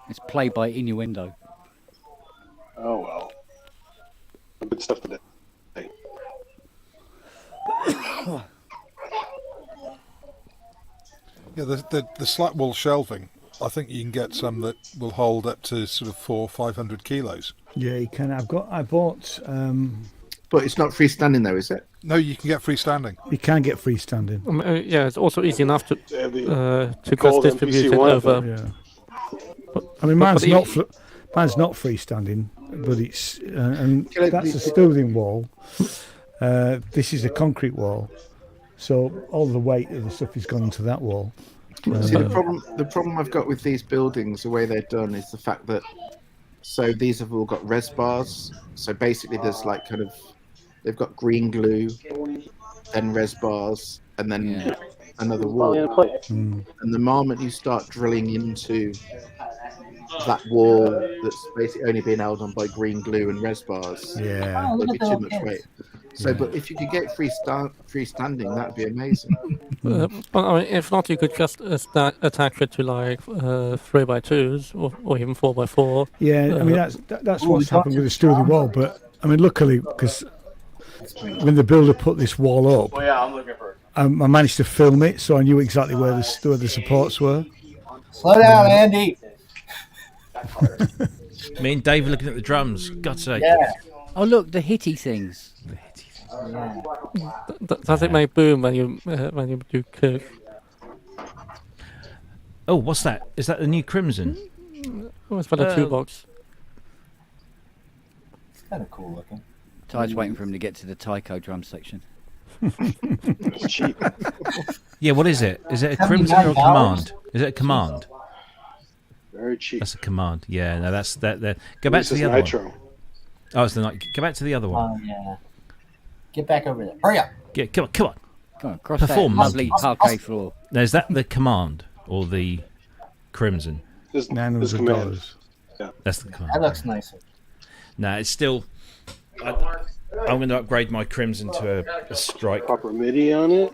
It's played by innuendo. Oh well. Good stuff today. Yeah, the Slatwall shelving. I think you can get some that will hold up to sort of 400-500 kilos. Yeah, you can. I bought. But it's not freestanding though, is it? No, you can get freestanding. You can get freestanding. Yeah, it's also easy enough to cross gold distribute it MPC-1, over. Yeah. I mean, mine's not freestanding, but it's and that's a stooling wall. This is a concrete wall, so all the weight of the stuff has gone into that wall. See, the problem I've got with these buildings, the way they're done, is the fact that so these have all got res bars. So basically, there's like kind of they've got green glue, then res bars, and then another wall. And the moment you start drilling into that wall that's basically only being held on by green glue and res bars, Yeah. Oh, there'd look be at too the much kids. weight. So, but if you could get freestanding, that'd be amazing. But I mean, if not, you could just attach it to like 3x2s or even 4x4. Yeah, I mean that's what's happened with the stooling wall. But I mean, luckily, because when the builder put this wall up, yeah, I'm looking for. I managed to film it, so I knew exactly where the supports were. Slow down, Andy. Me and Dave are looking at the drums. God's sake. Yeah. Oh look, the hitty things. Yeah. Does it make boom when you do kick? Oh, what's that? Is that the new Crimson? Oh, it's for the 2 box. It's kind of cool looking. Ty's waiting for him to get to the Tyco drum section. It's cheap. Yeah, what is it? Is it a $79? Crimson or a Command? Is it a Command? Very cheap. That's a Command. Yeah, no, that's that. Go back This to is the other Nitro. one. Oh, it's the night. Go back to the other one. Oh yeah. Get back over there. Hurry up. Yeah, come on. Come on, cross Perform, that lovely monkeys. parquet floor. Now, is that the Command or the Crimson? This $900. command. That's the Command. That looks nicer. No, it's still. I'm going to upgrade my Crimson to a Strike. Proper MIDI on it.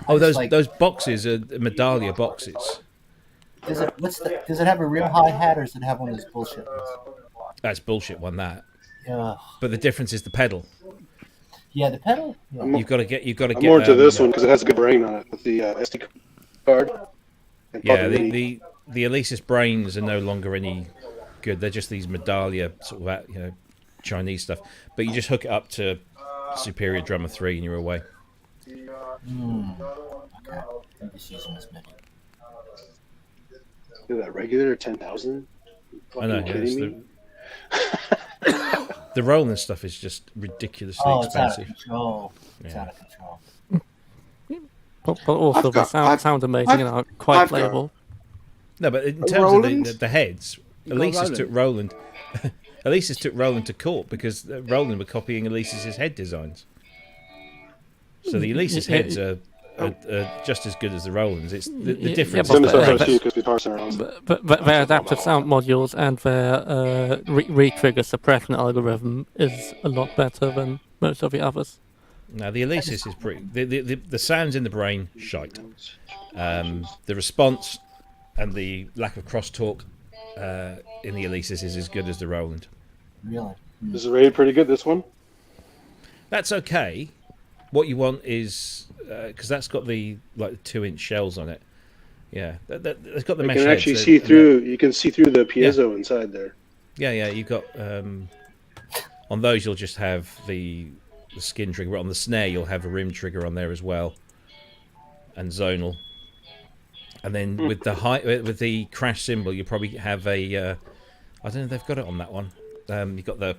Oh, It's like- those boxes are Medallia boxes. Does it have a rim hi hat or does it have one of those bullshit ones? That's bullshit. One that. Yeah. But the difference is the pedal. Yeah, the pedal. Yeah. You've got to get. I'm more into this one because it has a good brain on it with the SD card. And Yeah, Pocket Mini. the Alesis brains are no longer any good. They're just these Medallia sort of Chinese stuff. But you just hook it up to Superior Drummer 3 and you're away. Okay. I'm just using this menu. Is that regular 10,000? I know. Kidding Yes, me? the Roland stuff is just ridiculously It's out of expensive. control. It's Yeah. out of control. But also I've they got- sound amazing and are quite I've got- playable. No, but in A terms Roland? of the heads, You got Alesis took Roland. Alesis took Roland to court because Roland were copying Alesis' head designs. So the Alesis heads are just as good as the Rolands. It's the difference. but- is but- that- because Guitar Center owns it. But their adaptive sound modules and their re-trigger suppression algorithm is a lot better than most of the others. No, the Alesis is pretty. The sounds in the brain, shite. The response and the lack of crosstalk in the Alesis is as good as the Roland. Really? This is rated pretty good, this one. That's okay. What you want is because that's got the 2-inch shells on it. Yeah, it's got the You mesh can heads, actually so- see and through. You can see through the piezo inside there. Yeah, you've got on those you'll just have the skin trigger. But on the snare you'll have a rim trigger on there as well, and zonal. And then with the crash cymbal, you probably have a. I don't know if they've got it on that one. You've got the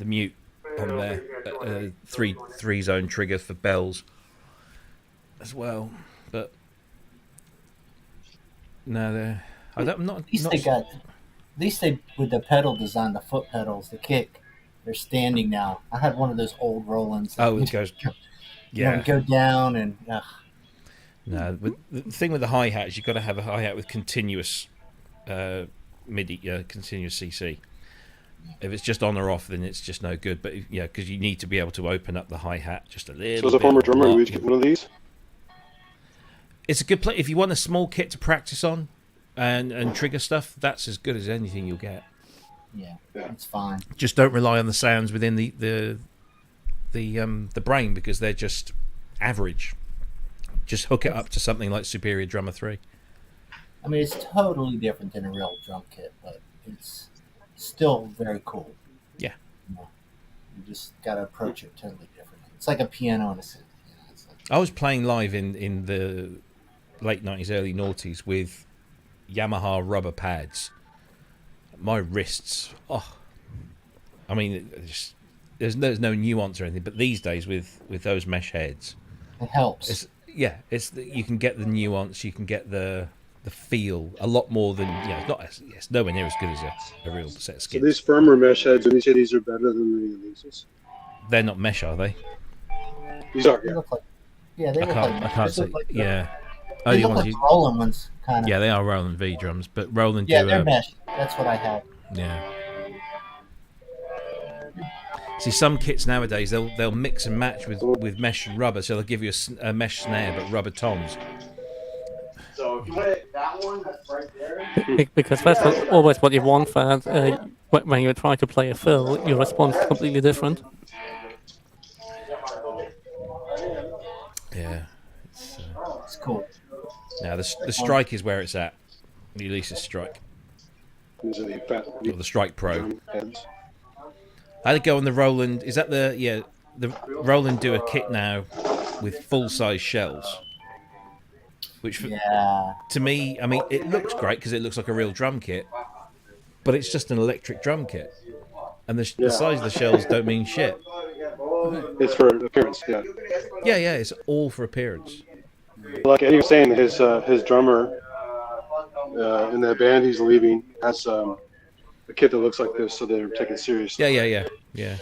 mute on there, three zone trigger for bells as well. But no, they're. I'm not. At least they got. At least they with the pedal design, the foot pedals, the kick. They're standing now. I had one of those old Rolands. Oh, it goes. Yeah. Go down and. No, but the thing with the hi hat is you've got to have a hi hat with continuous MIDI, continuous CC. If it's just on or off, then it's just no good. But because you need to be able to open up the hi hat just a little. So as a bit former drummer, more. would you get one of these? It's a good play if you want a small kit to practice on, and trigger stuff. That's as good as anything you'll get. Yeah, it's fine. Just don't rely on the sounds within the brain because they're just average. Just hook it up to something like Superior Drummer 3. I mean, it's totally different than a real drum kit, but it's still very cool. Yeah. You just got to approach it totally different. It's like a piano and a synth. I was playing live in the late 90s, early noughties with Yamaha rubber pads. My wrists, I mean, there's no nuance or anything, but these days with those mesh heads, it helps. You can get the nuance, you can get the feel a lot more than it's nowhere near as good as a real set of So skins. these firmer mesh heads, when you say these are better than the Alesis? They're not mesh, are they? These are, They yeah. look like, yeah, they I look can't like, say. look like Yeah. They the look ones like Roland ones, kind of. Yeah, they are Roland V drums, but Roland Yeah, do. they're mesh. That's what I had. Yeah. See, some kits nowadays they'll mix and match with mesh and rubber, so they'll give you a mesh snare but rubber toms. So if you want that one, that's right there. Because that's always what you want. That when you try to play a fill, your response is completely different. Yeah. It's cool. Now the Strike is where it's at. The Alesis Strike. These are the fat Or the Strike Pro. drum heads. I had to go on the Roland. Is that the Roland do a kit now with full size shells? Which to me, I mean, it looks great because it looks like a real drum kit, but it's just an electric drum kit, and the size of the shells don't mean shit. It's for appearance, yeah. Yeah, it's all for appearance. Like Eddie was saying, his drummer in that band he's leaving has a kit that looks like this, so they're taken seriously. Yeah.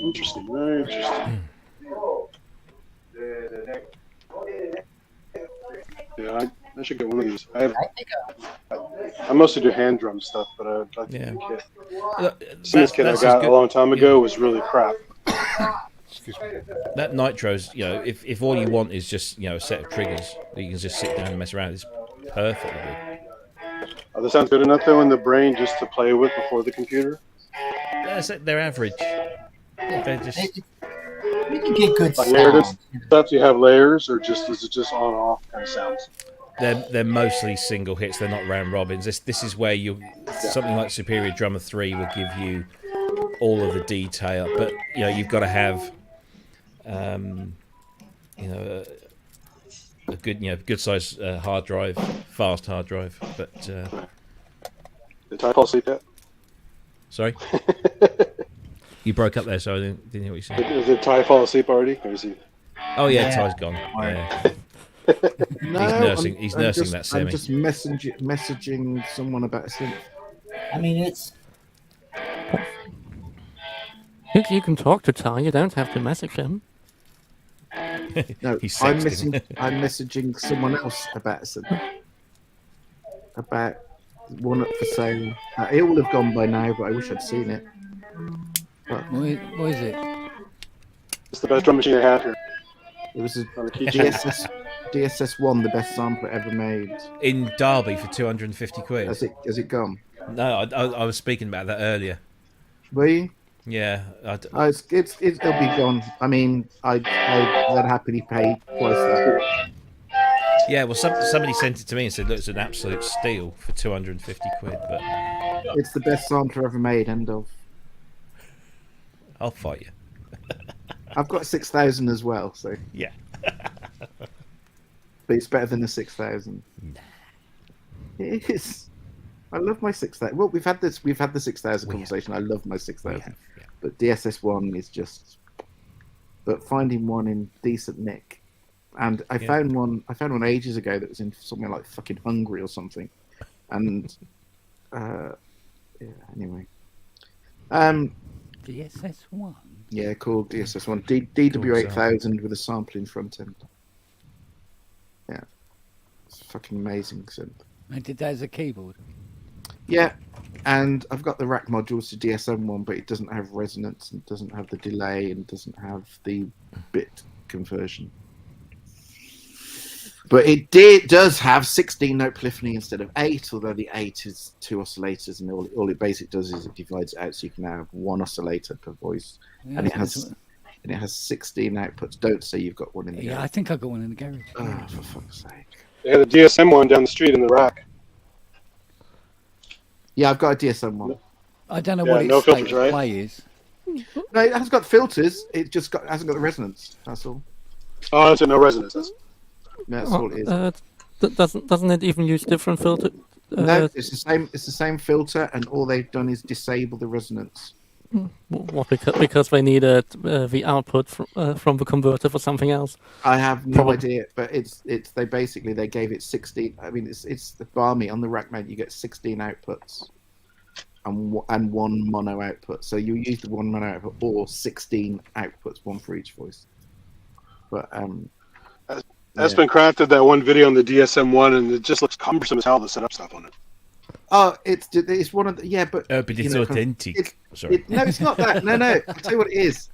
Interesting, very interesting. Yeah, I should get one of these. I mostly do hand drum stuff, but I'd like to get a kit. Some of this kit I got a long time ago was really crap. Excuse me. That Nitro's, if all you want is just a set of triggers that you can just sit down and mess around, it's perfectly good. Are the sounds good enough though in the brain just to play with before the computer? They're average. They're just. You can get good Like narrative sound. stuff, do you have layers, or is it just on and off kind of sounds? They're mostly single hits. They're not round robins. This is where something like Superior Drummer 3 will give you all of the detail, but you've got to have a good size hard drive, fast hard drive. But Did Ty fall asleep yet? sorry, you broke up there, so I didn't hear what you said. Did Ty fall asleep already, or is he? Oh yeah, Yeah. Ty's gone. Yeah. No, He's nursing that semi. I'm just messaging someone about a synth. I mean, it's You can talk to Ty. You don't have to message him. No, He's I'm sexting. messaging someone else about a synth. About one up for sale. It will have gone by now, but I wish I'd seen it. But What is it? It's the best drum machine I have here. it was a On the keychain. DSS1, the best sampler ever made. In Derby for 250 quid. Has it gone? No, I was speaking about that earlier. Were you? Yeah, It'll be gone. I mean, I'd happily pay twice that. yeah. Well, somebody sent it to me and said, "Look, it's an absolute steal for 250 quid." But It's the best sampler ever made. End of. I'll fight you. I've got 6,000 as well, so Yeah. but it's better than the 6,000. It is. I love my 6,000. Well, we've had the 6,000 conversation. I love my 6,000, but DSS1 is just. But finding one in decent nick, and I found one ages ago that was in somewhere like fucking Hungary or something, and anyway, DSS1. yeah, called DSS1 DW8000 with a sampling front end. Yeah, it's fucking amazing synth. And did that as a keyboard? Yeah, and I've got the rack modules to DSM1, but it doesn't have resonance and doesn't have the delay and doesn't have the bit conversion. But it does have 16-note polyphony instead of 8, although the 8 is 2 oscillators, and all it basically does is it divides it out so you can have 1 oscillator per voice, Yeah, and it that's has 16 outputs. Don't say you've got one in the Yeah, I garage. think I got one in the garage. Oh, for fuck's sake. They had a DSM one down the street in the rack. Yeah, I've got a DSM1. I don't know Yeah, what its no state filters, of right? play is. No, it has got filters. It just hasn't got the resonance. That's all. Oh, so no resonance. That's all it is. Doesn't it even use different filter? No, it's the same. It's the same filter, and all they've done is disable the resonance. What, because they needed the output from the converter for something else. I have no Probably. idea, but they gave it 16. I mean, it's the Barmy on the rack mount. You get 16 outputs and one mono output. So you use the one mono output or 16 outputs, one for each voice. But Espen crafted that one video on the DSM one, and it just looks cumbersome as hell to set up stuff on it. Oh, it's one of the but but it's authentic. Sorry. No, it's not that. No. I'll tell you what it is.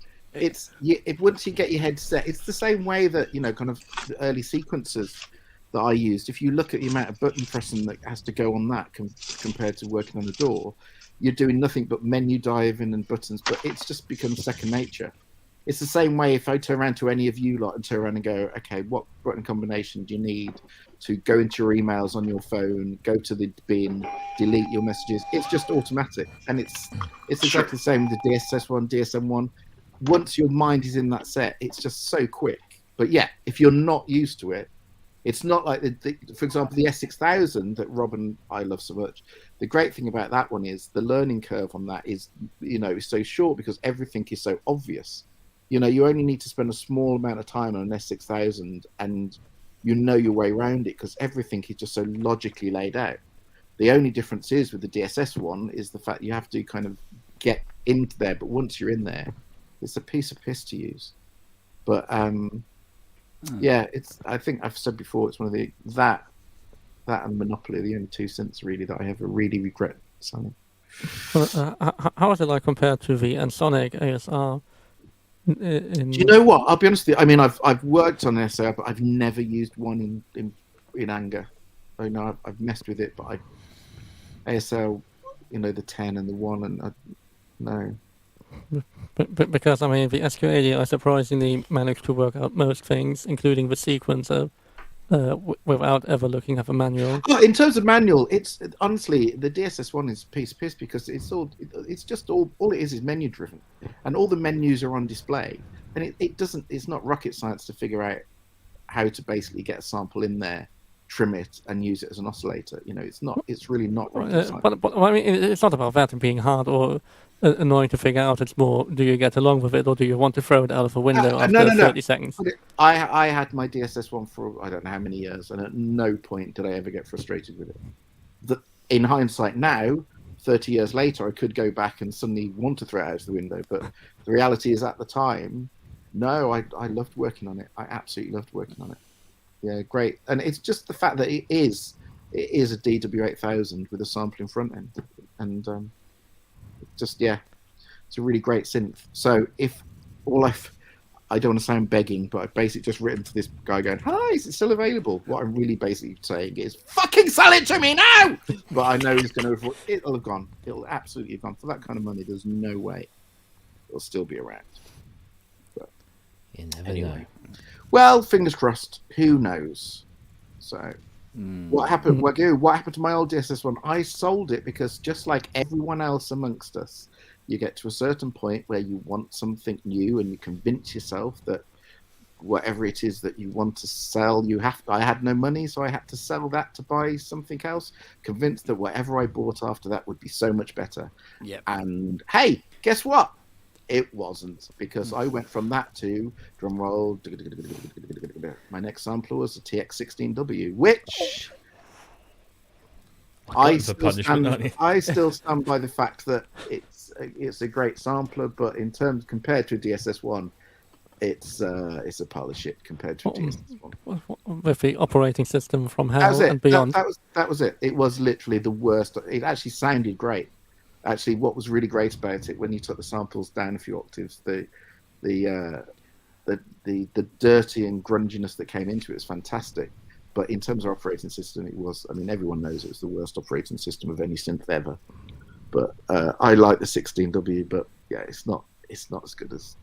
Once you get your head set, it's the same way that kind of the early sequencers that I used. If you look at the amount of button pressing that has to go on that compared to working on a door, you're doing nothing but menu diving and buttons. But it's just become second nature. It's the same way if I turn around to any of you lot and turn around and go, okay, what button combination do you need to go into your emails on your phone, go to the bin, delete your messages? It's just automatic. And it's exactly the same with the DSS1, DSM1. Once your mind is in that set, it's just so quick. But yeah, if you're not used to it, it's not like, for example, the S6000 that Rob and I love so much. The great thing about that one is the learning curve on that is, is so short because everything is so obvious. You only need to spend a small amount of time on an S6000 and you know your way around it because everything is just so logically laid out. The only difference is with the DSS one is the fact you have to kind of get into there, but once you're in there, it's a piece of piss to use. But yeah, I think I've said before, it's one of that and Monopoly are the only two synths really that I ever really regret selling. How is it like compared to the Ensoniq ASR? Do you know what? I'll be honest with you. I mean, I've worked on SR, but I've never used one in anger. I know I've messed with it, but ASL, the 10 and the 1, and no. But because the SQ80 I surprisingly managed to work out most things, including the sequencer, without ever looking at the manual. In terms of manual, it's honestly the DSS1 is piece because it's all it is menu driven, and all the menus are on display, and it's not rocket science to figure out how to basically get a sample in there, trim it, and use it as an oscillator. It's really not rocket science. But it's not about that being hard or annoying to figure out. It's more, do you get along with it, or do you want to throw it out of a window after 30 seconds? I had my DSS1 for I don't know how many years, and at no point did I ever get frustrated with it. In hindsight now, 30 years later, I could go back and suddenly want to throw it out of the window, but the reality is at the time, no, I loved working on it. I absolutely loved working on it. Yeah, great. And it's just the fact that it is a DW8000 with a sampling front end, and it's a really great synth. So if I don't want to sound begging, but I've basically just written to this guy going, "Hi, is it still available?" What I'm really basically saying is, "Fucking sell it to me now!" But I know he's going to. It'll have gone. It'll absolutely have gone. For that kind of money, there's no way it'll still be around. But you never know. Well, fingers crossed. Who knows? So, what happened? Wagyu, what happened to my old DSS1? I sold it because, just like everyone else amongst us, you get to a certain point where you want something new, and you convince yourself that whatever it is that you want to sell, I had no money, so I had to sell that to buy something else. Convinced that whatever I bought after that would be so much better. Yep. And hey, guess what? It wasn't, because I went from that to drumroll. My next sampler was a TX16W, which I still stand by the fact that it's a great sampler, but compared to a DSS1, it's a pile of shit compared to a DSS1. With the operating system from hell and beyond. That was it. It was literally the worst. It actually sounded great. Actually, what was really great about it, when you took the samples down a few octaves, the dirty and grunginess that came into it was fantastic. But in terms of operating system, it was. Everyone knows it was the worst operating system of any synth ever. But I like the 16W, but yeah, it's not as good as.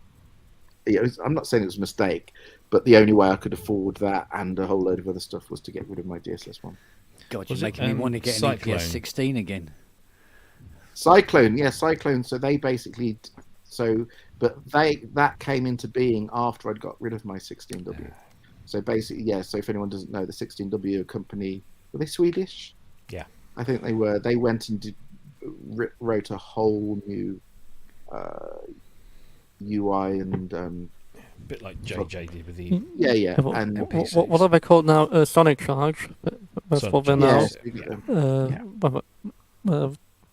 I'm not saying it was a mistake, but the only way I could afford that and a whole load of other stuff was to get rid of my DSS1. God, you're making me want to get an EPS 16 again. Cyclone. So they basically, that came into being after I'd got rid of my 16W. So basically, So if anyone doesn't know, the 16W company, were they Swedish? Yeah, I think they were. They went and wrote a whole new UI and a bit like JJ did with the and what are they called now? Sonic Charge. That's what they're now.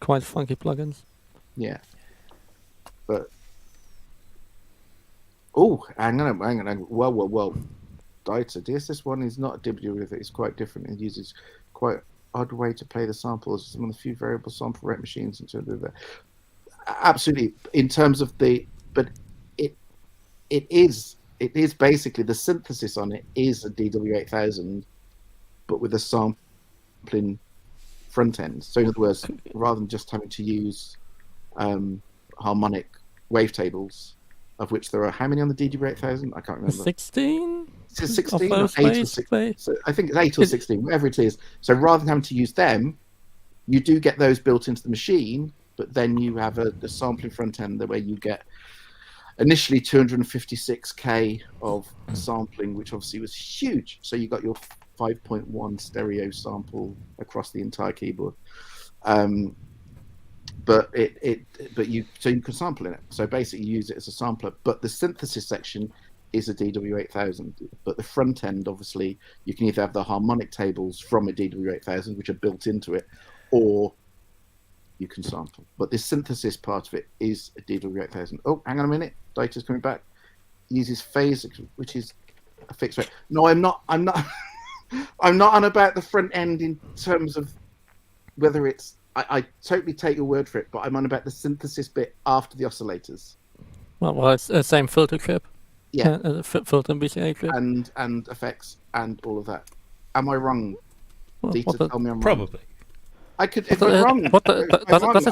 Quite funky plugins. Yeah. But hang on. Well. Dieter, DSS1 is not a DW with it. It's quite different. It uses quite odd way to play the samples. Some of the few variable sample rate machines in terms of that. Absolutely, in terms of but it is basically the synthesis on it is a DW8000, but with a sampling front end. So in other words, rather than just having to use harmonic wavetables, of which there are how many on the DW8000? I can't remember. 16. Is it 16 or 8 or 16? So I think it's 8 or 16, whatever it is. So rather than having to use them, you do get those built into the machine, but then you have a sampling front end where you get initially 256K of sampling, which obviously was huge. So you got your 5.1 stereo sample across the entire keyboard. But you can sample in it. So basically you use it as a sampler. But the synthesis section is a DW8000. But the front end, obviously, you can either have the harmonic tables from a DW8000, which are built into it, or you can sample. But the synthesis part of it is a DW8000. Oh, hang on a minute. Data's coming back. Uses phase, which is a fixed rate. No, I'm not I'm not on about the front end in terms of whether it's I totally take your word for it, but I'm on about the synthesis bit after the oscillators. Well, it's the same filter chip. Yeah. Filter and BCA chip. And effects and all of that. Am I wrong? Dieter, tell me I'm wrong. Probably. I could, if I'm wrong. Does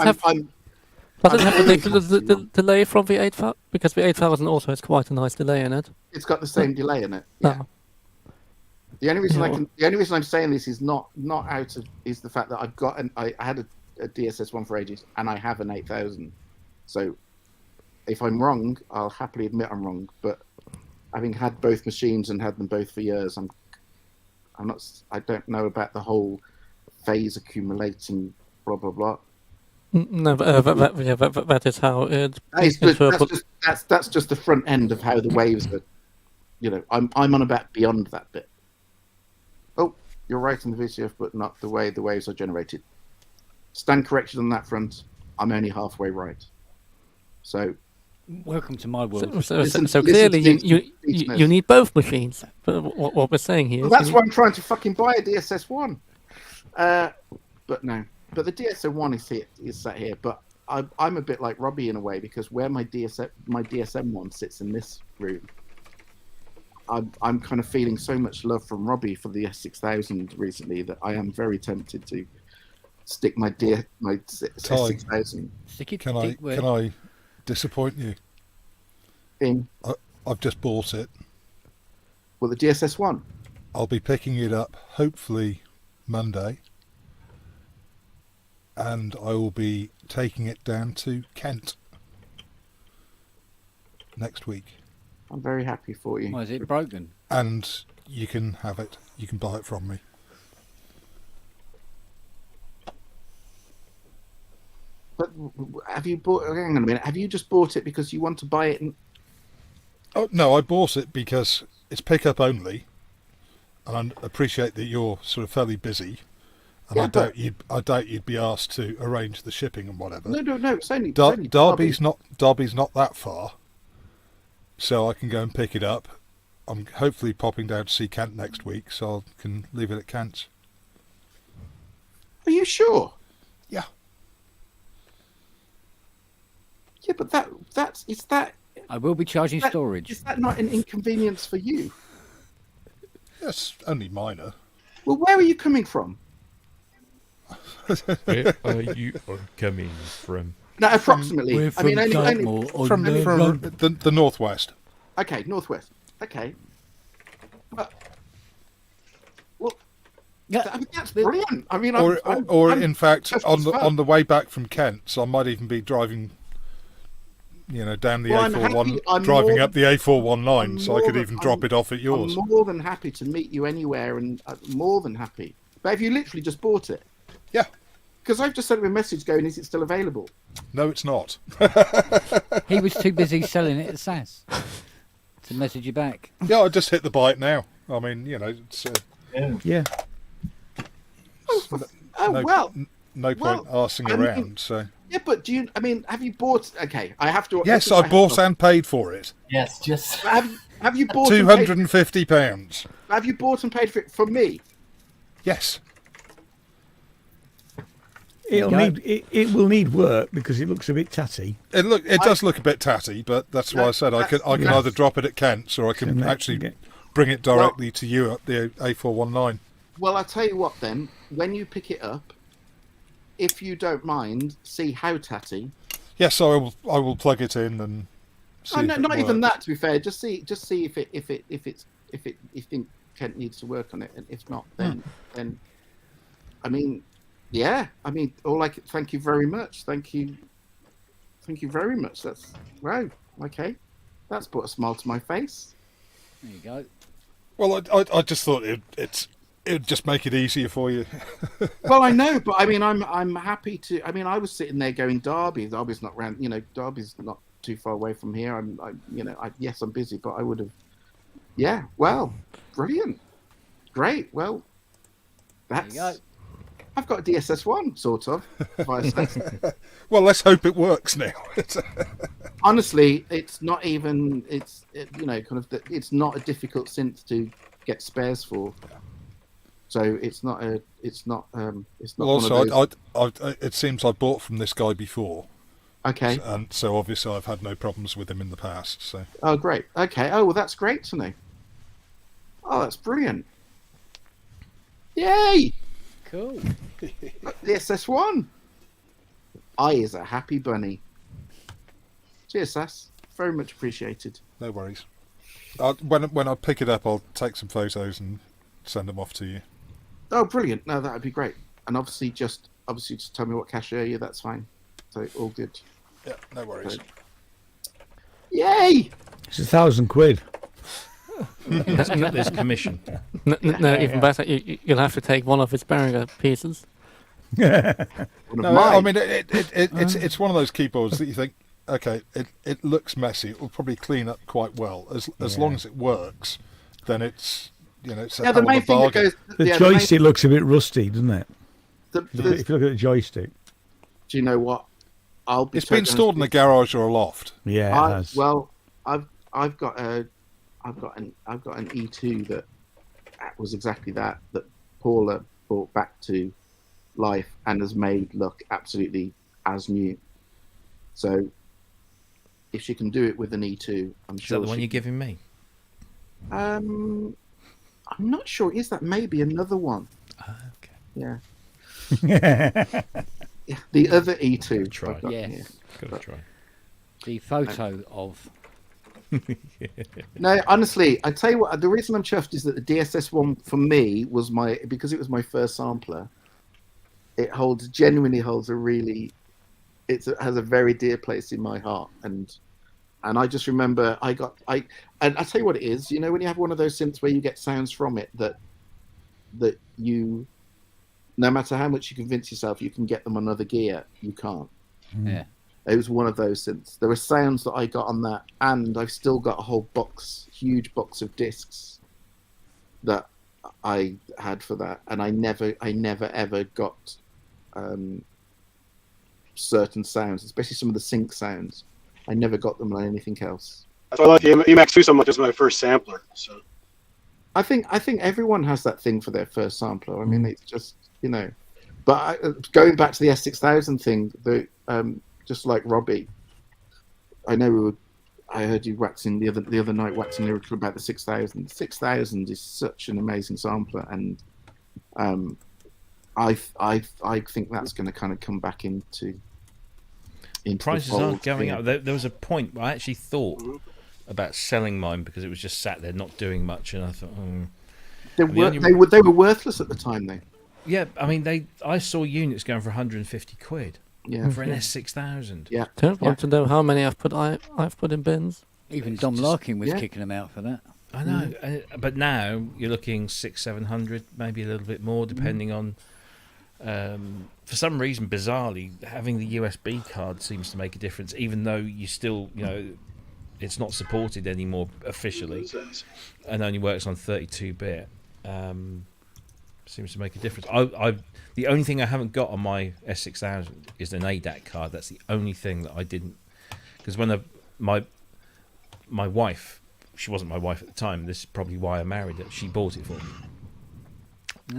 it have the delay from the 8000? Because the 8000 also has quite a nice delay in it. It's got the same delay in it. Yeah. Oh. The only reason I'm saying this is not is the fact that I've got I had a DSS1 for ages and I have an 8000. So if I'm wrong, I'll happily admit I'm wrong. But having had both machines and had them both for years, I don't know about the whole phase accumulating blah blah blah. No, that is how it. That's just the front end of how the waves are. You know, I'm on about beyond that bit. Oh, you're right in the VCF, but not the way the waves are generated. Stand corrected on that front. I'm only halfway right. So, welcome to my world. So clearly, you need both machines. What we're saying here. Well, that's why I'm trying to fucking buy a DSS1. But no. But the DSM1 is sat here. But I'm a bit like Robbie in a way, because where my DSM1 sits in this room, I'm kind of feeling so much love from Robbie for the S6000 recently that I am very tempted to stick my S6000. Can I disappoint you? I've just bought it. Well, the DSS1. I'll be picking it up hopefully Monday, and I will be taking it down to Kent next week. I'm very happy for you. Why is it broken? And you can have it. You can buy it from me. But have you bought? Hang on a minute. Have you just bought it because you want to buy it? Oh no, I bought it because it's pickup only, and I appreciate that you're sort of fairly busy, and Yeah, I doubt you'd be asked to arrange the shipping and whatever. No. It's only Derby's not that far, so I can go and pick it up. I'm hopefully popping down to see Kent next week, so I can leave it at Kent's. Are you sure? Yeah. Yeah, but is that. I will be charging storage. Is that not an inconvenience for you? Yes, only minor. Well, where are you coming from? Where are you coming from? No, approximately. We're from Dartmoor from the northwest. Okay, northwest. Okay. Well, that's brilliant. I mean, I'm in fact, just on as the fun. on the way back from Kent, so I might even be driving, down the A41, driving up the A419, so I could even drop it off at yours. I'm more than happy to meet you anywhere, and more than happy. But have you literally just bought it? Yeah. Because I've just sent him a message going, is it still available? No, it's not. He was too busy selling it at SAS to message you back. Yeah, I just hit the buy it now. I mean, it's... Yeah. No point arsing around, so... Yeah, but have you bought... Okay, I have to... Yes, I bought and paid for it. Yes, just... Have you bought £250. Have you bought and paid for it for me? Yes. It will need work because it looks a bit tatty. It does look a bit tatty, but that's why I said I can either drop it at Kent's or I can actually bring it directly to you at the A419. Well, I'll tell you what then. When you pick it up, if you don't mind, see how tatty. Yes, I will plug it in and. See if it not even works. that. To be fair, just see if you think Kent needs to work on it, and if not, then I mean, yeah. I mean, thank you very much. Thank you very much. That's wow. Okay, that's put a smile to my face. There you go. Well, I just thought it would just make it easier for you. Well, I know, but I mean, I'm happy to. I mean, I was sitting there going, Derby's not round. Derby's not too far away from here. Yes, I'm busy, but I would have. Yeah. Well, brilliant. Great. Well, that's. There you go. I've got a DSS1 sort of. Well, let's hope it works now. Honestly, it's not even. It's it's not a difficult synth to get spares for. So it's not. Well, also, it seems I bought from this guy before. Okay. And so obviously I've had no problems with him in the past. So. Oh, great. Okay. Oh, well, that's great to know. Oh, that's brilliant. Yay! Cool. The SS1. I is a happy bunny. Cheers, Sass. Very much appreciated. No worries. When I pick it up, I'll take some photos and send them off to you. Oh, brilliant! No, that would be great. And obviously just tell me what cashier you. That's fine. So all good. Yeah, no worries. So, yay! It's £1,000. Let's cut this commission. Even better, you'll have to take one of his Behringer pieces. No, I mean it's one of those keyboards that you think, okay, it looks messy. It will probably clean up quite well as long as it works. Then it's it's a hell of a bargain. The joystick looks a bit rusty, doesn't it? If you look at the joystick. Do you know what? It's been stored in a garage or a loft. Yeah, it has. Well, I've got an E2 that was exactly that Paula brought back to life and has made look absolutely as new. So if she can do it with an E2, I'm sure. Is that the one you're giving me? I'm not sure. Is that maybe another one? Okay. Yeah. Yeah, the other E2. Try. Yes. Gotta try. The photo of. No, honestly, I tell you what. The reason I'm chuffed is that the DSS one for me was because it was my first sampler. It genuinely holds it has a very dear place in my heart, and I just remember and I tell you what it is. You know, when you have one of those synths where you get sounds from it that you, no matter how much you convince yourself you can get them on other gear, you can't. Yeah. It was one of those synths. There were sounds that I got on that, and I've still got a whole huge box of discs that I had for that, and I never ever got certain sounds, especially some of the sync sounds. I never got them on anything else. That's why I like the Emax 2 so much as my first sampler. So I think everyone has that thing for their first sampler. I mean, it's just But going back to the S6000 thing, just like Robbie, I heard you waxing the other night waxing lyrical about the 6000. The 6000 is such an amazing sampler, and I think that's going to kind of come back into prices the fold. aren't going up. There was a point where I actually thought about selling mine because it was just sat there not doing much, and I thought, they were worthless at the time, though. Yeah, I mean, I saw units going for 150 quid. Yeah, for an S6000. Yeah, Don't want to know how many I've put in bins. Even Dom Larkin was kicking them out for that. I know, but now you're looking 600-700, maybe a little bit more, depending on. For some reason, bizarrely, having the USB card seems to make a difference, even though you still, it's not supported anymore officially, and only works on 32-bit. Seems to make a difference. The only thing I haven't got on my S6000 is an ADAT card. That's the only thing that I didn't, because when my wife, she wasn't my wife at the time. This is probably why I married her. She bought it for me.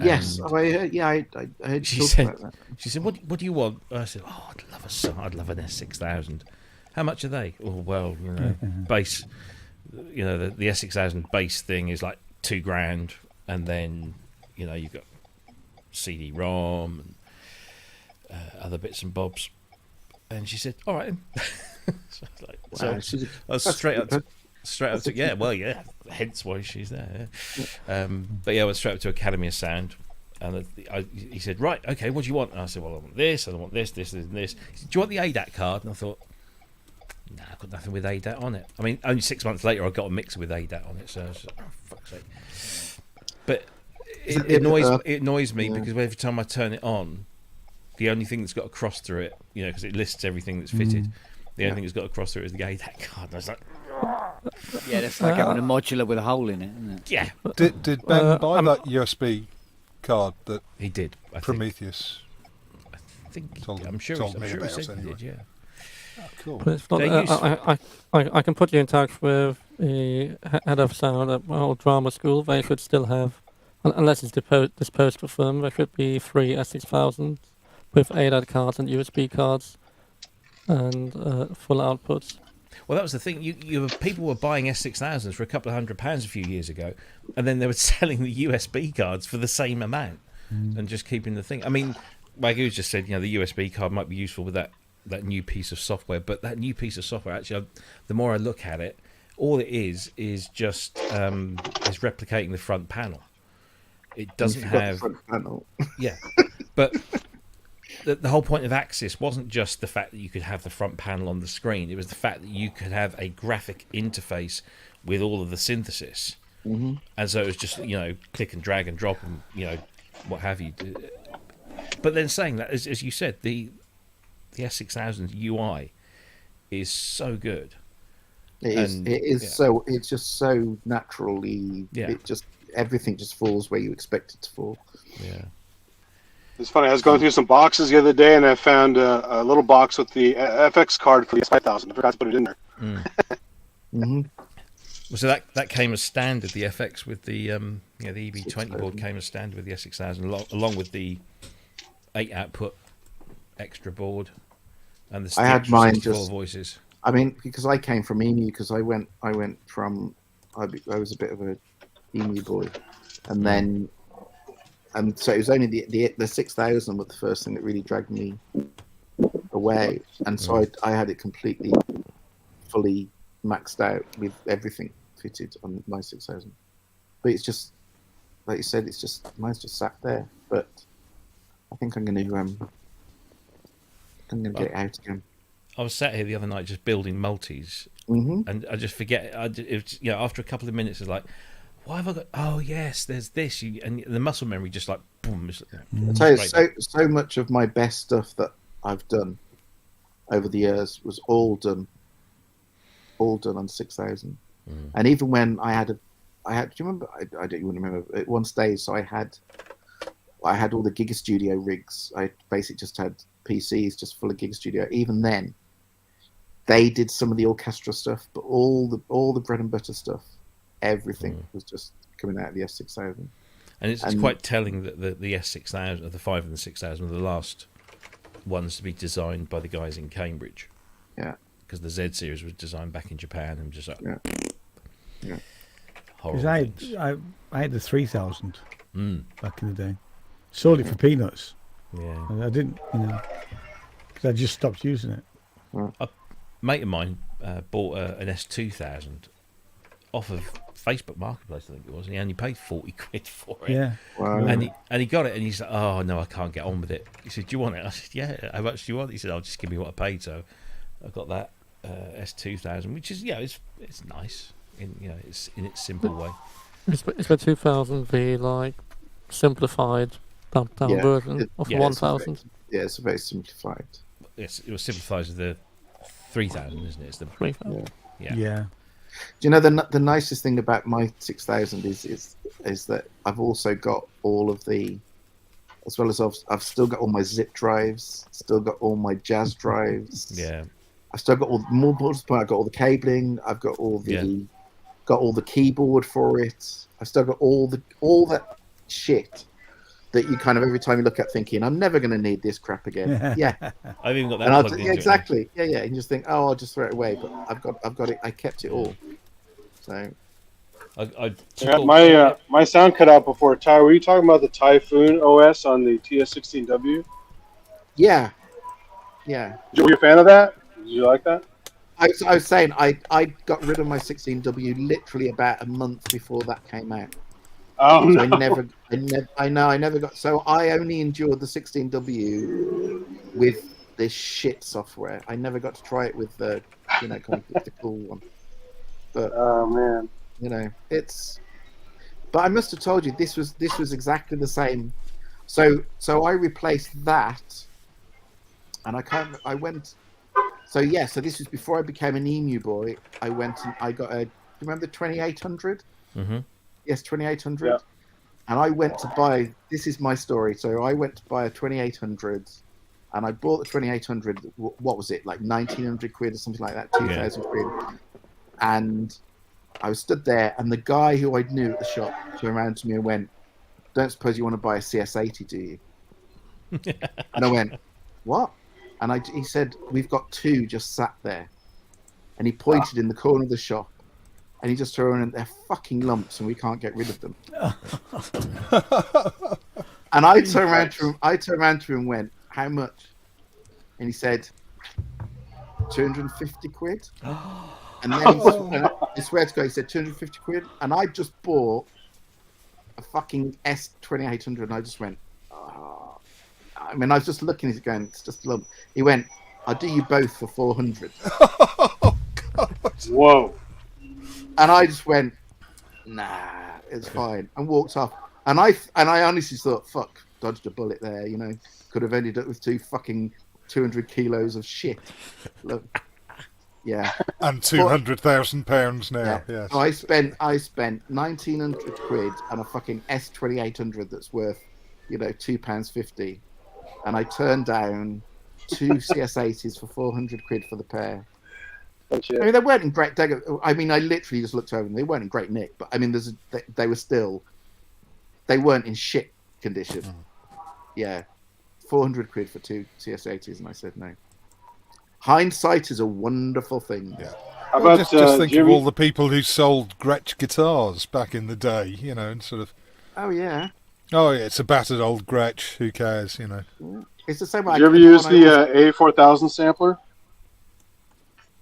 Yes, I heard. She said, "What do you want?" I said, "Oh, I'd love an S6000. How much are they?" Oh, well, base, the S6000 base thing is like $2,000, and then you've got CD-ROM and other bits and bobs. And she said, "All right." So I was straight up to hence why she's there. Yeah. But yeah, I went straight up to Academy of Sound, and he said, "Right, okay, what do you want?" And I said, "Well, I want this, and I want this, and this." He said, "Do you want the ADAT card?" And I thought, "Nah, I've got nothing with ADAT on it." I mean, only 6 months later, I got a mixer with ADAT on it, so I was like, "Oh, fuck's sake!" But it annoys me because every time I turn it on, the only thing that's got a cross through it, because it lists everything that's fitted. The only thing that's got a cross through it is the ADAT card. And I was like, yeah, that's like having a modular with a hole in it, isn't it? Yeah. Did Ben buy that USB card that he did? Prometheus. I'm sure he said he did. Yeah. Oh, cool. But it's not, I can put you in touch with the head of sound at my old drama school. They should still have, unless it's disposed of them, there should be 3 S6000s with ADAT cards and USB cards and full outputs. Well, that was the thing. People were buying S6000s for a couple of £100 a few years ago, and then they were selling the USB cards for the same amount. and just keeping the thing. I mean, like you just said, the USB card might be useful with that new piece of software, but that new piece of software, actually, the more I look at it, all it is just is replicating the front panel. It doesn't have front panel. Yeah, but the whole point of Axis wasn't just the fact that you could have the front panel on the screen. It was the fact that you could have a graphic interface with all of the synthesis. Mm-hmm. And so it was just, click and drag and drop and, what have you. But then saying that, as you said, the S6000 UI is so good. It's just so naturally. Yeah. Everything just falls where you expect it to fall. Yeah. It's funny. I was going through some boxes the other day, and I found a little box with the FX card for the S5000. I forgot to put it in there. Mm-hmm. So that came as standard. The FX with the the EB20 board came as standard with the S6000, along with the 8 output extra board and the I had mine 64 just voices. I mean, because I came from EMU, because I went from I was a bit of a EMU boy, and so it was only the 6000 was the first thing that really dragged me away, and so I had it completely fully maxed out with everything fitted on my 6000. But it's just like you said, mine's just sat there. But I think I'm going to get it out again. I was sat here the other night just building multis, and I just forget. After a couple of minutes, it's like, why have I got? Oh yes, there's this, and the muscle memory just like boom. I tell you, so much of my best stuff that I've done over the years was all done on 6000. And even when I had, do you remember? I don't even remember. At one stage, so I had all the Giga Studio rigs. I basically just had PCs just full of Giga Studio. Even then, they did some of the orchestra stuff, but all the bread and butter stuff, everything was just coming out of the S6000. And it's quite telling that the S6000, the 5 and the 6000, were the last ones to be designed by the guys in Cambridge. Yeah. Because the Z series was designed back in Japan and just like Because I had the 3000 back in the day, sold it for peanuts. Yeah, and I didn't, because I just stopped using it. A mate of mine bought an S2000 off of Facebook Marketplace, I think it was, and he only paid 40 quid for it. Yeah, wow. And he got it, and he's like, "Oh no, I can't get on with it." He said, "Do you want it?" I said, "Yeah." "How much do you want?" He said, "I'll just give me what I paid." So I got that S2000, which is it's nice it's in its simple way. Is the 2000 the simplified dumbed down version of 1000? It's very simplified. Yes, it was simplified as the 3000, isn't it? It's the 3000. Yeah. Do you know the nicest thing about my 6000 is that I've also got all of the, as well as I've still got all my zip drives, still got all my jazz drives. Yeah. I've still got all more boards, but I've got all the cabling. I've got all the keyboard for it. I've still got all that shit that you kind of every time you look at thinking, I'm never going to need this crap again. Yeah. I've even got that plugged into exactly. Yeah. And you just think, oh, I'll just throw it away. But I've got it. I kept it all. So. My sound cut out before. Ty, were you talking about the Typhoon OS on the TS16W? Yeah. Were you a fan of that? Did you like that? I was saying I got rid of my 16W literally about a month before that came out. Oh, so no. I never got. So I only endured the 16W with this shit software. I never got to try it with the kind of the cool one. But oh man, it's. But I must have told you this was exactly the same. So I replaced that, and I went. So so this was before I became an EMU boy. I went and I got a. Do you remember the 2800? Mm-hmm. Yes, 2800. Yeah. And I went to buy. This is my story. So I went to buy a 2800, and I bought the 2800. What was it, like 1900 quid or something like that? 2000 quid. And I was stood there, and the guy who I knew at the shop turned around to me and went, "Don't suppose you want to buy a CS80, do you?" And I went, "What?" And he said, "We've got two just sat there." And he pointed in the corner of the shop. And he just threw in, they're fucking lumps and we can't get rid of them. And I turned around to him and went, "How much?" And he said, 250 quid. And then I swear to God, he said 250 quid. And I just bought a fucking S2800, and I just went, oh. I mean, I was just looking at it going, it's just a lump. He went, "I'll do you both for 400. Oh, God. Whoa. And I just went, nah, it's fine, and walked off. And I honestly thought, fuck, dodged a bullet there, you know. Could have ended up with 200 kilos of shit. Look, yeah. And £200,000 now. Yeah. Yes. So I spent 1,900 quid on a fucking S2800 that's worth, you know, £2.50, and I turned down 2 CS80s for 400 quid for the pair. I mean, they weren't in great. I mean, I literally just looked over them. They weren't in great nick, but I mean, they were still. They weren't in shit condition. Yeah, 400 quid for 2 CS80s, and I said no. Hindsight is a wonderful thing. Yeah. How about just think of Jimmy? all the people who sold Gretsch guitars back in the day, you know, and sort of. Oh yeah. Oh yeah, it's a battered old Gretsch. Who cares, you know? It's the same. Did you ever use the A4000 sampler?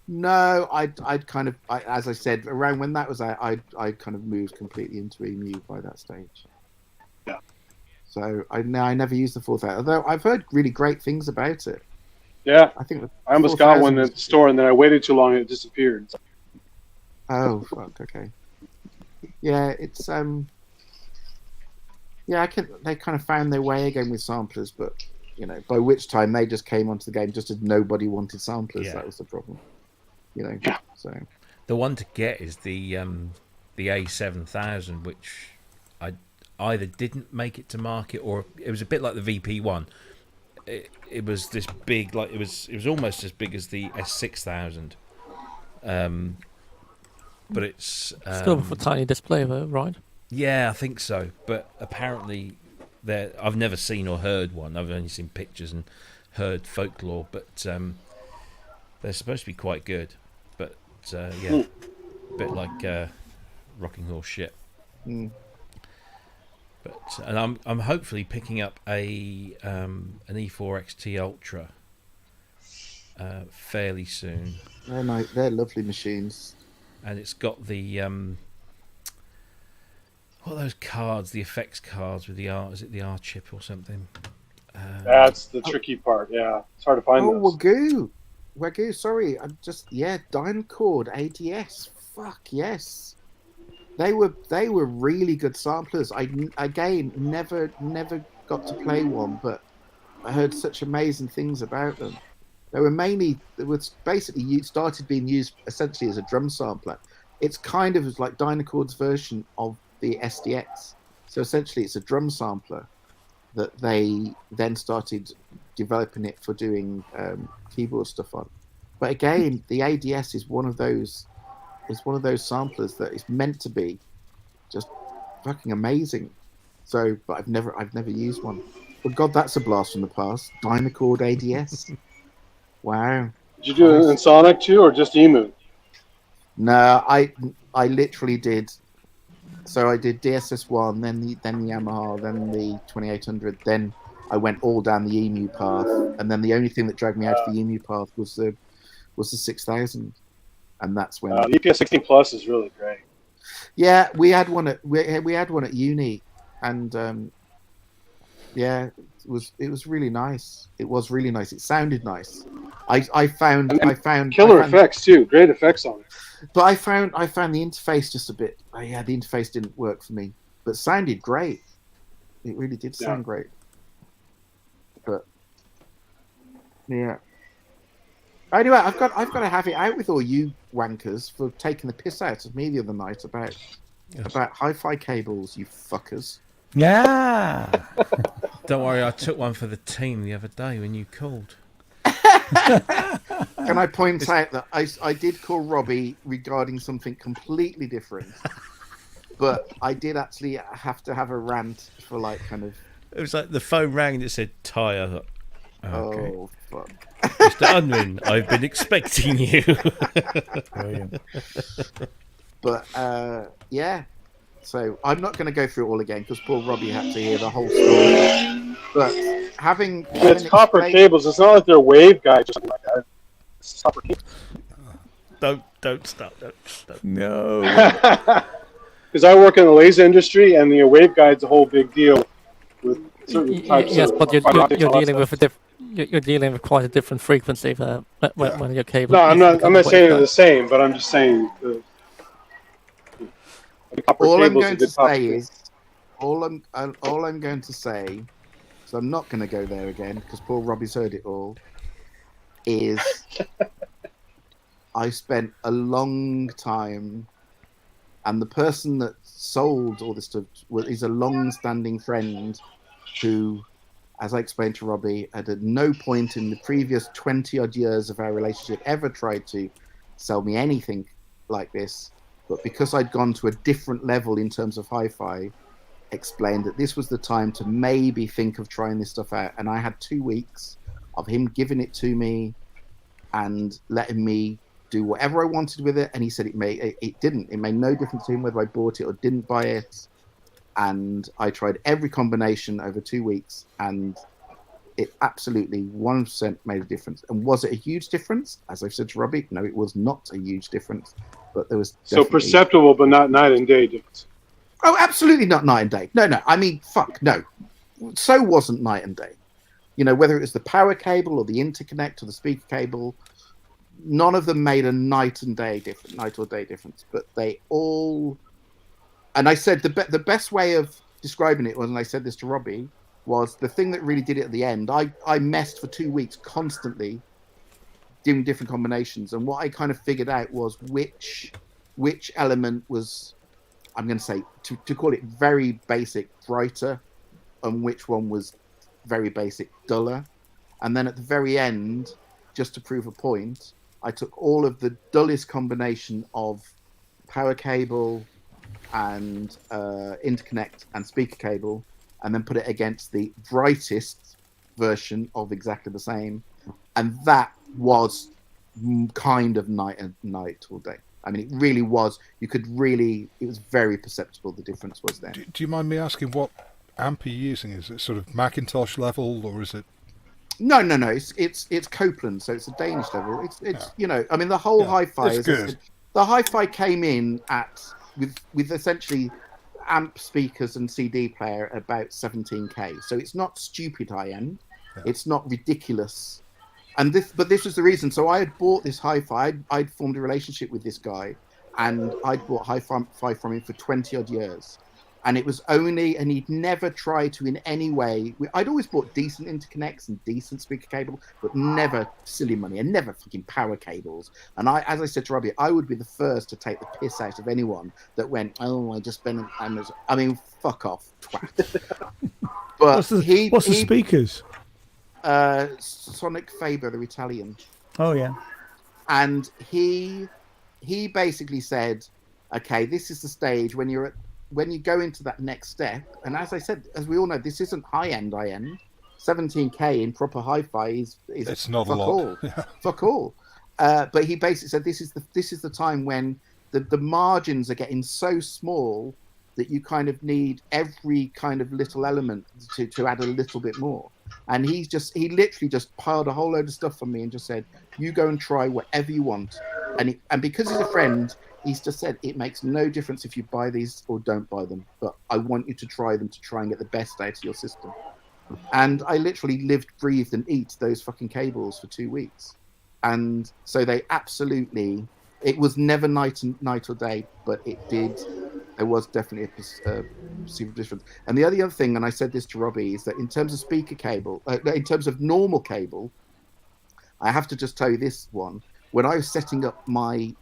No, I'd kind of, as I said, around when that was out, I kind of moved completely into EMU by that stage. Yeah. So I never used the 4000, although I've heard really great things about it. Yeah. I think I almost got one at the store, and then I waited too long and it disappeared. Oh fuck. Okay. Yeah, it's yeah, they kind of found their way again with samplers, but you know, by which time they just came onto the game just as nobody wanted samplers. Yeah. That was the problem. You know. Yeah. So the one to get is the A7000, which I either didn't make it to market, or it was a bit like the VP1. It was this big, like it was almost as big as the S6000. But it's Still with a tiny display though, right? Yeah, I think so. But apparently, I've never seen or heard one. I've only seen pictures and heard folklore. But they're supposed to be quite good. But yeah, a bit like rocking horse shit. Mm. But and I'm hopefully picking up an E4 XT Ultra fairly soon. They're lovely machines. And it's got the what are those cards? The effects cards with the R. Is it the R chip or something? That's the tricky part. Yeah, it's hard to find those. Wagyu. Sorry, I'm just Dynacord ADS. Fuck yes, they were really good samplers. I again never got to play one, but I heard such amazing things about them. They were basically started being used essentially as a drum sampler. It's kind of like Dynacord's version of the SDX. So essentially it's a drum sampler that they then started developing it for doing keyboard stuff on. But again, the ADS is one of those samplers that is meant to be just fucking amazing. So, but I've never used one. But God, that's a blast from the past. Dynacord ADS. Wow. Did you do it in Sonic too, or just EMU? No, I literally did. So I did DSS1, then the Yamaha, then the 2800, then I went all down the EMU path, and then the only thing that dragged me out of the EMU path was the 6000, and that's when the EPS 16 Plus is really great. Yeah, we had one at uni, and yeah, it was really nice. It was really nice. It sounded nice. I found killer effects too. Great effects on it. But I found the interface just a bit. The interface didn't work for me, but it sounded great. It really did sound great. But yeah. Anyway, I've got to have it out with all you wankers for taking the piss out of me the other night about hi-fi cables, you fuckers. Yeah. Don't worry, I took one for the team the other day when you called. Can I point out that I did call Robbie regarding something completely different, but I did actually have to have a rant for like kind of. It was like the phone rang and it said tyre. I thought, okay. Oh fuck! Mr. Unwin, I've been expecting you. But yeah, So I'm not going to go through it all again because poor Robbie had to hear the whole story. But having It's copper cables. It's not like they're waveguides or something like that. It's copper cables. Don't stop. Don't. No. Because I work in the laser industry, and the waveguide's a whole big deal with certain types Yes, of but you're fiber optics, all that dealing stuff. with you're dealing with quite a different frequency there when your cable. No, I'm needs to not. I'm become not saying they're waveguide. the same, but I'm just saying the copper All I'm cable's a going to good copper say cable. is, all I'm going to say, so I'm not going to go there again because poor Robbie's heard it all. Is I spent a long time, and the person that sold all this stuff is a long-standing friend who, as I explained to Robbie, had at no point in the previous 20-odd years of our relationship ever tried to sell me anything like this. But because I'd gone to a different level in terms of hi-fi, explained that this was the time to maybe think of trying this stuff out. And I had 2 weeks of him giving it to me and letting me do whatever I wanted with it. And he said it made no difference to him whether I bought it or didn't buy it. And I tried every combination over 2 weeks, and it absolutely 100% made a difference. And was it a huge difference? As I've said to Robbie, no, it was not a huge difference, but there was So definitely... perceptible, but not night and day difference. Oh, absolutely not night and day. No. I mean, fuck, no. So wasn't night and day. You know, whether it was the power cable or the interconnect or the speaker cable, none of them made a night or day difference. But they all... And I said the best way of describing it was, and I said this to Robbie, was the thing that really did it at the end. I messed for 2 weeks constantly doing different combinations. And what I kind of figured out was which element was... I'm going to say, to call it very basic, brighter, and which one was very basic, duller. And then at the very end, just to prove a point, I took all of the dullest combination of power cable and interconnect and speaker cable, and then put it against the brightest version of exactly the same. And that was kind of night all day. I mean, it really was. It was very perceptible. The difference was there. Do you mind me asking what amp you're using? Is it sort of Macintosh level, or is it? No. It's Copeland, so it's a Danish level. It's you know, I mean, the whole hi-fi it's good. The hi-fi came in with essentially amp, speakers, and CD player about 17K. So it's not stupid high end. Yeah. It's not ridiculous. But this was the reason. So I had bought this hi-fi. I'd formed a relationship with this guy, and I'd bought hi-fi from him for 20 odd years. And it was only, and he'd never tried to in any way. I'd always bought decent interconnects and decent speaker cable, but never silly money and never fucking power cables. And as I said to Robbie, I would be the first to take the piss out of anyone that went, "Oh, I just spent Amazon." I mean, fuck off, twat. But what's the speakers? Sonic Faber, the Italian. Oh yeah. And he basically said, "Okay, this is the stage when you go into that next step." And as I said, as we all know, this isn't high end. 17K in proper hi-fi is it's not a lot. Fuck all. But he basically said this is the time when the margins are getting so small that you kind of need every kind of little element to add a little bit more. And he literally just piled a whole load of stuff on me and just said, "You go and try whatever you want." And because he's a friend, he's just said, "It makes no difference if you buy these or don't buy them, but I want you to try them to try and get the best out of your system." And I literally lived, breathed, and eat those fucking cables for 2 weeks. And so they absolutely, it was never night or day, but there was definitely a super difference. And the other thing, and I said this to Robbie, is that in terms of speaker cable, in terms of normal cable, I have to just tell you this one. When I was setting up my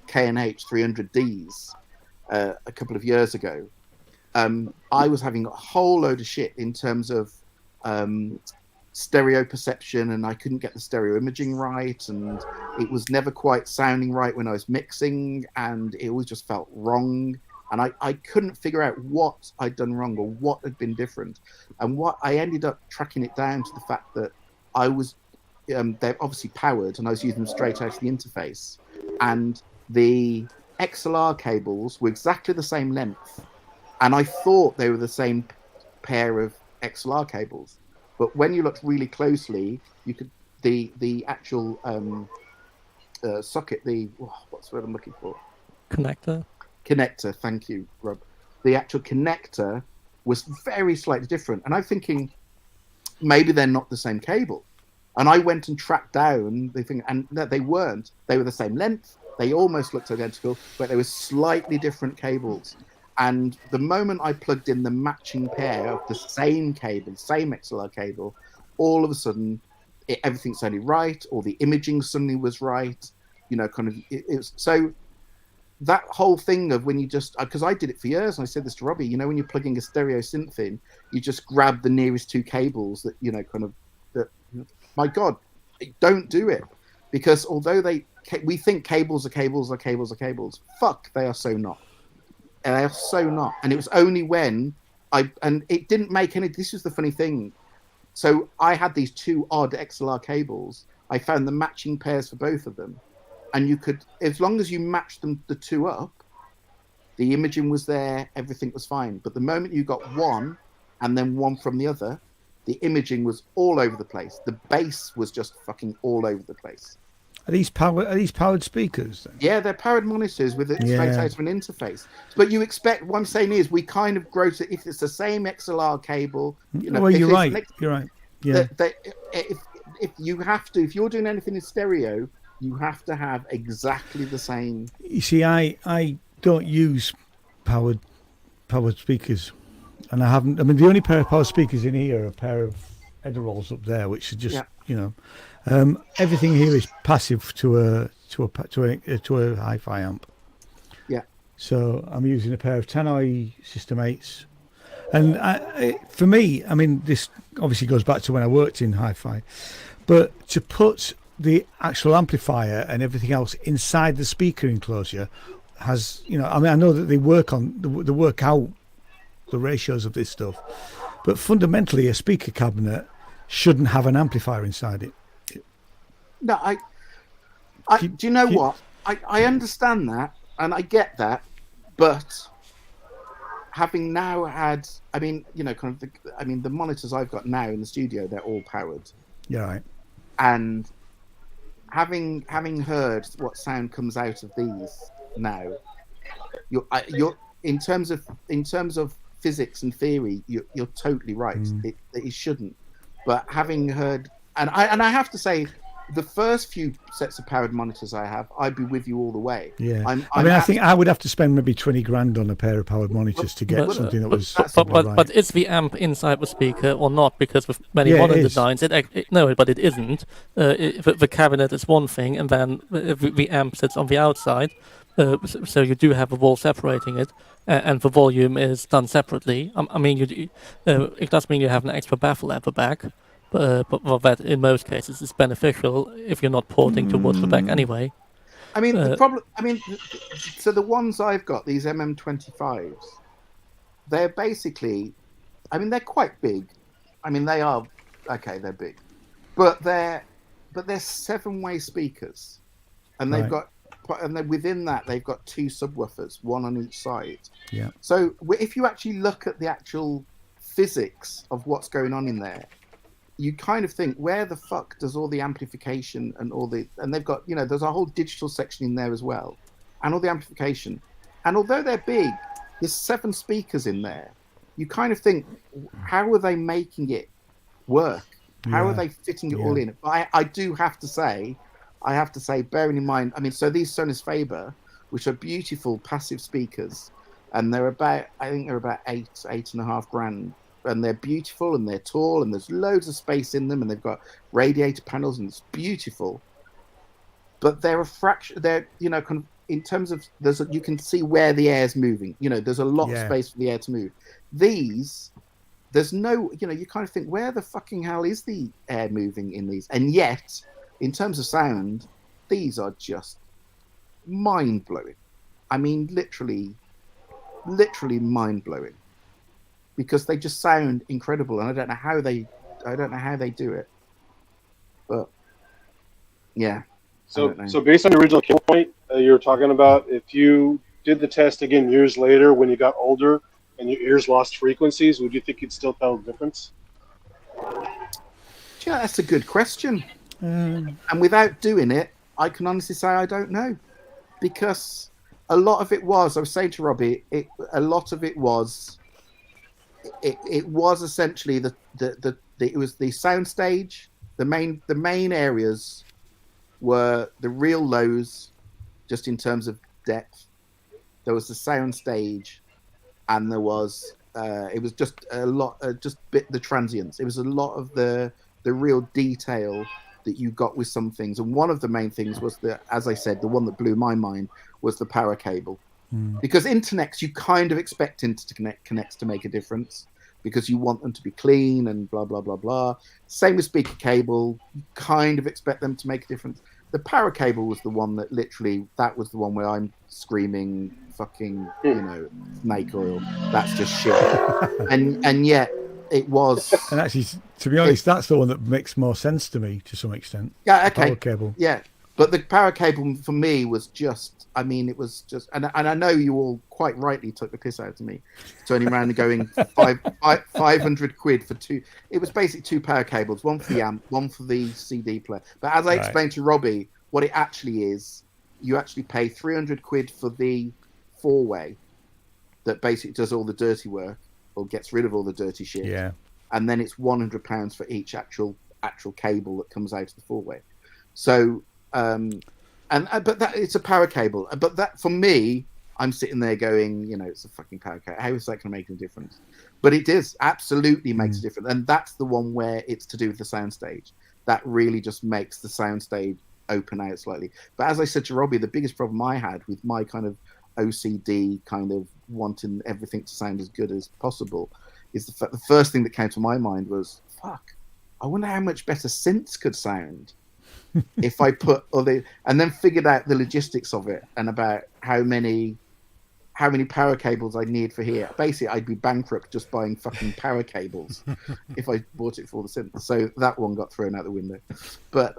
K&H 300Ds a couple of years ago, I was having a whole load of shit in terms of stereo perception, and I couldn't get the stereo imaging right, and it was never quite sounding right when I was mixing, and it always just felt wrong. And I couldn't figure out what I'd done wrong or what had been different. And what I ended up tracking it down to the fact that I was, they're obviously powered, and I was using them straight out of the interface. And the XLR cables were exactly the same length, and I thought they were the same pair of XLR cables. But when you looked really closely, you could the actual socket, what's the word I'm looking for? Connector. Thank you, Rob. The actual connector was very slightly different, and I'm thinking maybe they're not the same cable. And I went and tracked down the thing, and no, they weren't. They were the same length. They almost looked identical, but they were slightly different cables. And the moment I plugged in the matching pair of the same cable, same XLR cable, all of a sudden everything sounded right, or the imaging suddenly was right. You know, kind of. It was so. That whole thing of when you just, because I did it for years, and I said this to Robbie, you know, when you're plugging a stereo synth in, you just grab the nearest two cables that, you know, kind of, that, my God, don't do it. Because although we think cables are cables are cables are cables, fuck, they are so not. And they are so not. And it was only when and it didn't make any, this is the funny thing. So I had these two odd XLR cables. I found the matching pairs for both of them. And you could, as long as you matched them, the two up, the imaging was there, everything was fine. But the moment you got one and then one from the other, the imaging was all over the place. The bass was just fucking all over the place. Are these powered speakers then? Yeah, they're powered monitors with it straight out of an interface. But you expect, what I'm saying is, we kind of grow to, if it's the same XLR cable, you know. Well, you're right. You're right. Yeah. If you have to, if you're doing anything in stereo, you have to have exactly the same. You see, I don't use powered speakers, and I haven't. I mean, the only pair of powered speakers in here are a pair of Edirolls up there, which are just you know, everything here is passive to a hi-fi amp. Yeah. So I'm using a pair of Tannoy System 8s, and for me, I mean, this obviously goes back to when I worked in hi-fi, but to put the actual amplifier and everything else inside the speaker enclosure has, you know, I mean, I know that they work out the ratios of this stuff, but fundamentally a speaker cabinet shouldn't have an amplifier inside it. No, do you know what? I understand that and I get that, but having now had, I mean, you know, kind of the monitors I've got now in the studio, they're all powered. Yeah, right. And having heard what sound comes out of these now, you're in terms of physics and theory, you're totally right. It shouldn't. But having heard, and I have to say, the first few sets of powered monitors I have, I'd be with you all the way. Yeah. I think I would have to spend maybe 20 grand on a pair of powered monitors to get something that was. But is the amp inside the speaker or not? Because with many modern designs, no, but it isn't. The cabinet is one thing, and then the amp sits on the outside. So you do have a wall separating it, and the volume is done separately. I mean, it does mean you have an extra baffle at the back. But that in most cases is beneficial if you're not porting towards the back anyway. I mean, the problem. I mean, so the ones I've got, these MM25s, they're basically, I mean, they're quite big. I mean, they are okay. They're big, but they're 7-way speakers, and they've got, and then within that they've got 2 subwoofers, one on each side. Yeah. So if you actually look at the actual physics of what's going on in there, you kind of think, where the fuck does all the amplification and and they've got, you know, there's a whole digital section in there as well, and all the amplification. And although they're big, there's 7 speakers in there. You kind of think, how are they making it work? How are they fitting it all in? But I do have to say, bearing in mind, I mean, so these Sonus Faber, which are beautiful passive speakers, and they're about, I think they're about 8.5 grand. And they're beautiful and they're tall and there's loads of space in them and they've got radiator panels and it's beautiful. But they're a fraction. They're, you know, kind of in terms of you can see where the air's moving. You know, there's a lot of space for the air to move. These, there's no, you know, you kind of think, where the fucking hell is the air moving in these? And yet, in terms of sound, these are just mind blowing. I mean, literally mind blowing. Because they just sound incredible, and I don't know how they do it, but yeah. So based on the original Kill Point, you were talking about, if you did the test again years later when you got older and your ears lost frequencies, would you think you'd still tell the difference? Yeah, that's a good question. And without doing it, I can honestly say I don't know, because a lot of it was. I was saying to Robbie, a lot of it was. It was essentially it was the soundstage. The main areas were the real lows, just in terms of depth. There was the soundstage, and there was it was just a lot, the transients. It was a lot of the real detail that you got with some things. And one of the main things was as I said, the one that blew my mind was the power cable. Because interconnects, you kind of expect interconnects to make a difference, because you want them to be clean and blah, blah, blah, blah. Same with speaker cable. You kind of expect them to make a difference. The power cable was the one that that was the one where I'm screaming fucking, snake oil. That's just shit. and yet it was. And actually, to be honest, that's the one that makes more sense to me to some extent. Yeah, okay. The power cable. Yeah. But the power cable for me was just, it was just, and I know you all quite rightly took the piss out of me, turning around and going 500 quid for two. It was basically two power cables, one for the amp, one for the CD player. But as I explained to Robbie, what it actually is, you actually pay 300 quid for the four-way that basically does all the dirty work, or gets rid of all the dirty shit. Yeah. And then it's £100 for each actual cable that comes out of the four-way. So, but that it's a power cable. But that, for me, I'm sitting there going, it's a fucking power cable. How is that going to make a difference? But it absolutely makes a difference. And that's the one where it's to do with the soundstage. That really just makes the soundstage open out slightly. But as I said to Robbie, the biggest problem I had with my kind of OCD kind of wanting everything to sound as good as possible is the first thing that came to my mind was, fuck, I wonder how much better synths could sound if I put and then figured out the logistics of it and about how many power cables I need for here. Basically, I'd be bankrupt just buying fucking power cables if I bought it for the synth. So that one got thrown out the window. But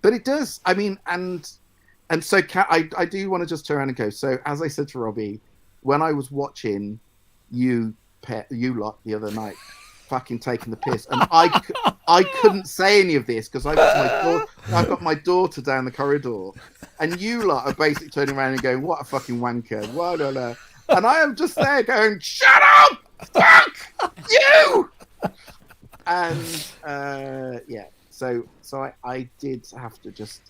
it does. And so I do want to just turn around and go. So as I said to Robbie, when I was watching you lot the other night, fucking taking the piss, and I couldn't say any of this because I've got my daughter down the corridor, and you lot are basically turning around and going, "What a fucking wanker!" Blah, blah, blah. And I am just there going, "Shut up, fuck you!" And yeah, so I did have to just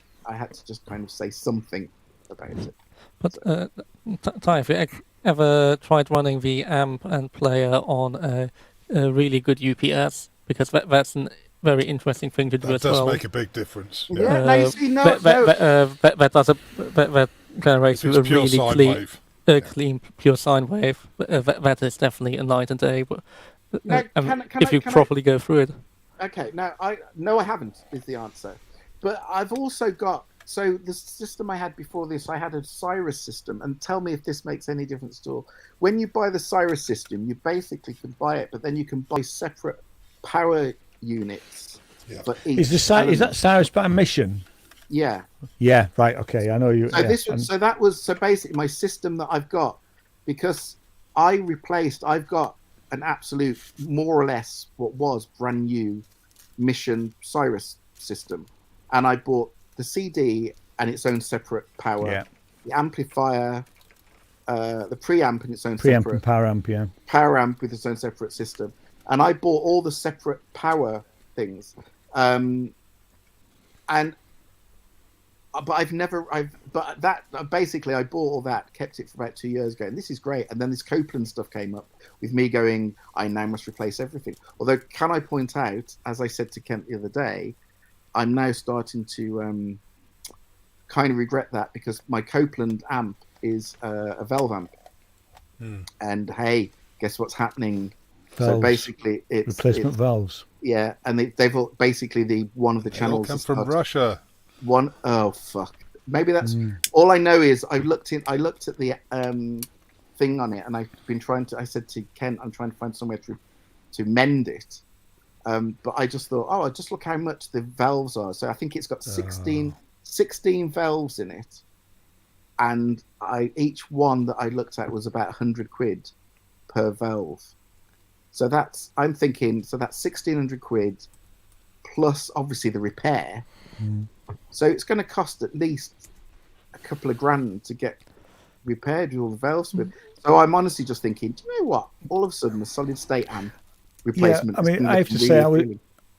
kind of say something about it. But Ty, have you ever tried running the amp and player on a really good UPS? Because that's a very interesting thing to do as well. That does make a big difference. That generates a really clean pure sine wave. That is definitely a night and day. But if you properly go through it. Okay, I haven't is the answer. But I've also got. So the system I had before this, I had a Cyrus system, and tell me if this makes any difference at all. When you buy the Cyrus system, you basically can buy it, but then you can buy separate power units for each. Is that Cyrus by Mission? Yeah. Yeah. Right. Okay. I know you. So basically my system that I've got, because I've got an absolute more or less what was brand new Mission Cyrus system, and I bought the CD and its own separate power, the amplifier, the preamp in its own separate and power amp, power amp with its own separate system, and I bought all the separate power things, but basically I bought all that, kept it for about 2 years ago, and this is great. And then this Copeland stuff came up with me going, I now must replace everything. Although, can I point out, as I said to Kent the other day, I'm now starting to kind of regret that, because my Copeland amp is a valve amp. And hey, guess what's happening? Valves. So basically, it's replacement valves. Yeah, and they've all, basically one of the channels come from Russia. Oh fuck! Maybe that's all I know. Is I looked at the thing on it, and I've been trying to. I said to Kent, I'm trying to find somewhere to mend it. But I just thought, just look how much the valves are. So I think it's got 16 valves in it. and each one that I looked at was about 100 quid per valve. So I'm thinking, so that's 1,600 quid plus obviously the repair. So it's going to cost at least a couple of grand to get repaired with all the valves. So I'm honestly just thinking, do you know what? All of a sudden, the solid state amp replacement. Yeah, I mean, I have to say,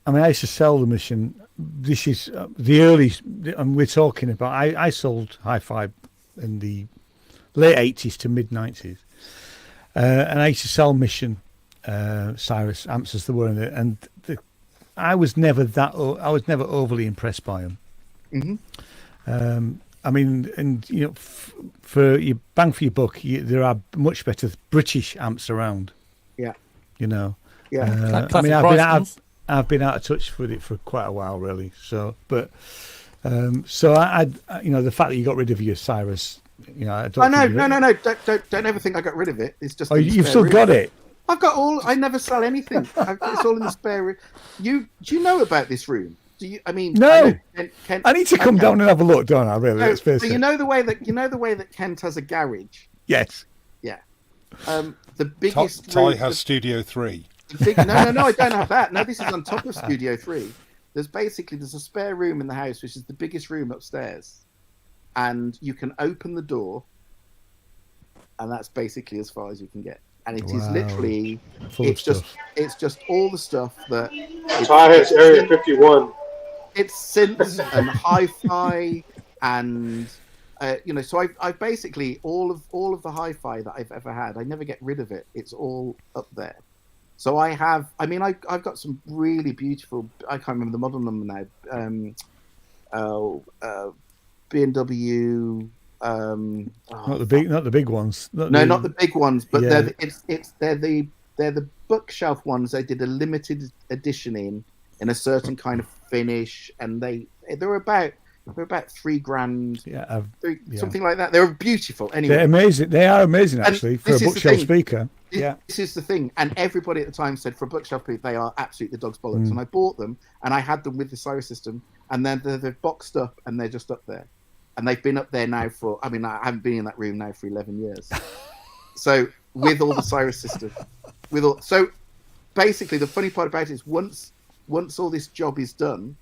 I used to sell the machine. This is the early, and we're talking about. I sold hi-fi in the late 80s to mid 90s, and I used to sell Mission Cyrus amps as they were in it, and I was never overly impressed by them. I mean, and you know, for your bang for your buck, there are much better British amps around. Yeah. You know. Yeah. I mean, I've been out of touch with it for quite a while, really. So, but so I you know, the fact that you got rid of your Cyrus, you know, I don't. No. Don't ever think I got rid of it. It's just. Oh, you've still got it. I've got all. I never sell anything. It's all in the spare room. Do you know about this room? Do you? I mean, no. Kent, I need to come down and have a look, don't I? Really? Let's face it. You know the way that Kent has a garage. Yes. Yeah. The biggest. Ty has Studio 3. No, I don't have that. No, this is on top of Studio 3. There's a spare room in the house, which is the biggest room upstairs, and you can open the door, and that's basically as far as you can get. And it is literally, it's just all the stuff that. Ty has Area 51. It's synths and hi-fi and. You know, so I've basically all of the hi-fi that I've ever had. I never get rid of it. It's all up there. So I've got some really beautiful. I can't remember the model number now. B&W. Not the big ones. Not the big ones, but they're the bookshelf ones. They did a limited edition in a certain kind of finish, and they're about $3,000, something like that. They were beautiful. Anyway, they're amazing. They are amazing, actually, for a bookshelf speaker. This is the thing, and everybody at the time said for a bookshelf speaker they are absolutely the dog's bollocks. And I bought them, and I had them with the Cyrus system, and then they're boxed up, and they're just up there, and they've been up there now for. I mean, I haven't been in that room now for 11 years. So with all the Cyrus system, so basically the funny part about it is once all this job is done,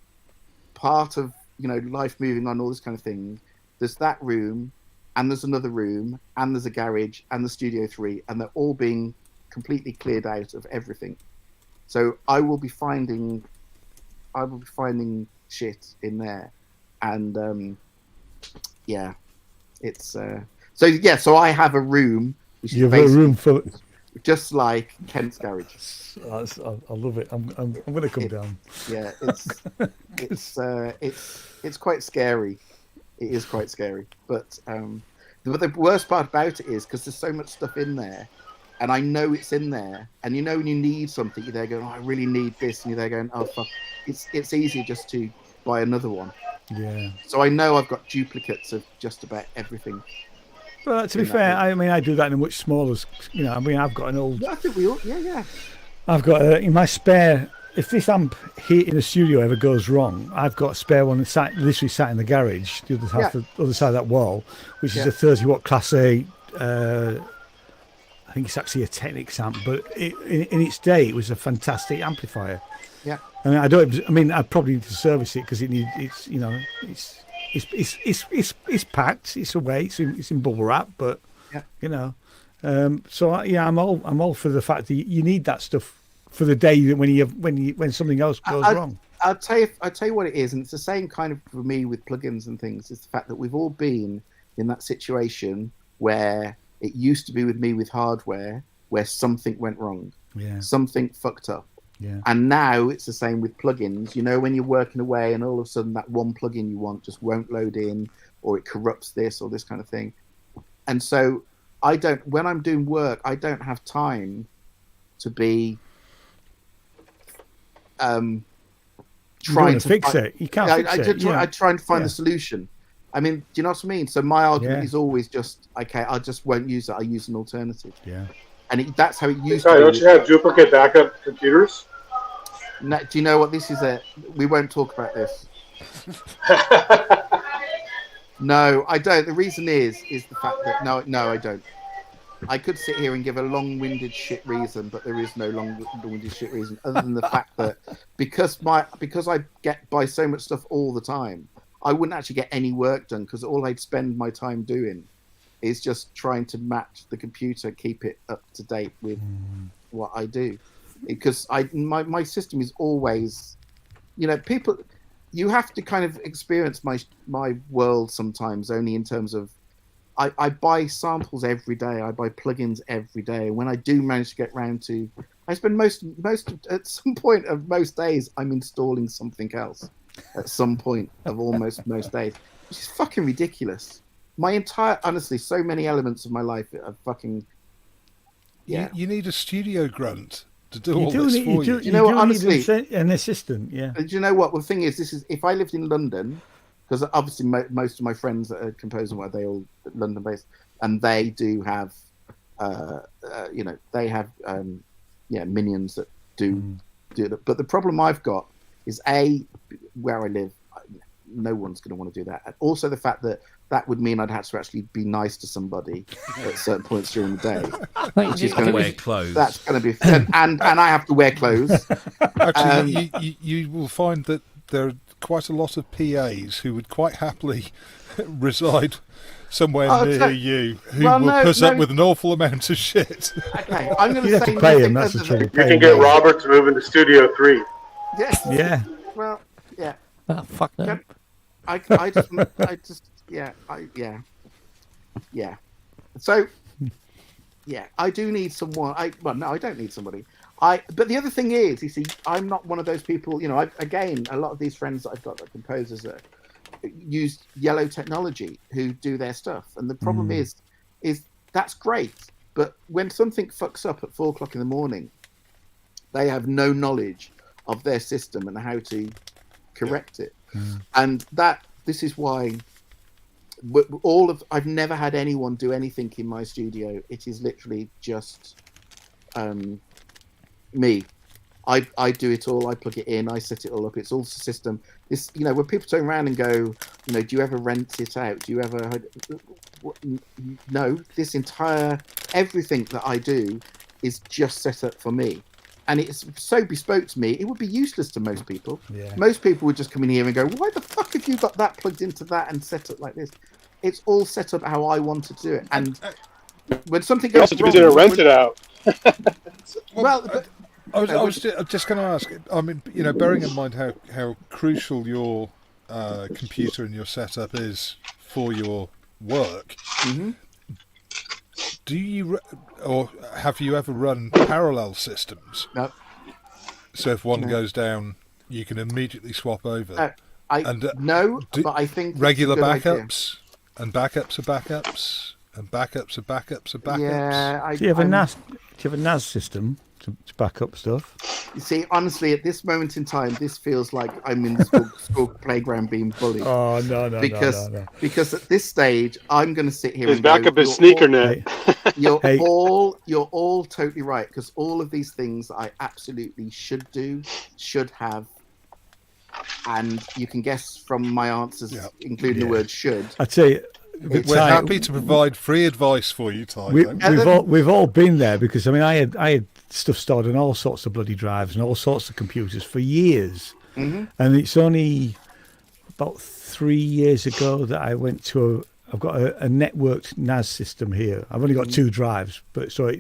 part of life moving on, all this kind of thing, there's that room, and there's another room, and there's a garage, and the Studio 3, and they're all being completely cleared out of everything. So I will be finding shit in there, and it's so I have a room. You have a room full, just like Kent's garage. I love it. I'm going to come down. Yeah, it's quite scary. It is quite scary, but the worst part about it is because there's so much stuff in there, and I know it's in there, and when you need something, you're there going, oh, I really need this, and you're there going, oh fuck, it's easier just to buy another one. Yeah. So I know I've got duplicates of just about everything. Well, to be fair, I mean, I do that in a much smaller. I mean, I've got an old. I think we all, yeah. I've got in my spare. If this amp here in the studio ever goes wrong, I've got a spare one literally sat in the garage, the other side of that wall, which is a 30-watt Class A. I think it's actually a Technics amp, but in its day, it was a fantastic amplifier. Yeah. I mean, I'd probably need to service it because it's packed, it's away, it's in bubble wrap, but so I'm all for the fact that you need that stuff for the day that when something else goes wrong. I'll tell you what it is, and it's the same kind of for me with plugins and things. It's the fact that we've all been in that situation where it used to be with me with hardware where something went wrong, something fucked up. Yeah. And now it's the same with plugins. When you're working away and all of a sudden that one plugin you want just won't load in, or it corrupts this or this kind of thing. And so when I'm doing work, I don't have time to be trying to fix it. You can't fix it. I try and find the solution. I mean, do you know what I mean? So my argument is always just, okay, I just won't use it. I use an alternative. Yeah. And that's how it used to be. Don't you have duplicate backup computers? No, do you know what this is? We won't talk about this. No, I don't. The reason is the fact that no, I don't. I could sit here and give a long-winded shit reason, but there is no long-winded shit reason other than the fact that because I get by so much stuff all the time, I wouldn't actually get any work done because all I'd spend my time doing is just trying to match the computer, keep it up to date with what I do. Because my system is always, people. You have to kind of experience my world sometimes only in terms of I buy samples every day. I buy plugins every day. When I do manage to get round to, I spend most at some point of most days I'm installing something else. At some point of almost most days, which is fucking ridiculous. Honestly, so many elements of my life are fucking. Yeah. You need a studio grunt to do all this for you. You know what? Honestly, an assistant. Yeah. Do you know what? Well, the thing is, if I lived in London, because obviously most of my friends that are composing, they all London based, and they do have, they have, minions that do it. But the problem I've got is where I live, no one's going to want to do that. And also the fact that would mean I'd have to actually be nice to somebody at certain points during the day. Which is going to wear clothes. That's going to be, and I have to wear clothes. Actually, you will find that there are quite a lot of PAs who would quite happily reside somewhere near you, who will put up with an awful amount of shit. Okay, I'm going to say pay him. That's the trouble. You can get Robert to move into Studio 3. Yes. Yeah. Well, yeah. Oh, fuck no. So, yeah, I do need someone. I don't need somebody. But the other thing is, you see, I'm not one of those people. A lot of these friends that I've got, like composers, that use yellow technology who do their stuff, and the problem is that's great, but when something fucks up at 4:00 in the morning, they have no knowledge of their system and how to correct it, and this is why. I've never had anyone do anything in my studio. It is literally just me. I do it all. I plug it in. I set it all up. It's all the system. This, when people turn around and go, do you ever rent it out? Do you ever? No. This entire everything that I do is just set up for me, and it's so bespoke to me. It would be useless to most people. Yeah. Most people would just come in here and go, "Why the fuck have you got that plugged into that and set up like this?" It's all set up how I wanted to do it, and when something goes wrong, you didn't rent it out. I was just going to ask. I mean, bearing in mind how crucial your computer and your setup is for your work, do you or have you ever run parallel systems? No. So if one goes down, you can immediately swap over. But I think regular backups and backups of backups and backups of backups of backups. Yeah. Do you have a NAS system to back up stuff? You see, honestly, at this moment in time, this feels like I'm in the school playground being bullied. Oh no! Because at this stage, I'm going to sit here. His backup is SneakerNet. You're all totally right, because all of these things I absolutely should have, and you can guess from my answers, including the word "should." I tell you. We're happy to provide free advice for you, Ty. We've all been there, because I had stuff stored on all sorts of bloody drives and all sorts of computers for years, and it's only about 3 years ago that I went to I've got a networked NAS system here. I've only got 2 drives, but so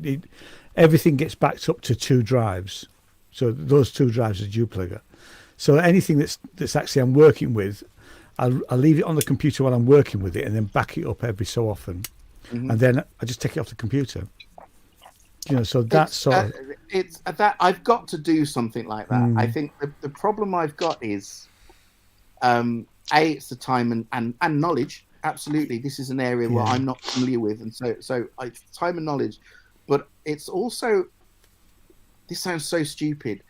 everything gets backed up to 2 drives. So those 2 drives are duplicator. So anything that's actually I'm working with, I'll leave it on the computer while I'm working with it, and then back it up every so often, and then I just take it off the computer. So that's sort of... It's that I've got to do something like that. I think the problem I've got is, it's the time and knowledge. Absolutely, this is an area where I'm not familiar with, and so time and knowledge. But it's also, this sounds so stupid.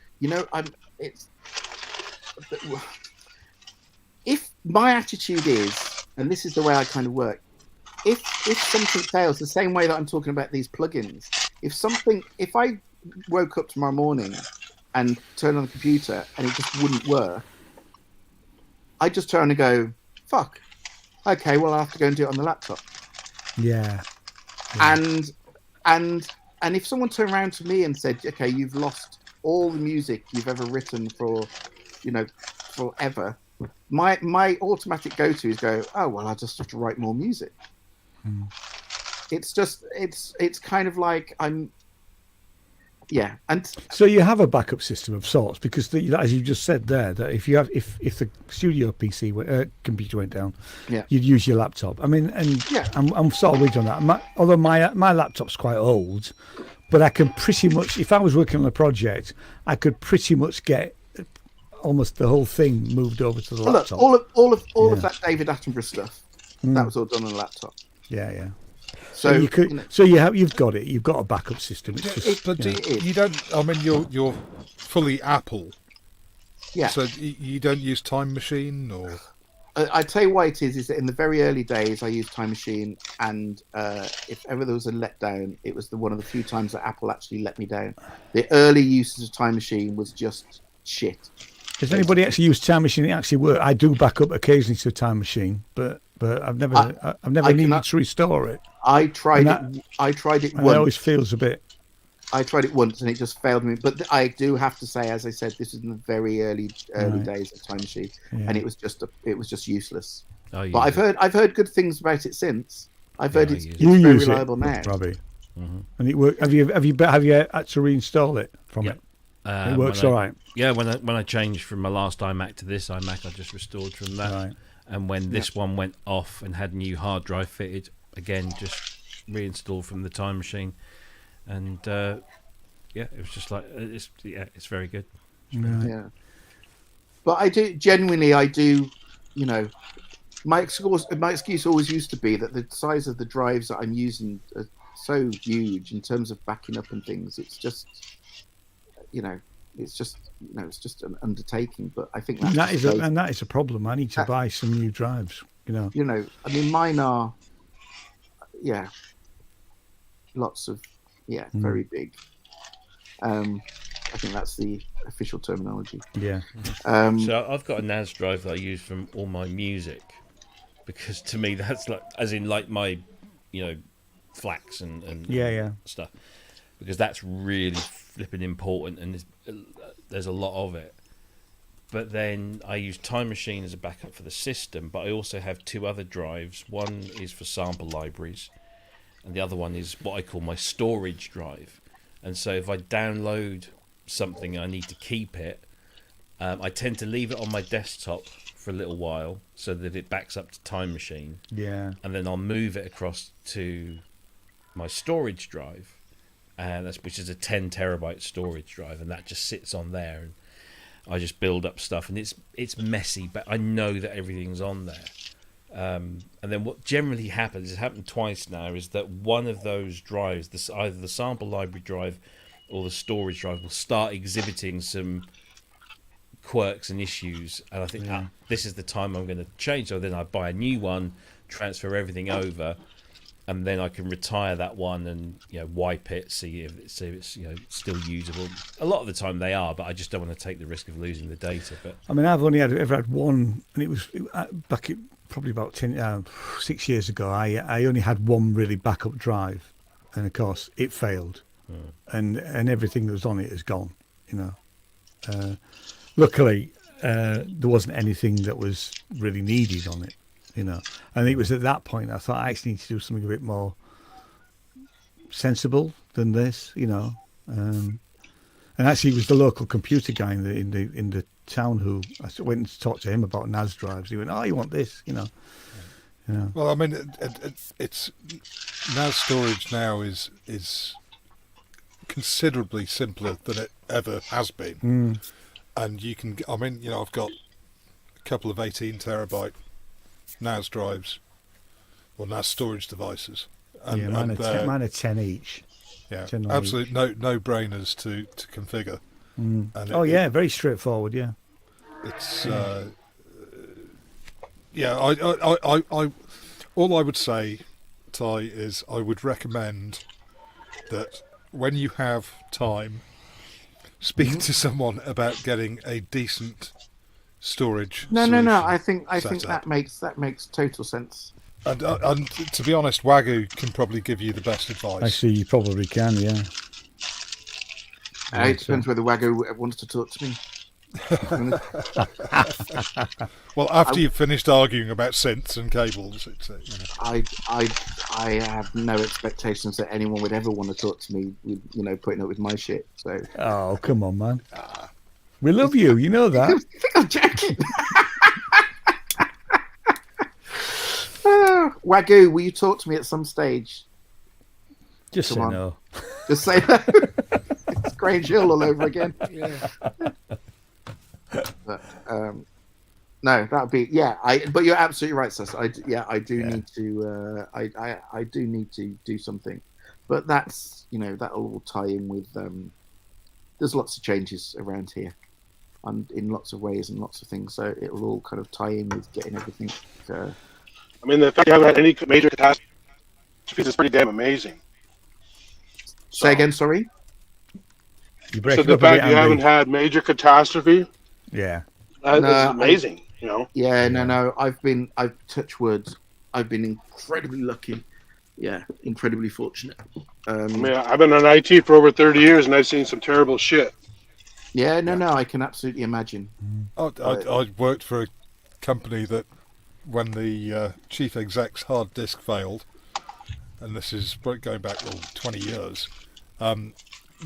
If my attitude is, and this is the way I kind of work, if something fails, the same way that I'm talking about these plugins, if I woke up tomorrow morning and turned on the computer and it just wouldn't work, I just turn and go, fuck, Okay, well, I have to go and do it on the laptop. Yeah. And if someone turned around to me and said, okay, you've lost all the music you've ever written for, forever, my automatic go-to is go, oh, well, I just have to write more music. It's just, it's kind of like and so you have a backup system of sorts, because as you just said there, that if the studio PC computer went down, you'd use your laptop. I mean, and I'm sort of with you on that. Although my laptop's quite old, but I can pretty much, if I was working on a project, I could pretty much get almost the whole thing moved over to the laptop. Look, all of that David Attenborough stuff, that was all done on a laptop. Yeah. So you could, you've got it. You've got a backup system. It's just, but you don't. I mean, you're fully Apple. Yeah. So you don't use Time Machine, or I tell you why it is that in the very early days I used Time Machine, and if ever there was a letdown, it was one of the few times that Apple actually let me down. The early uses of Time Machine was just shit. Has anybody actually used Time Machine? It actually works. I do back up occasionally to Time Machine, but I've never needed to restore it. I tried it once. It always feels a bit. I tried it once and it just failed me. But I do have to say, as I said, this is in the very early days of Time Machine, and it was just useless. But I've heard good things about it since. I've heard it's very reliable now. Robbie. And it work. Have you had to reinstall it from it? It works all right. Yeah, when I changed from my last iMac to this iMac, I just restored from that. Right. And when this one went off and had a new hard drive fitted, again, just reinstalled from the Time Machine. And it was just like it's very good. Yeah. But I do, my excuse always used to be that the size of the drives that I'm using are so huge in terms of backing up and things. It's just, it's just an undertaking. But I think that is a problem. I need to buy some new drives. I mean, mine are, lots of, very big. I think that's the official terminology. Yeah. So I've got a NAS drive that I use from all my music, because to me that's like my, FLACs and stuff, because that's really flipping important, and there's a lot of it. But then I use Time Machine as a backup for the system, but I also have two other drives. One is for sample libraries, and the other one is what I call my storage drive. And so if I download something and I need to keep it, I tend to leave it on my desktop for a little while so that it backs up to Time Machine. Yeah. And then I'll move it across to my storage drive, which is a 10 terabyte storage drive, and that just sits on there, and I just build up stuff, and it's messy, but I know that everything's on there. And then what generally happens, it's happened twice now, is that one of those drives, either the sample library drive or the storage drive, will start exhibiting some quirks and issues, and I think this is the time I'm going to change. So then I buy a new one, transfer everything over, and then I can retire that one and wipe it, see if it's still usable. A lot of the time they are, but I just don't want to take the risk of losing the data. But I mean, I've only ever had one, and it was back probably about 6 years ago. I only had one really backup drive, and of course it failed, and everything that was on it is gone. Luckily, there wasn't anything that was really needed on it. And it was at that point I thought I actually need to do something a bit more sensible than this, And actually, it was the local computer guy in the town who I went and talked to him about NAS drives. He went, "Oh, you want this?" Well, I mean, it's NAS storage now is considerably simpler than it ever has been, and you can. I mean, I've got a couple of 18 terabyte NAS drives or NAS storage devices, and mine are 10 each. Yeah, absolutely no brainers to configure. And very straightforward. Yeah, it's I all I would say, Ty, is I would recommend that when you have time, speak to someone about getting a decent storage. No. solution I think setup. that makes total sense. And to be honest, Wagyu can probably give you the best advice. Actually, you probably can, yeah. It depends whether Wagyu wants to talk to me. Well, after you've finished arguing about synths and cables, it's I have no expectations that anyone would ever want to talk to me with putting up with my shit. So Oh, come on, man. We love you. You know that. I think I'm joking. Wagyu, will you talk to me at some stage? Just Come say on. no. Just say that. It's Grange Hill all over again. But, no, that would be but you're absolutely right, Sus. I do need to. I do need to do something, but that's that'll all tie in with. There's lots of changes around here, and in lots of ways and lots of things, so it'll all kind of tie in with getting everything. I mean, the fact you haven't had any major catastrophes is pretty damn amazing. Say again, sorry. You So break the up a fact bit, you haven't Andy. had major catastrophe, Yeah. is amazing. Yeah, no. I've touched words. I've been incredibly lucky. Yeah, incredibly fortunate. I mean, I've been in IT for over 30 years, and I've seen some terrible shit. Yeah, no, I can absolutely imagine. I worked for a company that when the chief exec's hard disk failed, and this is going back 20 years,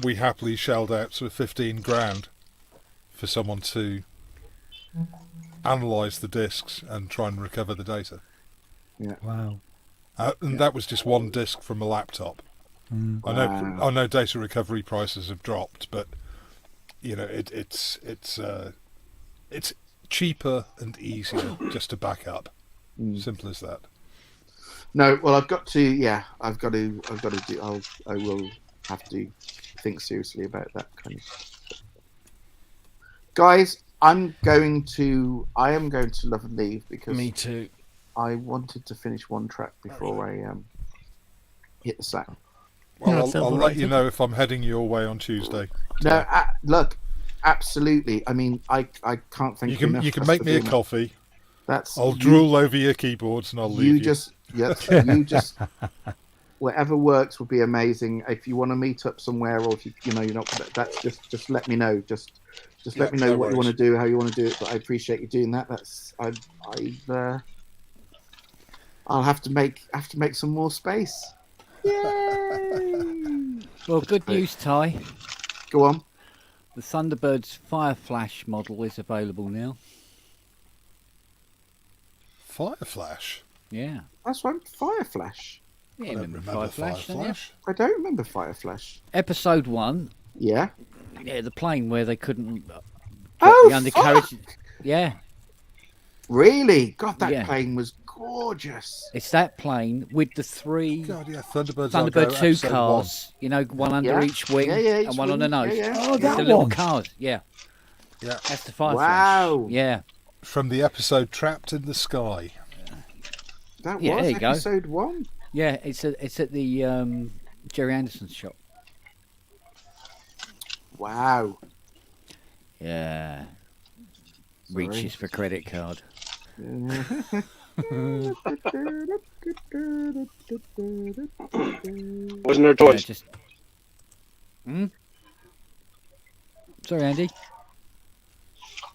we happily shelled out sort of 15 grand for someone to analyse the disks and try and recover the data. Yeah. Wow. And that was just one disk from a laptop. I know data recovery prices have dropped, but it's cheaper and easier just to back up. Simple as that. No, well, I've got to do. I will have to think seriously about that kind of stuff. Guys, I am going to love and leave because Me too. I wanted to finish one track before I hit the sack. Well, I'll let you know if I'm heading your way on Tuesday. No, look, absolutely. I mean, I can't thank you enough. You can for make me a doing that. coffee. I'll You- drool over your keyboards and I'll leave you. You just whatever works would be amazing. If you want to meet up somewhere, or if you're not, that's just let me know. Just let me know what you want to do, how you want to do it. But I appreciate you doing that. I'll have to make some more space. Well, good news, Ty. Go on. The Thunderbird's Fire Flash model is available now. Fire Flash? Yeah. That's right, Fire Flash. Yeah, I don't remember remember Fire Flash, don't you? I don't remember Fire Flash. Episode 1. Yeah. Yeah, the plane where they couldn't get Oh, the undercarriage. Yeah. Really? God, that Yeah. plane was gorgeous. It's that plane with the three God, yeah, Thunderbirds. Thunderbird 2 cars. One under Yeah. each wing Yeah, each and one on the wing. nose. Yeah, yeah. Oh, that the little one. cars. Yeah. Yeah. That's the Fire Wow. Flash. Yeah. From the episode Trapped in the Sky. That Yeah, was there you go. episode 1. Yeah, it's at the Jerry Anderson's shop. Wow. Yeah. Reaches for credit card. Wasn't there toys? Yeah, just... Sorry, Andy.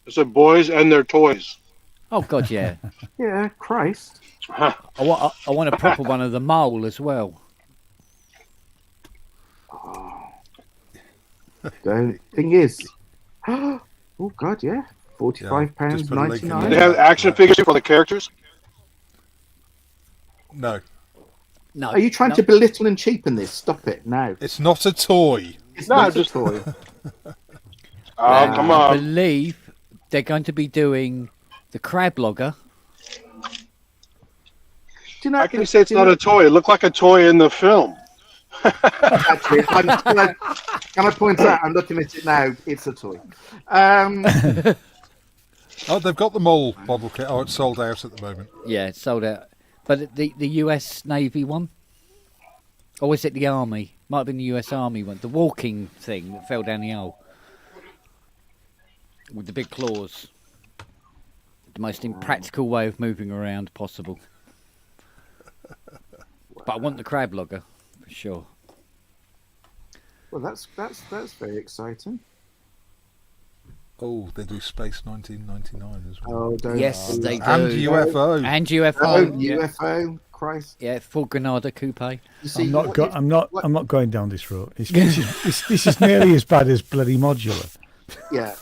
I said boys and their toys. Oh God, yeah. Yeah, Christ. I want a proper one of the mole as well. The thing is, oh God, yeah, £45, just put a link in They $99. there. have action figures for the characters. No, No. Are you trying no. to belittle and cheapen this? Stop it now. it's not a toy. It's No, not just- a toy. Oh, come I on. believe they're going to be doing the Crab Logger. Do you know? How can you say it's not a toy? It looked like a toy in the film. Actually, can I point out? I'm looking at it now. It's a toy. Oh, they've got the mole model kit. Oh, it's sold out at the moment. Yeah, it's sold out. But the US Navy one? Or was it the Army? Might have been the US Army one. The walking thing that fell down the hole. With the big claws. The most impractical way of moving around possible. But I want the crab logger, for sure. Well, that's very exciting. Oh, they do Space 1999 as well. Oh, don't Yes, they do. And UFO. And Oh, UFO. yeah. UFO, Christ. Yeah, full Granada coupe. You see, I'm not going down this road. This is nearly as bad as bloody Modular. Yeah.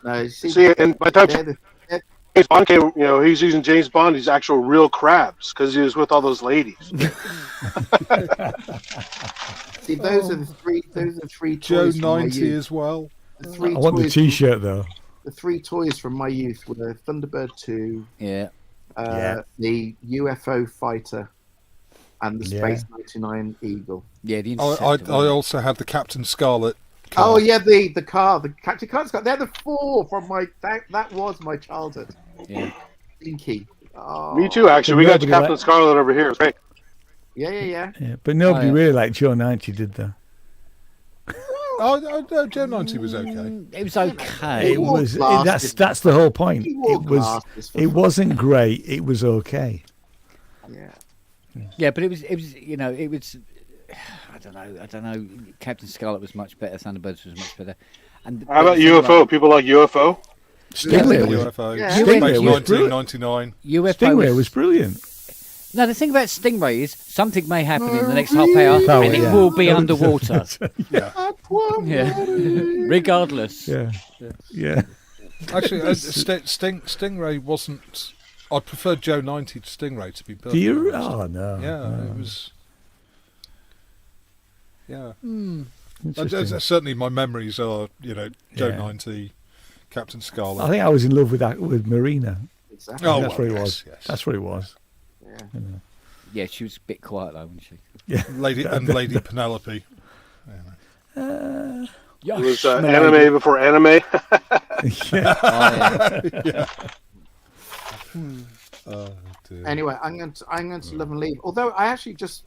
No, you See, and by the time they're James Bond came, he's using James Bond. He's actual real crabs because he was with all those ladies. See, those are the three. Those are the three Joe toys from my 90 youth. as well. The three I want the toys T-shirt though. The three toys from my youth were Thunderbird 2, Yeah. the UFO fighter, and the Yeah. Space 99 Eagle. Yeah, the I Interceptor. also had the Captain Scarlet car. Oh yeah, the car, the Captain Car's car. They're the four from my that was my childhood. Yeah. Stinky. Oh. Me too, actually. We got Captain Scarlet over here. It's great. Yeah. Yeah, but nobody Oh, yeah. really liked Joe 90, did they? Oh, no, Joe 90 was okay. It was okay. It wore was. glasses. That's the whole point. He wore It was. glasses for It fun. wasn't great. It was okay. Yeah. Yeah, but it was. It was. I don't know. Captain Scarlet was much better. Thunderbirds was much better. And How about UFO? People like UFO? Stingray was, UFO. Yeah. Space Stingray was 1999. UFO Stingray was brilliant. No, the thing about Stingray is something may happen in the next half hour, Oh, and it yeah. will be underwater. Yeah. Yeah. Regardless. Yeah. Yeah. Actually, Stingray wasn't. I preferred Joe 90 to Stingray, to be Do perfectly you? honest. Oh no. Yeah, no. it was. Yeah. Interesting. Certainly, my memories are, Joe Yeah. 90, Captain Scarlet. I think I was in love with Marina. Exactly. Oh, That's well, what it yes, was. yes. That's what it was. Yeah. Yeah, she was a bit quiet though, wasn't she? Yeah. Lady Penelope. It was anime before anime. Yeah. Oh, dear. Anyway, I'm going to love and leave. Although I just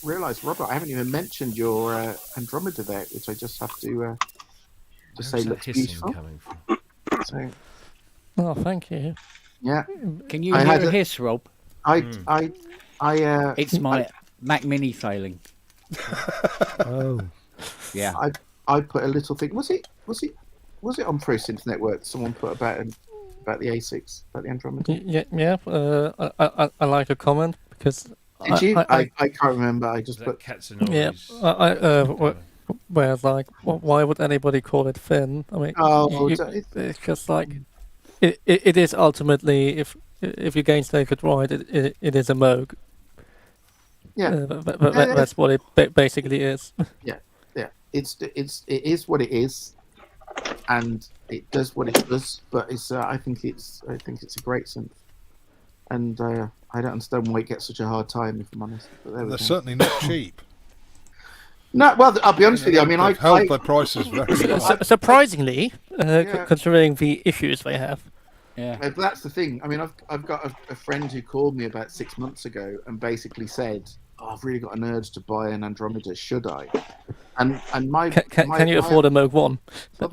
realised, Robert, I haven't even mentioned your Andromeda there, which I just have to just say Where's that looks hissing beautiful. coming from? So, Oh, thank you. yeah, Can you I hear had a a- hiss, Rob? It's It's my Mac Mini failing. Oh. Yeah. I put a little thing. Was it on Pro Synth Network? Someone put about the A6, about the Andromeda. Yeah. I like a comment because Did you? I can't remember. I just That put. cats and yeah. Whereas like, why would anybody call it thin? I mean, Oh, it's just like it is ultimately if you gainstake it right, it is a Moog. Yeah. That's what it basically is. Yeah. It is what it is, and it does what it does. But I think it's a great synth, and I don't understand why it gets such a hard time. If I'm honest, but there we They're go. certainly not cheap. No, well, I'll be honest with you. I mean, They've held their prices very low. Surprisingly, Yeah. considering the issues they have. Yeah. But that's the thing. I mean, I've got a friend who called me about 6 months ago and basically said, "Oh, I've really got an urge to buy an Andromeda. Should I?" And my Can you afford a Moog 1? Well,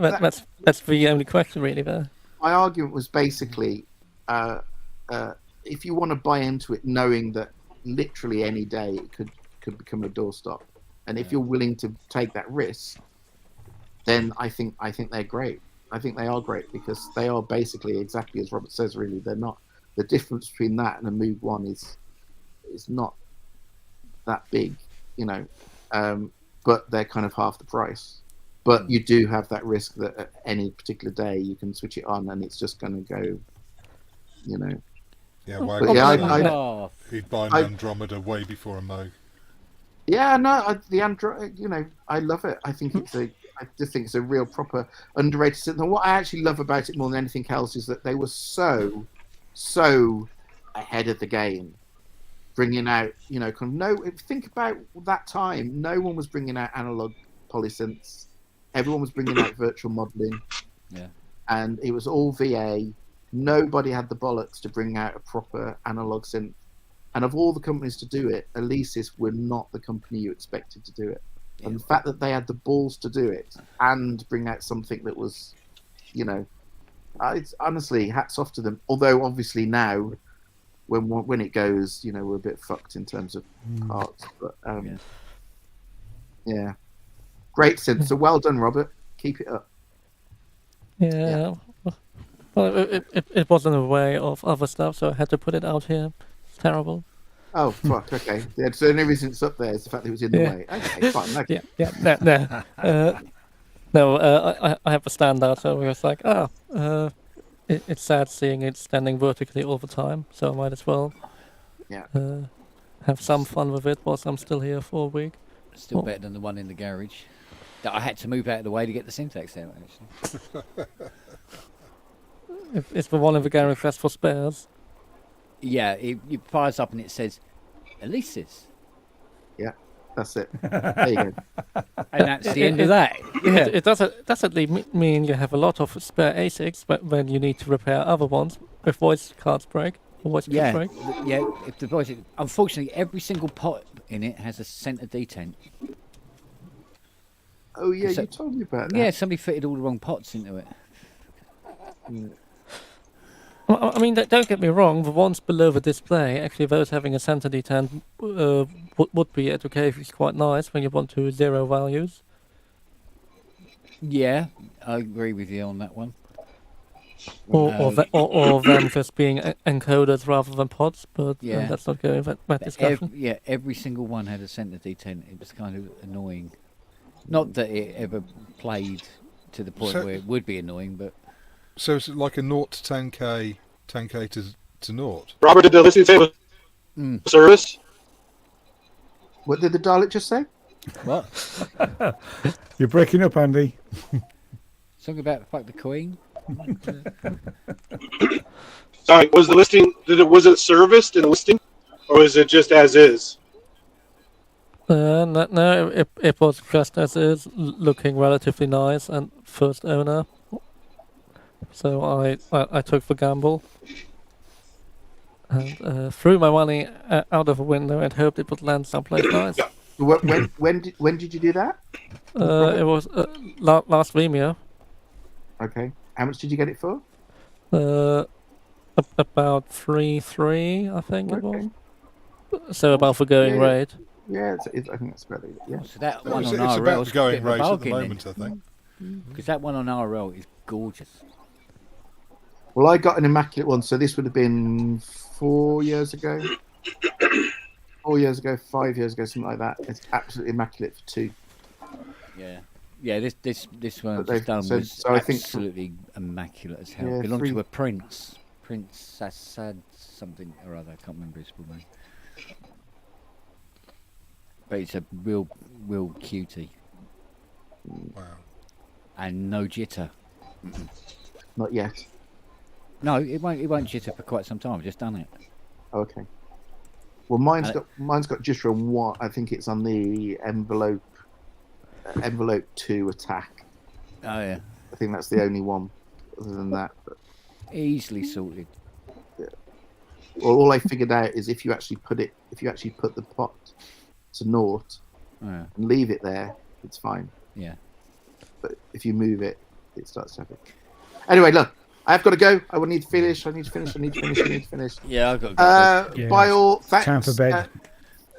That's the only question really there. my argument was basically, if you want to buy into it, knowing that literally any day it could become a doorstop, and if you're willing to take that risk, then I think they're great. I think they are great because they are basically exactly as Robert says. Really, they're not. The difference between that and a Moog 1 is not that big, but they're kind of half the price. But you do have that risk that at any particular day you can switch it on and it's just going to go, Yeah, But Wagner yeah, said Oh, he'd buy an I- Andromeda way before a Moog. Yeah, no, the Android, I love it. I just think it's a real proper underrated system. And what I actually love about it more than anything else is that they were so ahead of the game, bringing out, think about that time. No one was bringing out analog polysynths. Everyone was bringing out virtual modeling. Yeah. And it was all VA. Nobody had the bollocks to bring out a proper analog synth. And of all the companies to do it, Alesis were not the company you expected to do it. And the fact that they had the balls to do it and bring out something that was, It's honestly hats off to them. Although obviously now, when it goes, we're a bit fucked in terms of parts. But yeah, great synth. So well done, Robert. Keep it up. Yeah. Well, it wasn't a way of other stuff, so I had to put it out here. It's terrible. Oh fuck! Okay. Yeah, so the only reason it's up there is the fact that it was in the way. Okay, fine. Okay. No. I have a standout, so it was like, it's sad seeing it standing vertically all the time, so I might as well have some fun with it whilst I'm still here for a week. Still better than the one in the garage that I had to move out of the way to get the syntax out, actually. It's the one in the garage that's for spares. Yeah, it fires up and it says, Alesis. Yeah, that's it. There you go. And that's the end of that. Yeah. It doesn't mean you have a lot of spare ASICs, but when you need to repair other ones, if voice cards break, or voice cards break. Yeah, if the voice... Unfortunately, every single pot in it has a centre detent. Oh, yeah, you told me about that. Yeah, somebody fitted all the wrong pots into it. I mean, don't get me wrong, the ones below the display, actually those having a center detent would be educationally quite nice when you want to zero values. Yeah, I agree with you on that one. Or them just being encoders rather than pods, but let's not go into that discussion. Every single one had a center detent. It was kind of annoying. Not that it ever played to the point where it would be annoying, but... So it's like a 0 to 10k to 0. Robert, did the listing say it was service? What did the Dalek just say? What? You're breaking up, Andy. Something about fuck the Queen. Sorry, was the listing? Was it serviced in the listing, or is it just as is? No, it was just as is, looking relatively nice and first owner. So I took the gamble and threw my money out of a window and hoped it would land someplace nice. When did you do that? It was last Vimeo. Okay. How much did you get it for? About 3.3, I think it was. So about the going rate. Yeah, I think that's about it. Yeah. So that one on It's RL about is the going a bit of a rate at the bargain moment, then. I think. Because that one on RL is gorgeous. Well, I got an immaculate one, so this would have been 4 years ago. 4 years ago, 5 years ago, something like that. It's absolutely immaculate for 2. Yeah. This one I've just done was I think absolutely immaculate as hell. Yeah, Belonged to a Prince Assad something or other. I can't remember his full name. But it's a real cutie. Wow. And no jitter. Not yet. No, it won't jitter for quite some time. I've just done it. Okay. Well, mine's got jitter on what I think it's on the envelope 2 attack. Oh yeah. I think that's the only one. Other than that, but... easily sorted. Yeah. Well, all I figured out is if you actually put the pot to 0 and leave it there, it's fine. Yeah. But if you move it, it starts to happen. Anyway, look, I've got to go. I need to finish. Yeah, I've got to go. By all, thanks. Time for bed.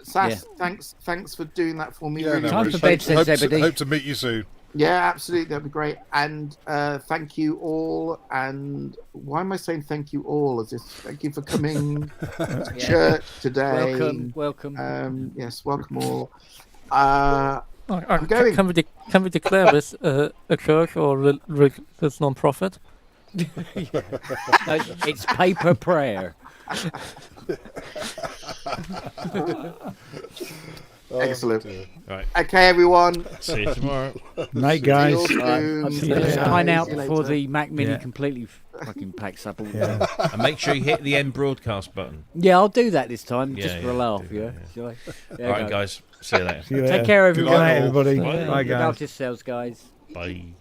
Sass, thanks for doing that for me. Yeah, Really Time for bed, says Zebedee. Hope to meet you soon. Yeah, absolutely. That'd be great. And thank you all. And why am I saying thank you all? As if thank you for coming to church today. Welcome. Yes, welcome all. I'm going. Can we declare this a church or this non-profit? It's paper prayer. Excellent. Right. Okay, everyone. See you tomorrow. Night, guys. Sign out before the Mac Mini completely fucking packs up all Yeah. And make sure you hit the end broadcast button. Yeah, I'll do that this time, just Yeah, for a laugh. do that, Shall I? All right, guys. See you later. See you Take later. care, Good everyone. night, everybody. Bye. Bye, Look guys. after yourselves, guys. Bye.